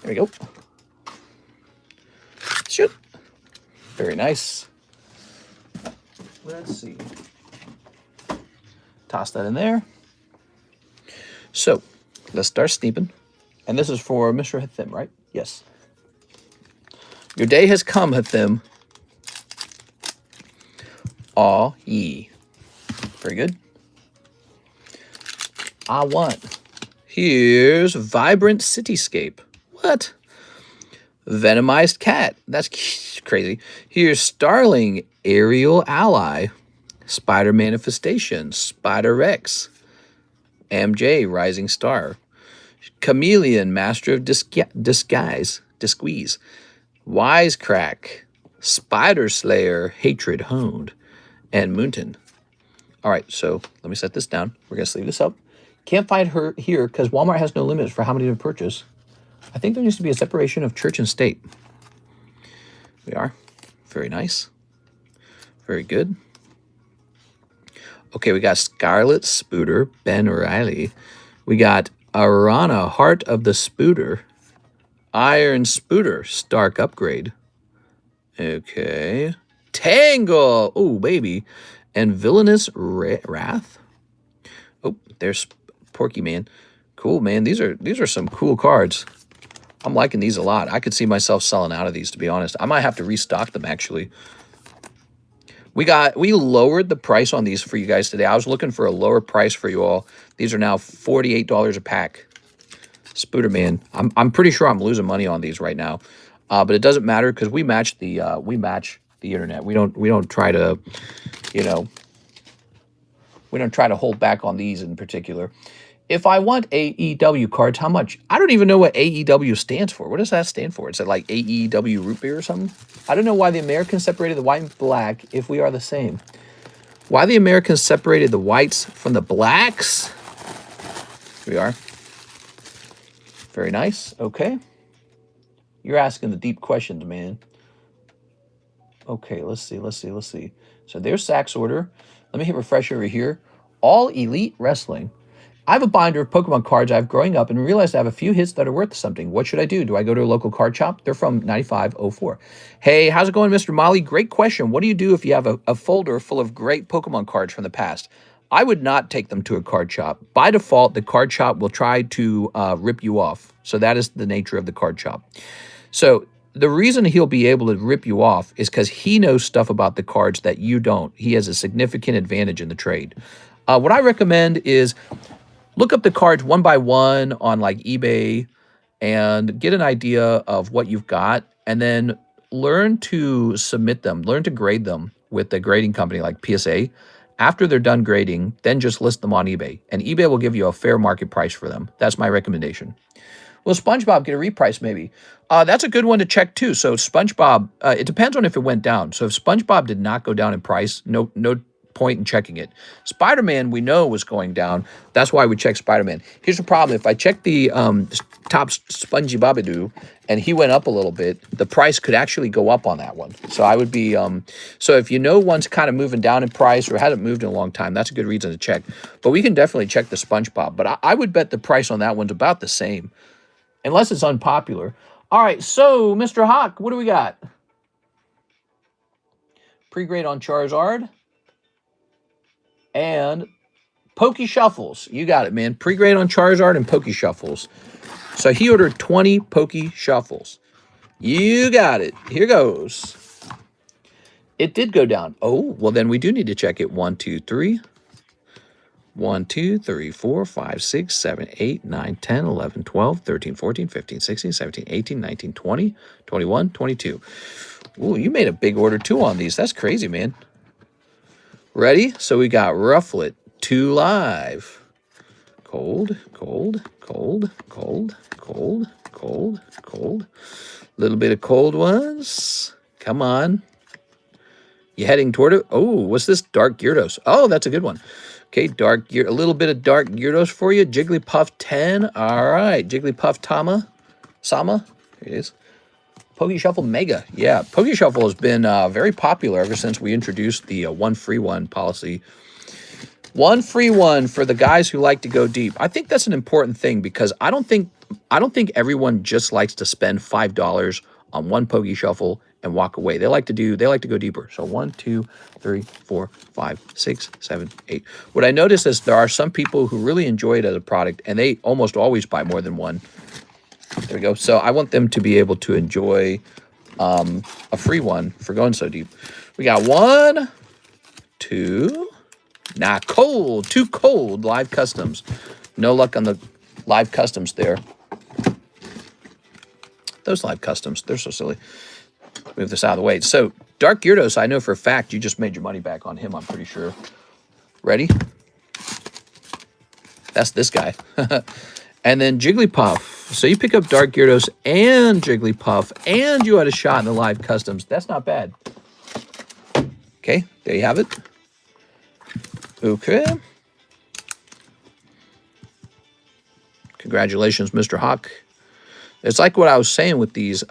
There we go. Shoot. Very nice. Let's see. Toss that in there. So, let's start sneeping. And this is for Mr. Hathim, right? Yes. Your day has come, Hathim. Aw, ye. Very good. I want. Here's Vibrant Cityscape. What? Venomized Cat. That's crazy. Here's Starling Aerial Ally. Spider Manifestation. Spider Rex. MJ Rising Star. Chameleon Master of Disguise. Disqueeze. Wisecrack. Spider Slayer Hatred Honed. And Moonton. All right, so let me set this down. We're going to sleeve this up. Can't find her here because Walmart has no limits for how many to purchase. I think there needs to be a separation of church and state. We are. Very nice. Very good. Okay, we got Scarlet Spooter, Ben Riley. We got Arana, Heart of the Spooter. Iron Spooter, Stark Upgrade. Okay. Tangle. Oh, baby. And Villainous Wrath. Oh, there's Porky Man. Cool, man. These are some cool cards. I'm liking these a lot. I could see myself selling out of these, to be honest. I might have to restock them, actually. We lowered the price on these for you guys today. I was looking for a lower price for you all. These are now $48 a pack. Spooderman. I'm pretty sure I'm losing money on these right now, but it doesn't matter because we match the internet. We don't try to, we don't try to hold back on these in particular. If I want AEW cards, how much? I don't even know what AEW stands for. What does that stand for? Is it like AEW root beer or something? I don't know why the Americans separated the white and black if we are the same. Why the Americans separated the whites from the blacks? Here we are. Very nice. Okay. You're asking the deep questions, man. Okay, let's see. So there's Sack's order. Let me hit refresh over here. All Elite Wrestling. I have a binder of Pokemon cards I've growing up and realized I have a few hits that are worth something. What should I do? Do I go to a local card shop? They're from 9504. Hey, how's it going, Mr. Molly? Great question. What do you do if you have a folder full of great Pokemon cards from the past? I would not take them to a card shop. By default, the card shop will try to rip you off. So that is the nature of the card shop. So the reason he'll be able to rip you off is because he knows stuff about the cards that you don't. He has a significant advantage in the trade. What I recommend is look up the cards one by one on like eBay and get an idea of what you've got, and then learn to submit them, learn to grade them with a grading company like PSA. After they're done grading, then just list them on eBay, and eBay will give you a fair market price for them. That's my recommendation. Will SpongeBob get a reprice maybe? That's a good one to check too. So SpongeBob, it depends on if it went down. So if SpongeBob did not go down in price, no point in checking it. Spider-Man, we know, was going down. That's why we check Spider-Man. Here's the problem. If I check the top Spongy Babadoo and he went up a little bit, the price could actually go up on that one. So I would be, so if you know one's kind of moving down in price or hasn't moved in a long time, that's a good reason to check. But we can definitely check the SpongeBob. But I would bet the price on that one's about the same, unless it's unpopular. All right, so Mr. Hawk, what do we got? Pregrade on Charizard. And Pokey Shuffles. You got it, man. Pregrade on Charizard and Pokey Shuffles. So he ordered 20 Pokey Shuffles. You got it. Here goes. It did go down. Oh, well, then we do need to check it. 1, 2, 3. 1, 2, 3, 4, 5, 6, 7, 8, 9, 10, 11, 12, 13, 14, 15, 16, 17, 18, 19, 20, 21, 22. Ooh, you made a big order too on these. That's crazy, man. Ready? So we got Rufflet, 2 live. cold, cold, cold, cold, cold, cold, cold. Little bit of cold ones. Come on. You heading toward it? Oh, what's this? Dark Gyarados. Oh, that's a good one. Okay, a little bit of Dark Gyarados for you. Jigglypuff 10. All right, Jigglypuff Sama. Here it is. Shuffle Mega. Yeah, Shuffle has been very popular ever since we introduced the one free one policy. One free one for the guys who like to go deep. I think that's an important thing because I don't think everyone just likes to spend $5 on one Shuffle and walk away. They like to go deeper. So 1, 2, 3, 4, 5, 6, 7, 8. What I noticed is there are some people who really enjoy it as a product and they almost always buy more than one. There we go. So I want them to be able to enjoy a free one for going so deep. We got 1, 2. Nah, cold. Too cold. Live customs. No luck on the live customs there. Those live customs, they're so silly. Move this out of the way. So, Dark Gyarados, I know for a fact you just made your money back on him, I'm pretty sure. Ready? That's this guy. And then Jigglypuff. So you pick up Dark Gyarados and Jigglypuff, and you had a shot in the live customs. That's not bad. Okay, there you have it. Okay. Congratulations, Mr. Hawk. It's like what I was saying with these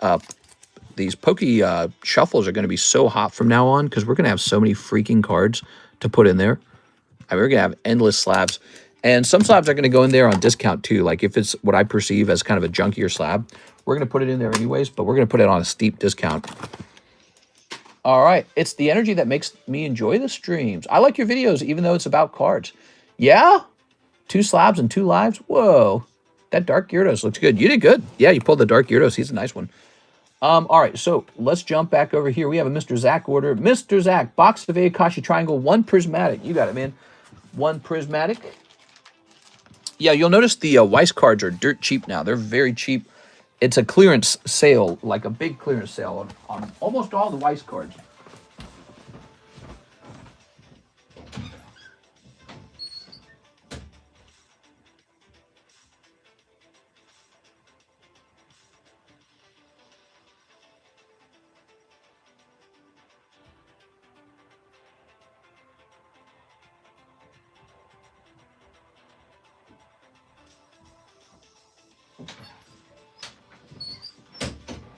shuffles are going to be so hot from now on because we're going to have so many freaking cards to put in there. I mean, we're going to have endless slabs. And some slabs are going to go in there on discount too. Like if it's what I perceive as kind of a junkier slab, we're going to put it in there anyways, but we're going to put it on a steep discount. All right. It's the energy that makes me enjoy the streams. I like your videos, even though it's about cards. Yeah? 2 slabs and 2 lives? Whoa. That Dark Gyarados looks good. You did good. Yeah, you pulled the Dark Gyarados. He's a nice one. All right, so let's jump back over here. We have a Mr. Zach order. Mr. Zach, box of Akashi Triangle, 1 prismatic. You got it, man. 1 prismatic. Yeah, you'll notice the Weiss cards are dirt cheap now. They're very cheap. It's a clearance sale, like a big clearance sale on almost all the Weiss cards.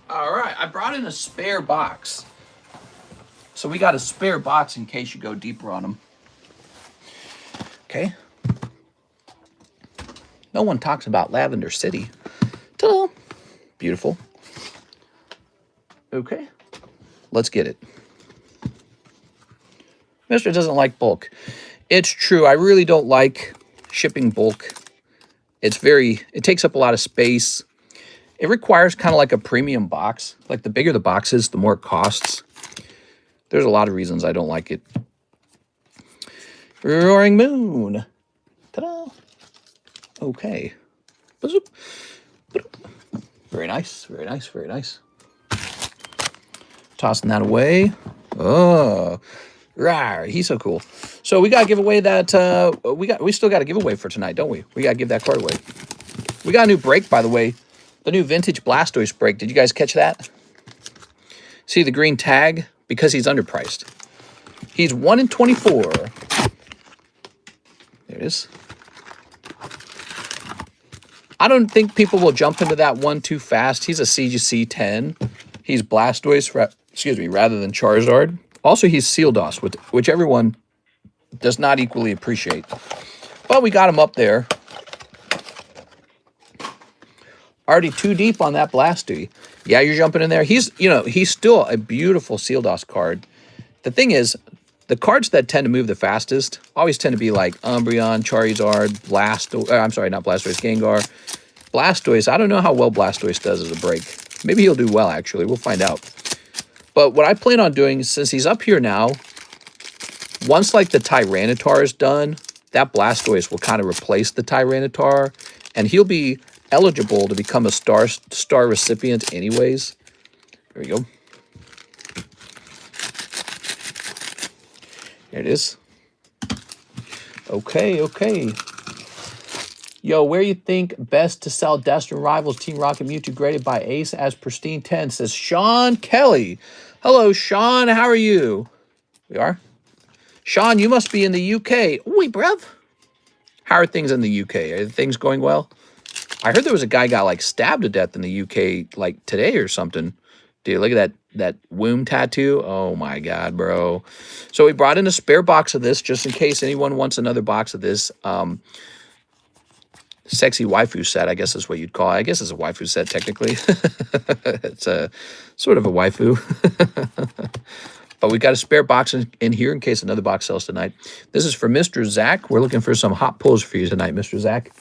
All right, I brought in a spare box. So we got a spare box in case you go deeper on them. Okay. No one talks about Lavender City. Ta-da. Beautiful. Okay. Let's get it. Mr. doesn't like bulk. It's true. I really don't like shipping bulk. It takes up a lot of space. It requires kind of like a premium box. Like the bigger the box is, the more it costs. There's a lot of reasons I don't like it. Roaring Moon. Ta-da. Okay. Very nice, very nice, very nice. Tossing that away. Oh, rawr, he's so cool. So we got to give away that, we still got a giveaway for tonight, don't we? We got to give that card away. We got a new break, by the way. The new vintage Blastoise break. Did you guys catch that? See the green tag? Because he's underpriced. He's 1 in 24. There it is. I don't think people will jump into that one too fast. He's a CGC 10. He's Blastoise, rather than Charizard. Also, he's Sealdos, which everyone does not equally appreciate. But we got him up there. Already too deep on that Blastoise. Yeah, you're jumping in there. He's still a beautiful Sealdos card. The thing is, the cards that tend to move the fastest always tend to be like Umbreon, Charizard, Gengar. Blastoise, I don't know how well Blastoise does as a break. Maybe he'll do well, actually. We'll find out. But what I plan on doing, since he's up here now, once like the Tyranitar is done, that Blastoise will kind of replace the Tyranitar, and he'll be eligible to become a star recipient anyways. There we go. There it is. Okay. Yo, where you think best to sell Destin Rivals Team Rocket Mewtwo graded by Ace as pristine 10, says Sean Kelly. Hello, Sean. How are you? We are? Sean, you must be in the UK. Wait, bruv. How are things in the UK? Are things going well? I heard there was a guy got like stabbed to death in the UK like today or something. Dude, look at that womb tattoo. Oh my God, bro. So we brought in a spare box of this just in case anyone wants another box of this. Sexy waifu set, I guess is what you'd call it. I guess it's a waifu set technically. It's a sort of a waifu. But we got a spare box in here in case another box sells tonight. This is for Mr. Zach. We're looking for some hot pulls for you tonight, Mr. Zach.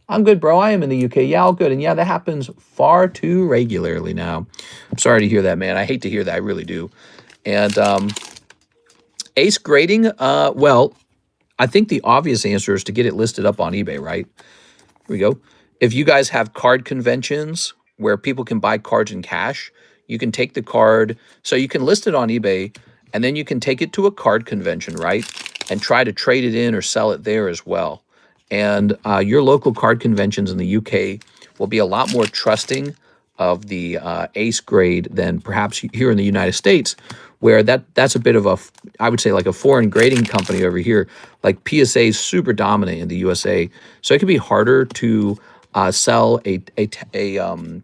I'm good, bro. I am in the UK. Yeah, all good. And yeah, that happens far too regularly now. I'm sorry to hear that, man. I hate to hear that. I really do. And Ace grading, well, I think the obvious answer is to get it listed up on eBay, right? Here we go. If you guys have card conventions where people can buy cards in cash, you can take the card. So you can list it on eBay, and then you can take it to a card convention, right? And try to trade it in or sell it there as well. And your local card conventions in the UK will be a lot more trusting of the Ace grade than perhaps here in the United States, where that's a bit of a, I would say like a foreign grading company over here. Like PSA is super dominant in the USA, so it can be harder to sell an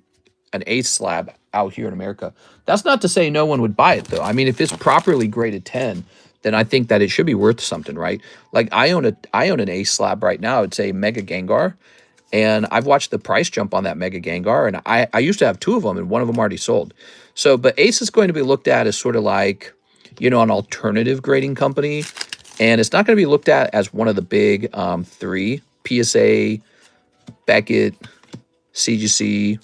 Ace slab out here in America. That's not to say no one would buy it though. I mean, if it's properly graded 10, then I think that it should be worth something, right? Like I own an Ace slab right now. It's a Mega Gengar, and I've watched the price jump on that Mega Gengar, and I used to have 2 of them, and one of them already sold. So, but Ace is going to be looked at as sort of like, you know, an alternative grading company, and it's not going to be looked at as one of the big 3, PSA, Beckett, CGC.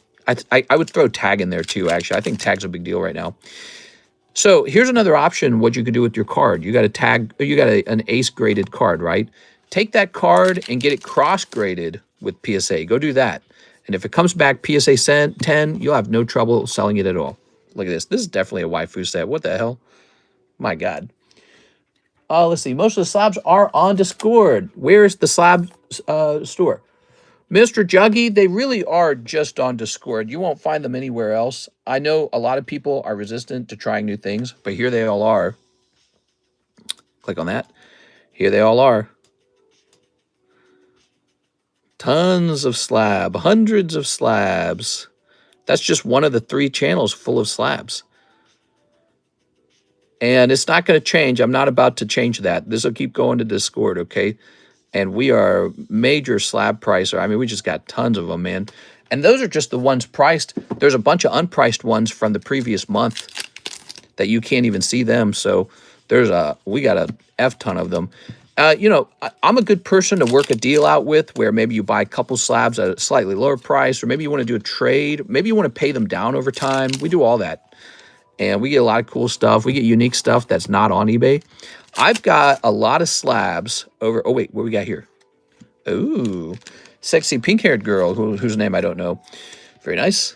I would throw Tag in there too, actually. I think Tag's a big deal right now. So here's another option what you could do with your card. You got a Tag, you got an Ace graded card, right? Take that card and get it cross graded with PSA. Go do that. And if it comes back PSA 10, you'll have no trouble selling it at all. Look at this. This is definitely a waifu set. What the hell? My God. Let's see. Most of the slabs are on Discord. Where's the slab store? Mr. Juggy, they really are just on Discord. You won't find them anywhere else. I know a lot of people are resistant to trying new things, but here they all are. Click on that. Here they all are. Tons of slab, hundreds of slabs. That's just one of the 3 channels full of slabs. And it's not going to change. I'm not about to change that. This will keep going to Discord, okay? And we are major slab pricer. I mean, we just got tons of them, man. And those are just the ones priced. There's a bunch of unpriced ones from the previous month that you can't even see them. So we got a F ton of them. You know, I'm a good person to work a deal out with where maybe you buy a couple slabs at a slightly lower price, or maybe you want to do a trade. Maybe you want to pay them down over time. We do all that. And we get a lot of cool stuff. We get unique stuff that's not on eBay. I've got a lot of slabs over. Oh, wait, what we got here? Ooh, sexy pink-haired girl whose name I don't know. Very nice.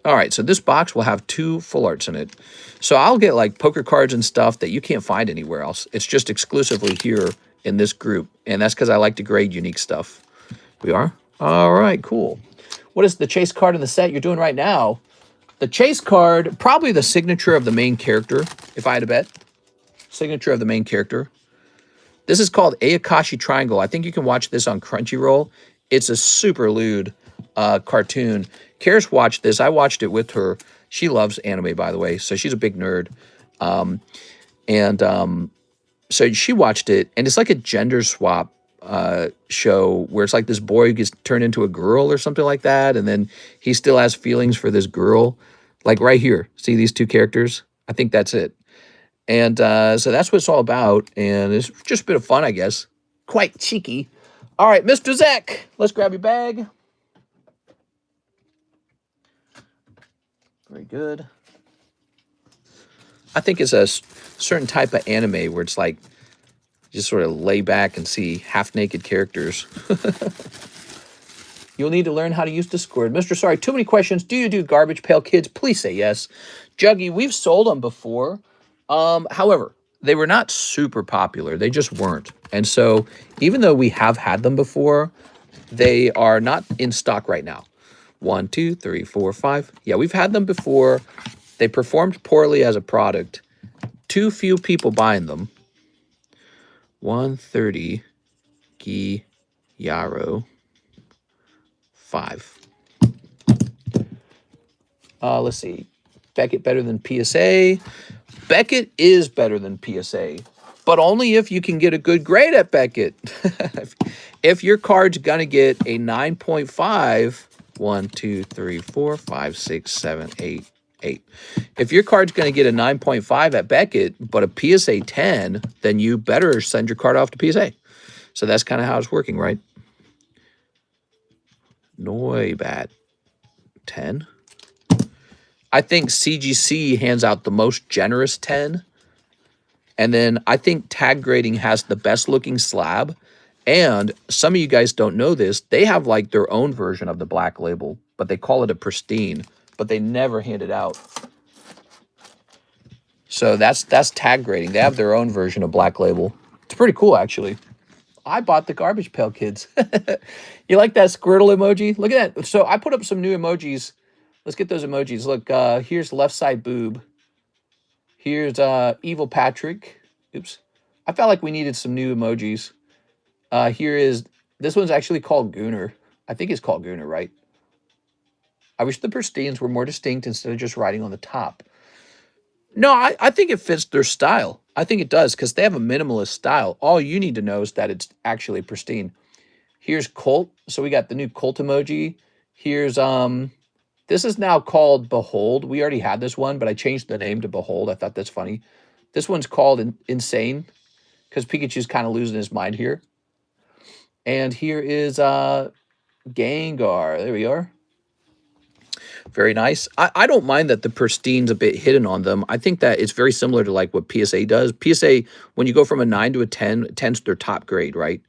All right, so this box will have 2 full arts in it. So I'll get like poker cards and stuff that you can't find anywhere else. It's just exclusively here in this group, and that's because I like to grade unique stuff. We are? All right, cool. What is the chase card in the set you're doing right now? The chase card, probably the signature of the main character, if I had to bet. Signature of the main character. This is called Ayakashi Triangle. I think you can watch this on Crunchyroll. It's a super lewd cartoon. Karis watched this. I watched it with her. She loves anime, by the way, so she's a big nerd. So she watched it, and it's like a gender swap show where it's like this boy gets turned into a girl or something like that, and then he still has feelings for this girl. Like right here, see these 2 characters? I think that's it. And so that's what it's all about, and it's just a bit of fun, I guess. Quite cheeky. All right, Mr. Zach, let's grab your bag. Very good. I think it's a certain type of anime where it's like just sort of lay back and see half-naked characters. You'll need to learn how to use Discord. Mr. Sorry, too many questions. Do you do Garbage Pail Kids? Please say yes. Juggy, we've sold them before. However, they were not super popular. They just weren't. And so even though we have had them before, They are not in stock right now. 1, 2, 3, 4, 5. Yeah, we've had them before. They performed poorly as a product. Too few people buying them. 130 Gi Yaro 5. Let's see. Beckett better than PSA. Beckett is better than PSA, but only if you can get a good grade at Beckett. If your card's going to get a 9.5, 1, 2, 3, 4, 5, 6, 7, 8, 8. If your card's going to get a 9.5 at Beckett, but a PSA 10, then you better send your card off to PSA. So that's kind of how it's working, right? Noibat 10. I think CGC hands out the most generous 10. And then I think Tag Grading has the best looking slab. And some of you guys don't know this. They have like their own version of the black label, but they call it a pristine, but they never hand it out. So that's Tag Grading. They have their own version of black label. It's pretty cool, actually. I bought the Garbage Pail Kids. You like that Squirtle emoji? Look at that. So I put up some new emojis. Let's get those emojis. Look, here's left side boob. Here's Evil Patrick. Oops. I felt like we needed some new emojis. Here is, this one's actually called Gooner. I think it's called Gooner, right? I wish the pristines were more distinct instead of just writing on the top. No, I think it fits their style. I think it does because they have a minimalist style. All you need to know is that it's actually pristine. Here's Colt. So we got the new Colt emoji. Here's, this is now called Behold. We already had this one, but I changed the name to Behold. I thought that's funny. This one's called Insane because Pikachu's kind of losing his mind here. And here is Gengar. There we are. Very nice. I don't mind that the pristine's a bit hidden on them. I think that it's very similar to like what PSA does. PSA, when you go from a 9 to a 10, 10's their top grade, right?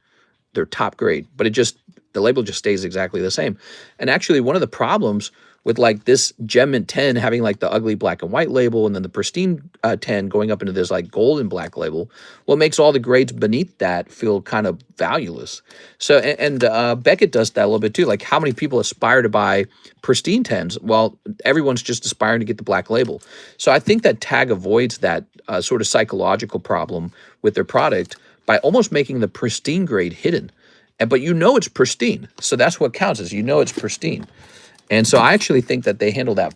Their top grade. But it just, the label just stays exactly the same. And actually, one of the problems with like this Gem Mint 10 having like the ugly black and white label and then the pristine 10 going up into this like gold and black label, what makes all the grades beneath that feel kind of valueless. So, and Beckett does that a little bit too. Like how many people aspire to buy pristine 10s? Well, everyone's just aspiring to get the black label. So I think that Tag avoids that sort of psychological problem with their product by almost making the pristine grade hidden. But you know it's pristine. So that's what counts, is you know it's pristine. And so I actually think that they handle that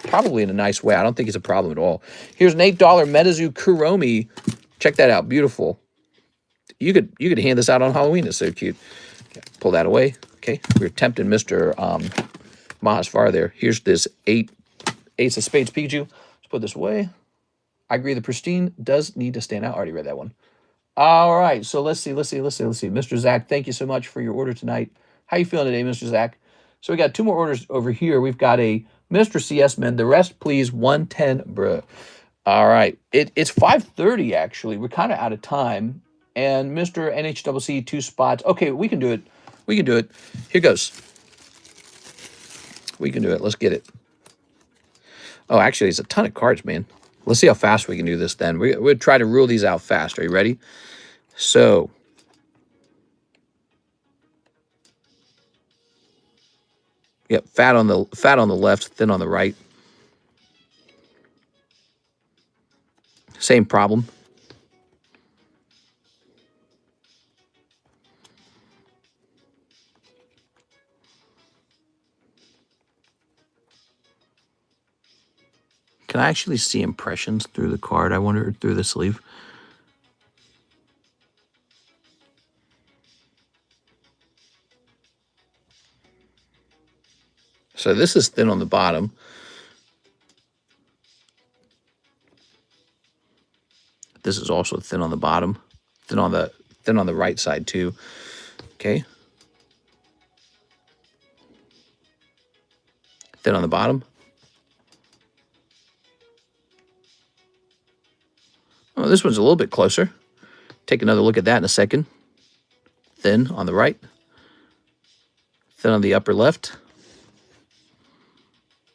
probably in a nice way. I don't think it's a problem at all. Here's an $8 Metazoo Kuromi. Check that out. Beautiful. You could hand this out on Halloween. It's so cute. Okay, pull that away. Okay. We're tempting Mr. Mahasvar there. Here's this Ace of Spades Pikachu. Let's put this away. I agree the pristine does need to stand out. I already read that one. All right. So let's see. Mr. Zach, thank you so much for your order tonight. How you feeling today, Mr. Zach? So we got two more orders over here. We've got a Mr. CS Men. The rest, please. 110, bruh. All right. It's 5:30, actually. We're kind of out of time. And Mr. NHCC, 2 spots. Okay, we can do it. We can do it. Here goes. We can do it. Let's get it. Oh, actually, it's a ton of cards, man. Let's see how fast we can do this then. We'll try to rule these out fast. Are you ready? So... Yep, fat on the left, thin on the right. Same problem. Can I actually see impressions through the card? I wonder, through the sleeve. So this is thin on the bottom. This is also thin on the bottom. Thin on the right side too. Okay. Thin on the bottom. Oh, this one's a little bit closer. Take another look at that in a second. Thin on the right. Thin on the upper left.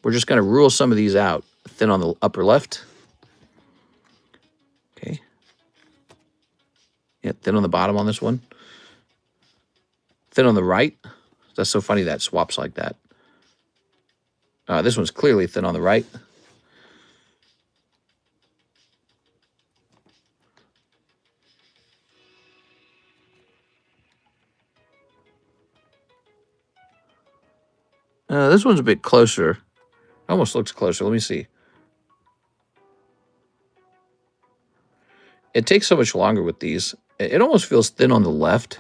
We're just going to rule some of these out. Thin on the upper left. Okay. Yeah, thin on the bottom on this one. Thin on the right. That's so funny that swaps like that. This one's clearly thin on the right. This one's a bit closer. Almost looks closer. Let me see. It takes so much longer with these. It almost feels thin on the left.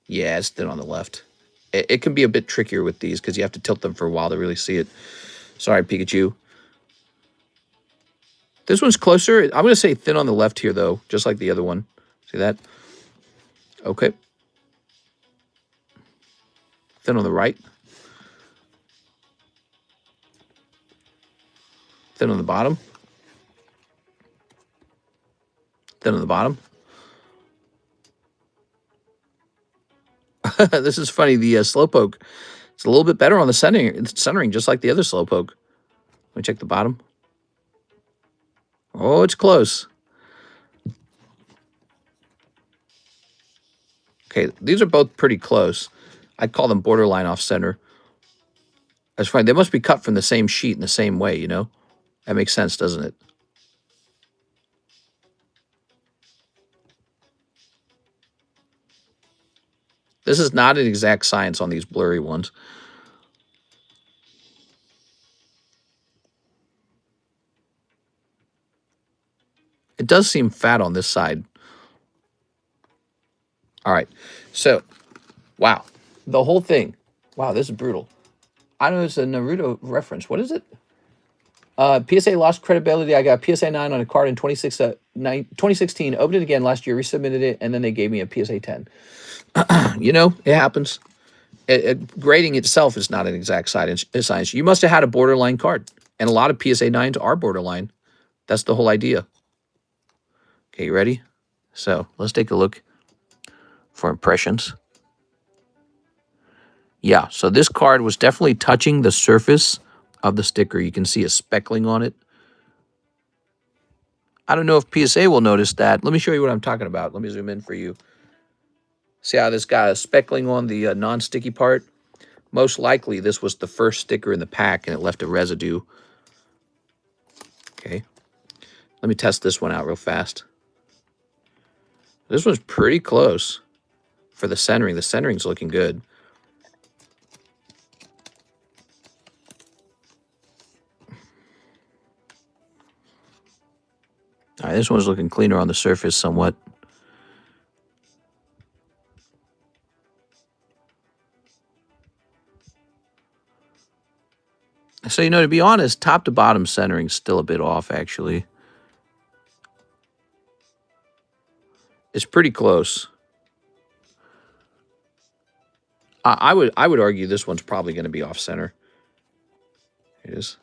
Yeah, it's thin on the left. It can be a bit trickier with these because you have to tilt them for a while to really see it. Sorry, Pikachu. This one's closer. I'm going to say thin on the left here, though, just like the other one. See that? Okay. Thin on the right. Thin on the bottom. Thin on the bottom. This is funny. The Slowpoke, it's a little bit better on the centering, just like the other Slowpoke. Let me check the bottom. Oh, it's close. Okay, these are both pretty close. I'd call them borderline off center. That's fine. They must be cut from the same sheet in the same way, you know? That makes sense, doesn't it? This is not an exact science on these blurry ones. It does seem fat on this side. All right. So, wow. The whole thing. Wow, this is brutal. I know it's a Naruto reference. What is it? PSA lost credibility. I got a PSA 9 on a card in 2016. Opened it again last year, resubmitted it, and then they gave me a PSA 10. You know, it happens. Grading itself is not an exact science. You must have had a borderline card. And a lot of PSA 9s are borderline. That's the whole idea. Okay, you ready? So let's take a look for impressions. Yeah, so this card was definitely touching the surface of the sticker. You can see a speckling on it. I don't know if PSA will notice that. Let me show you what I'm talking about. Let me zoom in for you. See how this got a speckling on the non-sticky part? Most likely this was the first sticker in the pack and it left a residue. Okay. Let me test this one out real fast. This one's pretty close for the centering. The centering's looking good. All right, this one's looking cleaner on the surface somewhat. So, you know, to be honest, top to bottom centering's still a bit off, actually. It's pretty close. I would argue this one's probably going to be off center. It is.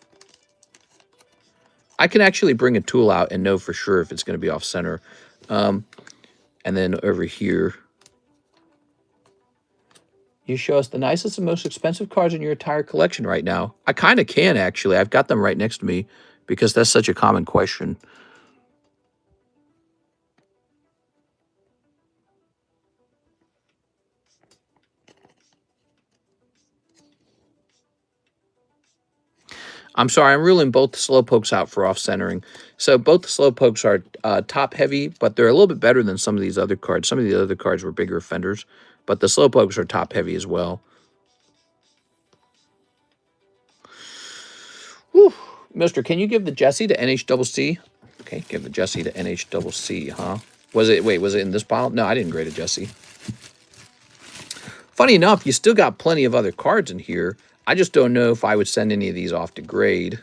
I can actually bring a tool out and know for sure if it's going to be off center. And then over here, you show us the nicest and most expensive cards in your entire collection right now. I kind of can, actually. I've got them right next to me because that's such a common question. I'm sorry, I'm ruling both the Slowpokes out for off-centering. So both the Slowpokes are top-heavy, but they're a little bit better than some of these other cards. Some of the other cards were bigger fenders, but the Slowpokes are top-heavy as well. Whew. Mister, can you give the Jessie to NHCC? Okay, give the Jessie to NHCC, huh? Was it in this pile? No, I didn't grade a Jessie. Funny enough, you still got plenty of other cards in here. I just don't know if I would send any of these off to grade.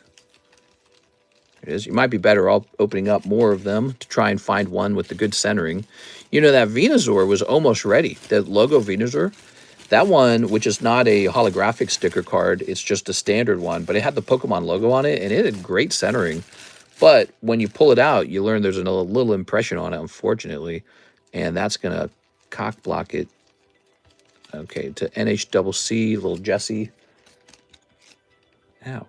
It is. You might be better off opening up more of them to try and find one with the good centering. You know, that Venusaur was almost ready. The logo Venusaur. That one, which is not a holographic sticker card, it's just a standard one, but it had the Pokemon logo on it, and it had great centering. But when you pull it out, you learn there's a little impression on it, unfortunately, and that's going to cock block it. Okay, to NHCC, little Jessie. Ow.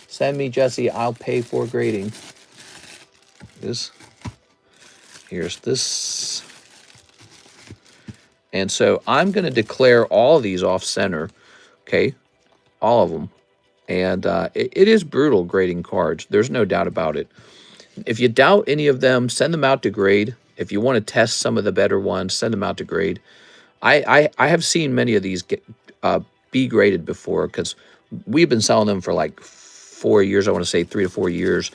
Send me Jessie, I'll pay for grading. Here's this. And so I'm going to declare all of these off center, okay, all of them. And it is brutal grading cards. There's no doubt about it. If you doubt any of them, send them out to grade. If you want to test some of the better ones, send them out to grade. I have seen many of these get be graded before, because we've been selling them for like 4 years. I want to say 3 to 4 years.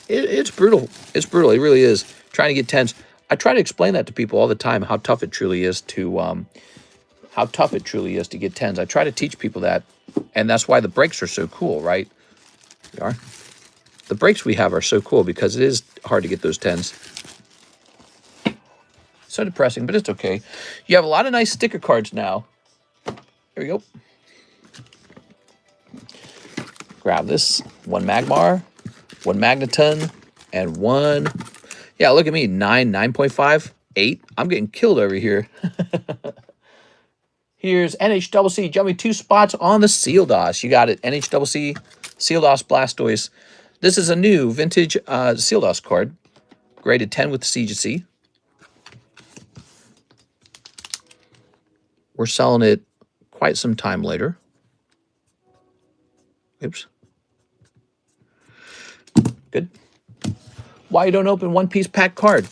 It's brutal. It's brutal. It really is. Trying to get 10s. I try to explain that to people all the time, how tough it truly is to get 10s. I try to teach people that, and that's why the breaks are so cool, right? They are. The breaks we have are so cool because it is hard to get those 10s. So depressing, but it's okay. You have a lot of nice sticker cards now. Here we go. Grab this. 1 Magmar, 1 Magneton, and 1... Yeah, look at me. 9, 9.5, 8. I'm getting killed over here. Here's NHCC. Jumping 2 spots on the Sealdos. You got it. NHCC, Sealdos Blastoise. This is a new vintage Sealdos card. Graded 10 with the CGC. We're selling it quite some time later. Oops. Good. Why you don't open One Piece pack card?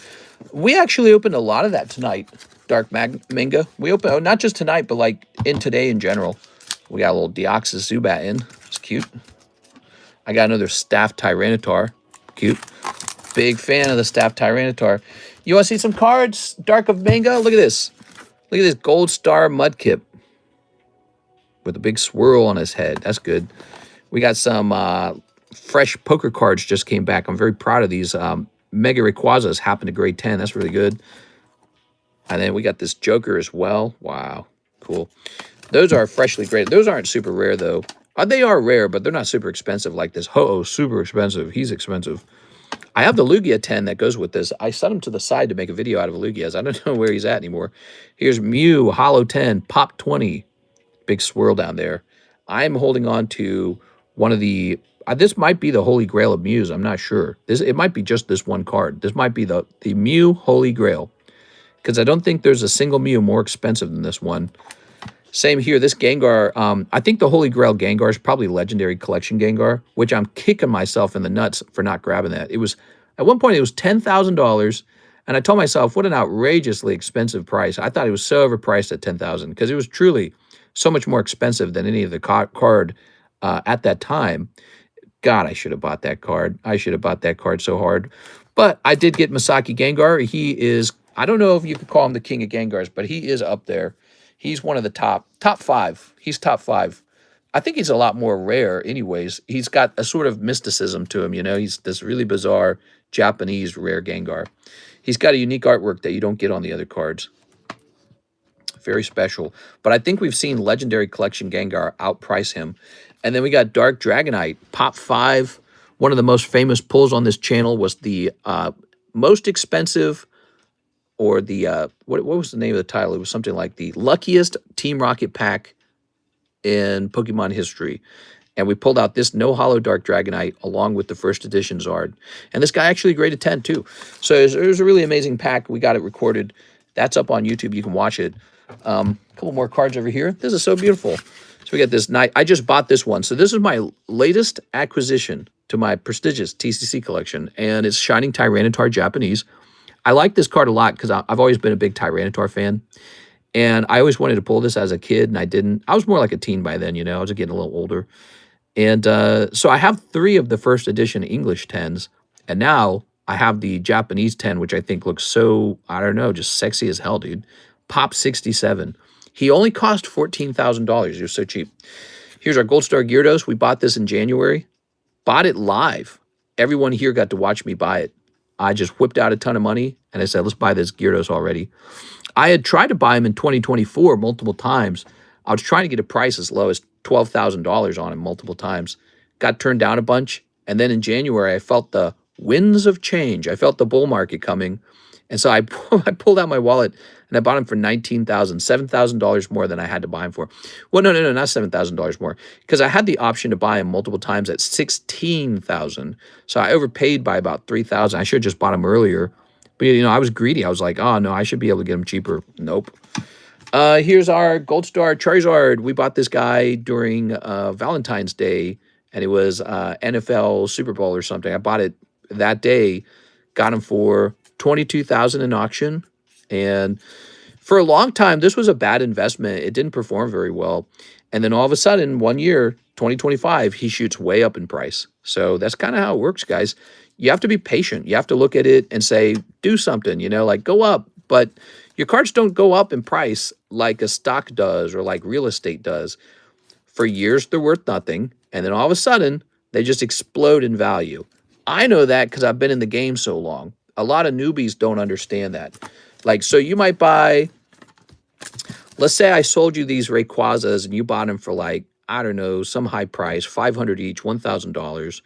We actually opened a lot of that tonight. Dark Manga. We opened, not just tonight, but like in today in general. We got a little Deoxys Zubat in. It's cute. I got another Staff Tyranitar. Cute. Big fan of the Staff Tyranitar. You want to see some cards? Dark of Manga? Look at this. Look at this Gold Star Mudkip with a big swirl on his head. That's good. We got some fresh poker cards just came back. I'm very proud of these. Mega Rayquazas happened to grade 10. That's really good. And then we got this Joker as well. Wow. Cool. Those are freshly graded. Those aren't super rare, though. They are rare, but they're not super expensive like this. Ho-Oh, super expensive. He's expensive. I have the Lugia 10 that goes with this. I set him to the side to make a video out of Lugias. I don't know where he's at anymore. Here's Mew, Holo 10, Pop 20. Big swirl down there. I'm holding on to one of the... this might be the Holy Grail of Mews. I'm not sure. It might be just this one card. This might be the Mew Holy Grail. Because I don't think there's a single Mew more expensive than this one. Same here. This Gengar, I think the Holy Grail Gengar is probably Legendary Collection Gengar, which I'm kicking myself in the nuts for not grabbing that. It was, at one point, it was $10,000, and I told myself, what an outrageously expensive price. I thought it was so overpriced at $10,000, because it was truly so much more expensive than any of the card at that time. God, I should have bought that card. I should have bought that card so hard. But I did get Masaki Gengar. He is, I don't know if you could call him the king of Gengars, but he is up there. He's one of the top 5. He's top 5. I think he's a lot more rare anyways. He's got a sort of mysticism to him, you know. He's this really bizarre Japanese rare Gengar. He's got a unique artwork that you don't get on the other cards. Very special. But I think we've seen Legendary Collection Gengar outprice him. And then we got Dark Dragonite, Pop 5. One of the most famous pulls on this channel was the most expensive, or the, what was the name of the title? It was something like the luckiest Team Rocket pack in Pokemon history. And we pulled out this No Holo Dark Dragonite along with the first edition Zard. And this guy actually graded 10 too. So it was a really amazing pack. We got it recorded. That's up on YouTube. You can watch it. A couple more cards over here. This is so beautiful. So we got this night. I just bought this one. So this is my latest acquisition to my prestigious TCC collection. And it's Shining Tyranitar Japanese. I like this card a lot because I've always been a big Tyranitar fan. And I always wanted to pull this as a kid, and I didn't. I was more like a teen by then, you know. I was getting a little older. And so I have 3 of the first edition English 10s. And now I have the Japanese 10, which I think looks so, I don't know, just sexy as hell, dude. Pop 67. He only cost $14,000. He was so cheap. Here's our Gold Star Gyarados. We bought this in January. Bought it live. Everyone here got to watch me buy it. I just whipped out a ton of money, and I said, let's buy this Gyarados already. I had tried to buy him in 2024 multiple times. I was trying to get a price as low as $12,000 on him multiple times. Got turned down a bunch. And then in January, I felt the winds of change. I felt the bull market coming. And so I pulled out my wallet, and I bought him for $19,000, $7,000 more than I had to buy him for. Well, no, not $7,000 more, because I had the option to buy him multiple times at $16,000. So I overpaid by about $3,000. I should have just bought him earlier. But, you know, I was greedy. I was like, oh, no, I should be able to get him cheaper. Nope. Here's our Gold Star Charizard. We bought this guy during Valentine's Day, and it was NFL Super Bowl or something. I bought it that day, got him for $22,000 in auction, and for a long time, this was a bad investment. It didn't perform very well, and then all of a sudden, one year, 2025, he shoots way up in price. So that's kind of how it works, guys. You have to be patient. You have to look at it and say, do something, you know, like go up, but your cards don't go up in price like a stock does or like real estate does. For years, they're worth nothing. And then all of a sudden, they just explode in value. I know that because I've been in the game so long. A lot of newbies don't understand that. Like, so you might buy, let's say I sold you these Rayquazas and you bought them for like, I don't know, some high price, $500 each, $1,000.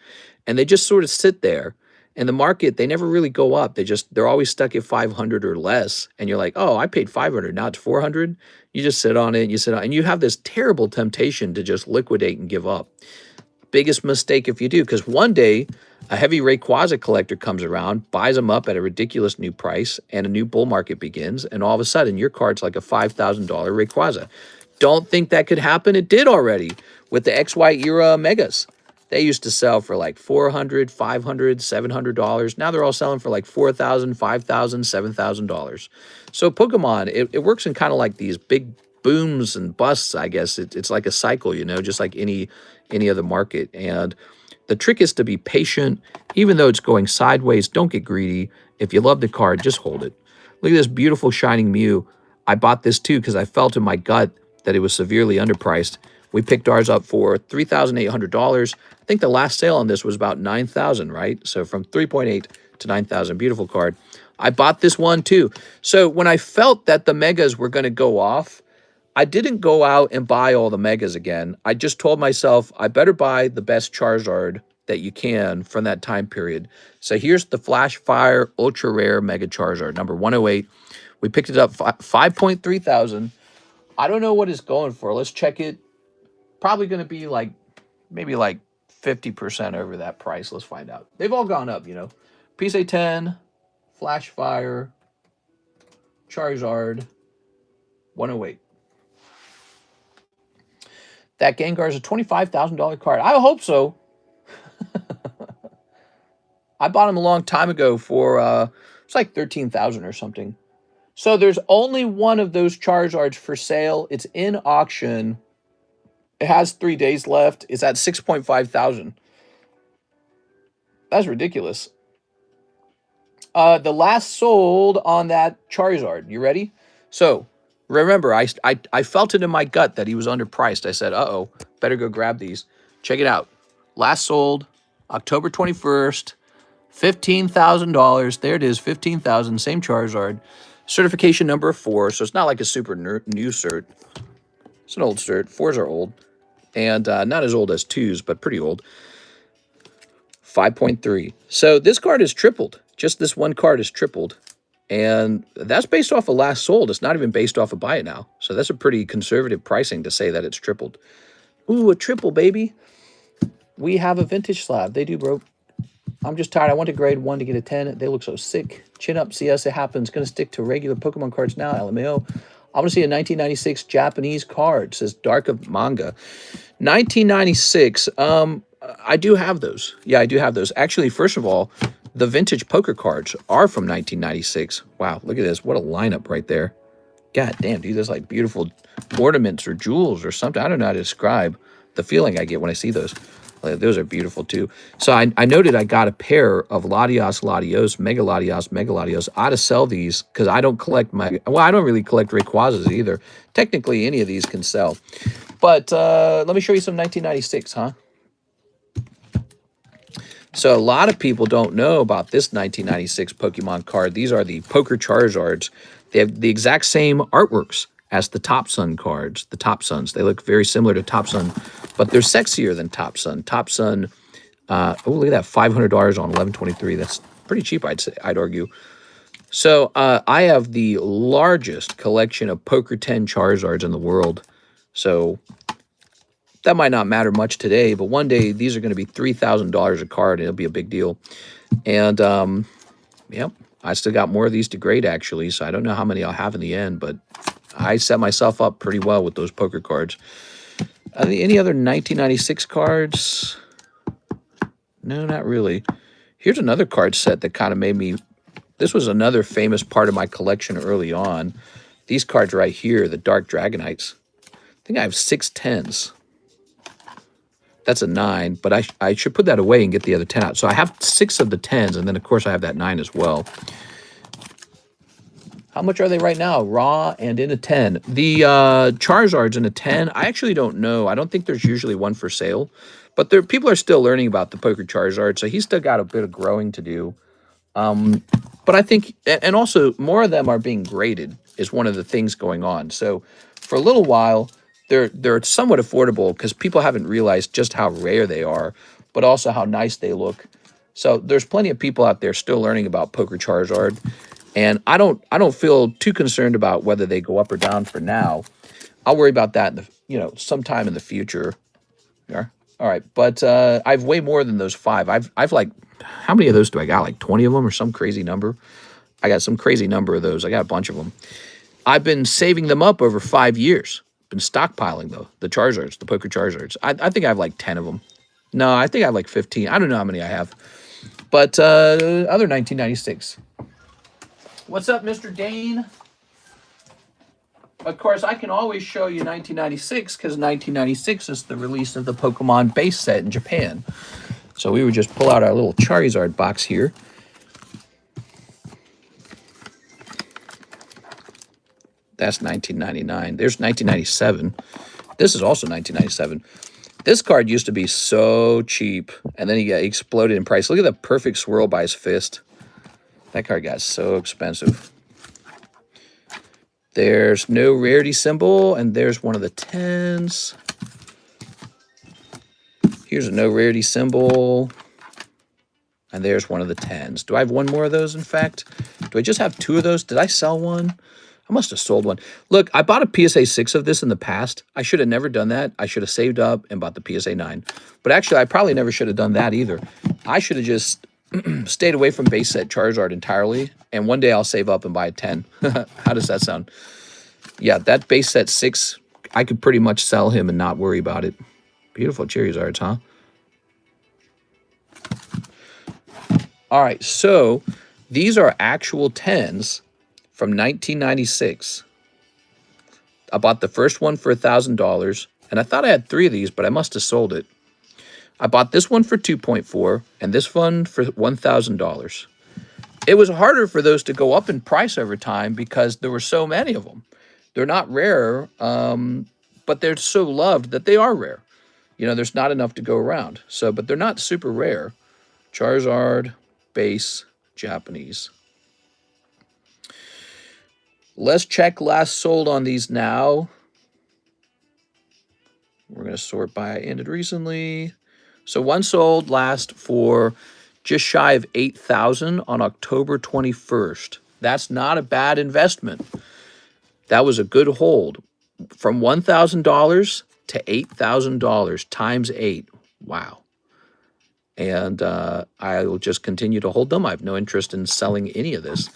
And they just sort of sit there. And the market, they never really go up. They're always stuck at 500 or less. And you're like, oh, I paid 500, now it's 400. You just sit on it and you sit on, and you have this terrible temptation to just liquidate and give up. Biggest mistake if you do, because one day a heavy Rayquaza collector comes around, buys them up at a ridiculous new price, and a new bull market begins. And all of a sudden, your card's like a $5,000 Rayquaza. Don't think that could happen. It did already with the XY era Megas. They used to sell for like $400, $500, $700. Now they're all selling for like $4,000, $5,000, $7,000. So Pokemon, it works in kind of like these big booms and busts, I guess. It's like a cycle, you know, just like any other market. And the trick is to be patient. Even though it's going sideways, don't get greedy. If you love the card, just hold it. Look at this beautiful Shining Mew. I bought this too because I felt in my gut that it was severely underpriced. We picked ours up for $3,800. I think the last sale on this was about $9,000, right? So from 3.8 to 9,000, beautiful card. I bought this one too. So when I felt that the megas were going to go off, I didn't go out and buy all the megas again. I just told myself I better buy the best Charizard that you can from that time period. So here's the Flash Fire Ultra Rare Mega Charizard, number 108. We picked it up 5.3 thousand. I don't know what it's going for. Let's check it. Probably going to be like, maybe like 50% over that price. Let's find out. They've all gone up, you know. PSA 10, Flash Fire, Charizard, 108. That Gengar is a $25,000 card. I hope so. I bought him a long time ago for, it's like $13,000 or something. So there's only one of those Charizards for sale. It's in auction. It has 3 days left. It's at 6.5 thousand. That's ridiculous. The last sold on that Charizard. You ready? So remember, I felt it in my gut that he was underpriced. I said, uh-oh, better go grab these. Check it out. Last sold October 21st, $15,000. There it is, $15,000. Same Charizard. Certification number 4. So it's not like a super new cert. It's an old cert. 4s are old. And not as old as 2s, but pretty old. 5.3. So this card is tripled. Just this one card is tripled. And that's based off of last sold. It's not even based off of buy it now. So that's a pretty conservative pricing to say that it's tripled. Ooh, a triple, baby. We have a vintage slab. They do, bro. I'm just tired. I went to grade 1 to get a 10. They look so sick. Chin up, CS, it happens. Going to stick to regular Pokemon cards now, LMAO. I want to see a 1996 Japanese card. It says Dark of Manga. 1996. I do have those. Yeah, I do have those. Actually, first of all, the vintage poker cards are from 1996. Wow, look at this. What a lineup right there. God damn, dude. There's like beautiful ornaments or jewels or something. I don't know how to describe the feeling I get when I see those. Those are beautiful too. So I noted I got a pair of Latios, Mega Latios. I ought to sell these because I don't collect I don't really collect Rayquazas either. Technically, any of these can sell. But let me show you some 1996, huh? So a lot of people don't know about this 1996 Pokemon card. These are the Poker Charizards. They have the exact same artworks as the Top Sun cards, the Top Suns. They look very similar to Top Sun, but they're sexier than Top Sun. Top Sun, oh, look at that, $500 on 1123. That's pretty cheap, I'd argue. So I have the largest collection of Poker 10 Charizards in the world. So that might not matter much today, but one day these are going to be $3,000 a card, and it'll be a big deal. And, yep, I still got more of these to grade, actually, so I don't know how many I'll have in the end, but I set myself up pretty well with those poker cards. Any other 1996 cards? No, not really. Here's another card set that kind of made me... This was another famous part of my collection early on. These cards right here, the Dark Dragonites. I think I have 6 10s. That's a 9, but I should put that away and get the other 10 out. So I have 6 of the 10s, and then, of course, I have that 9 as well. How much are they right now? Raw and in a 10. The Charizard's in a 10. I actually don't know. I don't think there's usually one for sale. But people are still learning about the Poker Charizard, so he's still got a bit of growing to do. But I think, and also more of them are being graded is one of the things going on. So for a little while, they're somewhat affordable because people haven't realized just how rare they are, but also how nice they look. So there's plenty of people out there still learning about Poker Charizard. And I don't feel too concerned about whether they go up or down for now. I'll worry about that sometime in the future. Yeah. All right, but I have way more than those 5. I've like, how many of those do I got? Like 20 of them or some crazy number? I got some crazy number of those. I got a bunch of them. I've been saving them up over 5 years. Been stockpiling though, the Charizards, the Poker Charizards. I think I have like 10 of them. No, I think I have like 15. I don't know how many I have. But other 1996. What's up, Mr. Dane? Of course, I can always show you 1996 because 1996 is the release of the Pokemon base set in Japan. So we would just pull out our little Charizard box here. That's 1999. There's 1997. This is also 1997. This card used to be so cheap, and then he got exploded in price. Look at the perfect swirl by his fist. That card got so expensive. There's no rarity symbol, and there's one of the 10s. Here's a no rarity symbol, and there's one of the 10s. Do I have one more of those, in fact? Do I just have 2 of those? Did I sell one? I must have sold one. Look, I bought a PSA 6 of this in the past. I should have never done that. I should have saved up and bought the PSA 9. But actually, I probably never should have done that either. I should have just stayed away from base set Charizard entirely, and one day I'll save up and buy a 10. How does that sound? Yeah, that base set 6, I could pretty much sell him and not worry about it. Beautiful Charizards, huh? All right, so these are actual 10s from 1996. I bought the first one for $1,000, and I thought I had 3 of these, but I must have sold it. I bought this one for $2.4 and this one for $1,000. It was harder for those to go up in price over time because there were so many of them. They're not rare, but they're so loved that they are rare. You know, there's not enough to go around. So, but they're not super rare. Charizard, base, Japanese. Let's check last sold on these now. We're going to sort by ended recently. So one sold last for just shy of $8,000 on October 21st. That's not a bad investment. That was a good hold. From $1,000 to $8,000 times 8. Wow. And I will just continue to hold them. I have no interest in selling any of this.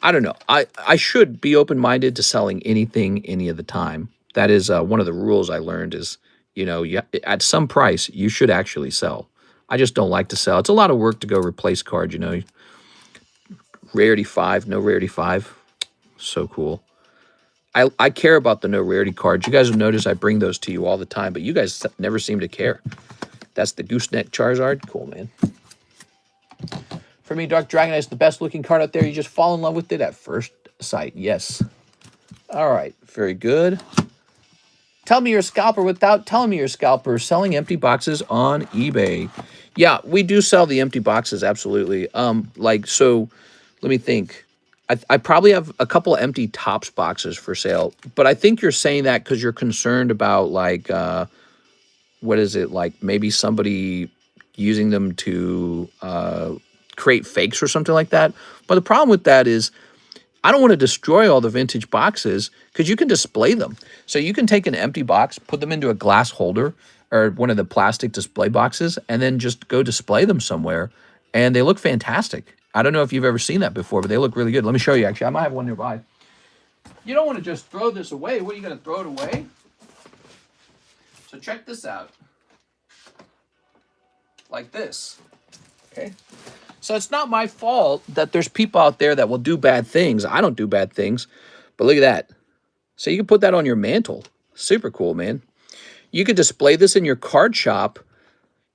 I don't know. I should be open-minded to selling anything any of the time. That is one of the rules I learned is, you know, at some price, you should actually sell. I just don't like to sell. It's a lot of work to go replace cards, you know. Rarity 5, no rarity 5. So cool. I care about the no rarity cards. You guys have noticed I bring those to you all the time, but you guys never seem to care. That's the Gooseneck Charizard. Cool, man. For me, Dark Dragonite is the best looking card out there. You just fall in love with it at first sight. Yes. All right. Very good. Tell me you're a scalper without telling me you're a scalper. Selling empty boxes on eBay. Yeah, we do sell the empty boxes. Absolutely. So let me think. I probably have a couple empty Topps boxes for sale, but I think you're saying that because you're concerned about like, what is it? Like maybe somebody using them to create fakes or something like that. But the problem with that is I don't want to destroy all the vintage boxes because you can display them. So you can take an empty box, put them into a glass holder or one of the plastic display boxes, and then just go display them somewhere. And they look fantastic. I don't know if you've ever seen that before, but they look really good. Let me show you, actually. I might have one nearby. You don't want to just throw this away. What, are you going to throw it away? So check this out. Like this. Okay. So it's not my fault that there's people out there that will do bad things. I don't do bad things. But look at that. So you can put that on your mantle. Super cool, man. You could display this in your card shop.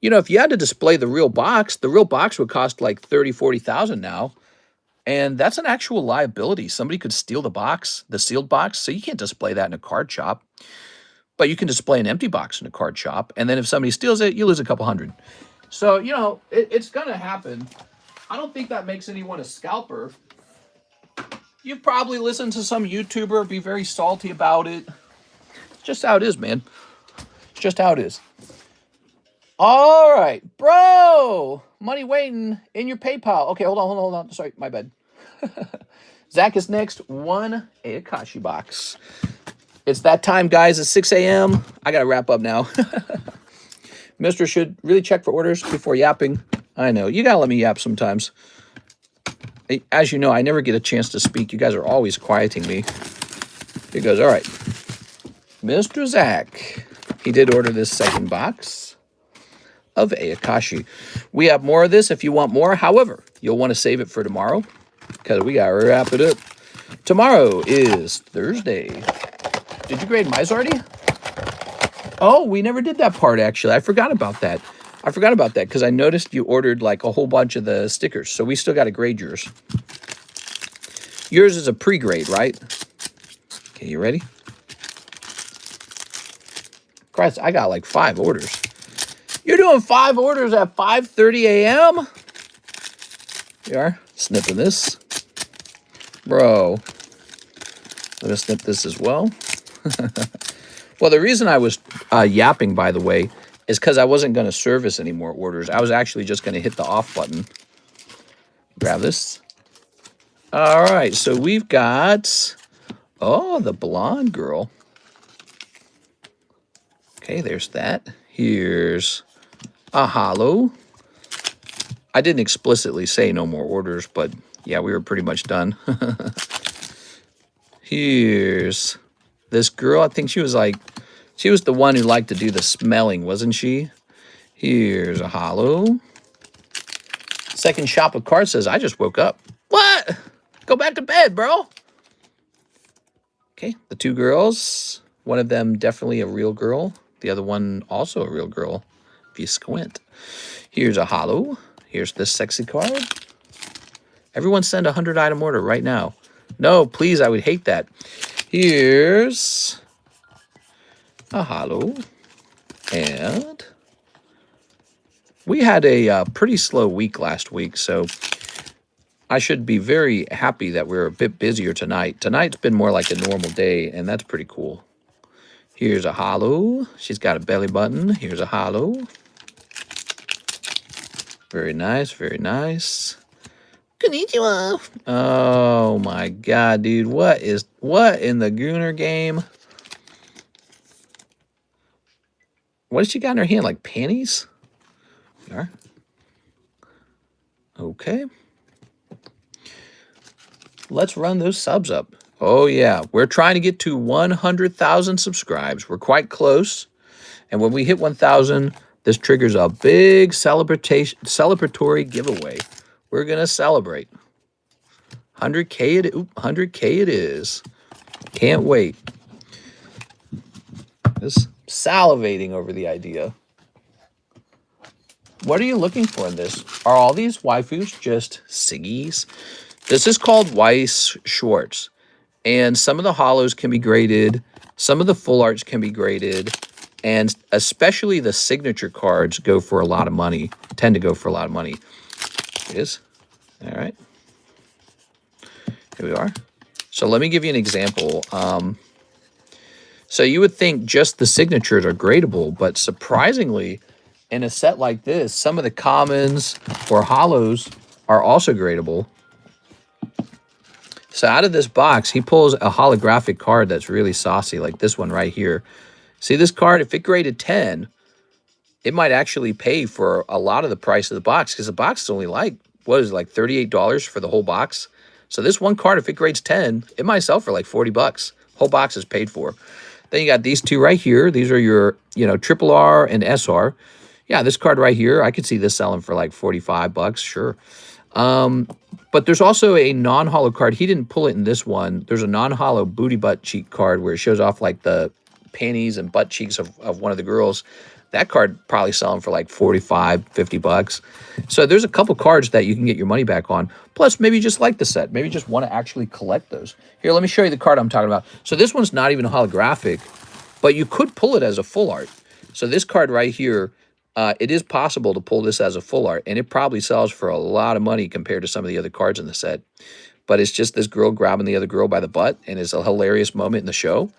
You know, if you had to display the real box would cost like 30, 40,000 now. And that's an actual liability. Somebody could steal the box, the sealed box. So you can't display that in a card shop. But you can display an empty box in a card shop. And then if somebody steals it, you lose a couple hundred. So, you know, it's going to happen. I don't think that makes anyone a scalper. You've probably listened to some YouTuber be very salty about it. It's just how it is, man. It's just how it is. All right, bro. Money waiting in your PayPal. Okay, hold on. Sorry, my bad. Zach is next. One Akashi box. It's that time, guys. It's 6 a.m. I got to wrap up now. Mister should really check for orders before yapping. I know. You got to let me yap sometimes. As you know, I never get a chance to speak. You guys are always quieting me. He goes, all right. Mr. Zach. He did order this second box of Akashi. We have more of this if you want more. However, you'll want to save it for tomorrow because we got to wrap it up. Tomorrow is Thursday. Did you grade mice already? Oh, we never did that part, actually. I forgot about that. Because I noticed you ordered like a whole bunch of the stickers. So we still got to grade yours. Yours is a pre-grade, right? Okay, you ready? Christ, I got like 5 orders. You're doing 5 orders at 5:30 a.m.? You are? Snipping this. Bro. Let us snip this as well. Well, the reason I was yapping, by the way, is because I wasn't going to service any more orders. I was actually just going to hit the off button. Grab this. All right, so we've got, oh, the blonde girl. Okay, there's that. Here's a holo. I didn't explicitly say no more orders, but yeah, we were pretty much done. Here's this girl. I think she was the one who liked to do the smelling, wasn't she? Here's a holo. Second shop of cards says, I just woke up. What? Go back to bed, bro. Okay, the 2 girls. One of them definitely a real girl. The other one also a real girl, if you squint. Here's a holo. Here's this sexy card. Everyone send a 100-item order right now. No, please, I would hate that. Here's a holo. And we had a pretty slow week last week, so I should be very happy that we're a bit busier tonight. Tonight's been more like a normal day, and that's pretty cool. Here's a holo. She's got a belly button. Here's a holo. Very nice, very nice. Konnichiwa. Oh my god, dude. What in the Gooner game? What has she got in her hand? Like panties? There. Okay. Let's run those subs up. Oh yeah, we're trying to get to 100,000 subscribes. We're quite close. And when we hit 1,000, this triggers a big celebratory giveaway. We're going to celebrate. 100K it is. Can't wait. Just salivating over the idea. What are you looking for in this? Are all these waifus just siggies? This is called Weiss Schwarz. And some of the holos can be graded. Some of the full arts can be graded. And especially the signature cards go for a lot of money. Tend to go for a lot of money. It is. All right. Here we are. So let me give you an example. So you would think just the signatures are gradable, but surprisingly, in a set like this, some of the commons or holos are also gradable. So out of this box, he pulls a holographic card that's really saucy, like this one right here. See this card? If it graded 10, it might actually pay for a lot of the price of the box, because the box is only like, what is it, like $38 for the whole box? So this one card, if it grades 10, it might sell for like 40 bucks. Whole box is paid for. Then you got these two right here. These are your, you know, triple R and SR. Yeah, this card right here, I could see this selling for like 45 bucks, sure. But there's also a non-hollow card. He didn't pull it in this one. There's a non-hollow booty butt cheek card where it shows off like the panties and butt cheeks of one of the girls. That card probably selling for like 45, 50 bucks. So there's a couple cards that you can get your money back on. Plus, maybe you just like the set. Maybe you just want to actually collect those. Here, let me show you the card I'm talking about. So this one's not even holographic, but you could pull it as a full art. So this card right here, it is possible to pull this as a full art, and it probably sells for a lot of money compared to some of the other cards in the set. But it's just this girl grabbing the other girl by the butt, and it's a hilarious moment in the show.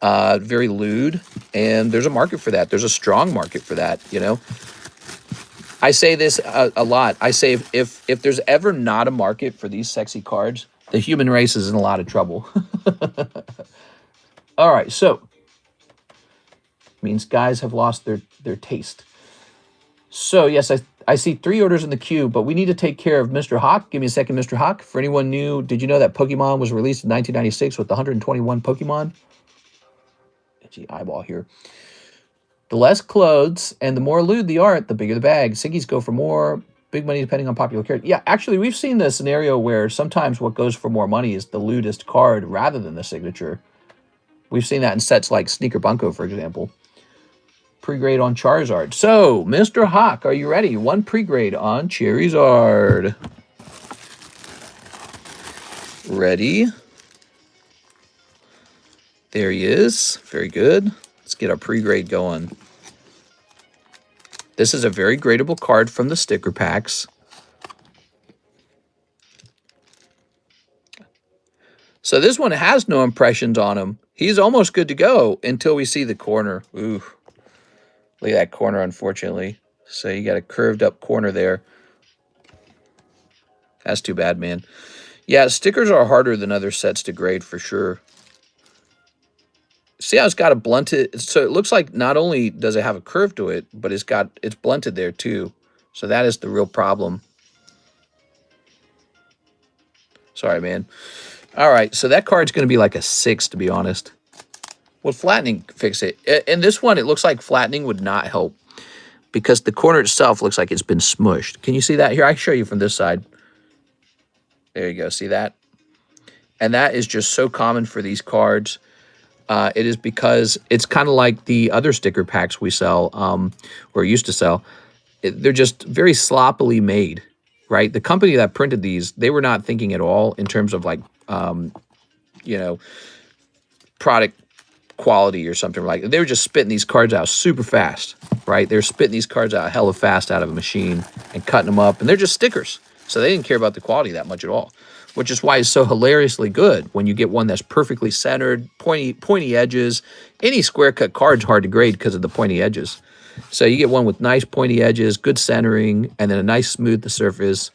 Very lewd, and there's a market for that. There's a strong market for that, you know. I say this a lot. I say if there's ever not a market for these sexy cards, the human race is in a lot of trouble. All right, so means guys have lost their taste. So, yes, I see 3 orders in the queue, but we need to take care of Mr. Hawk. Give me a second, Mr. Hawk. For anyone new, did you know that Pokemon was released in 1996 with 121 Pokemon? Itchy eyeball here. The less clothes and the more lewd the art, the bigger the bag. Siggies go for more. Big money depending on popular character. Yeah, actually, we've seen the scenario where sometimes what goes for more money is the lewdest card rather than the signature. We've seen that in sets like Sneaker Bunko, for example. Pregrade on Charizard. So, Mr. Hawk, are you ready? 1 pregrade on Charizard. Ready? There he is. Very good. Let's get our pregrade going. This is a very gradable card from the sticker packs. So this one has no impressions on him. He's almost good to go until we see the corner. Ooh. Look at that corner, unfortunately. So you got a curved up corner there. That's too bad, man. Yeah, stickers are harder than other sets to grade for sure. See how it's got a blunted... So it looks like not only does it have a curve to it, but it's blunted there too. So that is the real problem. Sorry, man. All right, so that card's going to be like a 6, to be honest. Would flattening fix it? In this one, it looks like flattening would not help because the corner itself looks like it's been smushed. Can you see that? Here, I can show you from this side. There you go. See that? And that is just so common for these cards. It is because it's kind of like the other sticker packs we sell or used to sell. They're just very sloppily made, right? The company that printed these, they were not thinking at all in terms of like, you know, product quality or something like that. They were just spitting these cards out super fast, right? They're spitting these cards out hella fast out of a machine and cutting them up, and they're just stickers. So they didn't care about the quality that much at all, which is why it's so hilariously good when you get one that's perfectly centered, pointy edges. Any square cut card's hard to grade because of the pointy edges. So you get one with nice pointy edges, good centering, and then a nice smooth surface.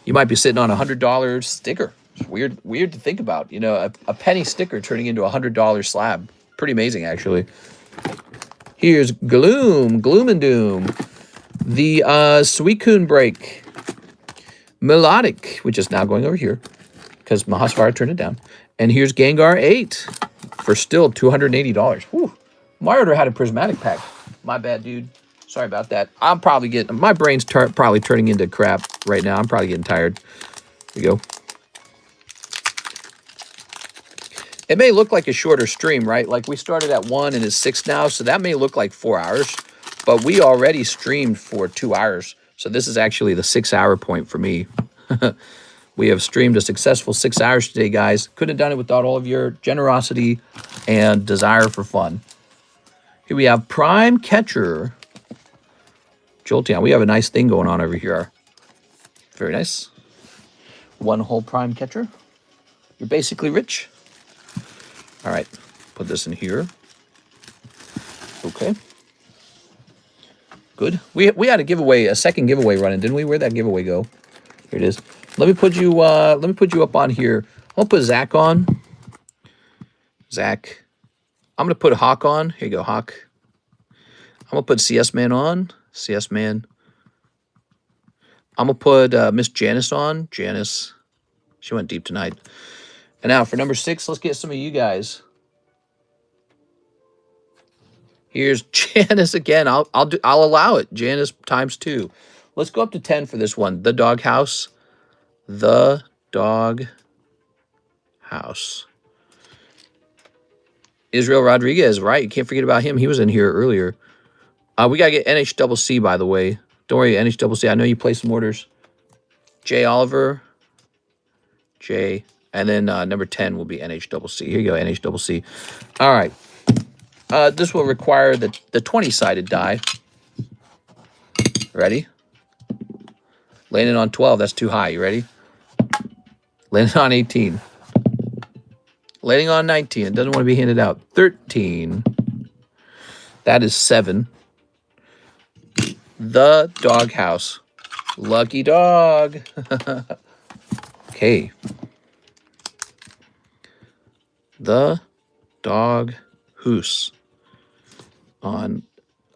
You might be sitting on a $100 sticker. It's weird to think about. You know, a penny sticker turning into a $100 slab. Pretty amazing, actually. Here's Gloom and Doom. The Suicune Break. Melodic, which is now going over here because Mahasfire turned it down. And here's Gengar 8 for still $280. Whew. My order had a prismatic pack. My bad, dude. Sorry about that. I'm probably getting... My brain's probably turning into crap right now. I'm probably getting tired. Here we go. It may look like a shorter stream, right? Like we started at 1 and it's 6 now, so that may look like 4 hours. But we already streamed for 2 hours. So this is actually the 6-hour point for me. We have streamed a successful 6 hours today, guys. Couldn't have done it without all of your generosity and desire for fun. Here we have Prime Catcher. Jolteon. We have a nice thing going on over here. Very nice. 1 whole Prime Catcher. You're basically rich. All right. Put this in here. Okay. Good. We had a second giveaway running, didn't we? Where'd that giveaway go? Here it is. Let me put you up on here. I'll put Zach on. Zach. I'm gonna put Hawk on. Here you go, Hawk. I'm gonna put CS Man on. CS Man. I'm gonna put Miss Janice on. Janice. She went deep tonight. And now for number 6, let's get some of you guys. Here's Janice again. I'll allow it. Janice times 2. Let's go up to 10 for this one. The Dog House. The Dog House. Israel Rodriguez, right? You can't forget about him. He was in here earlier. We got to get NHCC, by the way. Don't worry, NHCC. I know you placed some orders. Jay Oliver. Jay. And then number 10 will be NHCC. Here you go, NHCC. All right. This will require the 20-sided die. Ready? Landing on 12. That's too high. You ready? Landing on 18. Landing on 19. It doesn't want to be handed out. 13. That is 7. The Doghouse. Lucky dog. Okay. The Dog Hoose on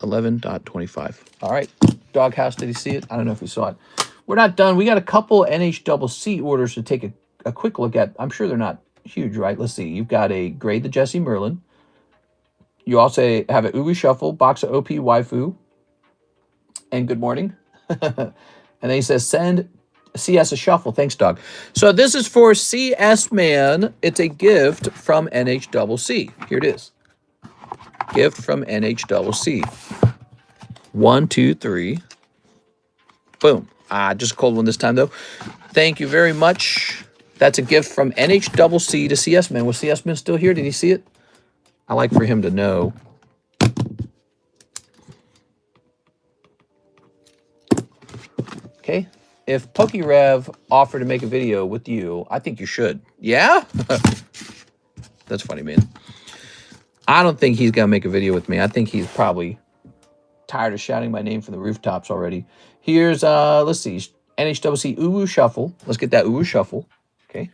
11.25. All right. Doghouse, did he see it? I don't know if he saw it. We're not done. We got a couple NHCC orders to take a quick look at. I'm sure they're not huge, right? Let's see. You've got a Grade the Jesse Merlin. You also have an Ubu Shuffle, box of OP Waifu, and good morning. And then he says, send CS a shuffle. Thanks, dog. So this is for CS Man. It's a gift from NHCC. Here it is. Gift from NHCC. 1, 2, 3. Boom. Just a cold one this time, though. Thank you very much. That's a gift from NHCC to CS Man. Was CS Man still here? Did he see it? I like for him to know. Okay. If PokeRev offered to make a video with you, I think you should. Yeah? That's funny, man. I don't think he's going to make a video with me. I think he's probably tired of shouting my name from the rooftops already. Here's, let's see, NHCC Uwu Shuffle. Let's get that Uwu Shuffle. Okay.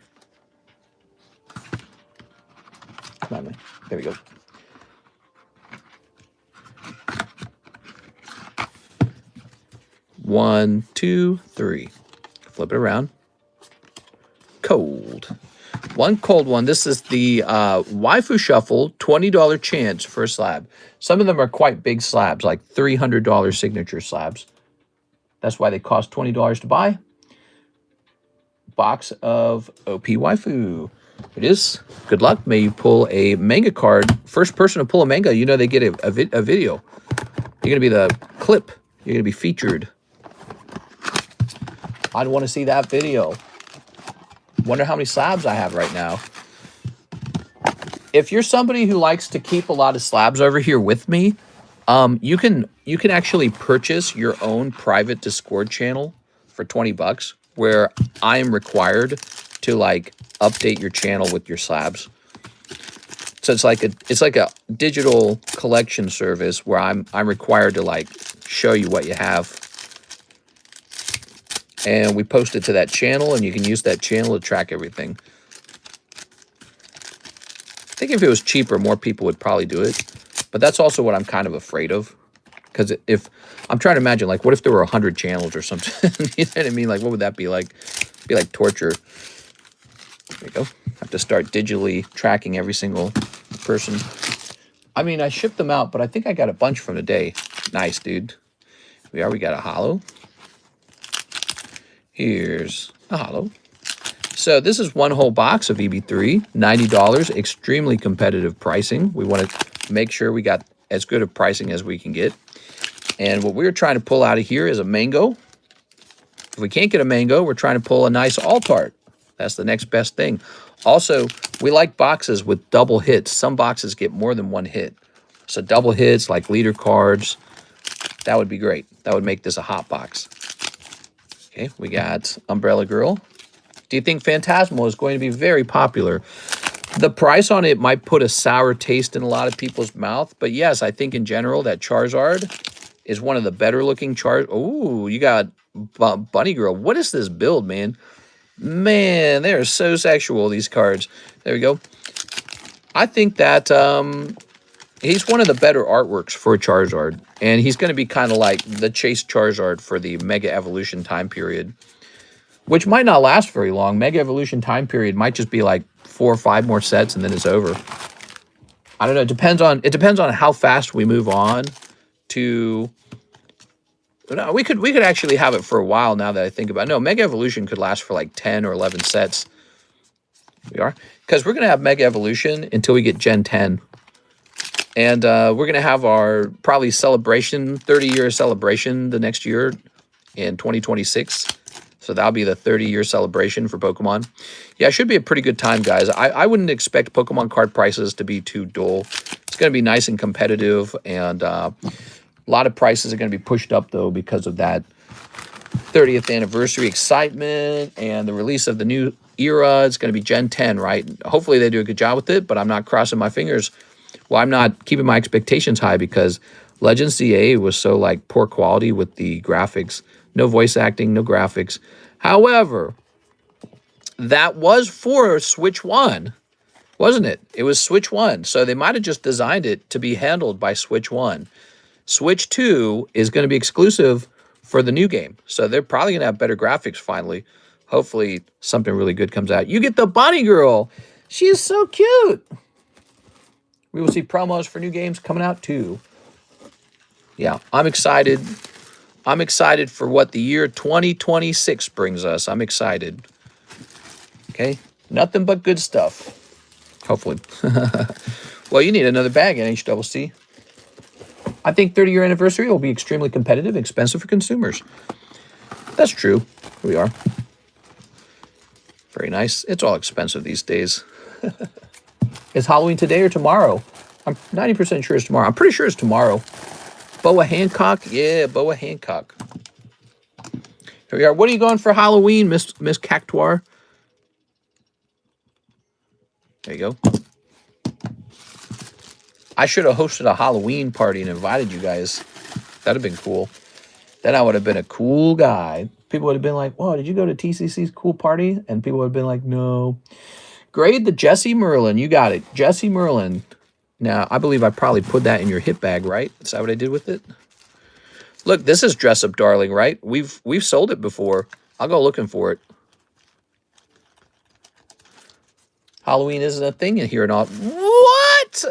Come on, man. There we go. One, 2, 3. Flip it around. Cold. One cold one. This is the Waifu Shuffle, $20 chance for a slab. Some of them are quite big slabs, like $300 signature slabs. That's why they cost $20 to buy. Box of OP Waifu. It is. Good luck. May you pull a manga card. First person to pull a manga, you know they get a video. You're going to be the clip. You're going to be featured. I'd want to see that video. Wonder how many slabs I have right now. If you're somebody who likes to keep a lot of slabs over here with me, you can actually purchase your own private Discord channel for $20, where I am required to like update your channel with your slabs. So it's like a digital collection service where I'm required to like show you what you have. And we post it to that channel, and you can use that channel to track everything. I think if it was cheaper, more people would probably do it. But that's also what I'm kind of afraid of. Because if I'm trying to imagine, like, what if there were 100 channels or something? You know what I mean? Like, what would that be like? It'd be like torture. There you go. Have to start digitally tracking every single person. I mean, I shipped them out, but I think I got a bunch from today. Nice, dude. We got a holo. Here's a holo. So this is one whole box of EB03, $90, extremely competitive pricing. We want to make sure we got as good of pricing as we can get. And what we're trying to pull out of here is a mango. If we can't get a mango, we're trying to pull a nice alt-art. That's the next best thing. Also, we like boxes with double hits. Some boxes get more than one hit. So double hits like leader cards, that would be great. That would make this a hot box. Okay, we got Umbrella Girl. Do you think Phantasmal is going to be very popular? The price on it might put a sour taste in a lot of people's mouth, but yes, I think in general that Charizard is one of the better looking Charizard. Oh, you got Bunny Girl. What is this build, man? Man, they are so sexual, these cards. There we go. I think that he's one of the better artworks for Charizard, and he's going to be kind of like the Chase Charizard for the Mega Evolution time period. which might not last very long. Mega Evolution time period might just be like 4 or 5 more sets and then it's over. I don't know. It depends on how fast we move on to. No, we could actually have it for a while now that I think about it. No, Mega Evolution could last for like 10 or 11 sets. We are. Because we're going to have Mega Evolution until we get Gen 10. And we're going to have our probably celebration, 30-year celebration the next year in 2026. So that'll be the 30-year celebration for Pokemon. Yeah, it should be a pretty good time, guys. I wouldn't expect Pokemon card prices to be too dull. It's going to be nice and competitive, and a lot of prices are going to be pushed up, though, because of that 30th anniversary excitement and the release of the new era. It's going to be Gen 10, right? Hopefully they do a good job with it, but I'm not crossing my fingers. Well, I'm not keeping my expectations high because Legends CA was so, like, poor quality with the graphics. No voice acting, no graphics. However, that was for Switch 1, wasn't it? It was Switch 1, so they might have just designed it to be handled by Switch 1. Switch 2 is going to be exclusive for the new game, so they're probably going to have better graphics finally. Hopefully something really good comes out. You get the Bunny Girl. She is so cute. We will see promos for new games coming out too. Yeah, I'm excited. I'm excited for what the year 2026 brings us. I'm excited. Okay, nothing but good stuff. Hopefully. Well, you need another bag, NHCC. I think 30-year anniversary will be extremely competitive and expensive for consumers. That's true. Here we are. Very nice. It's all expensive these days. Is Halloween today or tomorrow? I'm 90% sure it's tomorrow. I'm pretty sure it's tomorrow. Boa Hancock? Yeah, Boa Hancock. Here we are. What are you going for Halloween, Miss Cactuar? There you go. I should have hosted a Halloween party and invited you guys. That'd have been cool. Then I would have been a cool guy. People would have been like, whoa, did you go to TCC's cool party? And people would have been like, no. Grade the Jesse Merlin. You got it. Jesse Merlin. Now, I believe I probably put that in your hit bag, right? Is that what I did with it? Look, this is Dress Up Darling, right? We've sold it before. I'll go looking for it. Halloween isn't a thing in here and all. What?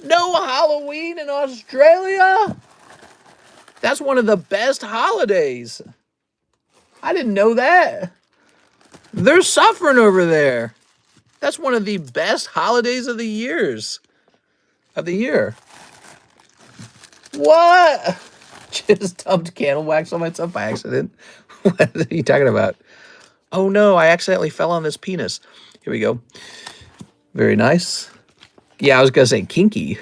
No Halloween in Australia? That's one of the best holidays. I didn't know that. They're suffering over there. That's one of the best holidays of the years. Of the year. What? Just dumped candle wax on myself by accident. What are you talking about? Oh no, I accidentally fell on this penis. Here we go. Very nice. Yeah, I was going to say kinky.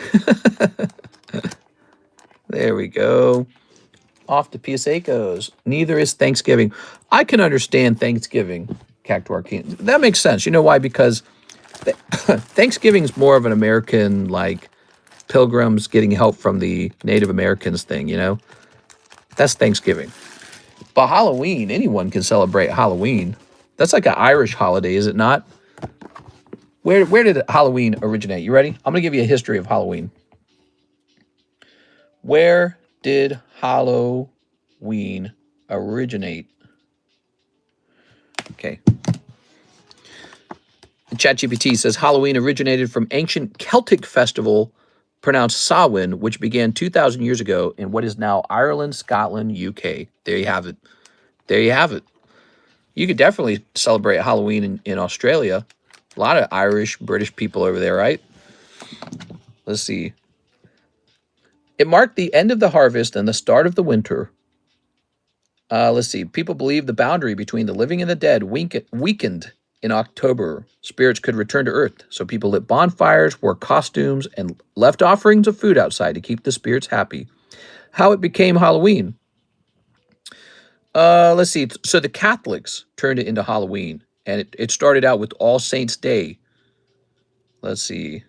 There we go. Off to PSA goes. Neither is Thanksgiving. I can understand Thanksgiving, Cactuar King. That makes sense. You know why? Because Thanksgiving's more of an American, like, pilgrims getting help from the Native Americans thing, you know? That's Thanksgiving. But Halloween, anyone can celebrate Halloween. That's like an Irish holiday, is it not? Where did Halloween originate? You ready? I'm going to give you a history of Halloween. Where did Halloween originate? Okay. ChatGPT says Halloween originated from ancient Celtic festival pronounced Samhain, which began 2,000 years ago in what is now Ireland, Scotland, UK. There you have it. There you have it. You could definitely celebrate Halloween in Australia. A lot of Irish, British people over there, right? Let's see. It marked the end of the harvest and the start of the winter. Let's see. People believe the boundary between the living and the dead weakened in October. Spirits could return to Earth, so people lit bonfires, wore costumes, and left offerings of food outside to keep the spirits happy. How it became Halloween. Let's see. So the Catholics turned it into Halloween, and it started out with All Saints' Day. Let's see.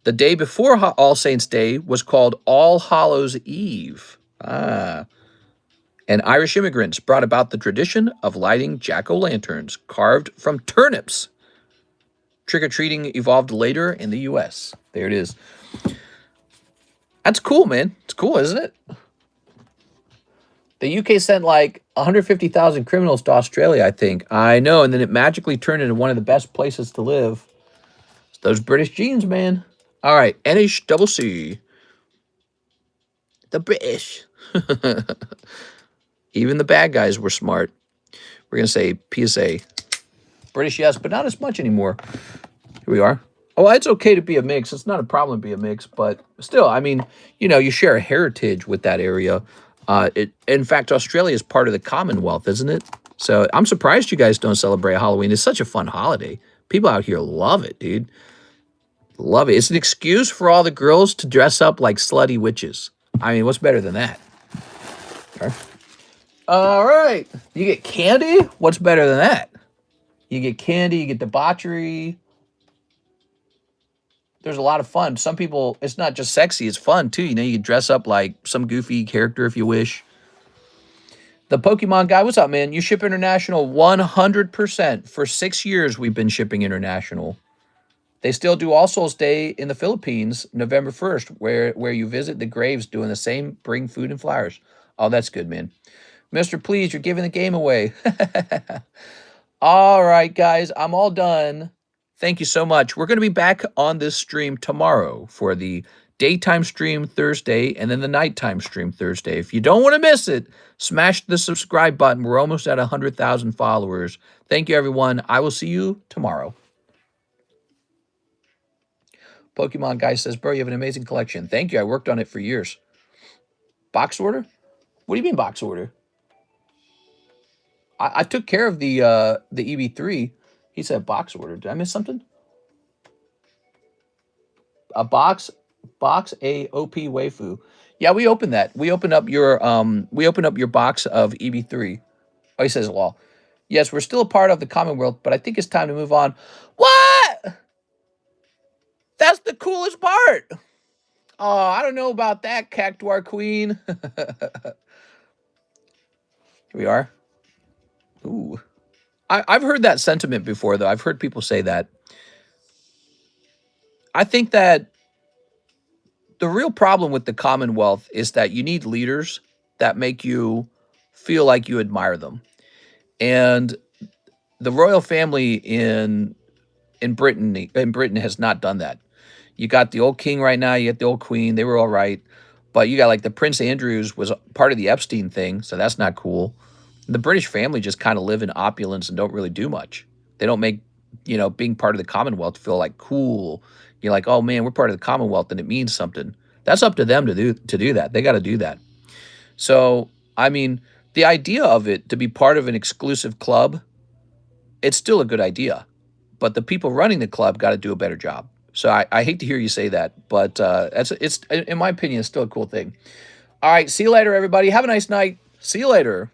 The day before All Saints' Day was called All Hallows' Eve. And Irish immigrants brought about the tradition of lighting jack-o'-lanterns carved from turnips. Trick-or-treating evolved later in the U.S. There it is. That's cool, man. It's cool, isn't it? The UK sent, like, 150,000 criminals to Australia, I think. I know, and then it magically turned into one of the best places to live. It's those British genes, man. All right, NHCC. The British. Even the bad guys were smart. We're going to say PSA. British, yes, but not as much anymore. Here we are. Oh, it's okay to be a mix. It's not a problem to be a mix, but still, I mean, you know, you share a heritage with that area. In fact, Australia is part of the Commonwealth, isn't it? So I'm surprised you guys don't celebrate Halloween. It's such a fun holiday. People out here love it, dude. Love it. It's an excuse for all the girls to dress up like slutty witches. I mean, what's better than that? Okay. All right. You get candy? What's better than that? You get candy, you get debauchery. There's a lot of fun. Some people, it's not just sexy, it's fun too. You know, you can dress up like some goofy character if you wish. The Pokemon guy, what's up, man? You ship international 100%. For 6 years, we've been shipping international. They still do All Souls Day in the Philippines, November 1st, where you visit the graves doing the same, bring food and flowers. Oh, that's good, man. Mr. Please, you're giving the game away. All right, guys, I'm all done. Thank you so much. We're going to be back on this stream tomorrow for the daytime stream Thursday and then the nighttime stream Thursday. If you don't want to miss it, smash the subscribe button. We're almost at 100,000 followers. Thank you, everyone. I will see you tomorrow. Pokemon guy says, bro, you have an amazing collection. Thank you. I worked on it for years. Box order? What do you mean box order? I took care of the EB03. He said box order. Did I miss something? A box AOP Waifu. Yeah, we opened that. We opened up your box of EB3. Oh, he says law. Yes, we're still a part of the Commonwealth, but I think it's time to move on. What? That's the coolest part. Oh, I don't know about that, Cactuar Queen. Here we are. Ooh. I've heard that sentiment before, though. I've heard people say that. I think that the real problem with the Commonwealth is that you need leaders that make you feel like you admire them. And the royal family in Britain has not done that. You got the old king right now, you got the old queen, they were all right. But you got like the Prince Andrews was part of the Epstein thing, so that's not cool. The British family just kind of live in opulence and don't really do much. They don't make, you know, being part of the Commonwealth feel like cool. You're like, oh man, we're part of the Commonwealth and it means something. That's up to them to do that. They got to do that. So, I mean, the idea of it to be part of an exclusive club, it's still a good idea. But the people running the club got to do a better job. So I hate to hear you say that, but it's in my opinion, it's still a cool thing. All right, see you later, everybody. Have a nice night. See you later.